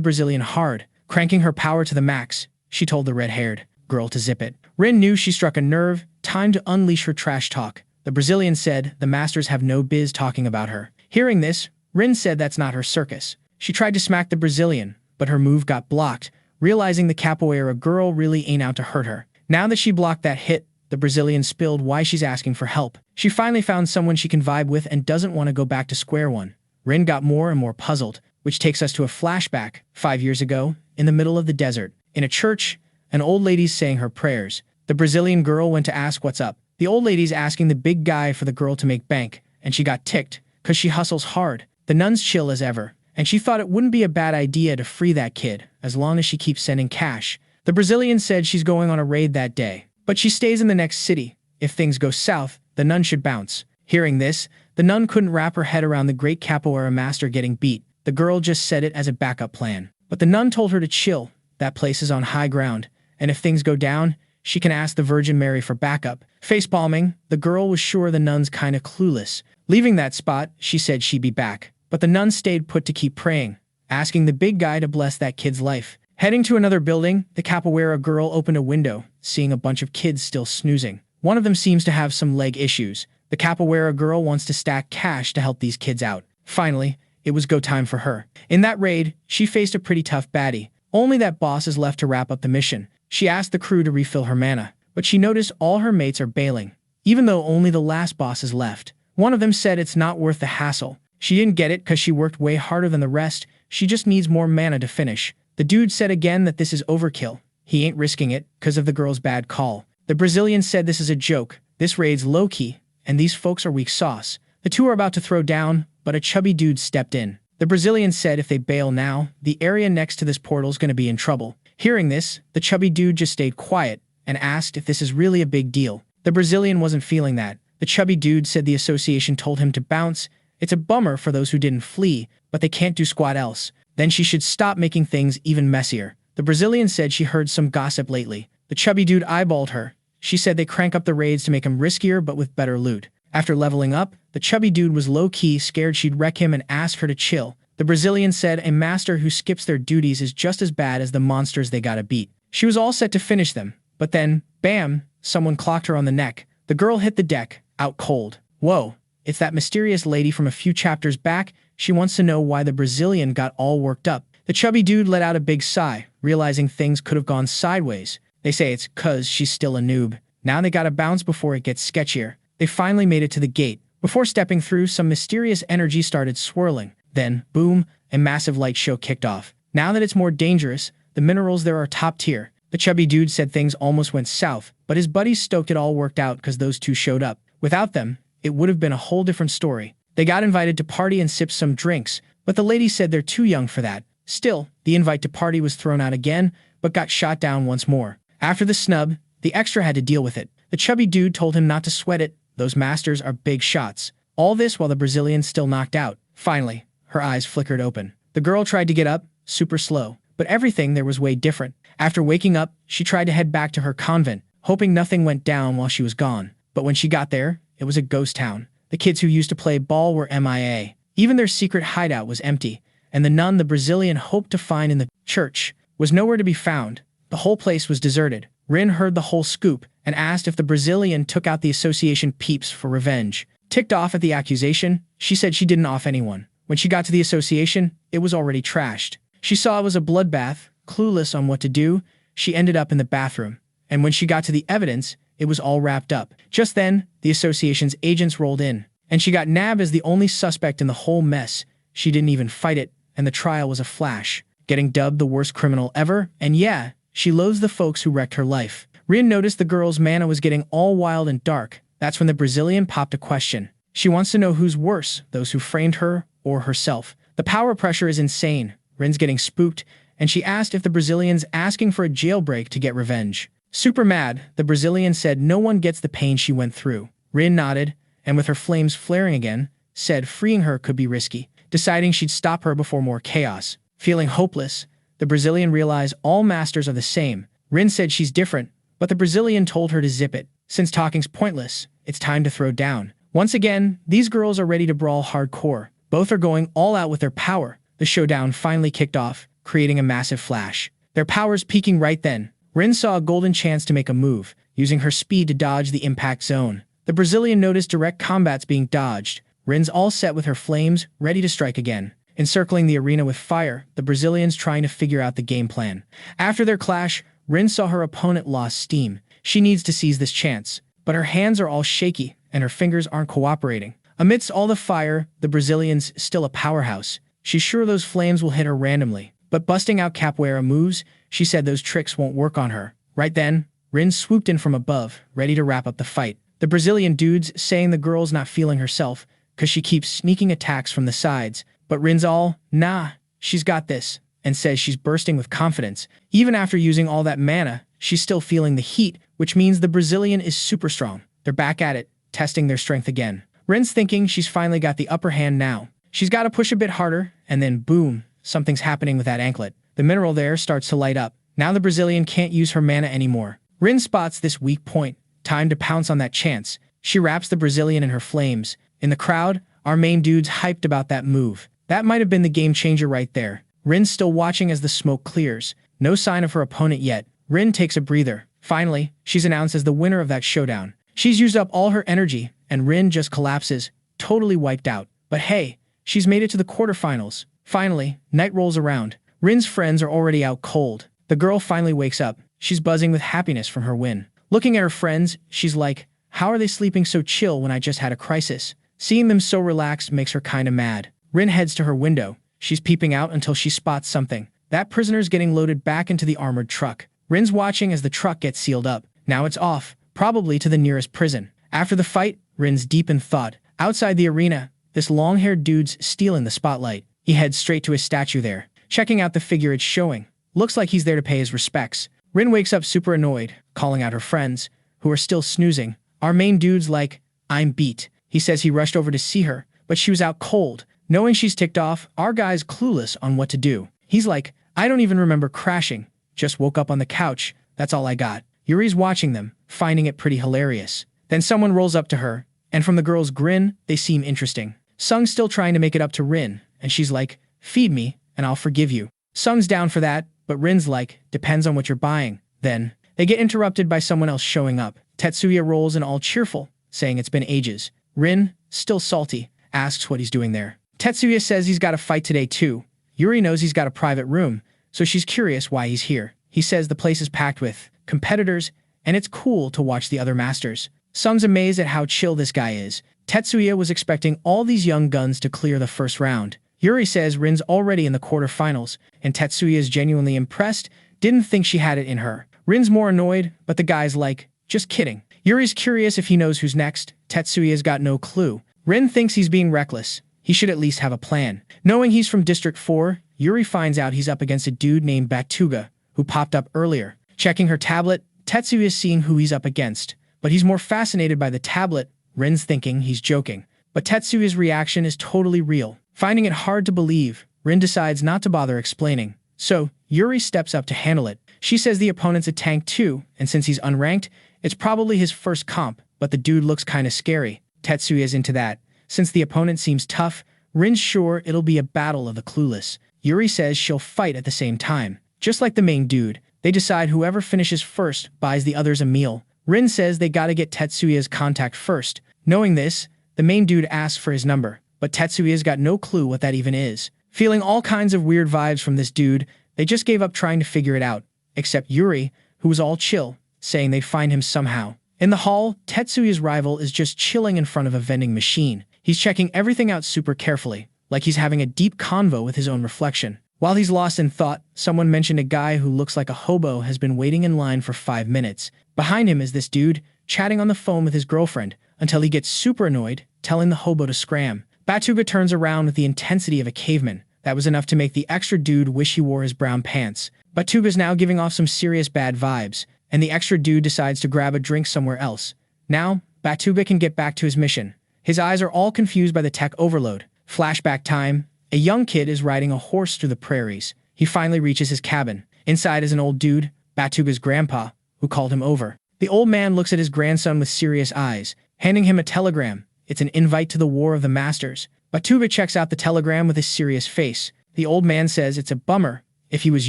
Brazilian hard, cranking her power to the max. She told the red-haired girl to zip it. Rin knew she struck a nerve, time to unleash her trash talk. The Brazilian said the masters have no biz talking about her. Hearing this, Rin said that's not her circus. She tried to smack the Brazilian, but her move got blocked, realizing the capoeira girl really ain't out to hurt her. Now that she blocked that hit, the Brazilian spilled why she's asking for help. She finally found someone she can vibe with and doesn't want to go back to square one. Rin got more and more puzzled, which takes us to a flashback, 5 years ago, in the middle of the desert. In a church, an old lady's saying her prayers. The Brazilian girl went to ask what's up. The old lady's asking the big guy for the girl to make bank, and she got ticked, cause she hustles hard. The nun's chill as ever, and she thought it wouldn't be a bad idea to free that kid, as long as she keeps sending cash. The Brazilian said she's going on a raid that day, but she stays in the next city. If things go south, the nun should bounce. Hearing this, the nun couldn't wrap her head around the great capoeira master getting beat. The girl just said it as a backup plan. But the nun told her to chill, that place is on high ground, and if things go down, she can ask the Virgin Mary for backup. Facepalming, the girl was sure the nun's kinda clueless. Leaving that spot, she said she'd be back. But the nun stayed put to keep praying, asking the big guy to bless that kid's life. Heading to another building, the capoeira girl opened a window, seeing a bunch of kids still snoozing. One of them seems to have some leg issues. The capoeira girl wants to stack cash to help these kids out. Finally, it was go time for her. In that raid, she faced a pretty tough baddie. Only that boss is left to wrap up the mission. She asked the crew to refill her mana, but she noticed all her mates are bailing, even though only the last boss is left. One of them said it's not worth the hassle. She didn't get it cause she worked way harder than the rest, she just needs more mana to finish. The dude said again that this is overkill. He ain't risking it cause of the girl's bad call. The Brazilian said this is a joke, this raid's low-key, and these folks are weak sauce. The two are about to throw down, but a chubby dude stepped in. The Brazilian said if they bail now, the area next to this portal's gonna be in trouble. Hearing this, the chubby dude just stayed quiet and asked if this is really a big deal. The Brazilian wasn't feeling that. The chubby dude said the association told him to bounce. It's a bummer for those who didn't flee, but they can't do squat else. Then she should stop making things even messier. The Brazilian said she heard some gossip lately. The chubby dude eyeballed her. She said they crank up the raids to make them riskier but with better loot. After leveling up, the chubby dude was low-key scared she'd wreck him and asked her to chill. The Brazilian said a master who skips their duties is just as bad as the monsters they gotta beat. She was all set to finish them, but then, bam, someone clocked her on the neck. The girl hit the deck, out cold. Whoa, it's that mysterious lady from a few chapters back. She wants to know why the Brazilian got all worked up. The chubby dude let out a big sigh, realizing things could have gone sideways. They say it's cause she's still a noob. Now they gotta bounce before it gets sketchier. They finally made it to the gate. Before stepping through, some mysterious energy started swirling. Then, boom, a massive light show kicked off. Now that it's more dangerous, the minerals there are top tier. The chubby dude said things almost went south, but his buddies stoked it all worked out because those two showed up. Without them, it would have been a whole different story. They got invited to party and sip some drinks, but the lady said they're too young for that. Still, the invite to party was thrown out again, but got shot down once more. After the snub, the extra had to deal with it. The chubby dude told him not to sweat it. Those masters are big shots. All this while the Brazilian's still knocked out. Finally, her eyes flickered open. The girl tried to get up, super slow, but everything there was way different. After waking up, she tried to head back to her convent, hoping nothing went down while she was gone. But when she got there, it was a ghost town. The kids who used to play ball were MIA. Even their secret hideout was empty, and the nun the Brazilian hoped to find in the church was nowhere to be found. The whole place was deserted. Rin heard the whole scoop and asked if the Brazilian took out the association peeps for revenge. Ticked off at the accusation, she said she didn't off anyone. When she got to the association, it was already trashed. She saw it was a bloodbath, clueless on what to do. She ended up in the bathroom. And when she got to the evidence, it was all wrapped up. Just then, the association's agents rolled in, and she got nabbed as the only suspect in the whole mess. She didn't even fight it, and the trial was a flash, getting dubbed the worst criminal ever. And yeah, she loathes the folks who wrecked her life. Rin noticed the girl's mana was getting all wild and dark. That's when the Brazilian popped a question. She wants to know who's worse, those who framed her or herself. The power pressure is insane. Rin's getting spooked, and she asked if the Brazilian's asking for a jailbreak to get revenge. Super mad, the Brazilian said no one gets the pain she went through. Rin nodded, and with her flames flaring again, said freeing her could be risky, deciding she'd stop her before more chaos. Feeling hopeless, the Brazilian realized all masters are the same. Rin said she's different, but the Brazilian told her to zip it. Since talking's pointless, it's time to throw down. Once again, these girls are ready to brawl hardcore. Both are going all out with their power. The showdown finally kicked off, creating a massive flash. Their powers peaking right then. Rin saw a golden chance to make a move, using her speed to dodge the impact zone. The Brazilian noticed direct combats being dodged. Rin's all set with her flames, ready to strike again. Encircling the arena with fire, the Brazilian's trying to figure out the game plan. After their clash, Rin saw her opponent lost steam. She needs to seize this chance, but her hands are all shaky, and her fingers aren't cooperating. Amidst all the fire, the Brazilian's still a powerhouse. She's sure those flames will hit her randomly, but busting out capoeira moves, she said those tricks won't work on her. Right then, Rin swooped in from above, ready to wrap up the fight. The Brazilian dude's saying the girl's not feeling herself, cause she keeps sneaking attacks from the sides, but Rin's all, nah, she's got this, and says she's bursting with confidence. Even after using all that mana, she's still feeling the heat, which means the Brazilian is super strong. They're back at it, testing their strength again. Rin's thinking she's finally got the upper hand now. She's got to push a bit harder, and then boom, something's happening with that anklet. The mineral there starts to light up. Now the Brazilian can't use her mana anymore. Rin spots this weak point. Time to pounce on that chance. She wraps the Brazilian in her flames. In the crowd, our main dude's hyped about that move. That might have been the game changer right there. Rin's still watching as the smoke clears. No sign of her opponent yet. Rin takes a breather. Finally, she's announced as the winner of that showdown. She's used up all her energy, and Rin just collapses, totally wiped out. But hey, she's made it to the quarterfinals. Finally, night rolls around. Rin's friends are already out cold. The girl finally wakes up. She's buzzing with happiness from her win. Looking at her friends, she's like, how are they sleeping so chill when I just had a crisis? Seeing them so relaxed makes her kinda mad. Rin heads to her window. She's peeping out until she spots something. That prisoner's getting loaded back into the armored truck. Rin's watching as the truck gets sealed up. Now it's off, probably to the nearest prison. After the fight, Rin's deep in thought. Outside the arena, this long-haired dude's stealing the spotlight. He heads straight to his statue there, checking out the figure it's showing. Looks like he's there to pay his respects. Rin wakes up super annoyed, calling out her friends, who are still snoozing. Our main dude's like, I'm beat. He says he rushed over to see her, but she was out cold. Knowing she's ticked off, our guy's clueless on what to do. He's like, I don't even remember crashing. Just woke up on the couch. That's all I got. Yuri's watching them, finding it pretty hilarious. Then someone rolls up to her, and from the girl's grin, they seem interesting. Sung's still trying to make it up to Rin, and she's like, feed me, and I'll forgive you. Sung's down for that, but Rin's like, depends on what you're buying. Then, they get interrupted by someone else showing up. Tetsuya rolls in all cheerful, saying it's been ages. Rin, still salty, asks what he's doing there. Tetsuya says he's got a fight today too. Yuri knows he's got a private room, so she's curious why he's here. He says the place is packed with competitors, and it's cool to watch the other masters. Sung's amazed at how chill this guy is. Tetsuya was expecting all these young guns to clear the first round. Yuri says Rin's already in the quarterfinals, and Tetsuya is genuinely impressed, didn't think she had it in her. Rin's more annoyed, but the guy's like, just kidding. Yuri's curious if he knows who's next. Tetsuya's got no clue. Rin thinks he's being reckless. He should at least have a plan. Knowing he's from District 4, Yuri finds out he's up against a dude named Batuga, who popped up earlier. Checking her tablet, Tetsuya's seeing who he's up against, but he's more fascinated by the tablet. Rin's thinking he's joking, but Tetsuya's reaction is totally real. Finding it hard to believe, Rin decides not to bother explaining. So, Yuri steps up to handle it. She says the opponent's a tank too, and since he's unranked, it's probably his first comp, but the dude looks kinda scary. Tetsuya's into that. Since the opponent seems tough, Rin's sure it'll be a battle of the clueless. Yuri says she'll fight at the same time. Just like the main dude, They decide whoever finishes first buys the others a meal. Rin says they gotta get Tetsuya's contact first. Knowing this, the main dude asks for his number, but Tetsuya's got no clue what that even is. Feeling all kinds of weird vibes from this dude, they just gave up trying to figure it out, except Yuri, who was all chill, saying they'd find him somehow. In the hall, Tetsuya's rival is just chilling in front of a vending machine. He's checking everything out super carefully, like he's having a deep convo with his own reflection. While he's lost in thought, someone mentioned a guy who looks like a hobo has been waiting in line for 5 minutes. Behind him is this dude, chatting on the phone with his girlfriend, until he gets super annoyed, telling the hobo to scram. Batuga turns around with the intensity of a caveman. That was enough to make the extra dude wish he wore his brown pants. Batuga's now giving off some serious bad vibes, and the extra dude decides to grab a drink somewhere else. Now, Batuga can get back to his mission. His eyes are all confused by the tech overload. Flashback time. A young kid is riding a horse through the prairies. He finally reaches his cabin. Inside is an old dude, Batuga's grandpa, who called him over. The old man looks at his grandson with serious eyes, handing him a telegram. It's an invite to the War of the Masters. Batuga checks out the telegram with a serious face. The old man says it's a bummer. If he was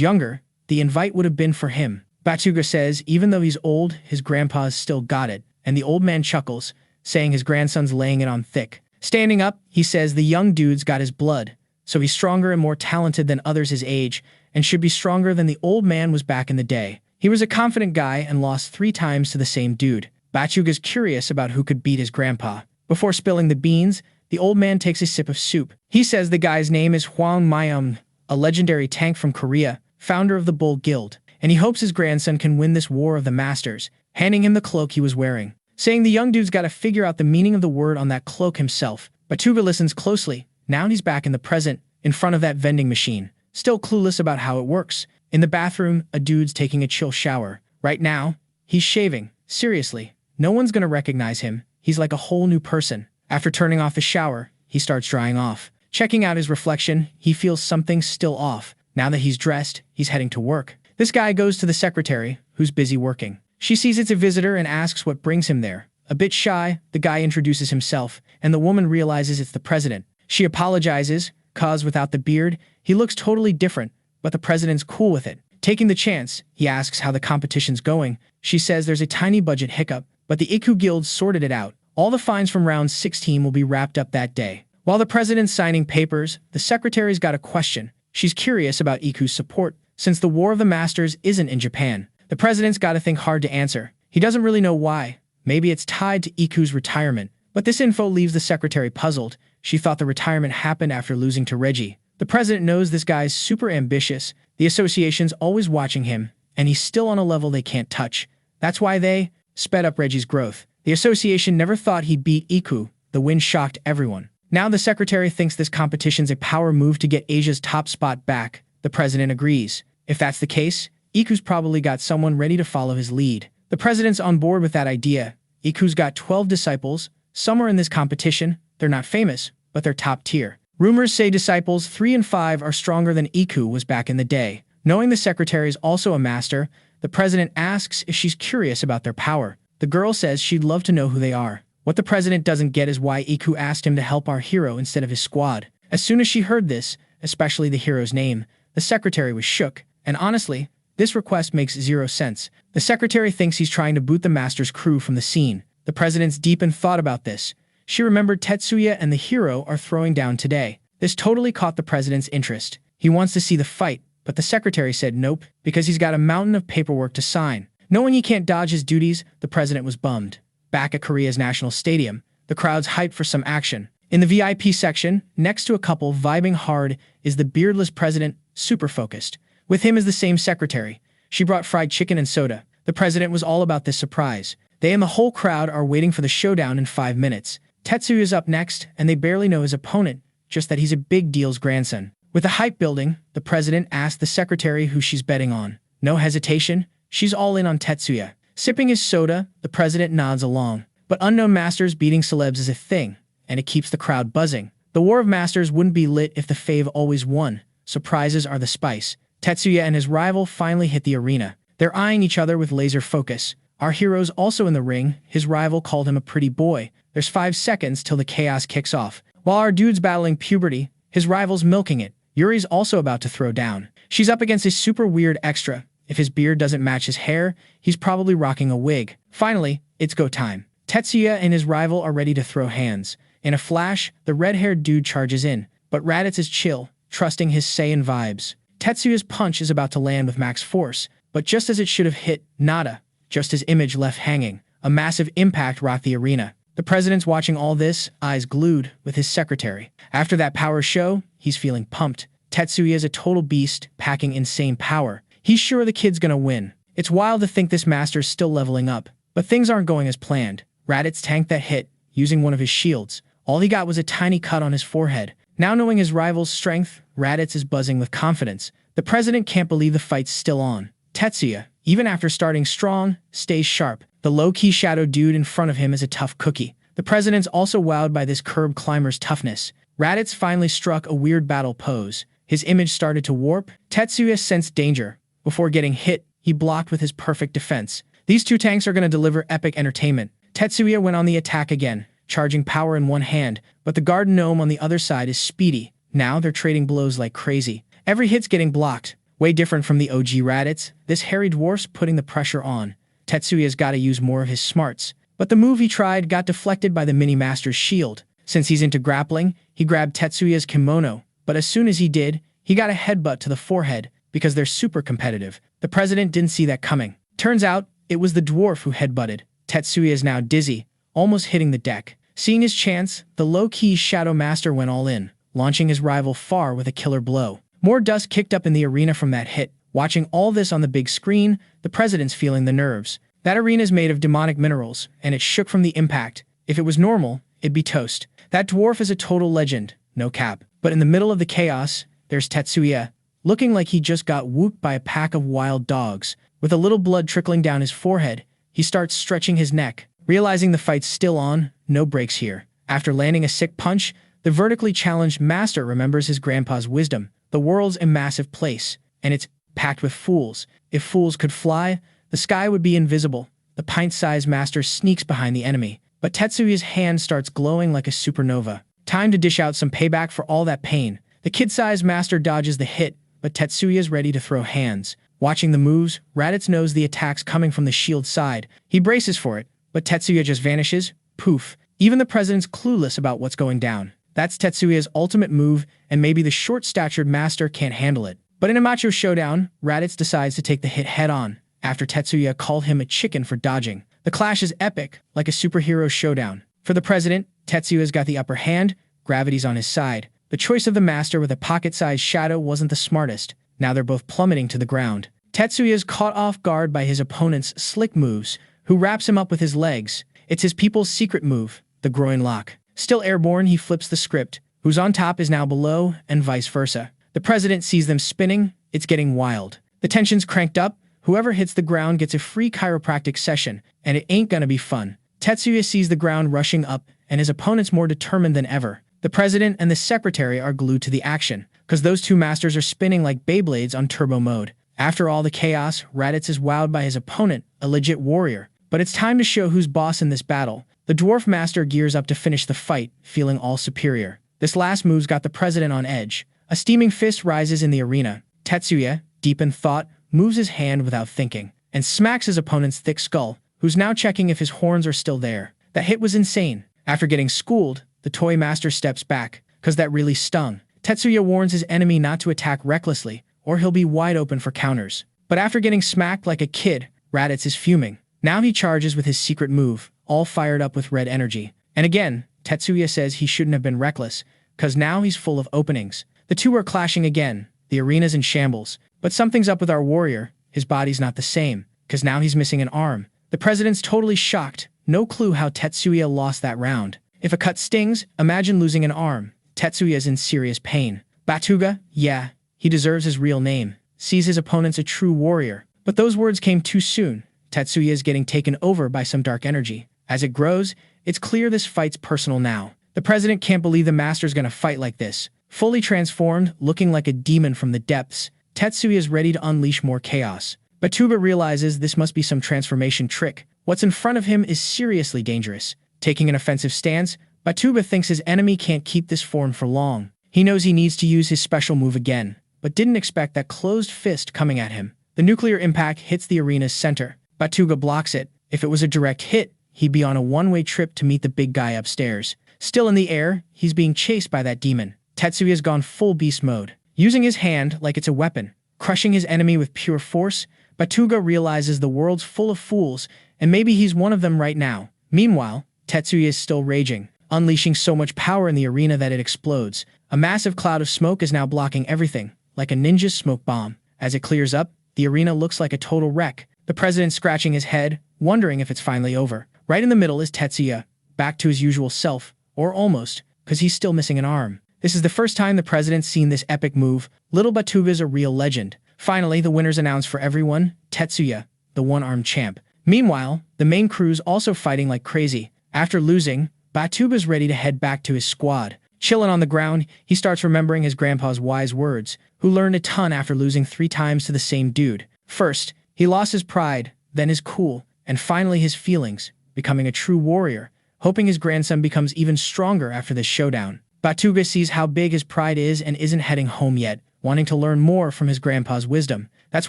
younger, the invite would have been for him. Batuga says even though he's old, his grandpa's still got it, and the old man chuckles, saying his grandson's laying it on thick. Standing up, he says the young dude's got his blood, so he's stronger and more talented than others his age, and should be stronger than the old man was back in the day. He was a confident guy and lost 3 times to the same dude. Batuga's curious about who could beat his grandpa. Before spilling the beans, the old man takes a sip of soup. He says the guy's name is Hwang Mayum, a legendary tank from Korea, founder of the Bull Guild, and he hopes his grandson can win this War of the Masters, handing him the cloak he was wearing, saying the young dude's gotta figure out the meaning of the word on that cloak himself. Batuga listens closely. Now he's back in the present, in front of that vending machine, still clueless about how it works. In the bathroom, a dude's taking a chill shower. Right now, he's shaving. Seriously, no one's gonna recognize him. He's like a whole new person. After turning off the shower, he starts drying off. Checking out his reflection, he feels something's still off. Now that he's dressed, he's heading to work. This guy goes to the secretary, who's busy working. She sees it's a visitor and asks what brings him there. A bit shy, the guy introduces himself, and the woman realizes it's the president. She apologizes, cause without the beard, he looks totally different, but the president's cool with it. Taking the chance, he asks how the competition's going. She says there's a tiny budget hiccup, but the Iku Guild sorted it out. All the fines from round 16 will be wrapped up that day. While the president's signing papers, the secretary's got a question. She's curious about Iku's support, since the War of the Masters isn't in Japan. The president's gotta think hard to answer. He doesn't really know why. Maybe it's tied to Iku's retirement. But this info leaves the secretary puzzled. She thought the retirement happened after losing to Reggie. The president knows this guy's super ambitious. The association's always watching him, and he's still on a level they can't touch. That's why they sped up Reggie's growth. The association never thought he'd beat Iku. The win shocked everyone. Now the secretary thinks this competition's a power move to get Asia's top spot back. The president agrees. If that's the case, Iku's probably got someone ready to follow his lead. The president's on board with that idea. Iku's got 12 disciples. Some are in this competition. They're not famous, but they're top tier. Rumors say disciples 3 and 5 are stronger than Iku was back in the day. Knowing the secretary is also a master, the president asks if she's curious about their power. The girl says she'd love to know who they are. What the president doesn't get is why Iku asked him to help our hero instead of his squad. As soon as she heard this, especially the hero's name, the secretary was shook. And honestly, this request makes 0 sense. The secretary thinks he's trying to boot the master's crew from the scene. The president's deep in thought about this. She remembered Tetsuya and the hero are throwing down today. This totally caught the president's interest. He wants to see the fight, but the secretary said nope, because he's got a mountain of paperwork to sign. Knowing he can't dodge his duties, the president was bummed. Back at Korea's national stadium, the crowd's hyped for some action. In the VIP section, next to a couple vibing hard, is the beardless president, super focused. With him is the same secretary. She brought fried chicken and soda. The president was all about this surprise. They and the whole crowd are waiting for the showdown in 5 minutes. Tetsuya's up next, and they barely know his opponent, just that he's a big deal's grandson. With the hype building, the president asked the secretary who she's betting on. No hesitation, she's all in on Tetsuya. Sipping his soda, the president nods along. But unknown masters beating celebs is a thing, and it keeps the crowd buzzing. The War of Masters wouldn't be lit if the fave always won. Surprises are the spice. Tetsuya and his rival finally hit the arena. They're eyeing each other with laser focus. Our hero's also in the ring. His rival called him a pretty boy. There's 5 seconds till the chaos kicks off. While our dude's battling puberty, his rival's milking it. Yuri's also about to throw down. She's up against a super weird extra. If his beard doesn't match his hair, he's probably rocking a wig. Finally, it's go time. Tetsuya and his rival are ready to throw hands. In a flash, the red-haired dude charges in, but Raditz is chill, trusting his Saiyan vibes. Tetsuya's punch is about to land with max force, but just as it should have hit, nada. Just his image left hanging. A massive impact rocked the arena. The president's watching all this, eyes glued, with his secretary. After that power show, he's feeling pumped. Tetsuya is a total beast, packing insane power. He's sure the kid's gonna win. It's wild to think this master's still leveling up. But things aren't going as planned. Raditz tanked that hit, using one of his shields. All he got was a tiny cut on his forehead. Now knowing his rival's strength, Raditz is buzzing with confidence. The president can't believe the fight's still on. Tetsuya, even after starting strong, stays sharp. The low-key shadow dude in front of him is a tough cookie. The president's also wowed by this curb climber's toughness. Raditz finally struck a weird battle pose. His image started to warp. Tetsuya sensed danger. Before getting hit, he blocked with his perfect defense. These two tanks are going to deliver epic entertainment. Tetsuya went on the attack again, charging power in one hand, but the guard gnome on the other side is speedy. Now they're trading blows like crazy. Every hit's getting blocked. Way different from the OG Raditz, this hairy dwarf's putting the pressure on. Tetsuya's gotta use more of his smarts. But the move he tried got deflected by the mini-master's shield. Since he's into grappling, he grabbed Tetsuya's kimono, but as soon as he did, he got a headbutt to the forehead because they're super competitive. The president didn't see that coming. Turns out, it was the dwarf who headbutted. Tetsuya is now dizzy, almost hitting the deck. Seeing his chance, the low-key Shadow Master went all in, launching his rival far with a killer blow. More dust kicked up in the arena from that hit. Watching all this on the big screen, the president's feeling the nerves. That arena's made of demonic minerals, and it shook from the impact. If it was normal, it'd be toast. That dwarf is a total legend, no cap. But in the middle of the chaos, there's Tetsuya, looking like he just got whooped by a pack of wild dogs. With a little blood trickling down his forehead, he starts stretching his neck. Realizing the fight's still on, no breaks here. After landing a sick punch, the vertically challenged master remembers his grandpa's wisdom. The world's a massive place, and it's packed with fools. If fools could fly, the sky would be invisible. The pint-sized master sneaks behind the enemy, but Tetsuya's hand starts glowing like a supernova. Time to dish out some payback for all that pain. The kid-sized master dodges the hit, but Tetsuya's ready to throw hands. Watching the moves, Raditz knows the attack's coming from the shield side. He braces for it, but Tetsuya just vanishes. Poof. Even the president's clueless about what's going down. That's Tetsuya's ultimate move, and maybe the short-statured master can't handle it. But in a macho showdown, Raditz decides to take the hit head-on, after Tetsuya called him a chicken for dodging. The clash is epic, like a superhero showdown. For the president, Tetsuya's got the upper hand, gravity's on his side. The choice of the master with a pocket-sized shadow wasn't the smartest. Now they're both plummeting to the ground. Tetsuya's caught off guard by his opponent's slick moves, who wraps him up with his legs. It's his people's secret move, the groin lock. Still airborne, he flips the script. Who's on top is now below, and vice versa. The president sees them spinning. It's getting wild. The tension's cranked up. Whoever hits the ground gets a free chiropractic session, and it ain't gonna be fun. Tetsuya sees the ground rushing up, and his opponent's more determined than ever. The president and the secretary are glued to the action, because those two masters are spinning like Beyblades on turbo mode. After all the chaos, Raditz is wowed by his opponent, a legit warrior. But it's time to show who's boss in this battle. The dwarf master gears up to finish the fight, feeling all superior. This last move's got the president on edge. A steaming fist rises in the arena. Tetsuya, deep in thought, moves his hand without thinking, and smacks his opponent's thick skull, who's now checking if his horns are still there. That hit was insane. After getting schooled, the toy master steps back, cause that really stung. Tetsuya warns his enemy not to attack recklessly, or he'll be wide open for counters. But after getting smacked like a kid, Raditz is fuming. Now he charges with his secret move, all fired up with red energy. And again, Tetsuya says he shouldn't have been reckless, cause now he's full of openings. The two are clashing again. The arena's in shambles. But something's up with our warrior. His body's not the same, cause now he's missing an arm. The president's totally shocked. No clue how Tetsuya lost that round. If a cut stings, imagine losing an arm. Tetsuya's in serious pain. Batuga, yeah, he deserves his real name. Sees his opponent's a true warrior. But those words came too soon. Tetsuya is getting taken over by some dark energy. As it grows, it's clear this fight's personal now. The president can't believe the master's gonna fight like this. Fully transformed, looking like a demon from the depths, Tetsuya is ready to unleash more chaos. Batuga realizes this must be some transformation trick. What's in front of him is seriously dangerous. Taking an offensive stance, Batuga thinks his enemy can't keep this form for long. He knows he needs to use his special move again, but didn't expect that closed fist coming at him. The nuclear impact hits the arena's center. Batuga blocks it. If it was a direct hit, he'd be on a one-way trip to meet the big guy upstairs. Still in the air, he's being chased by that demon. Tetsuya's gone full beast mode, using his hand like it's a weapon, crushing his enemy with pure force. Batuga realizes the world's full of fools, and maybe he's one of them right now. Meanwhile, Tetsuya is still raging, unleashing so much power in the arena that it explodes. A massive cloud of smoke is now blocking everything, like a ninja's smoke bomb. As it clears up, the arena looks like a total wreck. The president scratching his head, wondering if it's finally over. Right in the middle is Tetsuya, back to his usual self, or almost, because he's still missing an arm. This is the first time the president's seen this epic move. Little Batuga's a real legend. Finally, the winner's announced for everyone, Tetsuya, the one-armed champ. Meanwhile, the main crew's also fighting like crazy. After losing, Batuga's ready to head back to his squad. Chilling on the ground, he starts remembering his grandpa's wise words, who learned a ton after losing 3 times to the same dude. First, he lost his pride, then his cool, and finally his feelings, becoming a true warrior, hoping his grandson becomes even stronger after this showdown. Batuga sees how big his pride is and isn't heading home yet, wanting to learn more from his grandpa's wisdom. That's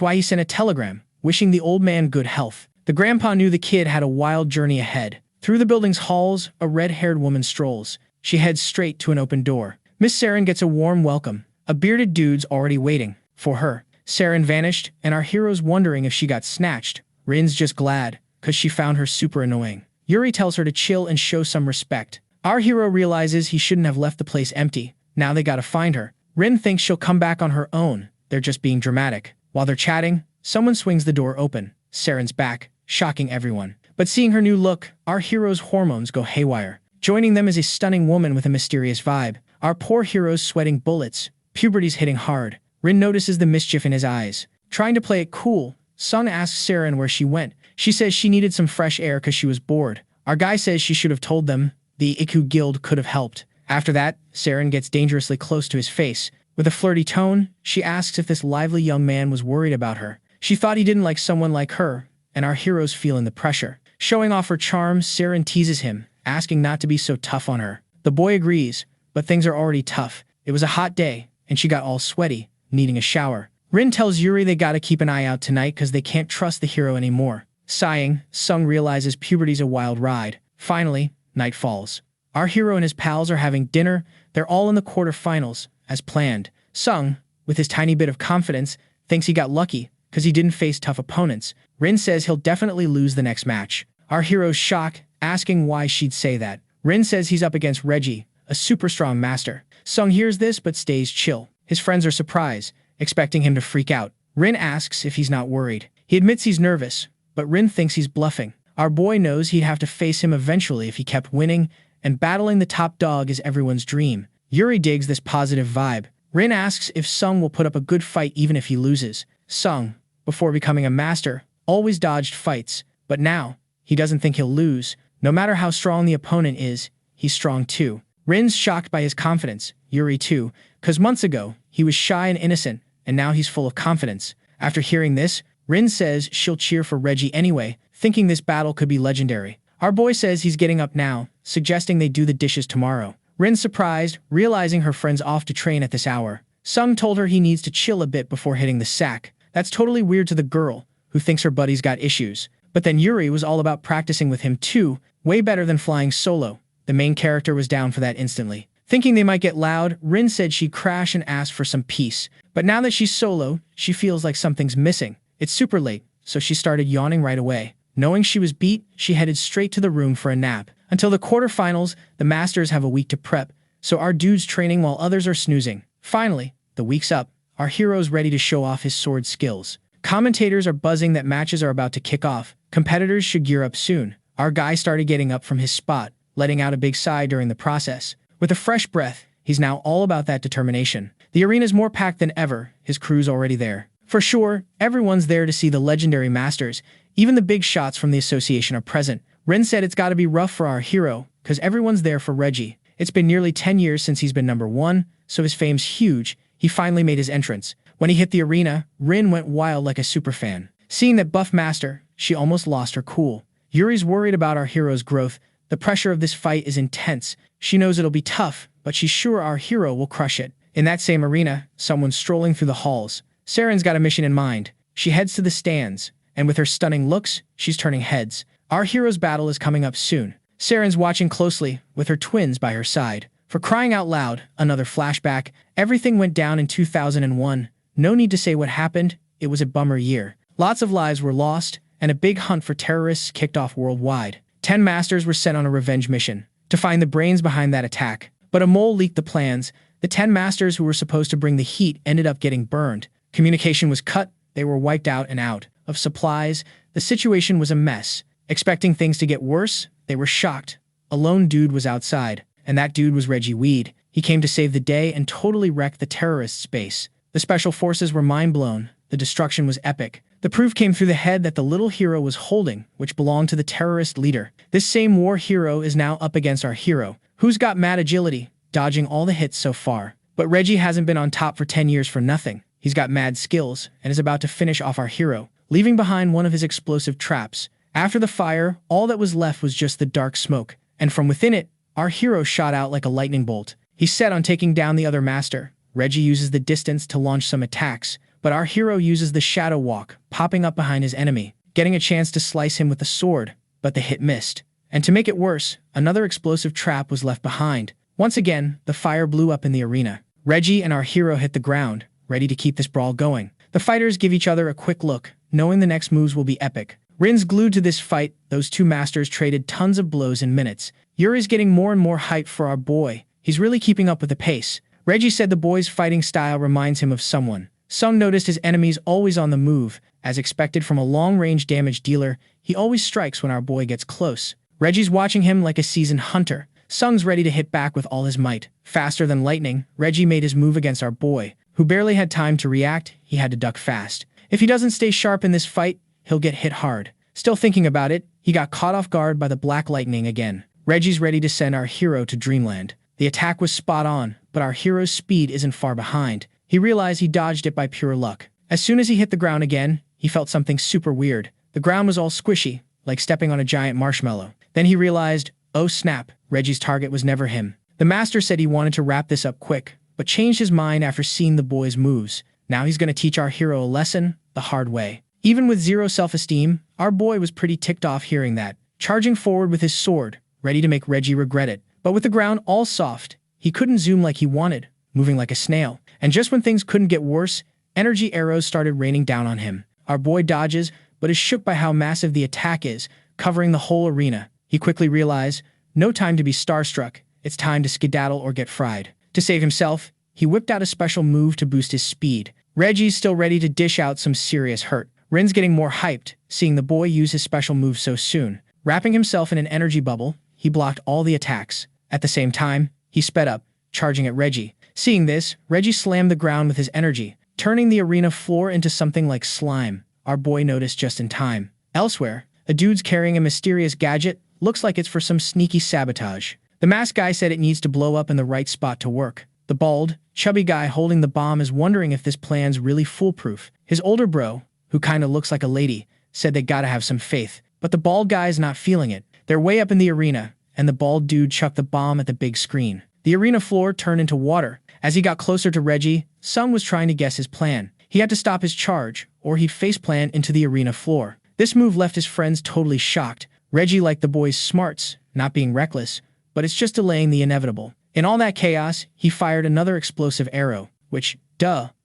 why he sent a telegram, wishing the old man good health. The grandpa knew the kid had a wild journey ahead. Through the building's halls, a red-haired woman strolls. She heads straight to an open door. Miss Sarin gets a warm welcome. A bearded dude's already waiting for her. Sarin vanished, and our hero's wondering if she got snatched. Rin's just glad, cause she found her super annoying. Yuri tells her to chill and show some respect. Our hero realizes he shouldn't have left the place empty. Now they gotta find her. Rin thinks she'll come back on her own. They're just being dramatic. While they're chatting, someone swings the door open. Sarin's back, shocking everyone. But seeing her new look, our hero's hormones go haywire. Joining them is a stunning woman with a mysterious vibe. Our poor hero's sweating bullets. Puberty's hitting hard. Rin notices the mischief in his eyes. Trying to play it cool, Sun asks Sarin where she went. She says she needed some fresh air because she was bored. Our guy says she should have told them. The Iku Guild could have helped. After that, Sarin gets dangerously close to his face. With a flirty tone, she asks if this lively young man was worried about her. She thought he didn't like someone like her, and our hero's feeling the pressure. Showing off her charm, Sarin teases him, asking not to be so tough on her. The boy agrees, but things are already tough. It was a hot day, and she got all sweaty, needing a shower. Rin tells Yuri they gotta keep an eye out tonight because they can't trust the hero anymore. Sighing, Sung realizes puberty's a wild ride. Finally, night falls. Our hero and his pals are having dinner. They're all in the quarterfinals, as planned. Sung, with his tiny bit of confidence, thinks he got lucky because he didn't face tough opponents. Rin says he'll definitely lose the next match. Our hero's shocked, asking why she'd say that. Rin says he's up against Reggie, a super strong master. Sung hears this but stays chill. His friends are surprised, expecting him to freak out. Rin asks if he's not worried. He admits he's nervous, but Rin thinks he's bluffing. Our boy knows he'd have to face him eventually if he kept winning, and battling the top dog is everyone's dream. Yuri digs this positive vibe. Rin asks if Sung will put up a good fight even if he loses. Sung, before becoming a master, always dodged fights, but now, he doesn't think he'll lose. No matter how strong the opponent is, he's strong too. Rin's shocked by his confidence, Yuri too, cause months ago, he was shy and innocent, and now he's full of confidence. After hearing this, Rin says she'll cheer for Reggie anyway, thinking this battle could be legendary. Our boy says he's getting up now, suggesting they do the dishes tomorrow. Rin's surprised, realizing her friend's off to train at this hour. Sung told her he needs to chill a bit before hitting the sack. That's totally weird to the girl, who thinks her buddy's got issues. But then Yuri was all about practicing with him too, way better than flying solo. The main character was down for that instantly. Thinking they might get loud, Rin said she'd crash and ask for some peace. But now that she's solo, she feels like something's missing. It's super late, so she started yawning right away. Knowing she was beat, she headed straight to the room for a nap. Until the quarterfinals, the Masters have a week to prep, so our dude's training while others are snoozing. Finally, the week's up. Our hero's ready to show off his sword skills. Commentators are buzzing that matches are about to kick off. Competitors should gear up soon. Our guy started getting up from his spot, letting out a big sigh during the process. With a fresh breath, he's now all about that determination. The arena's more packed than ever, his crew's already there. For sure, everyone's there to see the legendary masters. Even the big shots from the association are present. Rin said it's gotta be rough for our hero, cause everyone's there for Reggie. It's been nearly 10 years since he's been #1, so his fame's huge. He finally made his entrance. When he hit the arena, Rin went wild like a superfan. Seeing that buff master, she almost lost her cool. Yuri's worried about our hero's growth. The pressure of this fight is intense. She knows it'll be tough, but she's sure our hero will crush it. In that same arena, someone's strolling through the halls. Sarin's got a mission in mind. She heads to the stands, and with her stunning looks, she's turning heads. Our hero's battle is coming up soon. Sarin's watching closely, with her twins by her side. For crying out loud, another flashback. Everything went down in 2001. No need to say what happened, it was a bummer year. Lots of lives were lost, and a big hunt for terrorists kicked off worldwide. 10 masters were sent on a revenge mission to find the brains behind that attack. But a mole leaked the plans. The 10 masters who were supposed to bring the heat ended up getting burned. Communication was cut, they were wiped out and out of supplies. The situation was a mess. Expecting things to get worse, they were shocked. A lone dude was outside, and that dude was Reggie Weed. He came to save the day and totally wrecked the terrorists' base. The special forces were mind-blown. The destruction was epic. The proof came through the head that the little hero was holding, which belonged to the terrorist leader. This same war hero is now up against our hero, who's got mad agility, dodging all the hits so far. But Reggie hasn't been on top for 10 years for nothing. He's got mad skills, and is about to finish off our hero, leaving behind one of his explosive traps. After the fire, all that was left was just the dark smoke, and from within it, our hero shot out like a lightning bolt. He's set on taking down the other master. Reggie uses the distance to launch some attacks, but our hero uses the shadow walk, popping up behind his enemy, getting a chance to slice him with the sword, but the hit missed. And to make it worse, another explosive trap was left behind. Once again, the fire blew up in the arena. Reggie and our hero hit the ground, ready to keep this brawl going. The fighters give each other a quick look, knowing the next moves will be epic. Rin's glued to this fight. Those two masters traded tons of blows in minutes. Yuri's getting more and more hyped for our boy. He's really keeping up with the pace. Reggie said the boy's fighting style reminds him of someone. Sung noticed his enemies always on the move. As expected from a long-range damage dealer, he always strikes when our boy gets close. Reggie's watching him like a seasoned hunter. Sung's ready to hit back with all his might. Faster than lightning, Reggie made his move against our boy, who barely had time to react. He had to duck fast. If he doesn't stay sharp in this fight, he'll get hit hard. Still thinking about it, he got caught off guard by the black lightning again. Reggie's ready to send our hero to dreamland. The attack was spot on, but our hero's speed isn't far behind. He realized he dodged it by pure luck. As soon as he hit the ground again, he felt something super weird. The ground was all squishy, like stepping on a giant marshmallow. Then he realized, oh snap, Reggie's target was never him. The master said he wanted to wrap this up quick, but changed his mind after seeing the boy's moves. Now he's going to teach our hero a lesson the hard way. Even with zero self-esteem, our boy was pretty ticked off hearing that, charging forward with his sword, ready to make Reggie regret it. But with the ground all soft, he couldn't zoom like he wanted, moving like a snail. And just when things couldn't get worse, energy arrows started raining down on him. Our boy dodges, but is shook by how massive the attack is, covering the whole arena. He quickly realized, no time to be starstruck, it's time to skedaddle or get fried. To save himself, he whipped out a special move to boost his speed. Reggie's still ready to dish out some serious hurt. Rin's getting more hyped, seeing the boy use his special move so soon. Wrapping himself in an energy bubble, he blocked all the attacks. At the same time, he sped up, charging at Reggie. Seeing this, Reggie slammed the ground with his energy, turning the arena floor into something like slime. Our boy noticed just in time. Elsewhere, a dude's carrying a mysterious gadget, looks like it's for some sneaky sabotage. The masked guy said it needs to blow up in the right spot to work. The bald, chubby guy holding the bomb is wondering if this plan's really foolproof. His older bro, who kinda looks like a lady, said they gotta have some faith. But the bald guy's not feeling it. They're way up in the arena, and the bald dude chucked the bomb at the big screen. The arena floor turned into water. As he got closer to Reggie, Sung was trying to guess his plan. He had to stop his charge, or he'd faceplant into the arena floor. This move left his friends totally shocked. Reggie liked the boy's smarts, not being reckless, but it's just delaying the inevitable. In all that chaos, he fired another explosive arrow, which,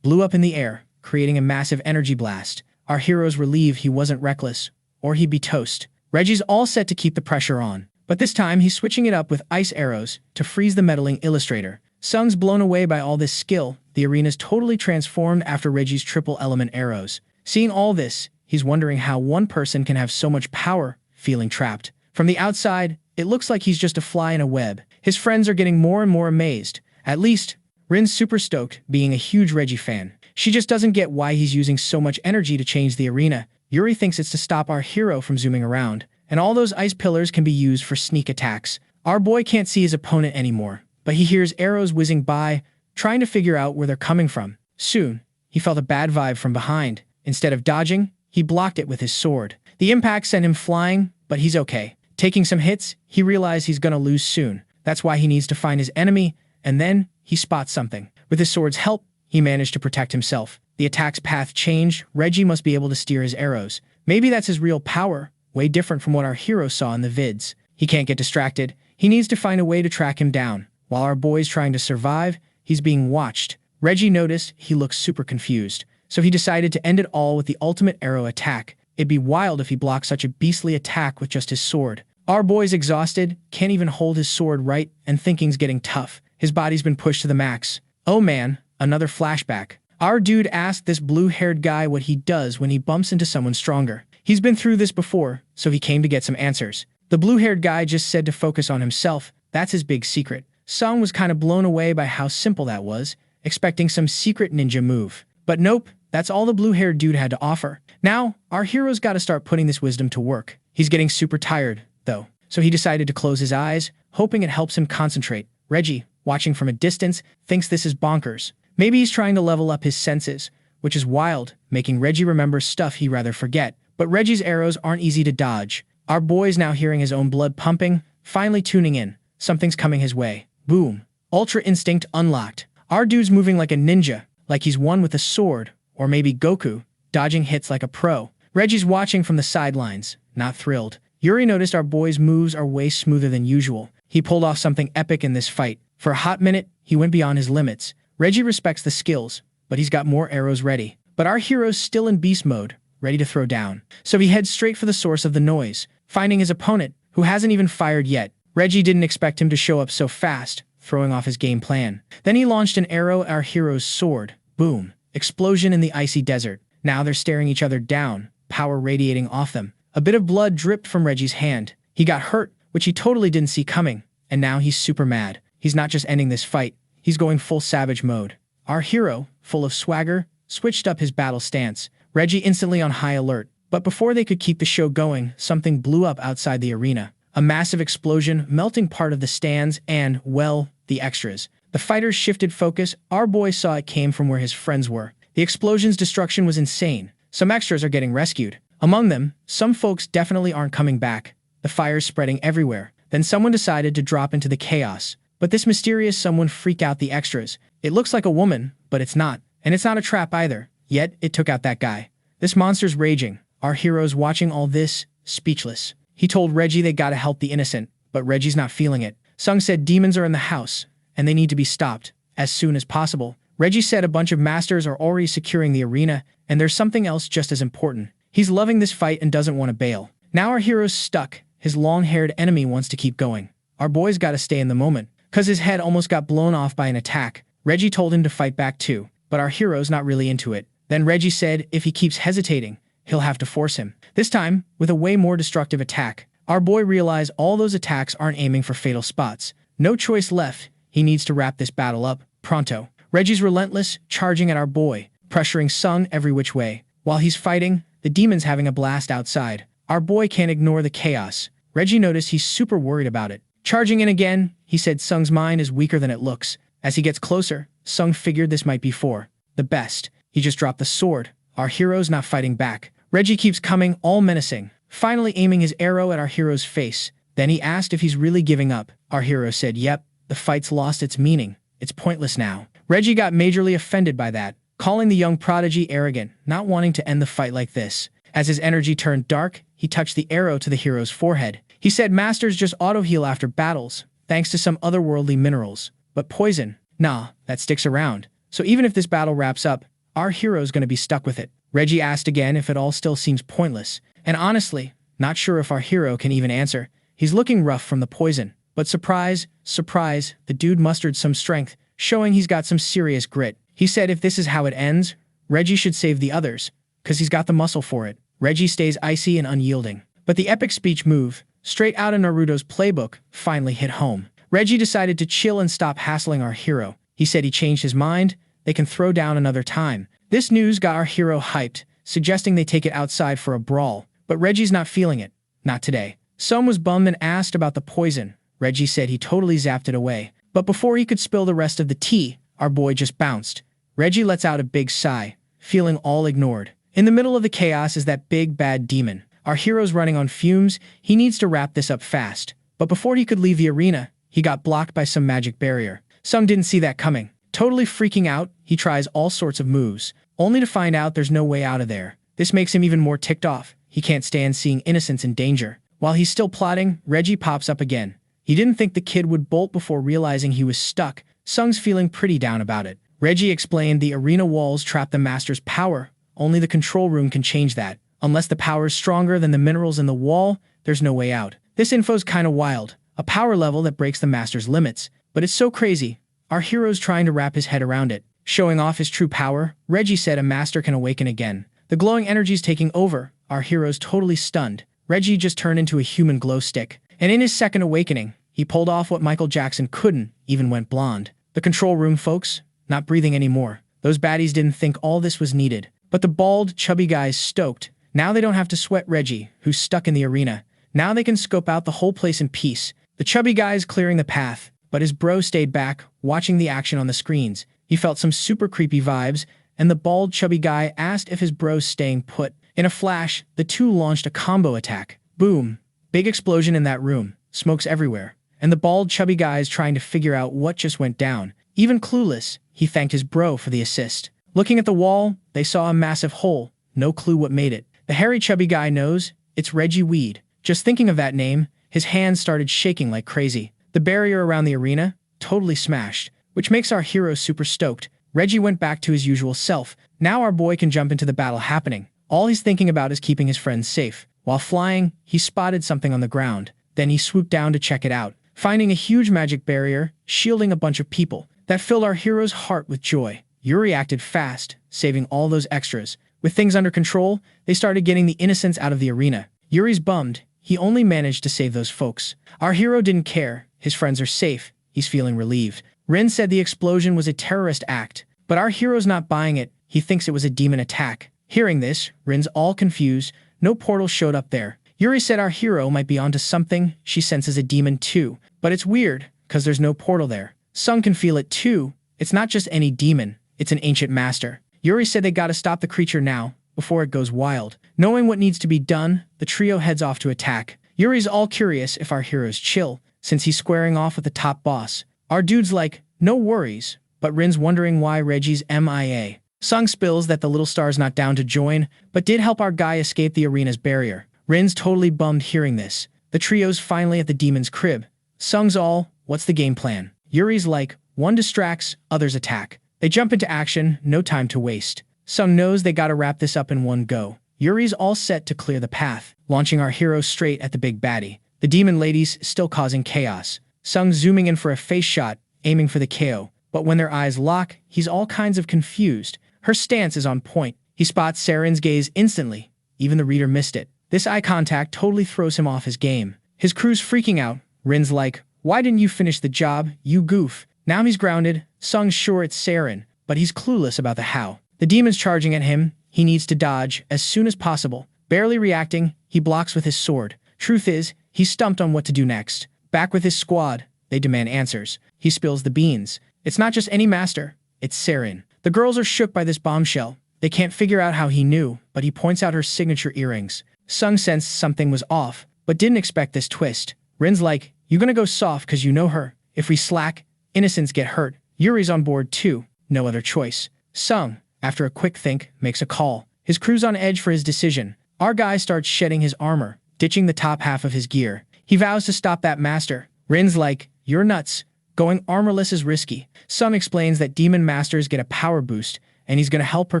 blew up in the air, creating a massive energy blast. Our hero's relieved he wasn't reckless, or he'd be toast. Reggie's all set to keep the pressure on, but this time he's switching it up with ice arrows to freeze the meddling illustrator. Sung's blown away by all this skill. The arena's totally transformed after Reggie's triple element arrows. Seeing all this, he's wondering how one person can have so much power, feeling trapped. From the outside, it looks like he's just a fly in a web. His friends are getting more and more amazed. At least, Rin's super stoked, being a huge Reggie fan. She just doesn't get why he's using so much energy to change the arena. Yuri thinks it's to stop our hero from zooming around. And all those ice pillars can be used for sneak attacks. Our boy can't see his opponent anymore, but he hears arrows whizzing by, trying to figure out where they're coming from. Soon, he felt a bad vibe from behind. Instead of dodging, he blocked it with his sword. The impact sent him flying, but he's okay. Taking some hits, he realized he's gonna lose soon. That's why he needs to find his enemy, and then he spots something. With his sword's help, he managed to protect himself. The attack's path changed. Reggie must be able to steer his arrows. Maybe that's his real power, way different from what our hero saw in the vids. He can't get distracted. He needs to find a way to track him down. While our boy's trying to survive, he's being watched. Reggie noticed he looks super confused, so he decided to end it all with the ultimate arrow attack. It'd be wild if he blocked such a beastly attack with just his sword. Our boy's exhausted, can't even hold his sword right, and thinking's getting tough. His body's been pushed to the max. Oh man, another flashback. Our dude asked this blue-haired guy what he does when he bumps into someone stronger. He's been through this before, so he came to get some answers. The blue-haired guy just said to focus on himself. That's his big secret. Sung was kind of blown away by how simple that was, expecting some secret ninja move. But nope, that's all the blue-haired dude had to offer. Now, our hero's got to start putting this wisdom to work. He's getting super tired, though, so he decided to close his eyes, hoping it helps him concentrate. Reggie, watching from a distance, thinks this is bonkers. Maybe he's trying to level up his senses, which is wild, making Reggie remember stuff he'd rather forget. But Reggie's arrows aren't easy to dodge. Our boy's now hearing his own blood pumping, finally tuning in. Something's coming his way. Boom. Ultra Instinct unlocked. Our dude's moving like a ninja, like he's one with a sword, or maybe Goku, dodging hits like a pro. Reggie's watching from the sidelines, not thrilled. Yuri noticed our boy's moves are way smoother than usual. He pulled off something epic in this fight. For a hot minute, he went beyond his limits. Reggie respects the skills, but he's got more arrows ready. But our hero's still in beast mode, ready to throw down. So he heads straight for the source of the noise, finding his opponent, who hasn't even fired yet. Reggie didn't expect him to show up so fast, throwing off his game plan. Then he launched an arrow at our hero's sword. Boom. Explosion in the icy desert. Now they're staring each other down, power radiating off them. A bit of blood dripped from Reggie's hand. He got hurt, which he totally didn't see coming, and now he's super mad. He's not just ending this fight, he's going full savage mode. Our hero, full of swagger, switched up his battle stance. Reggie instantly on high alert. But before they could keep the show going, something blew up outside the arena. A massive explosion, melting part of the stands and, well, the extras. The fighters shifted focus. Our boy saw it came from where his friends were. The explosion's destruction was insane. Some extras are getting rescued. Among them, some folks definitely aren't coming back. The fire's spreading everywhere. Then someone decided to drop into the chaos. But this mysterious someone freaked out the extras. It looks like a woman, but it's not. And it's not a trap either. Yet, it took out that guy. This monster's raging. Our hero's watching all this, speechless. He told Reggie they gotta help the innocent, but Reggie's not feeling it. Sung said demons are in the house, and they need to be stopped, as soon as possible. Reggie said a bunch of masters are already securing the arena, and there's something else just as important. He's loving this fight and doesn't want to bail. Now our hero's stuck. His long-haired enemy wants to keep going. Our boy's gotta stay in the moment, cause his head almost got blown off by an attack. Reggie told him to fight back too, but our hero's not really into it. Then Reggie said if he keeps hesitating, he'll have to force him. This time, with a way more destructive attack. Our boy realized all those attacks aren't aiming for fatal spots. No choice left. He needs to wrap this battle up, pronto. Reggie's relentless, charging at our boy, pressuring Sung every which way. While he's fighting, the demon's having a blast outside. Our boy can't ignore the chaos. Reggie noticed he's super worried about it. Charging in again, he said Sung's mind is weaker than it looks. As he gets closer, Sung figured this might be for the best. He just dropped the sword. Our hero's not fighting back. Reggie keeps coming, all menacing, finally aiming his arrow at our hero's face. Then he asked if he's really giving up. Our hero said, yep, the fight's lost its meaning. It's pointless now. Reggie got majorly offended by that, calling the young prodigy arrogant, not wanting to end the fight like this. As his energy turned dark, he touched the arrow to the hero's forehead. He said masters just auto-heal after battles, thanks to some otherworldly minerals. But poison, nah, that sticks around. So even if this battle wraps up, our hero's gonna be stuck with it. Reggie asked again if it all still seems pointless, and honestly, not sure if our hero can even answer. He's looking rough from the poison. But surprise, surprise, the dude mustered some strength, showing he's got some serious grit. He said if this is how it ends, Reggie should save the others, cause he's got the muscle for it. Reggie stays icy and unyielding. But the epic speech move, straight out of Naruto's playbook, finally hit home. Reggie decided to chill and stop hassling our hero. He said he changed his mind, they can throw down another time. This news got our hero hyped, suggesting they take it outside for a brawl. But Reggie's not feeling it. Not today. Sung was bummed and asked about the poison. Reggie said he totally zapped it away. But before he could spill the rest of the tea, our boy just bounced. Reggie lets out a big sigh, feeling all ignored. In the middle of the chaos is that big bad demon. Our hero's running on fumes. He needs to wrap this up fast. But before he could leave the arena, he got blocked by some magic barrier. Sung didn't see that coming. Totally freaking out, he He tries all sorts of moves, only to find out there's no way out of there. This makes him even more ticked off. He can't stand seeing innocents in danger. While he's still plotting, Reggie pops up again. He didn't think the kid would bolt before realizing he was stuck. Sung's feeling pretty down about it. Reggie explained the arena walls trap the master's power. Only the control room can change that. Unless the power is stronger than the minerals in the wall, there's no way out. This info's kinda wild. A power level that breaks the master's limits. But it's so crazy. Our hero's trying to wrap his head around it. Showing off his true power, Reggie said a master can awaken again. The glowing energy's taking over. Our hero's totally stunned. Reggie just turned into a human glow stick. And in his second awakening, he pulled off what Michael Jackson couldn't, even went blonde. The control room folks, not breathing anymore. Those baddies didn't think all this was needed. But the bald, chubby guy's stoked. Now they don't have to sweat Reggie, who's stuck in the arena. Now they can scope out the whole place in peace. The chubby guy's clearing the path, but his bro stayed back, watching the action on the screens. He felt some super creepy vibes, and the bald, chubby guy asked if his bro's staying put. In a flash, the two launched a combo attack. Boom. Big explosion in that room. Smokes everywhere. And the bald, chubby guy's trying to figure out what just went down. Even clueless, he thanked his bro for the assist. Looking at the wall, they saw a massive hole. No clue what made it. The hairy, chubby guy knows. It's Reggie Weed. Just thinking of that name, his hands started shaking like crazy. The barrier around the arena, totally smashed, which makes our hero super stoked. Reggie went back to his usual self. Now our boy can jump into the battle happening. All he's thinking about is keeping his friends safe. While flying, he spotted something on the ground. Then he swooped down to check it out, finding a huge magic barrier, shielding a bunch of people. That filled our hero's heart with joy. Yuri acted fast, saving all those extras. With things under control, they started getting the innocents out of the arena. Yuri's bummed. He only managed to save those folks. Our hero didn't care. His friends are safe. He's feeling relieved. Rin said the explosion was a terrorist act, but our hero's not buying it. He thinks it was a demon attack. Hearing this, Rin's all confused. No portal showed up there. Yuri said our hero might be onto something. She senses a demon too. But it's weird, because there's no portal there. Sung can feel it too. It's not just any demon. It's an ancient master. Yuri said they gotta stop the creature now, before it goes wild. Knowing what needs to be done, the trio heads off to attack. Yuri's all curious if our hero's chill, since he's squaring off with the top boss. Our dude's like, no worries, but Rin's wondering why Reggie's MIA. Sung spills that the little star's not down to join, but did help our guy escape the arena's barrier. Rin's totally bummed hearing this. The trio's finally at the demon's crib. Sung's all, what's the game plan? Yuri's like, one distracts, others attack. They jump into action, no time to waste. Sung knows they gotta wrap this up in one go. Yuri's all set to clear the path, launching our hero straight at the big baddie. The demon lady's still causing chaos. Sung zooming in for a face shot, aiming for the KO. But when their eyes lock, he's all kinds of confused. Her stance is on point. He spots Sarin's gaze instantly. Even the reader missed it. This eye contact totally throws him off his game. His crew's freaking out. Rin's like, why didn't you finish the job, you goof? Now he's grounded. Sung's sure it's Sarin, but he's clueless about the how. The demon's charging at him. He needs to dodge as soon as possible. Barely reacting, he blocks with his sword. Truth is, he's stumped on what to do next. Back with his squad, they demand answers. He spills the beans. It's not just any master, it's Sarin. The girls are shook by this bombshell. They can't figure out how he knew, but he points out her signature earrings. Sung sensed something was off, but didn't expect this twist. Rin's like, you gonna go soft cause you know her. If we slack, innocents get hurt. Yuri's on board too. No other choice. Sung, after a quick think, makes a call. His crew's on edge for his decision. Our guy starts shedding his armor, ditching the top half of his gear. He vows to stop that master. Rin's like, you're nuts. Going armorless is risky. Sung explains that demon masters get a power boost, and he's gonna help her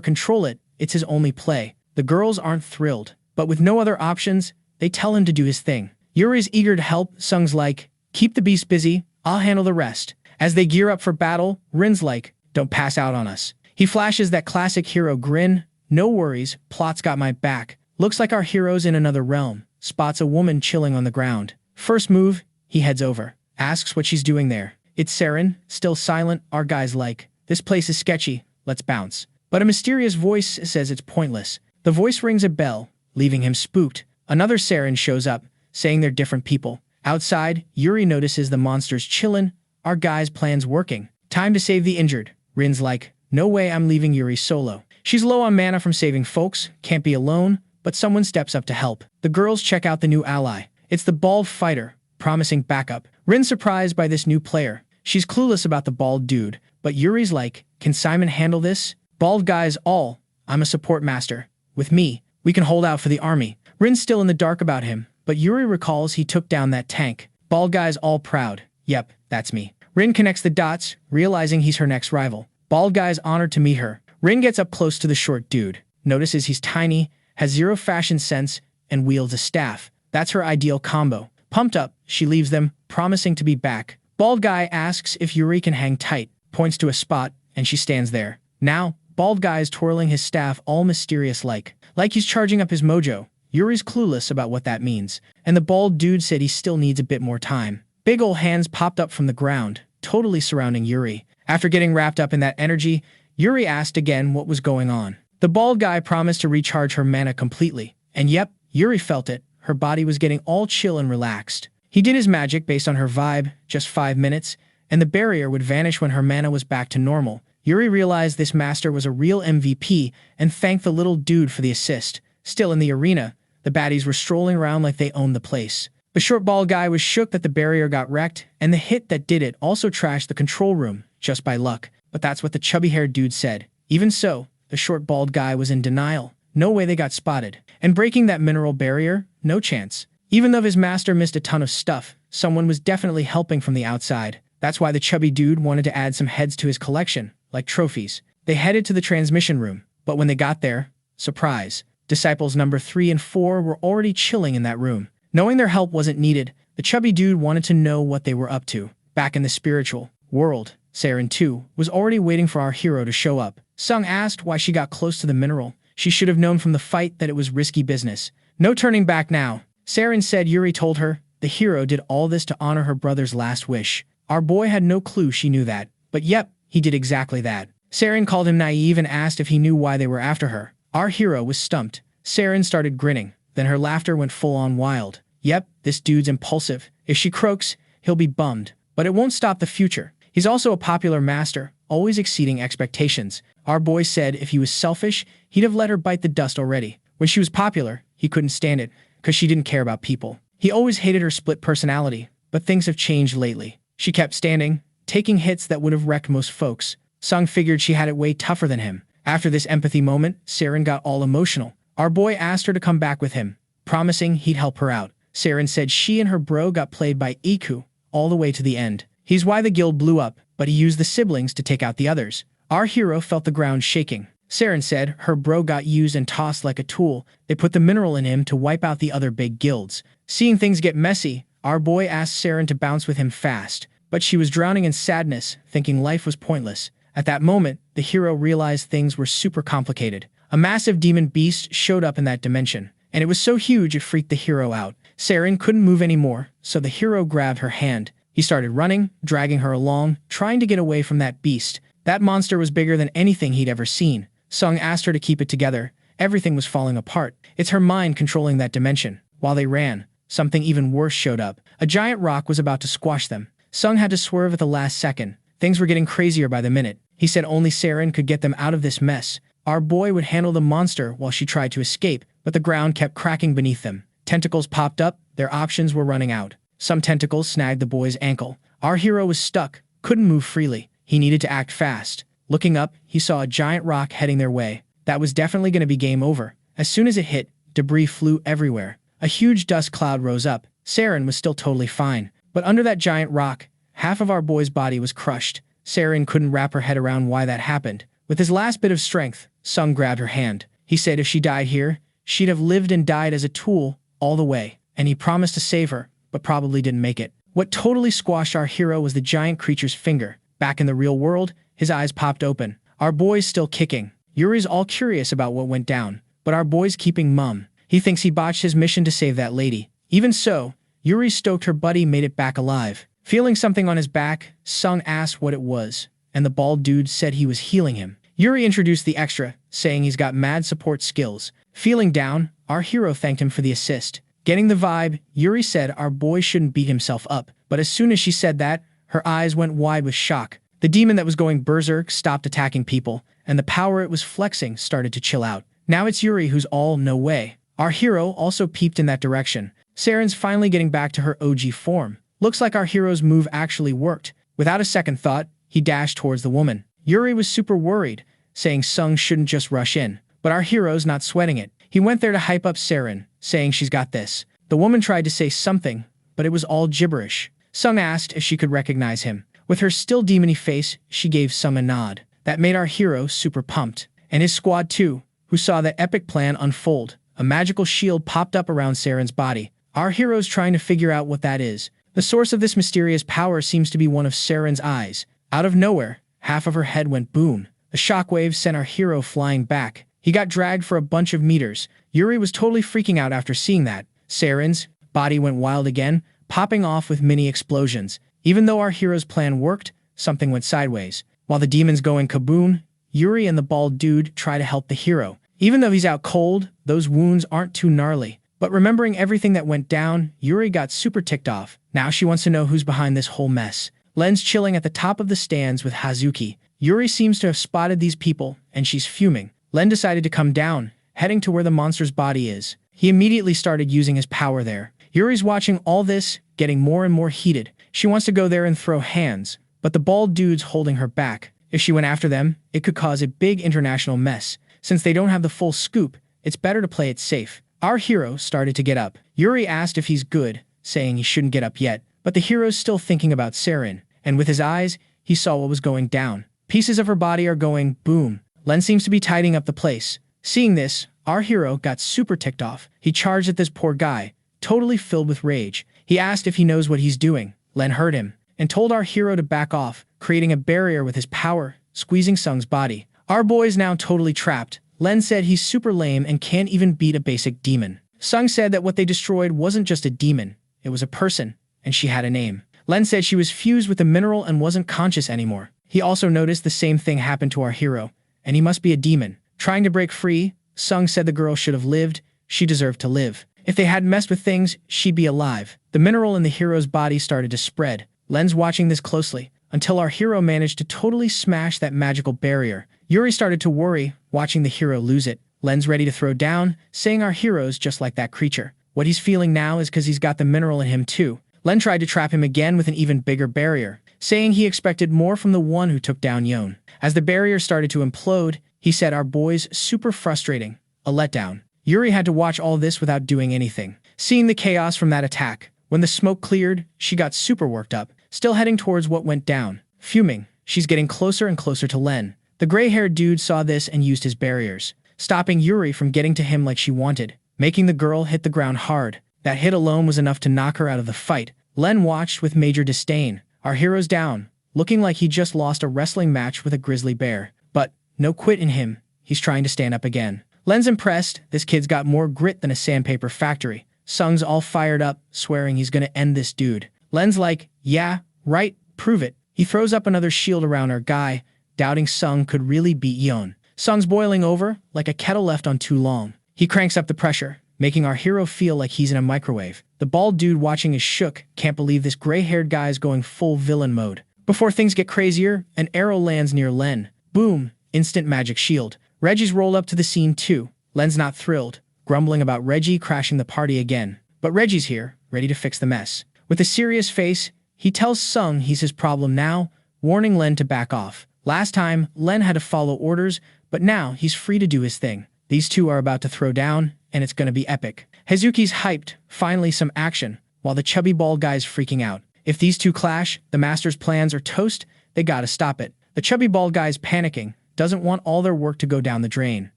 control it. It's his only play. The girls aren't thrilled, but with no other options, they tell him to do his thing. Yuri's eager to help. Sung's like, keep the beast busy, I'll handle the rest. As they gear up for battle, Rin's like, don't pass out on us. He flashes that classic hero grin. No worries, plot's got my back. Looks like our hero's in another realm. Spots a woman chilling on the ground. First move, he heads over. Asks what she's doing there. It's Sarin, still silent. Our guy's like, this place is sketchy, let's bounce. But a mysterious voice says it's pointless. The voice rings a bell, leaving him spooked. Another Sarin shows up, saying they're different people. Outside, Yuri notices the monsters chillin'. Our guy's plan's working. Time to save the injured. Rin's like, no way I'm leaving Yuri solo. She's low on mana from saving folks, can't be alone, but someone steps up to help. The girls check out the new ally. It's the bald fighter, promising backup. Rin's surprised by this new player. She's clueless about the bald dude, but Yuri's like, Can Simon handle this? Bald guys all. I'm a support master. With me, we can hold out for the army. Rin's still in the dark about him, but Yuri recalls he took down that tank. Bald guy's all proud. Yep, that's me. Rin connects the dots, realizing he's her next rival. Bald guy's honored to meet her. Rin gets up close to the short dude. Notices he's tiny, has zero fashion sense, and wields a staff. That's her ideal combo. Pumped up, she leaves them, promising to be back. Bald guy asks if Yuri can hang tight, points to a spot, and she stands there. Now, bald guy is twirling his staff all mysterious-like he's charging up his mojo. Yuri's clueless about what that means, and the bald dude said he still needs a bit more time. Big ol' hands popped up from the ground, totally surrounding Yuri. After getting wrapped up in that energy, Yuri asked again what was going on. The bald guy promised to recharge her mana completely, and yep, Yuri felt it. Her body was getting all chill and relaxed. He did his magic based on her vibe, just 5 minutes, and the barrier would vanish when her mana was back to normal. Yuri realized this master was a real MVP and thanked the little dude for the assist. Still in the arena, the baddies were strolling around like they owned the place. The short bald guy was shook that the barrier got wrecked, and the hit that did it also trashed the control room, just by luck. But that's what the chubby-haired dude said. Even so, the short bald guy was in denial. No way they got spotted. And breaking that mineral barrier? No chance. Even though his master missed a ton of stuff, someone was definitely helping from the outside. That's why the chubby dude wanted to add some heads to his collection, like trophies. They headed to the transmission room, but when they got there, surprise, disciples number 3 and 4 were already chilling in that room. Knowing their help wasn't needed, the chubby dude wanted to know what they were up to. Back in the spiritual world, Sarin too was already waiting for our hero to show up. Sung asked why she got close to the mineral. She should have known from the fight that it was risky business. No turning back now. Sarin said Yuri told her the hero did all this to honor her brother's last wish. Our boy had no clue she knew that. But yep, he did exactly that. Sarin called him naive and asked if he knew why they were after her. Our hero was stumped. Sarin started grinning. Then her laughter went full-on wild. Yep, this dude's impulsive. If she croaks, he'll be bummed. But it won't stop the future. He's also a popular master, always exceeding expectations. Our boy said if he was selfish, he'd have let her bite the dust already. When she was popular, he couldn't stand it, because she didn't care about people. He always hated her split personality, but things have changed lately. She kept standing, taking hits that would have wrecked most folks. Sung figured she had it way tougher than him. After this empathy moment, Sarin got all emotional. Our boy asked her to come back with him, promising he'd help her out. Sarin said she and her bro got played by Iku all the way to the end. He's why the guild blew up, but he used the siblings to take out the others. Our hero felt the ground shaking. Sarin said her bro got used and tossed like a tool. They put the mineral in him to wipe out the other big guilds. Seeing things get messy, our boy asked Sarin to bounce with him fast, but she was drowning in sadness, thinking life was pointless. At that moment, the hero realized things were super complicated. A massive demon beast showed up in that dimension, and it was so huge it freaked the hero out. Sarin couldn't move anymore, so the hero grabbed her hand. He started running, dragging her along, trying to get away from that beast. That monster was bigger than anything he'd ever seen. Sung asked her to keep it together. Everything was falling apart. It's her mind controlling that dimension. While they ran, something even worse showed up. A giant rock was about to squash them. Sung had to swerve at the last second. Things were getting crazier by the minute. He said only Sarin could get them out of this mess. Our boy would handle the monster while she tried to escape, but the ground kept cracking beneath them. Tentacles popped up. Their options were running out. Some tentacles snagged the boy's ankle. Our hero was stuck, couldn't move freely. He needed to act fast. Looking up, he saw a giant rock heading their way. That was definitely going to be game over. As soon as it hit, debris flew everywhere. A huge dust cloud rose up. Sarin was still totally fine. But under that giant rock, half of our boy's body was crushed. Sarin couldn't wrap her head around why that happened. With his last bit of strength, Sung grabbed her hand. He said if she died here, she'd have lived and died as a tool all the way. And he promised to save her, but probably didn't make it. What totally squashed our hero was the giant creature's finger. Back in the real world, his eyes popped open. Our boy's still kicking. Yuri's all curious about what went down, but our boy's keeping mum. He thinks he botched his mission to save that lady. Even so, Yuri stoked her buddy made it back alive. Feeling something on his back, Sung asked what it was, and the bald dude said he was healing him. Yuri introduced the extra, saying he's got mad support skills. Feeling down, our hero thanked him for the assist. Getting the vibe, Yuri said our boy shouldn't beat himself up, but as soon as she said that, her eyes went wide with shock. The demon that was going berserk stopped attacking people, and the power it was flexing started to chill out. Now it's Yuri who's all no way. Our hero also peeped in that direction. Sarin's finally getting back to her OG form. Looks like our hero's move actually worked. Without a second thought, he dashed towards the woman. Yuri was super worried, saying Sung shouldn't just rush in. But our hero's not sweating it. He went there to hype up Sarin, saying she's got this. The woman tried to say something, but it was all gibberish. Sung asked if she could recognize him. With her still demony face, she gave Sung a nod. That made our hero super pumped. And his squad too, who saw that epic plan unfold. A magical shield popped up around Sarin's body. Our hero's trying to figure out what that is. The source of this mysterious power seems to be one of Sarin's eyes. Out of nowhere, half of her head went boom. A shockwave sent our hero flying back. He got dragged for a bunch of meters. Yuri was totally freaking out after seeing that. Sarin's body went wild again, popping off with mini explosions. Even though our hero's plan worked, something went sideways. While the demons going kaboom, Yuri and the bald dude try to help the hero. Even though he's out cold, those wounds aren't too gnarly. But remembering everything that went down, Yuri got super ticked off. Now she wants to know who's behind this whole mess. Len's chilling at the top of the stands with Hazuki. Yuri seems to have spotted these people, and she's fuming. Len decided to come down, heading to where the monster's body is. He immediately started using his power there. Yuri's watching all this, getting more and more heated. She wants to go there and throw hands, but the bald dude's holding her back. If she went after them, it could cause a big international mess. Since they don't have the full scoop, it's better to play it safe. Our hero started to get up. Yuri asked if he's good, saying he shouldn't get up yet, but the hero's still thinking about Sarin, and with his eyes, he saw what was going down. Pieces of her body are going boom. Len seems to be tidying up the place. Seeing this, our hero got super ticked off. He charged at this poor guy, totally filled with rage. He asked if he knows what he's doing. Len heard him, and told our hero to back off, creating a barrier with his power, squeezing Sung's body. Our boy's now totally trapped. Len said he's super lame and can't even beat a basic demon. Sung said that what they destroyed wasn't just a demon, it was a person, and she had a name. Len said she was fused with the mineral and wasn't conscious anymore. He also noticed the same thing happened to our hero, and he must be a demon. Trying to break free, Sung said the girl should have lived, she deserved to live. If they hadn't messed with things, she'd be alive. The mineral in the hero's body started to spread. Len's watching this closely, until our hero managed to totally smash that magical barrier. Yuri started to worry, watching the hero lose it. Len's ready to throw down, saying our hero's just like that creature. What he's feeling now is because he's got the mineral in him too. Len tried to trap him again with an even bigger barrier, saying he expected more from the one who took down Yon. As the barrier started to implode, he said our boy's super frustrating. A letdown. Yuri had to watch all this without doing anything. Seeing the chaos from that attack, when the smoke cleared, she got super worked up, still heading towards what went down. Fuming, she's getting closer and closer to Len. The gray-haired dude saw this and used his barriers, stopping Yuri from getting to him like she wanted, making the girl hit the ground hard. That hit alone was enough to knock her out of the fight. Len watched with major disdain. Our hero's down, looking like he just lost a wrestling match with a grizzly bear. But no quit in him. He's trying to stand up again. Len's impressed. This kid's got more grit than a sandpaper factory. Sung's all fired up, swearing he's gonna end this dude. Len's like, yeah, right, prove it. He throws up another shield around our guy, doubting Sung could really beat Yon. Sung's boiling over, like a kettle left on too long. He cranks up the pressure, making our hero feel like he's in a microwave. The bald dude watching is shook, can't believe this gray-haired guy's going full villain mode. Before things get crazier, an arrow lands near Len. Boom, instant magic shield. Reggie's rolled up to the scene too. Len's not thrilled, grumbling about Reggie crashing the party again. But Reggie's here, ready to fix the mess. With a serious face, he tells Sung he's his problem now, warning Len to back off. Last time, Len had to follow orders, but now he's free to do his thing. These two are about to throw down, and it's gonna be epic. Hazuki's hyped, finally some action, while the chubby bald guy's freaking out. If these two clash, the master's plans are toast, they gotta stop it. The chubby bald guy's panicking, doesn't want all their work to go down the drain.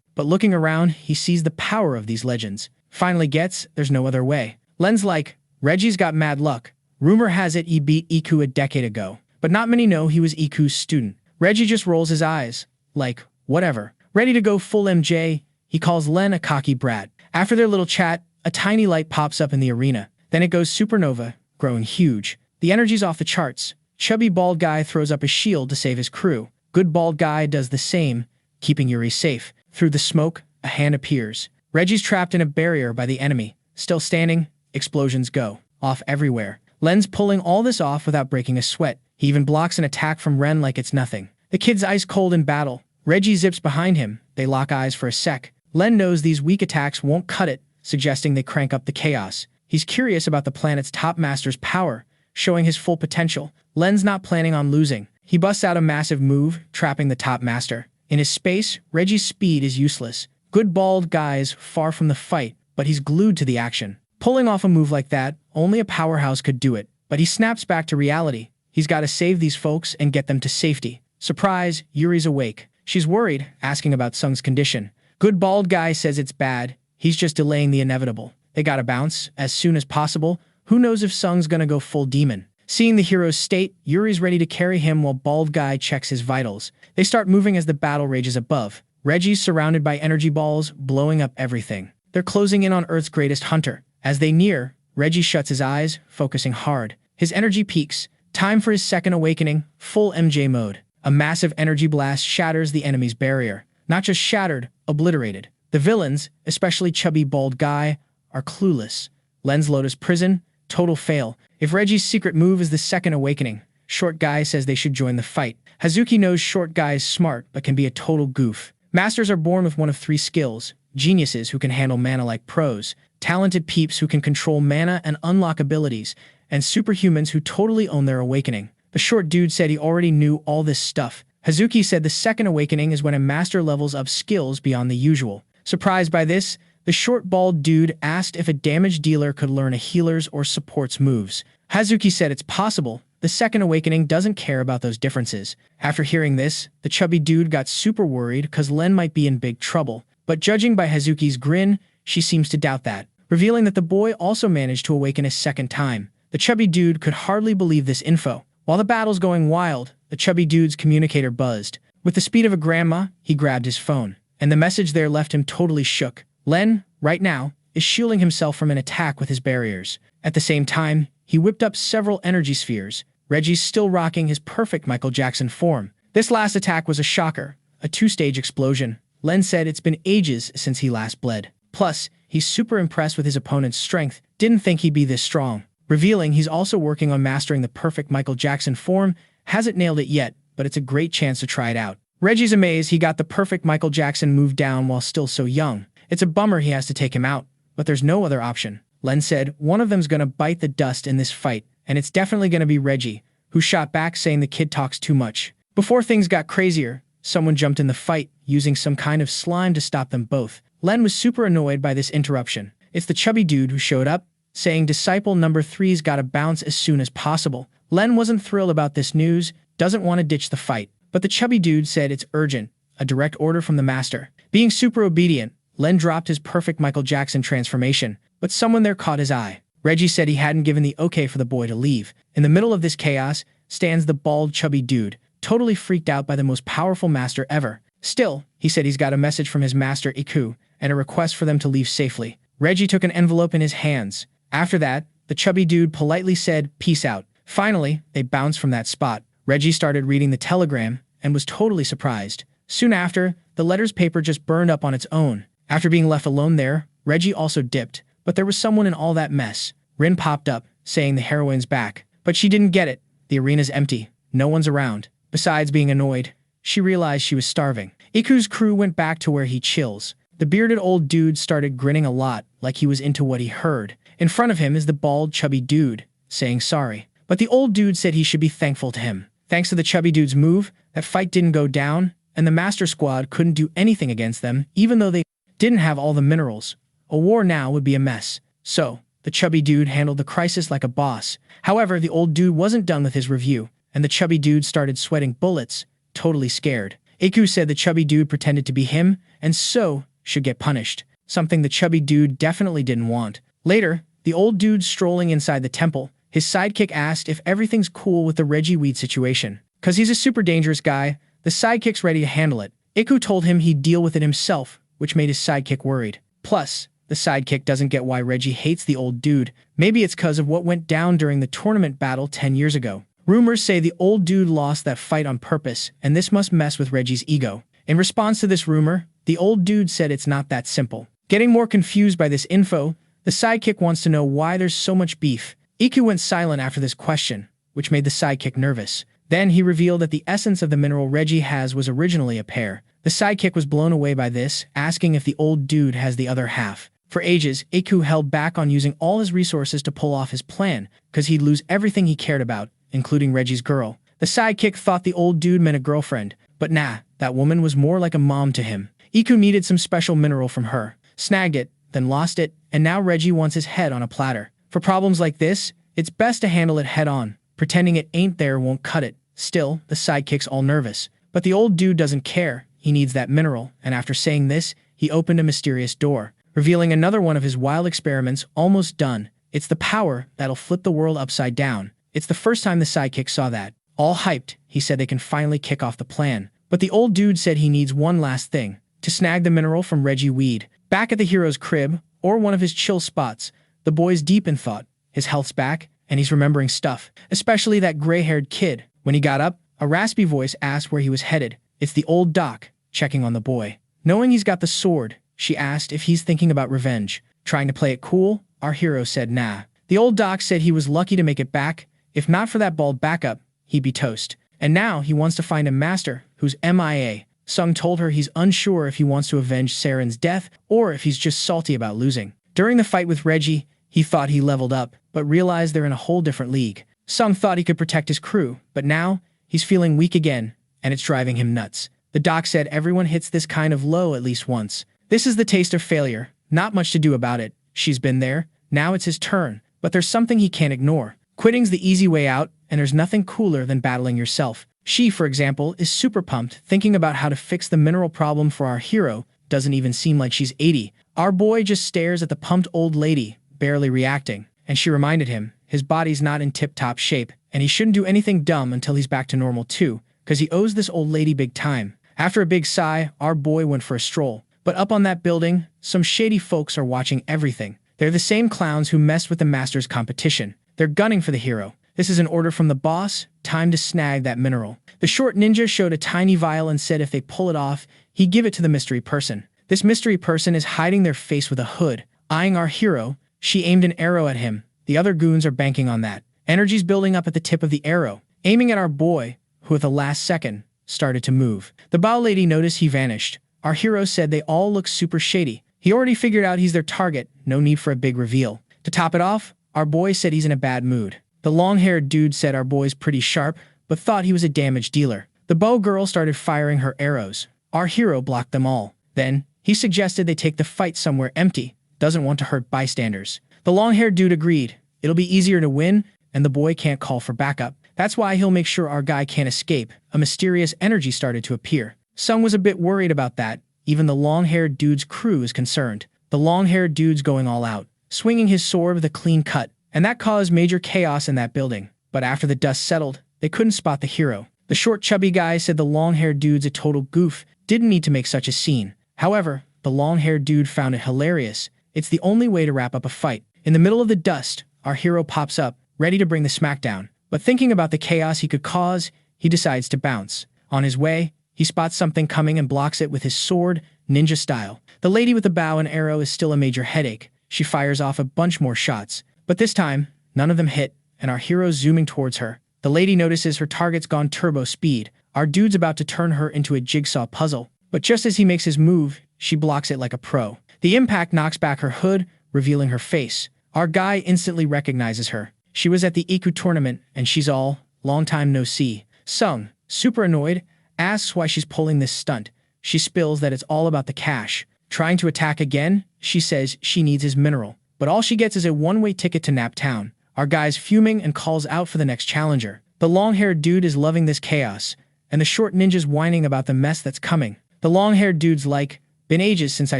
But looking around, he sees the power of these legends. Finally gets, there's no other way. Len's like, Reggie's got mad luck. Rumor has it he beat Iku a decade ago. But not many know he was Iku's student. Reggie just rolls his eyes. Like, whatever. Ready to go full MJ, he calls Len a cocky brat. After their little chat, a tiny light pops up in the arena. Then it goes supernova, growing huge. The energy's off the charts. Chubby bald guy throws up a shield to save his crew. Good bald guy does the same, keeping Yuri safe. Through the smoke, a hand appears. Reggie's trapped in a barrier by the enemy. Still standing, explosions go off everywhere. Len's pulling all this off without breaking a sweat. He even blocks an attack from Ren like it's nothing. The kid's ice cold in battle. Reggie zips behind him. They lock eyes for a sec. Len knows these weak attacks won't cut it, suggesting they crank up the chaos. He's curious about the planet's top master's power, showing his full potential. Len's not planning on losing. He busts out a massive move, trapping the top master. In his space, Reggie's speed is useless. Good bald guy is far from the fight, but he's glued to the action. Pulling off a move like that, only a powerhouse could do it. But he snaps back to reality. He's got to save these folks and get them to safety. Surprise, Yuri's awake. She's worried, asking about Sung's condition. Good bald guy says it's bad. He's just delaying the inevitable. They gotta bounce as soon as possible. Who knows if Sung's gonna go full demon. Seeing the hero's state, Yuri's ready to carry him while bald guy checks his vitals. They start moving as the battle rages above. Reggie's surrounded by energy balls, blowing up everything. They're closing in on Earth's greatest hunter. As they near, Reggie shuts his eyes, focusing hard. His energy peaks. Time for his second awakening, full MJ mode. A massive energy blast shatters the enemy's barrier. Not just shattered, obliterated. The villains, especially chubby bald guy, are clueless. Lens Lotus prison, total fail. If Reggie's secret move is the second awakening, short guy says they should join the fight. Hazuki knows short guy is smart but can be a total goof. Masters are born with one of three skills. Geniuses who can handle mana like pros, talented peeps who can control mana and unlock abilities, and superhumans who totally own their awakening. The short dude said he already knew all this stuff. Hazuki said the second awakening is when a master levels up skills beyond the usual. Surprised by this, the short bald dude asked if a damage dealer could learn a healer's or support's moves. Hazuki said it's possible. The second awakening doesn't care about those differences. After hearing this, the chubby dude got super worried because Len might be in big trouble. But judging by Hazuki's grin, she seems to doubt that, revealing that the boy also managed to awaken a second time. The chubby dude could hardly believe this info. While the battle's going wild, the chubby dude's communicator buzzed. With the speed of a grandma, he grabbed his phone, and the message there left him totally shook. Len, right now, is shielding himself from an attack with his barriers. At the same time, he whipped up several energy spheres. Reggie's still rocking his perfect Michael Jackson form. This last attack was a shocker, a two-stage explosion. Len said it's been ages since he last bled. Plus, he's super impressed with his opponent's strength, didn't think he'd be this strong. Revealing he's also working on mastering the perfect Michael Jackson form, hasn't nailed it yet, but it's a great chance to try it out. Reggie's amazed he got the perfect Michael Jackson move down while still so young. It's a bummer he has to take him out, but there's no other option. Len said one of them's gonna bite the dust in this fight, and it's definitely gonna be Reggie, who shot back saying the kid talks too much. Before things got crazier, someone jumped in the fight, using some kind of slime to stop them both. Len was super annoyed by this interruption. It's the chubby dude who showed up, saying disciple number 3's gotta bounce as soon as possible. Len wasn't thrilled about this news, doesn't want to ditch the fight, but the chubby dude said it's urgent, a direct order from the master. Being super obedient, Len dropped his perfect Michael Jackson transformation, but someone there caught his eye. Reggie said he hadn't given the okay for the boy to leave. In the middle of this chaos stands the bald chubby dude, totally freaked out by the most powerful master ever. Still, he said he's got a message from his master Iku, and a request for them to leave safely. Reggie took an envelope in his hands. After that, the chubby dude politely said, "Peace out." Finally, they bounced from that spot. Reggie started reading the telegram and was totally surprised. Soon after, the letter's paper just burned up on its own. After being left alone there, Reggie also dipped, but there was someone in all that mess. Rin popped up, saying the heroine's back, but she didn't get it. The arena's empty. No one's around. Besides being annoyed, she realized she was starving. Iku's crew went back to where he chills. The bearded old dude started grinning a lot, like he was into what he heard. In front of him is the bald, chubby dude, saying sorry. But the old dude said he should be thankful to him. Thanks to the chubby dude's move, that fight didn't go down, and the master squad couldn't do anything against them, even though they didn't have all the minerals. A war now would be a mess. So, the chubby dude handled the crisis like a boss. However, the old dude wasn't done with his review, and the chubby dude started sweating bullets, totally scared. Iku said the chubby dude pretended to be him, and so should get punished. Something the chubby dude definitely didn't want. Later, the old dude strolling inside the temple, his sidekick asked if everything's cool with the Reggie Weed situation. Cause he's a super dangerous guy, the sidekick's ready to handle it. Iku told him he'd deal with it himself, which made his sidekick worried. Plus, the sidekick doesn't get why Reggie hates the old dude. Maybe it's cause of what went down during the tournament battle 10 years ago. Rumors say the old dude lost that fight on purpose, and this must mess with Reggie's ego. In response to this rumor, the old dude said it's not that simple. Getting more confused by this info, the sidekick wants to know why there's so much beef. Iku went silent after this question, which made the sidekick nervous. Then he revealed that the essence of the mineral Reggie has was originally a pear. The sidekick was blown away by this, asking if the old dude has the other half. For ages, Iku held back on using all his resources to pull off his plan, because he'd lose everything he cared about, including Reggie's girl. The sidekick thought the old dude meant a girlfriend, but nah, that woman was more like a mom to him. Iku needed some special mineral from her, snagged it, then lost it, and now Reggie wants his head on a platter. For problems like this, it's best to handle it head on. Pretending it ain't there won't cut it. Still, the sidekick's all nervous. But the old dude doesn't care. He needs that mineral, and after saying this, he opened a mysterious door, revealing another one of his wild experiments almost done. It's the power that'll flip the world upside down. It's the first time the sidekick saw that. All hyped, he said they can finally kick off the plan. But the old dude said he needs one last thing, to snag the mineral from Reggie Weed. Back at the hero's crib, or one of his chill spots, the boy's deep in thought. His health's back, and he's remembering stuff, especially that gray-haired kid. When he got up, a raspy voice asked where he was headed. It's the old doc, checking on the boy. Knowing he's got the sword, she asked if he's thinking about revenge. Trying to play it cool, our hero said nah. The old doc said he was lucky to make it back. If not for that bald backup, he'd be toast. And now he wants to find a master who's MIA. Sung told her he's unsure if he wants to avenge Sarin's death or if he's just salty about losing. During the fight with Reggie, he thought he leveled up, but realized they're in a whole different league. Sung thought he could protect his crew, but now he's feeling weak again, and it's driving him nuts. The doc said everyone hits this kind of low at least once. This is the taste of failure. Not much to do about it. She's been there. Now it's his turn. But there's something he can't ignore. Quitting's the easy way out, and there's nothing cooler than battling yourself. She, for example, is super pumped, thinking about how to fix the mineral problem for our hero. Doesn't even seem like she's 80. Our boy just stares at the pumped old lady, barely reacting. And she reminded him, his body's not in tip-top shape, and he shouldn't do anything dumb until he's back to normal too, because he owes this old lady big time. After a big sigh, our boy went for a stroll. But up on that building, some shady folks are watching everything. They're the same clowns who messed with the Masters competition. They're gunning for the hero. This is an order from the boss. Time to snag that mineral. The short ninja showed a tiny vial and said if they pull it off, he'd give it to the mystery person. This mystery person is hiding their face with a hood. Eyeing our hero, she aimed an arrow at him. The other goons are banking on that. Energy's building up at the tip of the arrow, aiming at our boy, who at the last second started to move. The bow lady noticed he vanished. Our hero said they all look super shady. He already figured out he's their target. No need for a big reveal. To top it off, our boy said he's in a bad mood. The long-haired dude said our boy's pretty sharp, but thought he was a damage dealer. The bow girl started firing her arrows. Our hero blocked them all. Then, he suggested they take the fight somewhere empty. Doesn't want to hurt bystanders. The long-haired dude agreed. It'll be easier to win, and the boy can't call for backup. That's why he'll make sure our guy can't escape. A mysterious energy started to appear. Sung was a bit worried about that. Even the long-haired dude's crew is concerned. The long-haired dude's going all out, swinging his sword with a clean cut, and that caused major chaos in that building. But after the dust settled, they couldn't spot the hero. The short chubby guy said the long-haired dude's a total goof, didn't need to make such a scene. However, the long-haired dude found it hilarious. It's the only way to wrap up a fight. In the middle of the dust, our hero pops up, ready to bring the smackdown. But thinking about the chaos he could cause, he decides to bounce. On his way, he spots something coming and blocks it with his sword, ninja style. The lady with the bow and arrow is still a major headache. She fires off a bunch more shots. But this time, none of them hit, and our hero's zooming towards her. The lady notices her target's gone turbo speed. Our dude's about to turn her into a jigsaw puzzle. But just as he makes his move, she blocks it like a pro. The impact knocks back her hood, revealing her face. Our guy instantly recognizes her. She was at the Iku tournament, and she's all, long time no see. Sung, super annoyed, asks why she's pulling this stunt. She spills that it's all about the cash. Trying to attack again, she says she needs his mineral. But all she gets is a one-way ticket to Naptown. Our guy's fuming and calls out for the next challenger. The long-haired dude is loving this chaos, and the short ninja's whining about the mess that's coming. The long-haired dude's like, been ages since I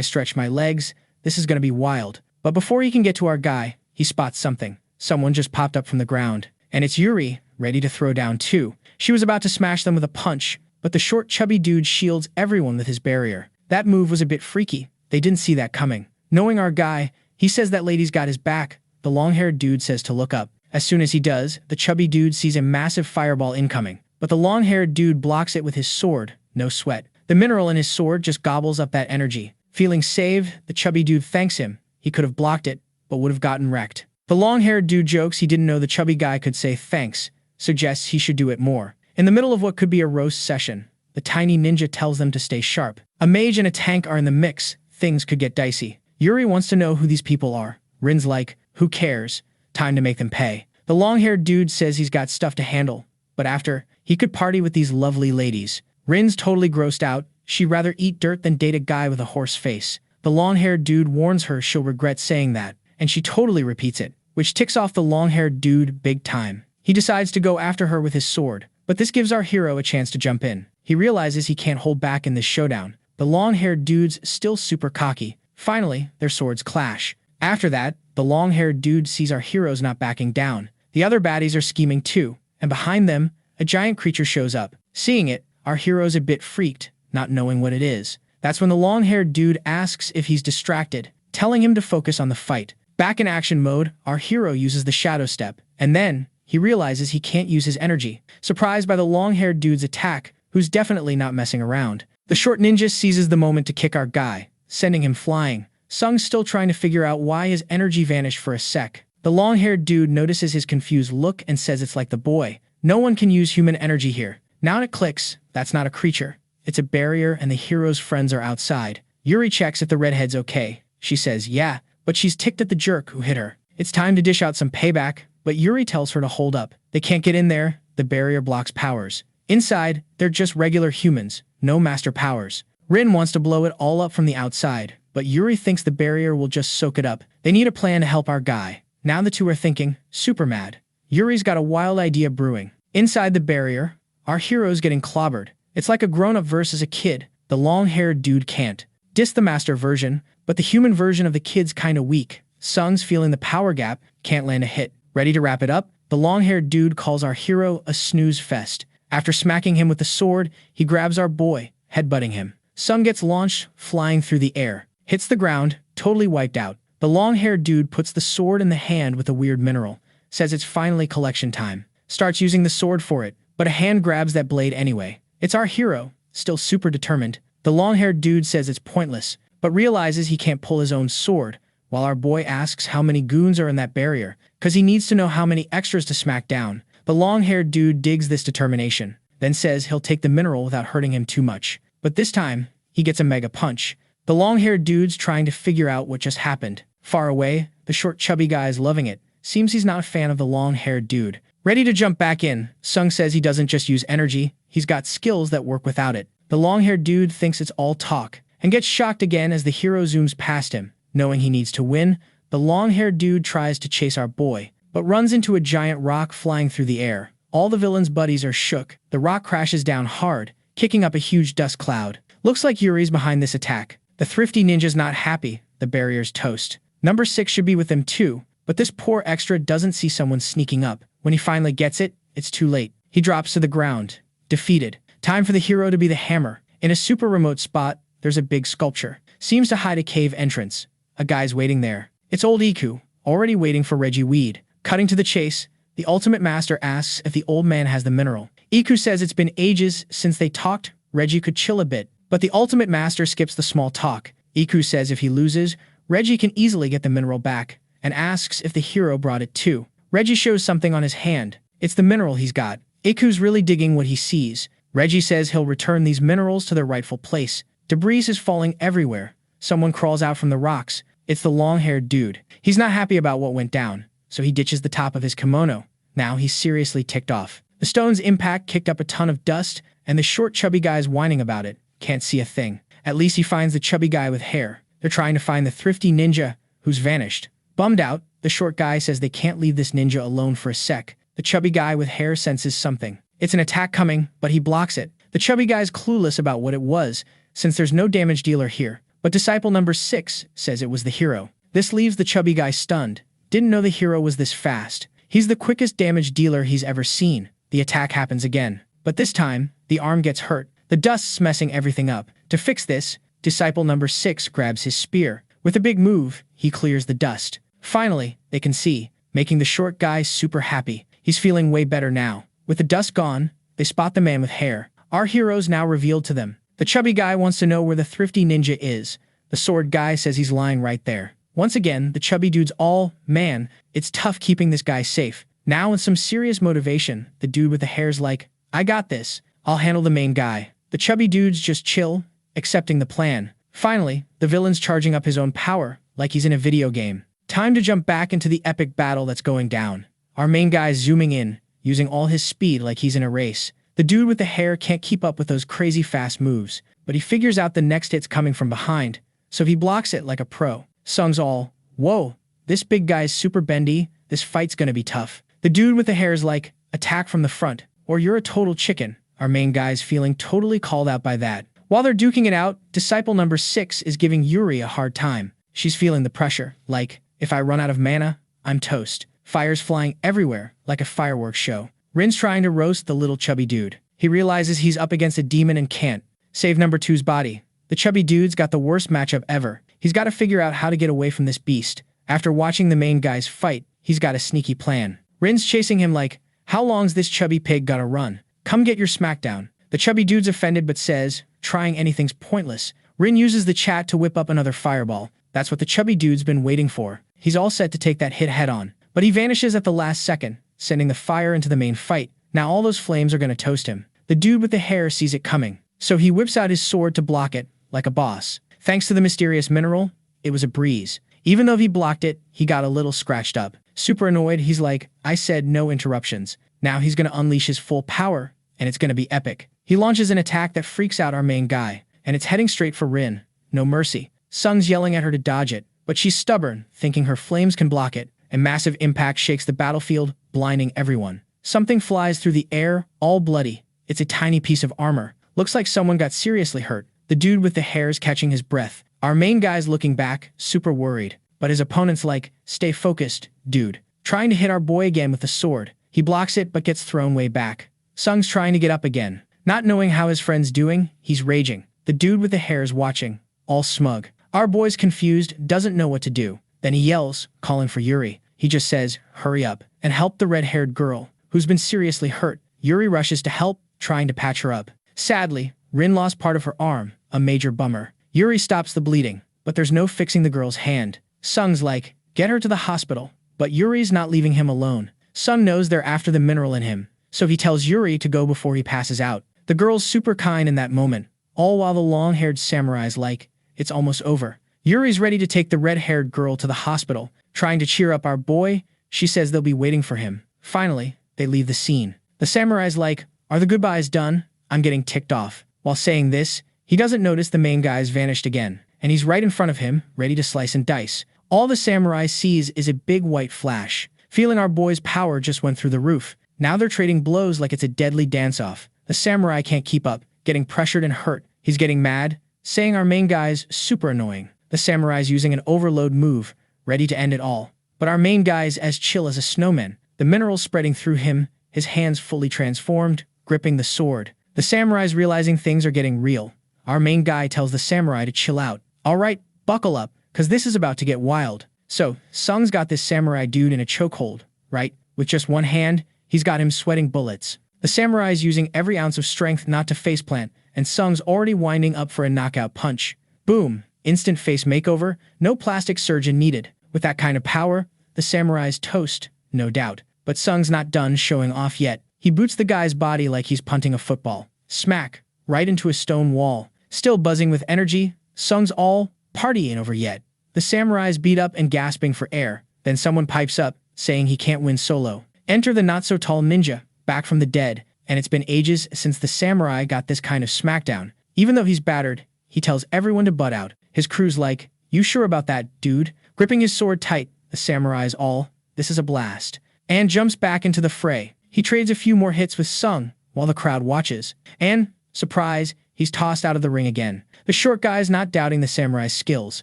stretched my legs, this is gonna be wild. But before he can get to our guy, he spots something. Someone just popped up from the ground. And it's Yuri, ready to throw down too. She was about to smash them with a punch, but the short chubby dude shields everyone with his barrier. That move was a bit freaky. They didn't see that coming. Knowing our guy, he says that lady's got his back. The long-haired dude says to look up. As soon as he does, the chubby dude sees a massive fireball incoming. But the long-haired dude blocks it with his sword. No sweat. The mineral in his sword just gobbles up that energy. Feeling saved, the chubby dude thanks him. He could have blocked it, but would have gotten wrecked. The long-haired dude jokes he didn't know the chubby guy could say thanks, suggests he should do it more. In the middle of what could be a roast session, the tiny ninja tells them to stay sharp. A mage and a tank are in the mix. Things could get dicey. Yuri wants to know who these people are. Rin's like, who cares? Time to make them pay. The long-haired dude says he's got stuff to handle, but after, he could party with these lovely ladies. Rin's totally grossed out. She'd rather eat dirt than date a guy with a horse face. The long-haired dude warns her she'll regret saying that, and she totally repeats it, which ticks off the long-haired dude big time. He decides to go after her with his sword, but this gives our hero a chance to jump in. He realizes he can't hold back in this showdown. The long-haired dude's still super cocky. Finally, their swords clash. After that, the long-haired dude sees our heroes not backing down. The other baddies are scheming too, and behind them, a giant creature shows up. Seeing it, our hero's a bit freaked, not knowing what it is. That's when the long-haired dude asks if he's distracted, telling him to focus on the fight. Back in action mode, our hero uses the shadow step, and then he realizes he can't use his energy. Surprised by the long-haired dude's attack, who's definitely not messing around. The short ninja seizes the moment to kick our guy, sending him flying. Sung's still trying to figure out why his energy vanished for a sec. The long-haired dude notices his confused look and says it's like the boy. No one can use human energy here. Now it clicks, that's not a creature. It's a barrier and the hero's friends are outside. Yuri checks if the redhead's okay. She says yeah, but she's ticked at the jerk who hit her. It's time to dish out some payback, but Yuri tells her to hold up. They can't get in there, the barrier blocks powers. Inside, they're just regular humans, no master powers. Rin wants to blow it all up from the outside, but Yuri thinks the barrier will just soak it up. They need a plan to help our guy. Now the two are thinking, super mad. Yuri's got a wild idea brewing. Inside the barrier, our hero's getting clobbered. It's like a grown-up versus a kid. The long-haired dude can't diss the master version, but the human version of the kid's kinda weak. Sung's feeling the power gap, can't land a hit. Ready to wrap it up? The long-haired dude calls our hero a snooze fest. After smacking him with the sword, he grabs our boy, headbutting him. Sung gets launched, flying through the air. Hits the ground, totally wiped out. The long-haired dude puts the sword in the hand with a weird mineral. Says it's finally collection time. Starts using the sword for it, but a hand grabs that blade anyway. It's our hero, still super determined. The long-haired dude says it's pointless, but realizes he can't pull his own sword, while our boy asks how many goons are in that barrier, cause he needs to know how many extras to smack down. The long-haired dude digs this determination, then says he'll take the mineral without hurting him too much. But this time, he gets a mega punch. The long-haired dude's trying to figure out what just happened. Far away, the short chubby guy is loving it. Seems he's not a fan of the long-haired dude. Ready to jump back in, Sung says he doesn't just use energy, he's got skills that work without it. The long-haired dude thinks it's all talk, and gets shocked again as the hero zooms past him. Knowing he needs to win, the long-haired dude tries to chase our boy, but runs into a giant rock flying through the air. All the villain's buddies are shook. The rock crashes down hard, kicking up a huge dust cloud. Looks like Yuri's behind this attack. The thrifty ninja's not happy, the barrier's toast. Number 6 should be with them too, but this poor extra doesn't see someone sneaking up. When he finally gets it, it's too late. He drops to the ground, defeated. Time for the hero to be the hammer. In a super remote spot, there's a big sculpture. Seems to hide a cave entrance. A guy's waiting there. It's old Iku, already waiting for Reggie Weed. Cutting to the chase, the ultimate master asks if the old man has the mineral. Iku says it's been ages since they talked, Reggie could chill a bit, but the ultimate master skips the small talk. Iku says if he loses, Reggie can easily get the mineral back, and asks if the hero brought it too. Reggie shows something on his hand. It's the mineral he's got. Iku's really digging what he sees. Reggie says he'll return these minerals to their rightful place. Debris is falling everywhere. Someone crawls out from the rocks. It's the long-haired dude. He's not happy about what went down, so he ditches the top of his kimono. Now he's seriously ticked off. The stone's impact kicked up a ton of dust, and the short chubby guy's whining about it. Can't see a thing. At least he finds the chubby guy with hair. They're trying to find the thrifty ninja, who's vanished. Bummed out, the short guy says they can't leave this ninja alone for a sec. The chubby guy with hair senses something. It's an attack coming, but he blocks it. The chubby guy's clueless about what it was, since there's no damage dealer here. But disciple number 6 says it was the hero. This leaves the chubby guy stunned. Didn't know the hero was this fast. He's the quickest damage dealer he's ever seen. The attack happens again. But this time, the arm gets hurt. The dust's messing everything up. To fix this, disciple number 6 grabs his spear. With a big move, he clears the dust. Finally, they can see, making the short guy super happy. He's feeling way better now. With the dust gone, they spot the man with hair. Our hero's now revealed to them. The chubby guy wants to know where the thrifty ninja is. The sword guy says he's lying right there. Once again, the chubby dude's all, man, it's tough keeping this guy safe. Now with some serious motivation, the dude with the hair's like, I got this. I'll handle the main guy. The chubby dude's just chill, accepting the plan. Finally, the villain's charging up his own power, like he's in a video game. Time to jump back into the epic battle that's going down. Our main guy's zooming in, using all his speed like he's in a race. The dude with the hair can't keep up with those crazy fast moves, but he figures out the next hit's coming from behind, so he blocks it like a pro. Sung's all, whoa, this big guy's super bendy, this fight's gonna be tough. The dude with the hair is like, attack from the front, or you're a total chicken. Our main guy's feeling totally called out by that. While they're duking it out, disciple number 6 is giving Yuri a hard time. She's feeling the pressure, like, if I run out of mana, I'm toast. Fire's flying everywhere, like a fireworks show. Rin's trying to roast the little chubby dude. He realizes he's up against a demon and can't save number 2's body. The chubby dude's got the worst matchup ever. He's got to figure out how to get away from this beast. After watching the main guy's fight, he's got a sneaky plan. Rin's chasing him like, how long's this chubby pig gotta run? Come get your smackdown. The chubby dude's offended but says, trying anything's pointless. Rin uses the chat to whip up another fireball. That's what the chubby dude's been waiting for. He's all set to take that hit head on. But he vanishes at the last second, sending the fire into the main fight. Now all those flames are gonna toast him. The dude with the hair sees it coming, so he whips out his sword to block it, like a boss. Thanks to the mysterious mineral, it was a breeze. Even though he blocked it, he got a little scratched up. Super annoyed, he's like, I said no interruptions. Now he's gonna unleash his full power, and it's gonna be epic. He launches an attack that freaks out our main guy, and it's heading straight for Rin. No mercy. Sung's yelling at her to dodge it, but she's stubborn, thinking her flames can block it. A massive impact shakes the battlefield, blinding everyone. Something flies through the air, all bloody. It's a tiny piece of armor. Looks like someone got seriously hurt. The dude with the hair's catching his breath. Our main guy's looking back, super worried. But his opponent's like, stay focused, dude. Trying to hit our boy again with the sword. He blocks it but gets thrown way back. Sung's trying to get up again. Not knowing how his friend's doing, he's raging. The dude with the hair's watching, all smug. Our boy's confused, doesn't know what to do. Then he yells, calling for Yuri. He just says, hurry up, and help the red-haired girl, who's been seriously hurt. Yuri rushes to help, trying to patch her up. Sadly, Rin lost part of her arm, a major bummer. Yuri stops the bleeding, but there's no fixing the girl's hand. Sung's like, get her to the hospital, but Yuri's not leaving him alone. Sung knows they're after the mineral in him, so he tells Yuri to go before he passes out. The girl's super kind in that moment, all while the long-haired samurai's like, it's almost over. Yuri's ready to take the red-haired girl to the hospital, trying to cheer up our boy. She says they'll be waiting for him. Finally, they leave the scene. The samurai's like, are the goodbyes done? I'm getting ticked off. While saying this, he doesn't notice the main guy's vanished again, and he's right in front of him, ready to slice and dice. All the samurai sees is a big white flash. Feeling our boy's power just went through the roof. Now they're trading blows like it's a deadly dance-off. The samurai can't keep up, getting pressured and hurt. He's getting mad, saying our main guy's super annoying. The samurai's using an overload move, ready to end it all. But our main guy's as chill as a snowman, the minerals spreading through him, his hands fully transformed, gripping the sword. The samurai's realizing things are getting real. Our main guy tells the samurai to chill out. Alright, buckle up, cause this is about to get wild. So, Sung's got this samurai dude in a chokehold, right? With just one hand, he's got him sweating bullets. The samurai's using every ounce of strength not to faceplant, and Sung's already winding up for a knockout punch. Boom! Instant face makeover, no plastic surgeon needed. With that kind of power, the samurai's toast, no doubt. But Sung's not done showing off yet. He boots the guy's body like he's punting a football. Smack! Right into a stone wall. Still buzzing with energy, Sung's all, party ain't over yet. The samurai's beat up and gasping for air. Then someone pipes up, saying he can't win solo. Enter the not-so-tall ninja, back from the dead, and it's been ages since the samurai got this kind of smackdown. Even though he's battered, he tells everyone to butt out. His crew's like, you sure about that, dude? Gripping his sword tight, the samurai's all, this is a blast. And jumps back into the fray. He trades a few more hits with Sung, while the crowd watches. And, surprise, he's tossed out of the ring again. The short guy's not doubting the samurai's skills.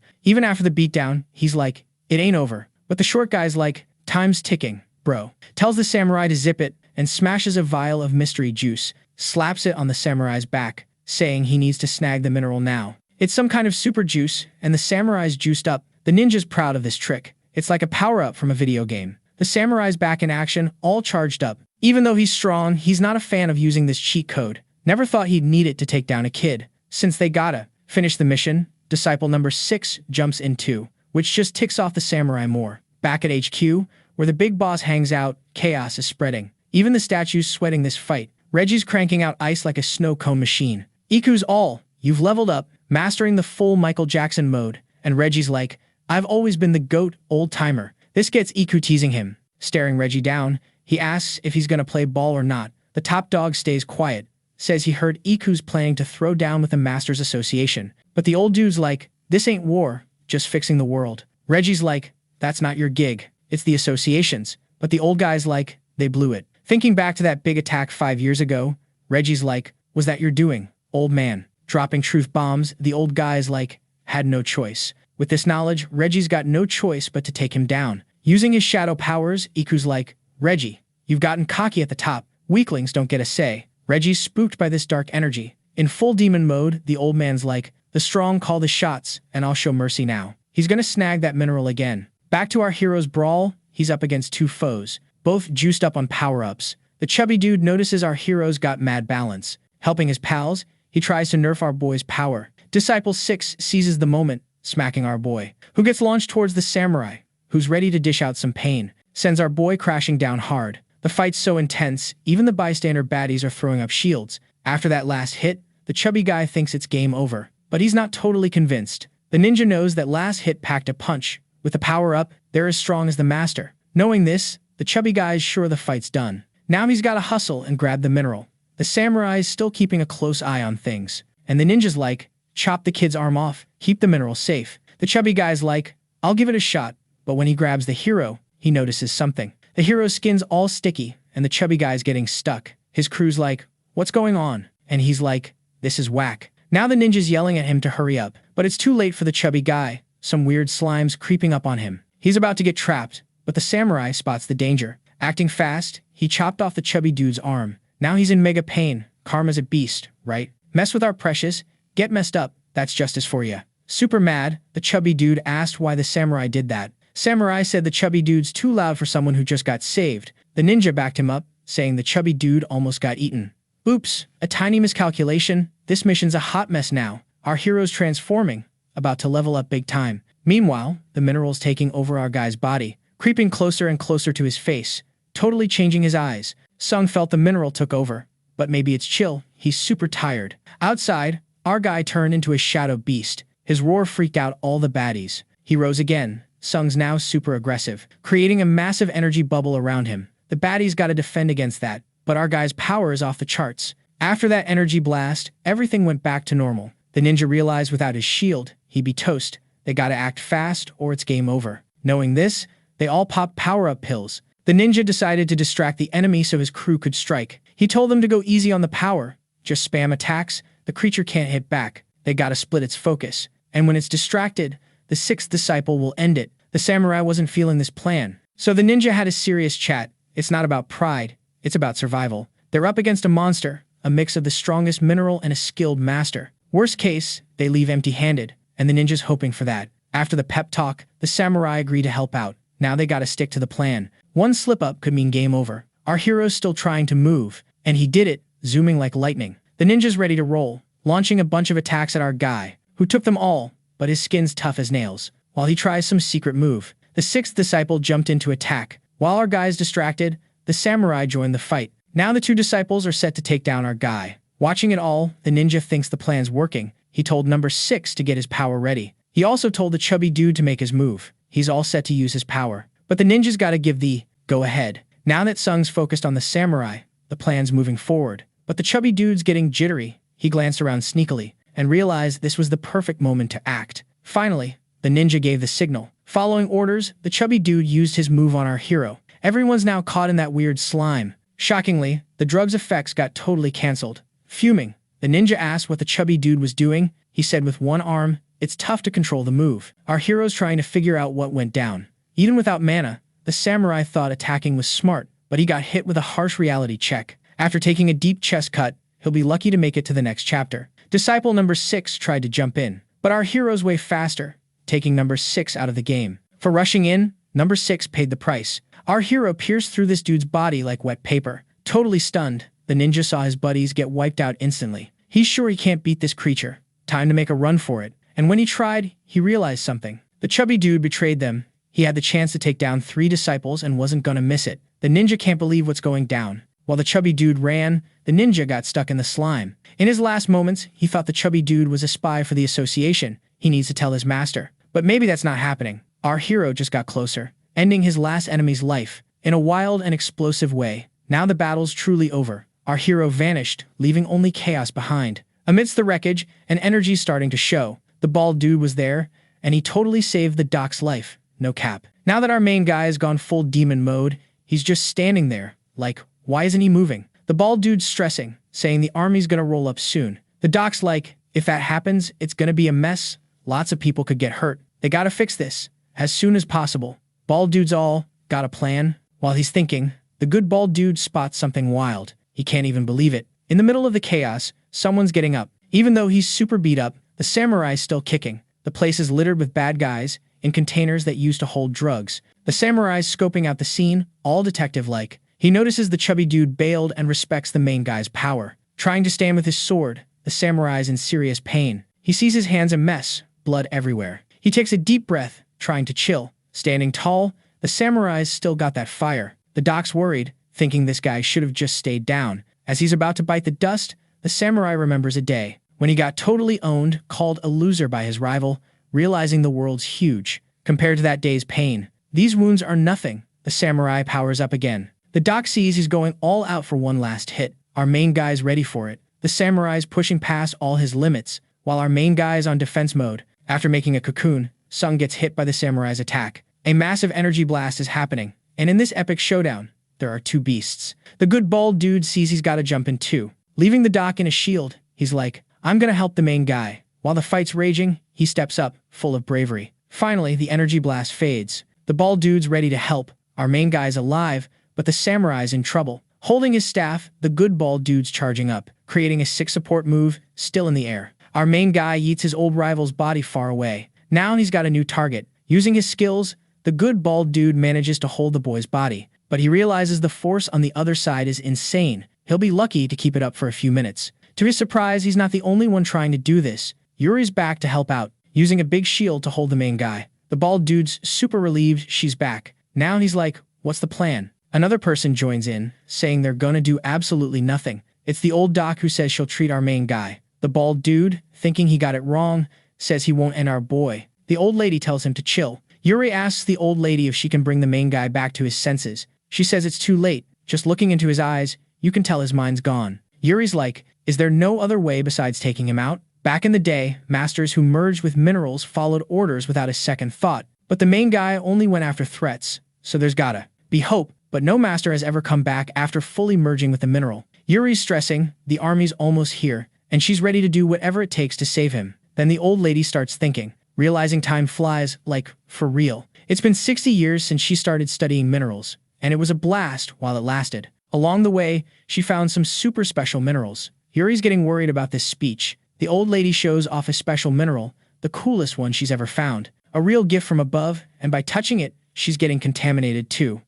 Even after the beatdown, he's like, it ain't over. But the short guy's like, time's ticking, bro. Tells the samurai to zip it, and smashes a vial of mystery juice, slaps it on the samurai's back, saying he needs to snag the mineral now. It's some kind of super juice, and the samurai's juiced up. The ninja's proud of this trick. It's like a power-up from a video game. The samurai's back in action, all charged up. Even though he's strong, he's not a fan of using this cheat code. Never thought he'd need it to take down a kid. Since they gotta finish the mission, disciple number 6 jumps in too, which just ticks off the samurai more. Back at HQ, where the big boss hangs out, chaos is spreading. Even the statue's sweating this fight. Reggie's cranking out ice like a snow cone machine. Iku's all, you've leveled up, mastering the full Michael Jackson mode. And Reggie's like, I've always been the GOAT, old-timer. This gets Iku teasing him. Staring Reggie down, He asks if he's gonna play ball or not. The top dog stays quiet, says he heard Iku's planning to throw down with the Masters Association. But the old dude's like, this ain't war, just fixing the world. Reggie's like, that's not your gig, it's the association's. But the old guy's like, they blew it. Thinking back to that big attack 5 years ago, Reggie's like, was that your doing, old man? Dropping truth bombs, the old guy's like, had no choice. With this knowledge, Reggie's got no choice but to take him down. Using his shadow powers, Iku's like, Reggie, you've gotten cocky at the top. Weaklings don't get a say. Reggie's spooked by this dark energy. In full demon mode, the old man's like, the strong call the shots, and I'll show mercy now. He's gonna snag that mineral again. Back to our hero's brawl, he's up against 2 foes, both juiced up on power-ups. The chubby dude notices our hero's got mad balance. Helping his pals, he tries to nerf our boy's power. Disciple 6 seizes the moment, smacking our boy, who gets launched towards the samurai, who's ready to dish out some pain, sends our boy crashing down hard. The fight's so intense, even the bystander baddies are throwing up shields. After that last hit, the chubby guy thinks it's game over, but he's not totally convinced. The ninja knows that last hit packed a punch. With the power up, they're as strong as the master. Knowing this, the chubby guy's sure the fight's done. Now he's gotta hustle and grab the mineral. The samurai's still keeping a close eye on things, and the ninja's like, chop the kid's arm off, keep the mineral safe. The chubby guy's like, I'll give it a shot, but when he grabs the hero, he notices something. The hero's skin's all sticky, and the chubby guy's getting stuck. His crew's like, what's going on? And he's like, this is whack. Now the ninja's yelling at him to hurry up, but it's too late for the chubby guy. Some weird slime's creeping up on him. He's about to get trapped, but the samurai spots the danger. Acting fast, he chopped off the chubby dude's arm. Now he's in mega pain. Karma's a beast, right? Mess with our precious, get messed up, that's justice for ya. Super mad, the chubby dude asked why the samurai did that. Samurai said the chubby dude's too loud for someone who just got saved. The ninja backed him up, saying the chubby dude almost got eaten. Oops, a tiny miscalculation. This mission's a hot mess now. Our hero's transforming, about to level up big time. Meanwhile, the mineral's taking over our guy's body, creeping closer and closer to his face, totally changing his eyes. Sung felt the mineral took over, but maybe it's chill. He's super tired. Outside, our guy turned into a shadow beast. His roar freaked out all the baddies. He rose again. Sung's now super aggressive, creating a massive energy bubble around him. The baddies gotta defend against that, but our guy's power is off the charts. After that energy blast, everything went back to normal. The ninja realized without his shield, he'd be toast. They gotta act fast or it's game over. Knowing this, they all popped power-up pills. The ninja decided to distract the enemy so his crew could strike. He told them to go easy on the power. Just spam attacks, the creature can't hit back. They gotta split its focus. And when it's distracted, the 6th disciple will end it. The samurai wasn't feeling this plan. So the ninja had a serious chat. It's not about pride, it's about survival. They're up against a monster, a mix of the strongest mineral and a skilled master. Worst case, they leave empty-handed, and the ninja's hoping for that. After the pep talk, the samurai agree to help out. Now they gotta stick to the plan. One slip-up could mean game over. Our hero's still trying to move, and he did it, zooming like lightning. The ninja's ready to roll, launching a bunch of attacks at our guy, who took them all, but his skin's tough as nails. While he tries some secret move, the 6th disciple jumped into attack. While our guy's distracted, the samurai joined the fight. Now the 2 disciples are set to take down our guy. Watching it all, the ninja thinks the plan's working. He told number 6 to get his power ready. He also told the chubby dude to make his move. He's all set to use his power. But the ninja's gotta give the go-ahead. Now that Sung's focused on the samurai, the plan's moving forward. But the chubby dude's getting jittery. He glanced around sneakily and realized this was the perfect moment to act. Finally, the ninja gave the signal. Following orders, the chubby dude used his move on our hero. Everyone's now caught in that weird slime. Shockingly, the drug's effects got totally cancelled. Fuming, the ninja asked what the chubby dude was doing. He said with one arm, it's tough to control the move. Our hero's trying to figure out what went down. Even without mana, the samurai thought attacking was smart, but he got hit with a harsh reality check. After taking a deep chest cut, he'll be lucky to make it to the next chapter. Disciple number 6 tried to jump in, but our hero's way faster, taking number 6 out of the game. For rushing in, number 6 paid the price. Our hero pierced through this dude's body like wet paper. Totally stunned, the ninja saw his buddies get wiped out instantly. He's sure he can't beat this creature. Time to make a run for it. And when he tried, he realized something. The chubby dude betrayed them. He had the chance to take down 3 disciples and wasn't gonna miss it. The ninja can't believe what's going down. While the chubby dude ran, the ninja got stuck in the slime. In his last moments, he thought the chubby dude was a spy for the association. He needs to tell his master. But maybe that's not happening. Our hero just got closer, ending his last enemy's life, in a wild and explosive way. Now the battle's truly over. Our hero vanished, leaving only chaos behind. Amidst the wreckage, an energy starting to show. The bald dude was there, and he totally saved the doc's life. No cap. Now that our main guy has gone full demon mode, he's just standing there, like, why isn't he moving? The bald dude's stressing, saying the army's gonna roll up soon. The doc's like, if that happens, it's gonna be a mess. Lots of people could get hurt. They gotta fix this as soon as possible. Bald dude's all got a plan. While he's thinking, the good bald dude spots something wild. He can't even believe it. In the middle of the chaos, someone's getting up. Even though he's super beat up, the samurai's still kicking. The place is littered with bad guys in containers that used to hold drugs. The samurai's scoping out the scene, all detective-like. He notices the chubby dude bailed and respects the main guy's power. Trying to stand with his sword, the samurai's in serious pain. He sees his hands a mess, blood everywhere. He takes a deep breath, trying to chill. Standing tall, the samurai's still got that fire. The doc's worried, thinking this guy should have just stayed down. As he's about to bite the dust, the samurai remembers a day when he got totally owned, called a loser by his rival, realizing the world's huge compared to that day's pain. These wounds are nothing. The samurai powers up again. The doc sees he's going all out for one last hit. Our main guy's ready for it. The samurai's pushing past all his limits, while our main guy is on defense mode. After making a cocoon, Sung gets hit by the samurai's attack. A massive energy blast is happening, and in this epic showdown, there are two beasts. The good bald dude sees he's got to jump in too. Leaving the doc in a shield, he's like, I'm gonna help the main guy. While the fight's raging, he steps up, full of bravery. Finally, the energy blast fades. The bald dude's ready to help. Our main guy's alive, but the samurai's in trouble. Holding his staff, the good bald dude's charging up, creating a 6 support move, still in the air. Our main guy yeets his old rival's body far away. Now he's got a new target. Using his skills, the good bald dude manages to hold the boy's body, but he realizes the force on the other side is insane. He'll be lucky to keep it up for a few minutes. To his surprise, he's not the only one trying to do this. Yuri's back to help out, using a big shield to hold the main guy. The bald dude's super relieved she's back. Now he's like, what's the plan? Another person joins in, saying they're gonna do absolutely nothing. It's the old doc who says she'll treat our main guy. The bald dude, thinking he got it wrong, says he won't end our boy. The old lady tells him to chill. Yuri asks the old lady if she can bring the main guy back to his senses. She says it's too late. Just looking into his eyes, you can tell his mind's gone. Yuri's like, is there no other way besides taking him out? Back in the day, masters who merged with minerals followed orders without a second thought. But the main guy only went after threats, so there's gotta be hope. But no master has ever come back after fully merging with the mineral. Yuri's stressing, the army's almost here, and she's ready to do whatever it takes to save him. Then the old lady starts thinking, realizing time flies, like, for real. It's been 60 years since she started studying minerals, and it was a blast while it lasted. Along the way, she found some super special minerals. Yuri's getting worried about this speech. The old lady shows off a special mineral, the coolest one she's ever found. A real gift from above, and by touching it, she's getting contaminated too.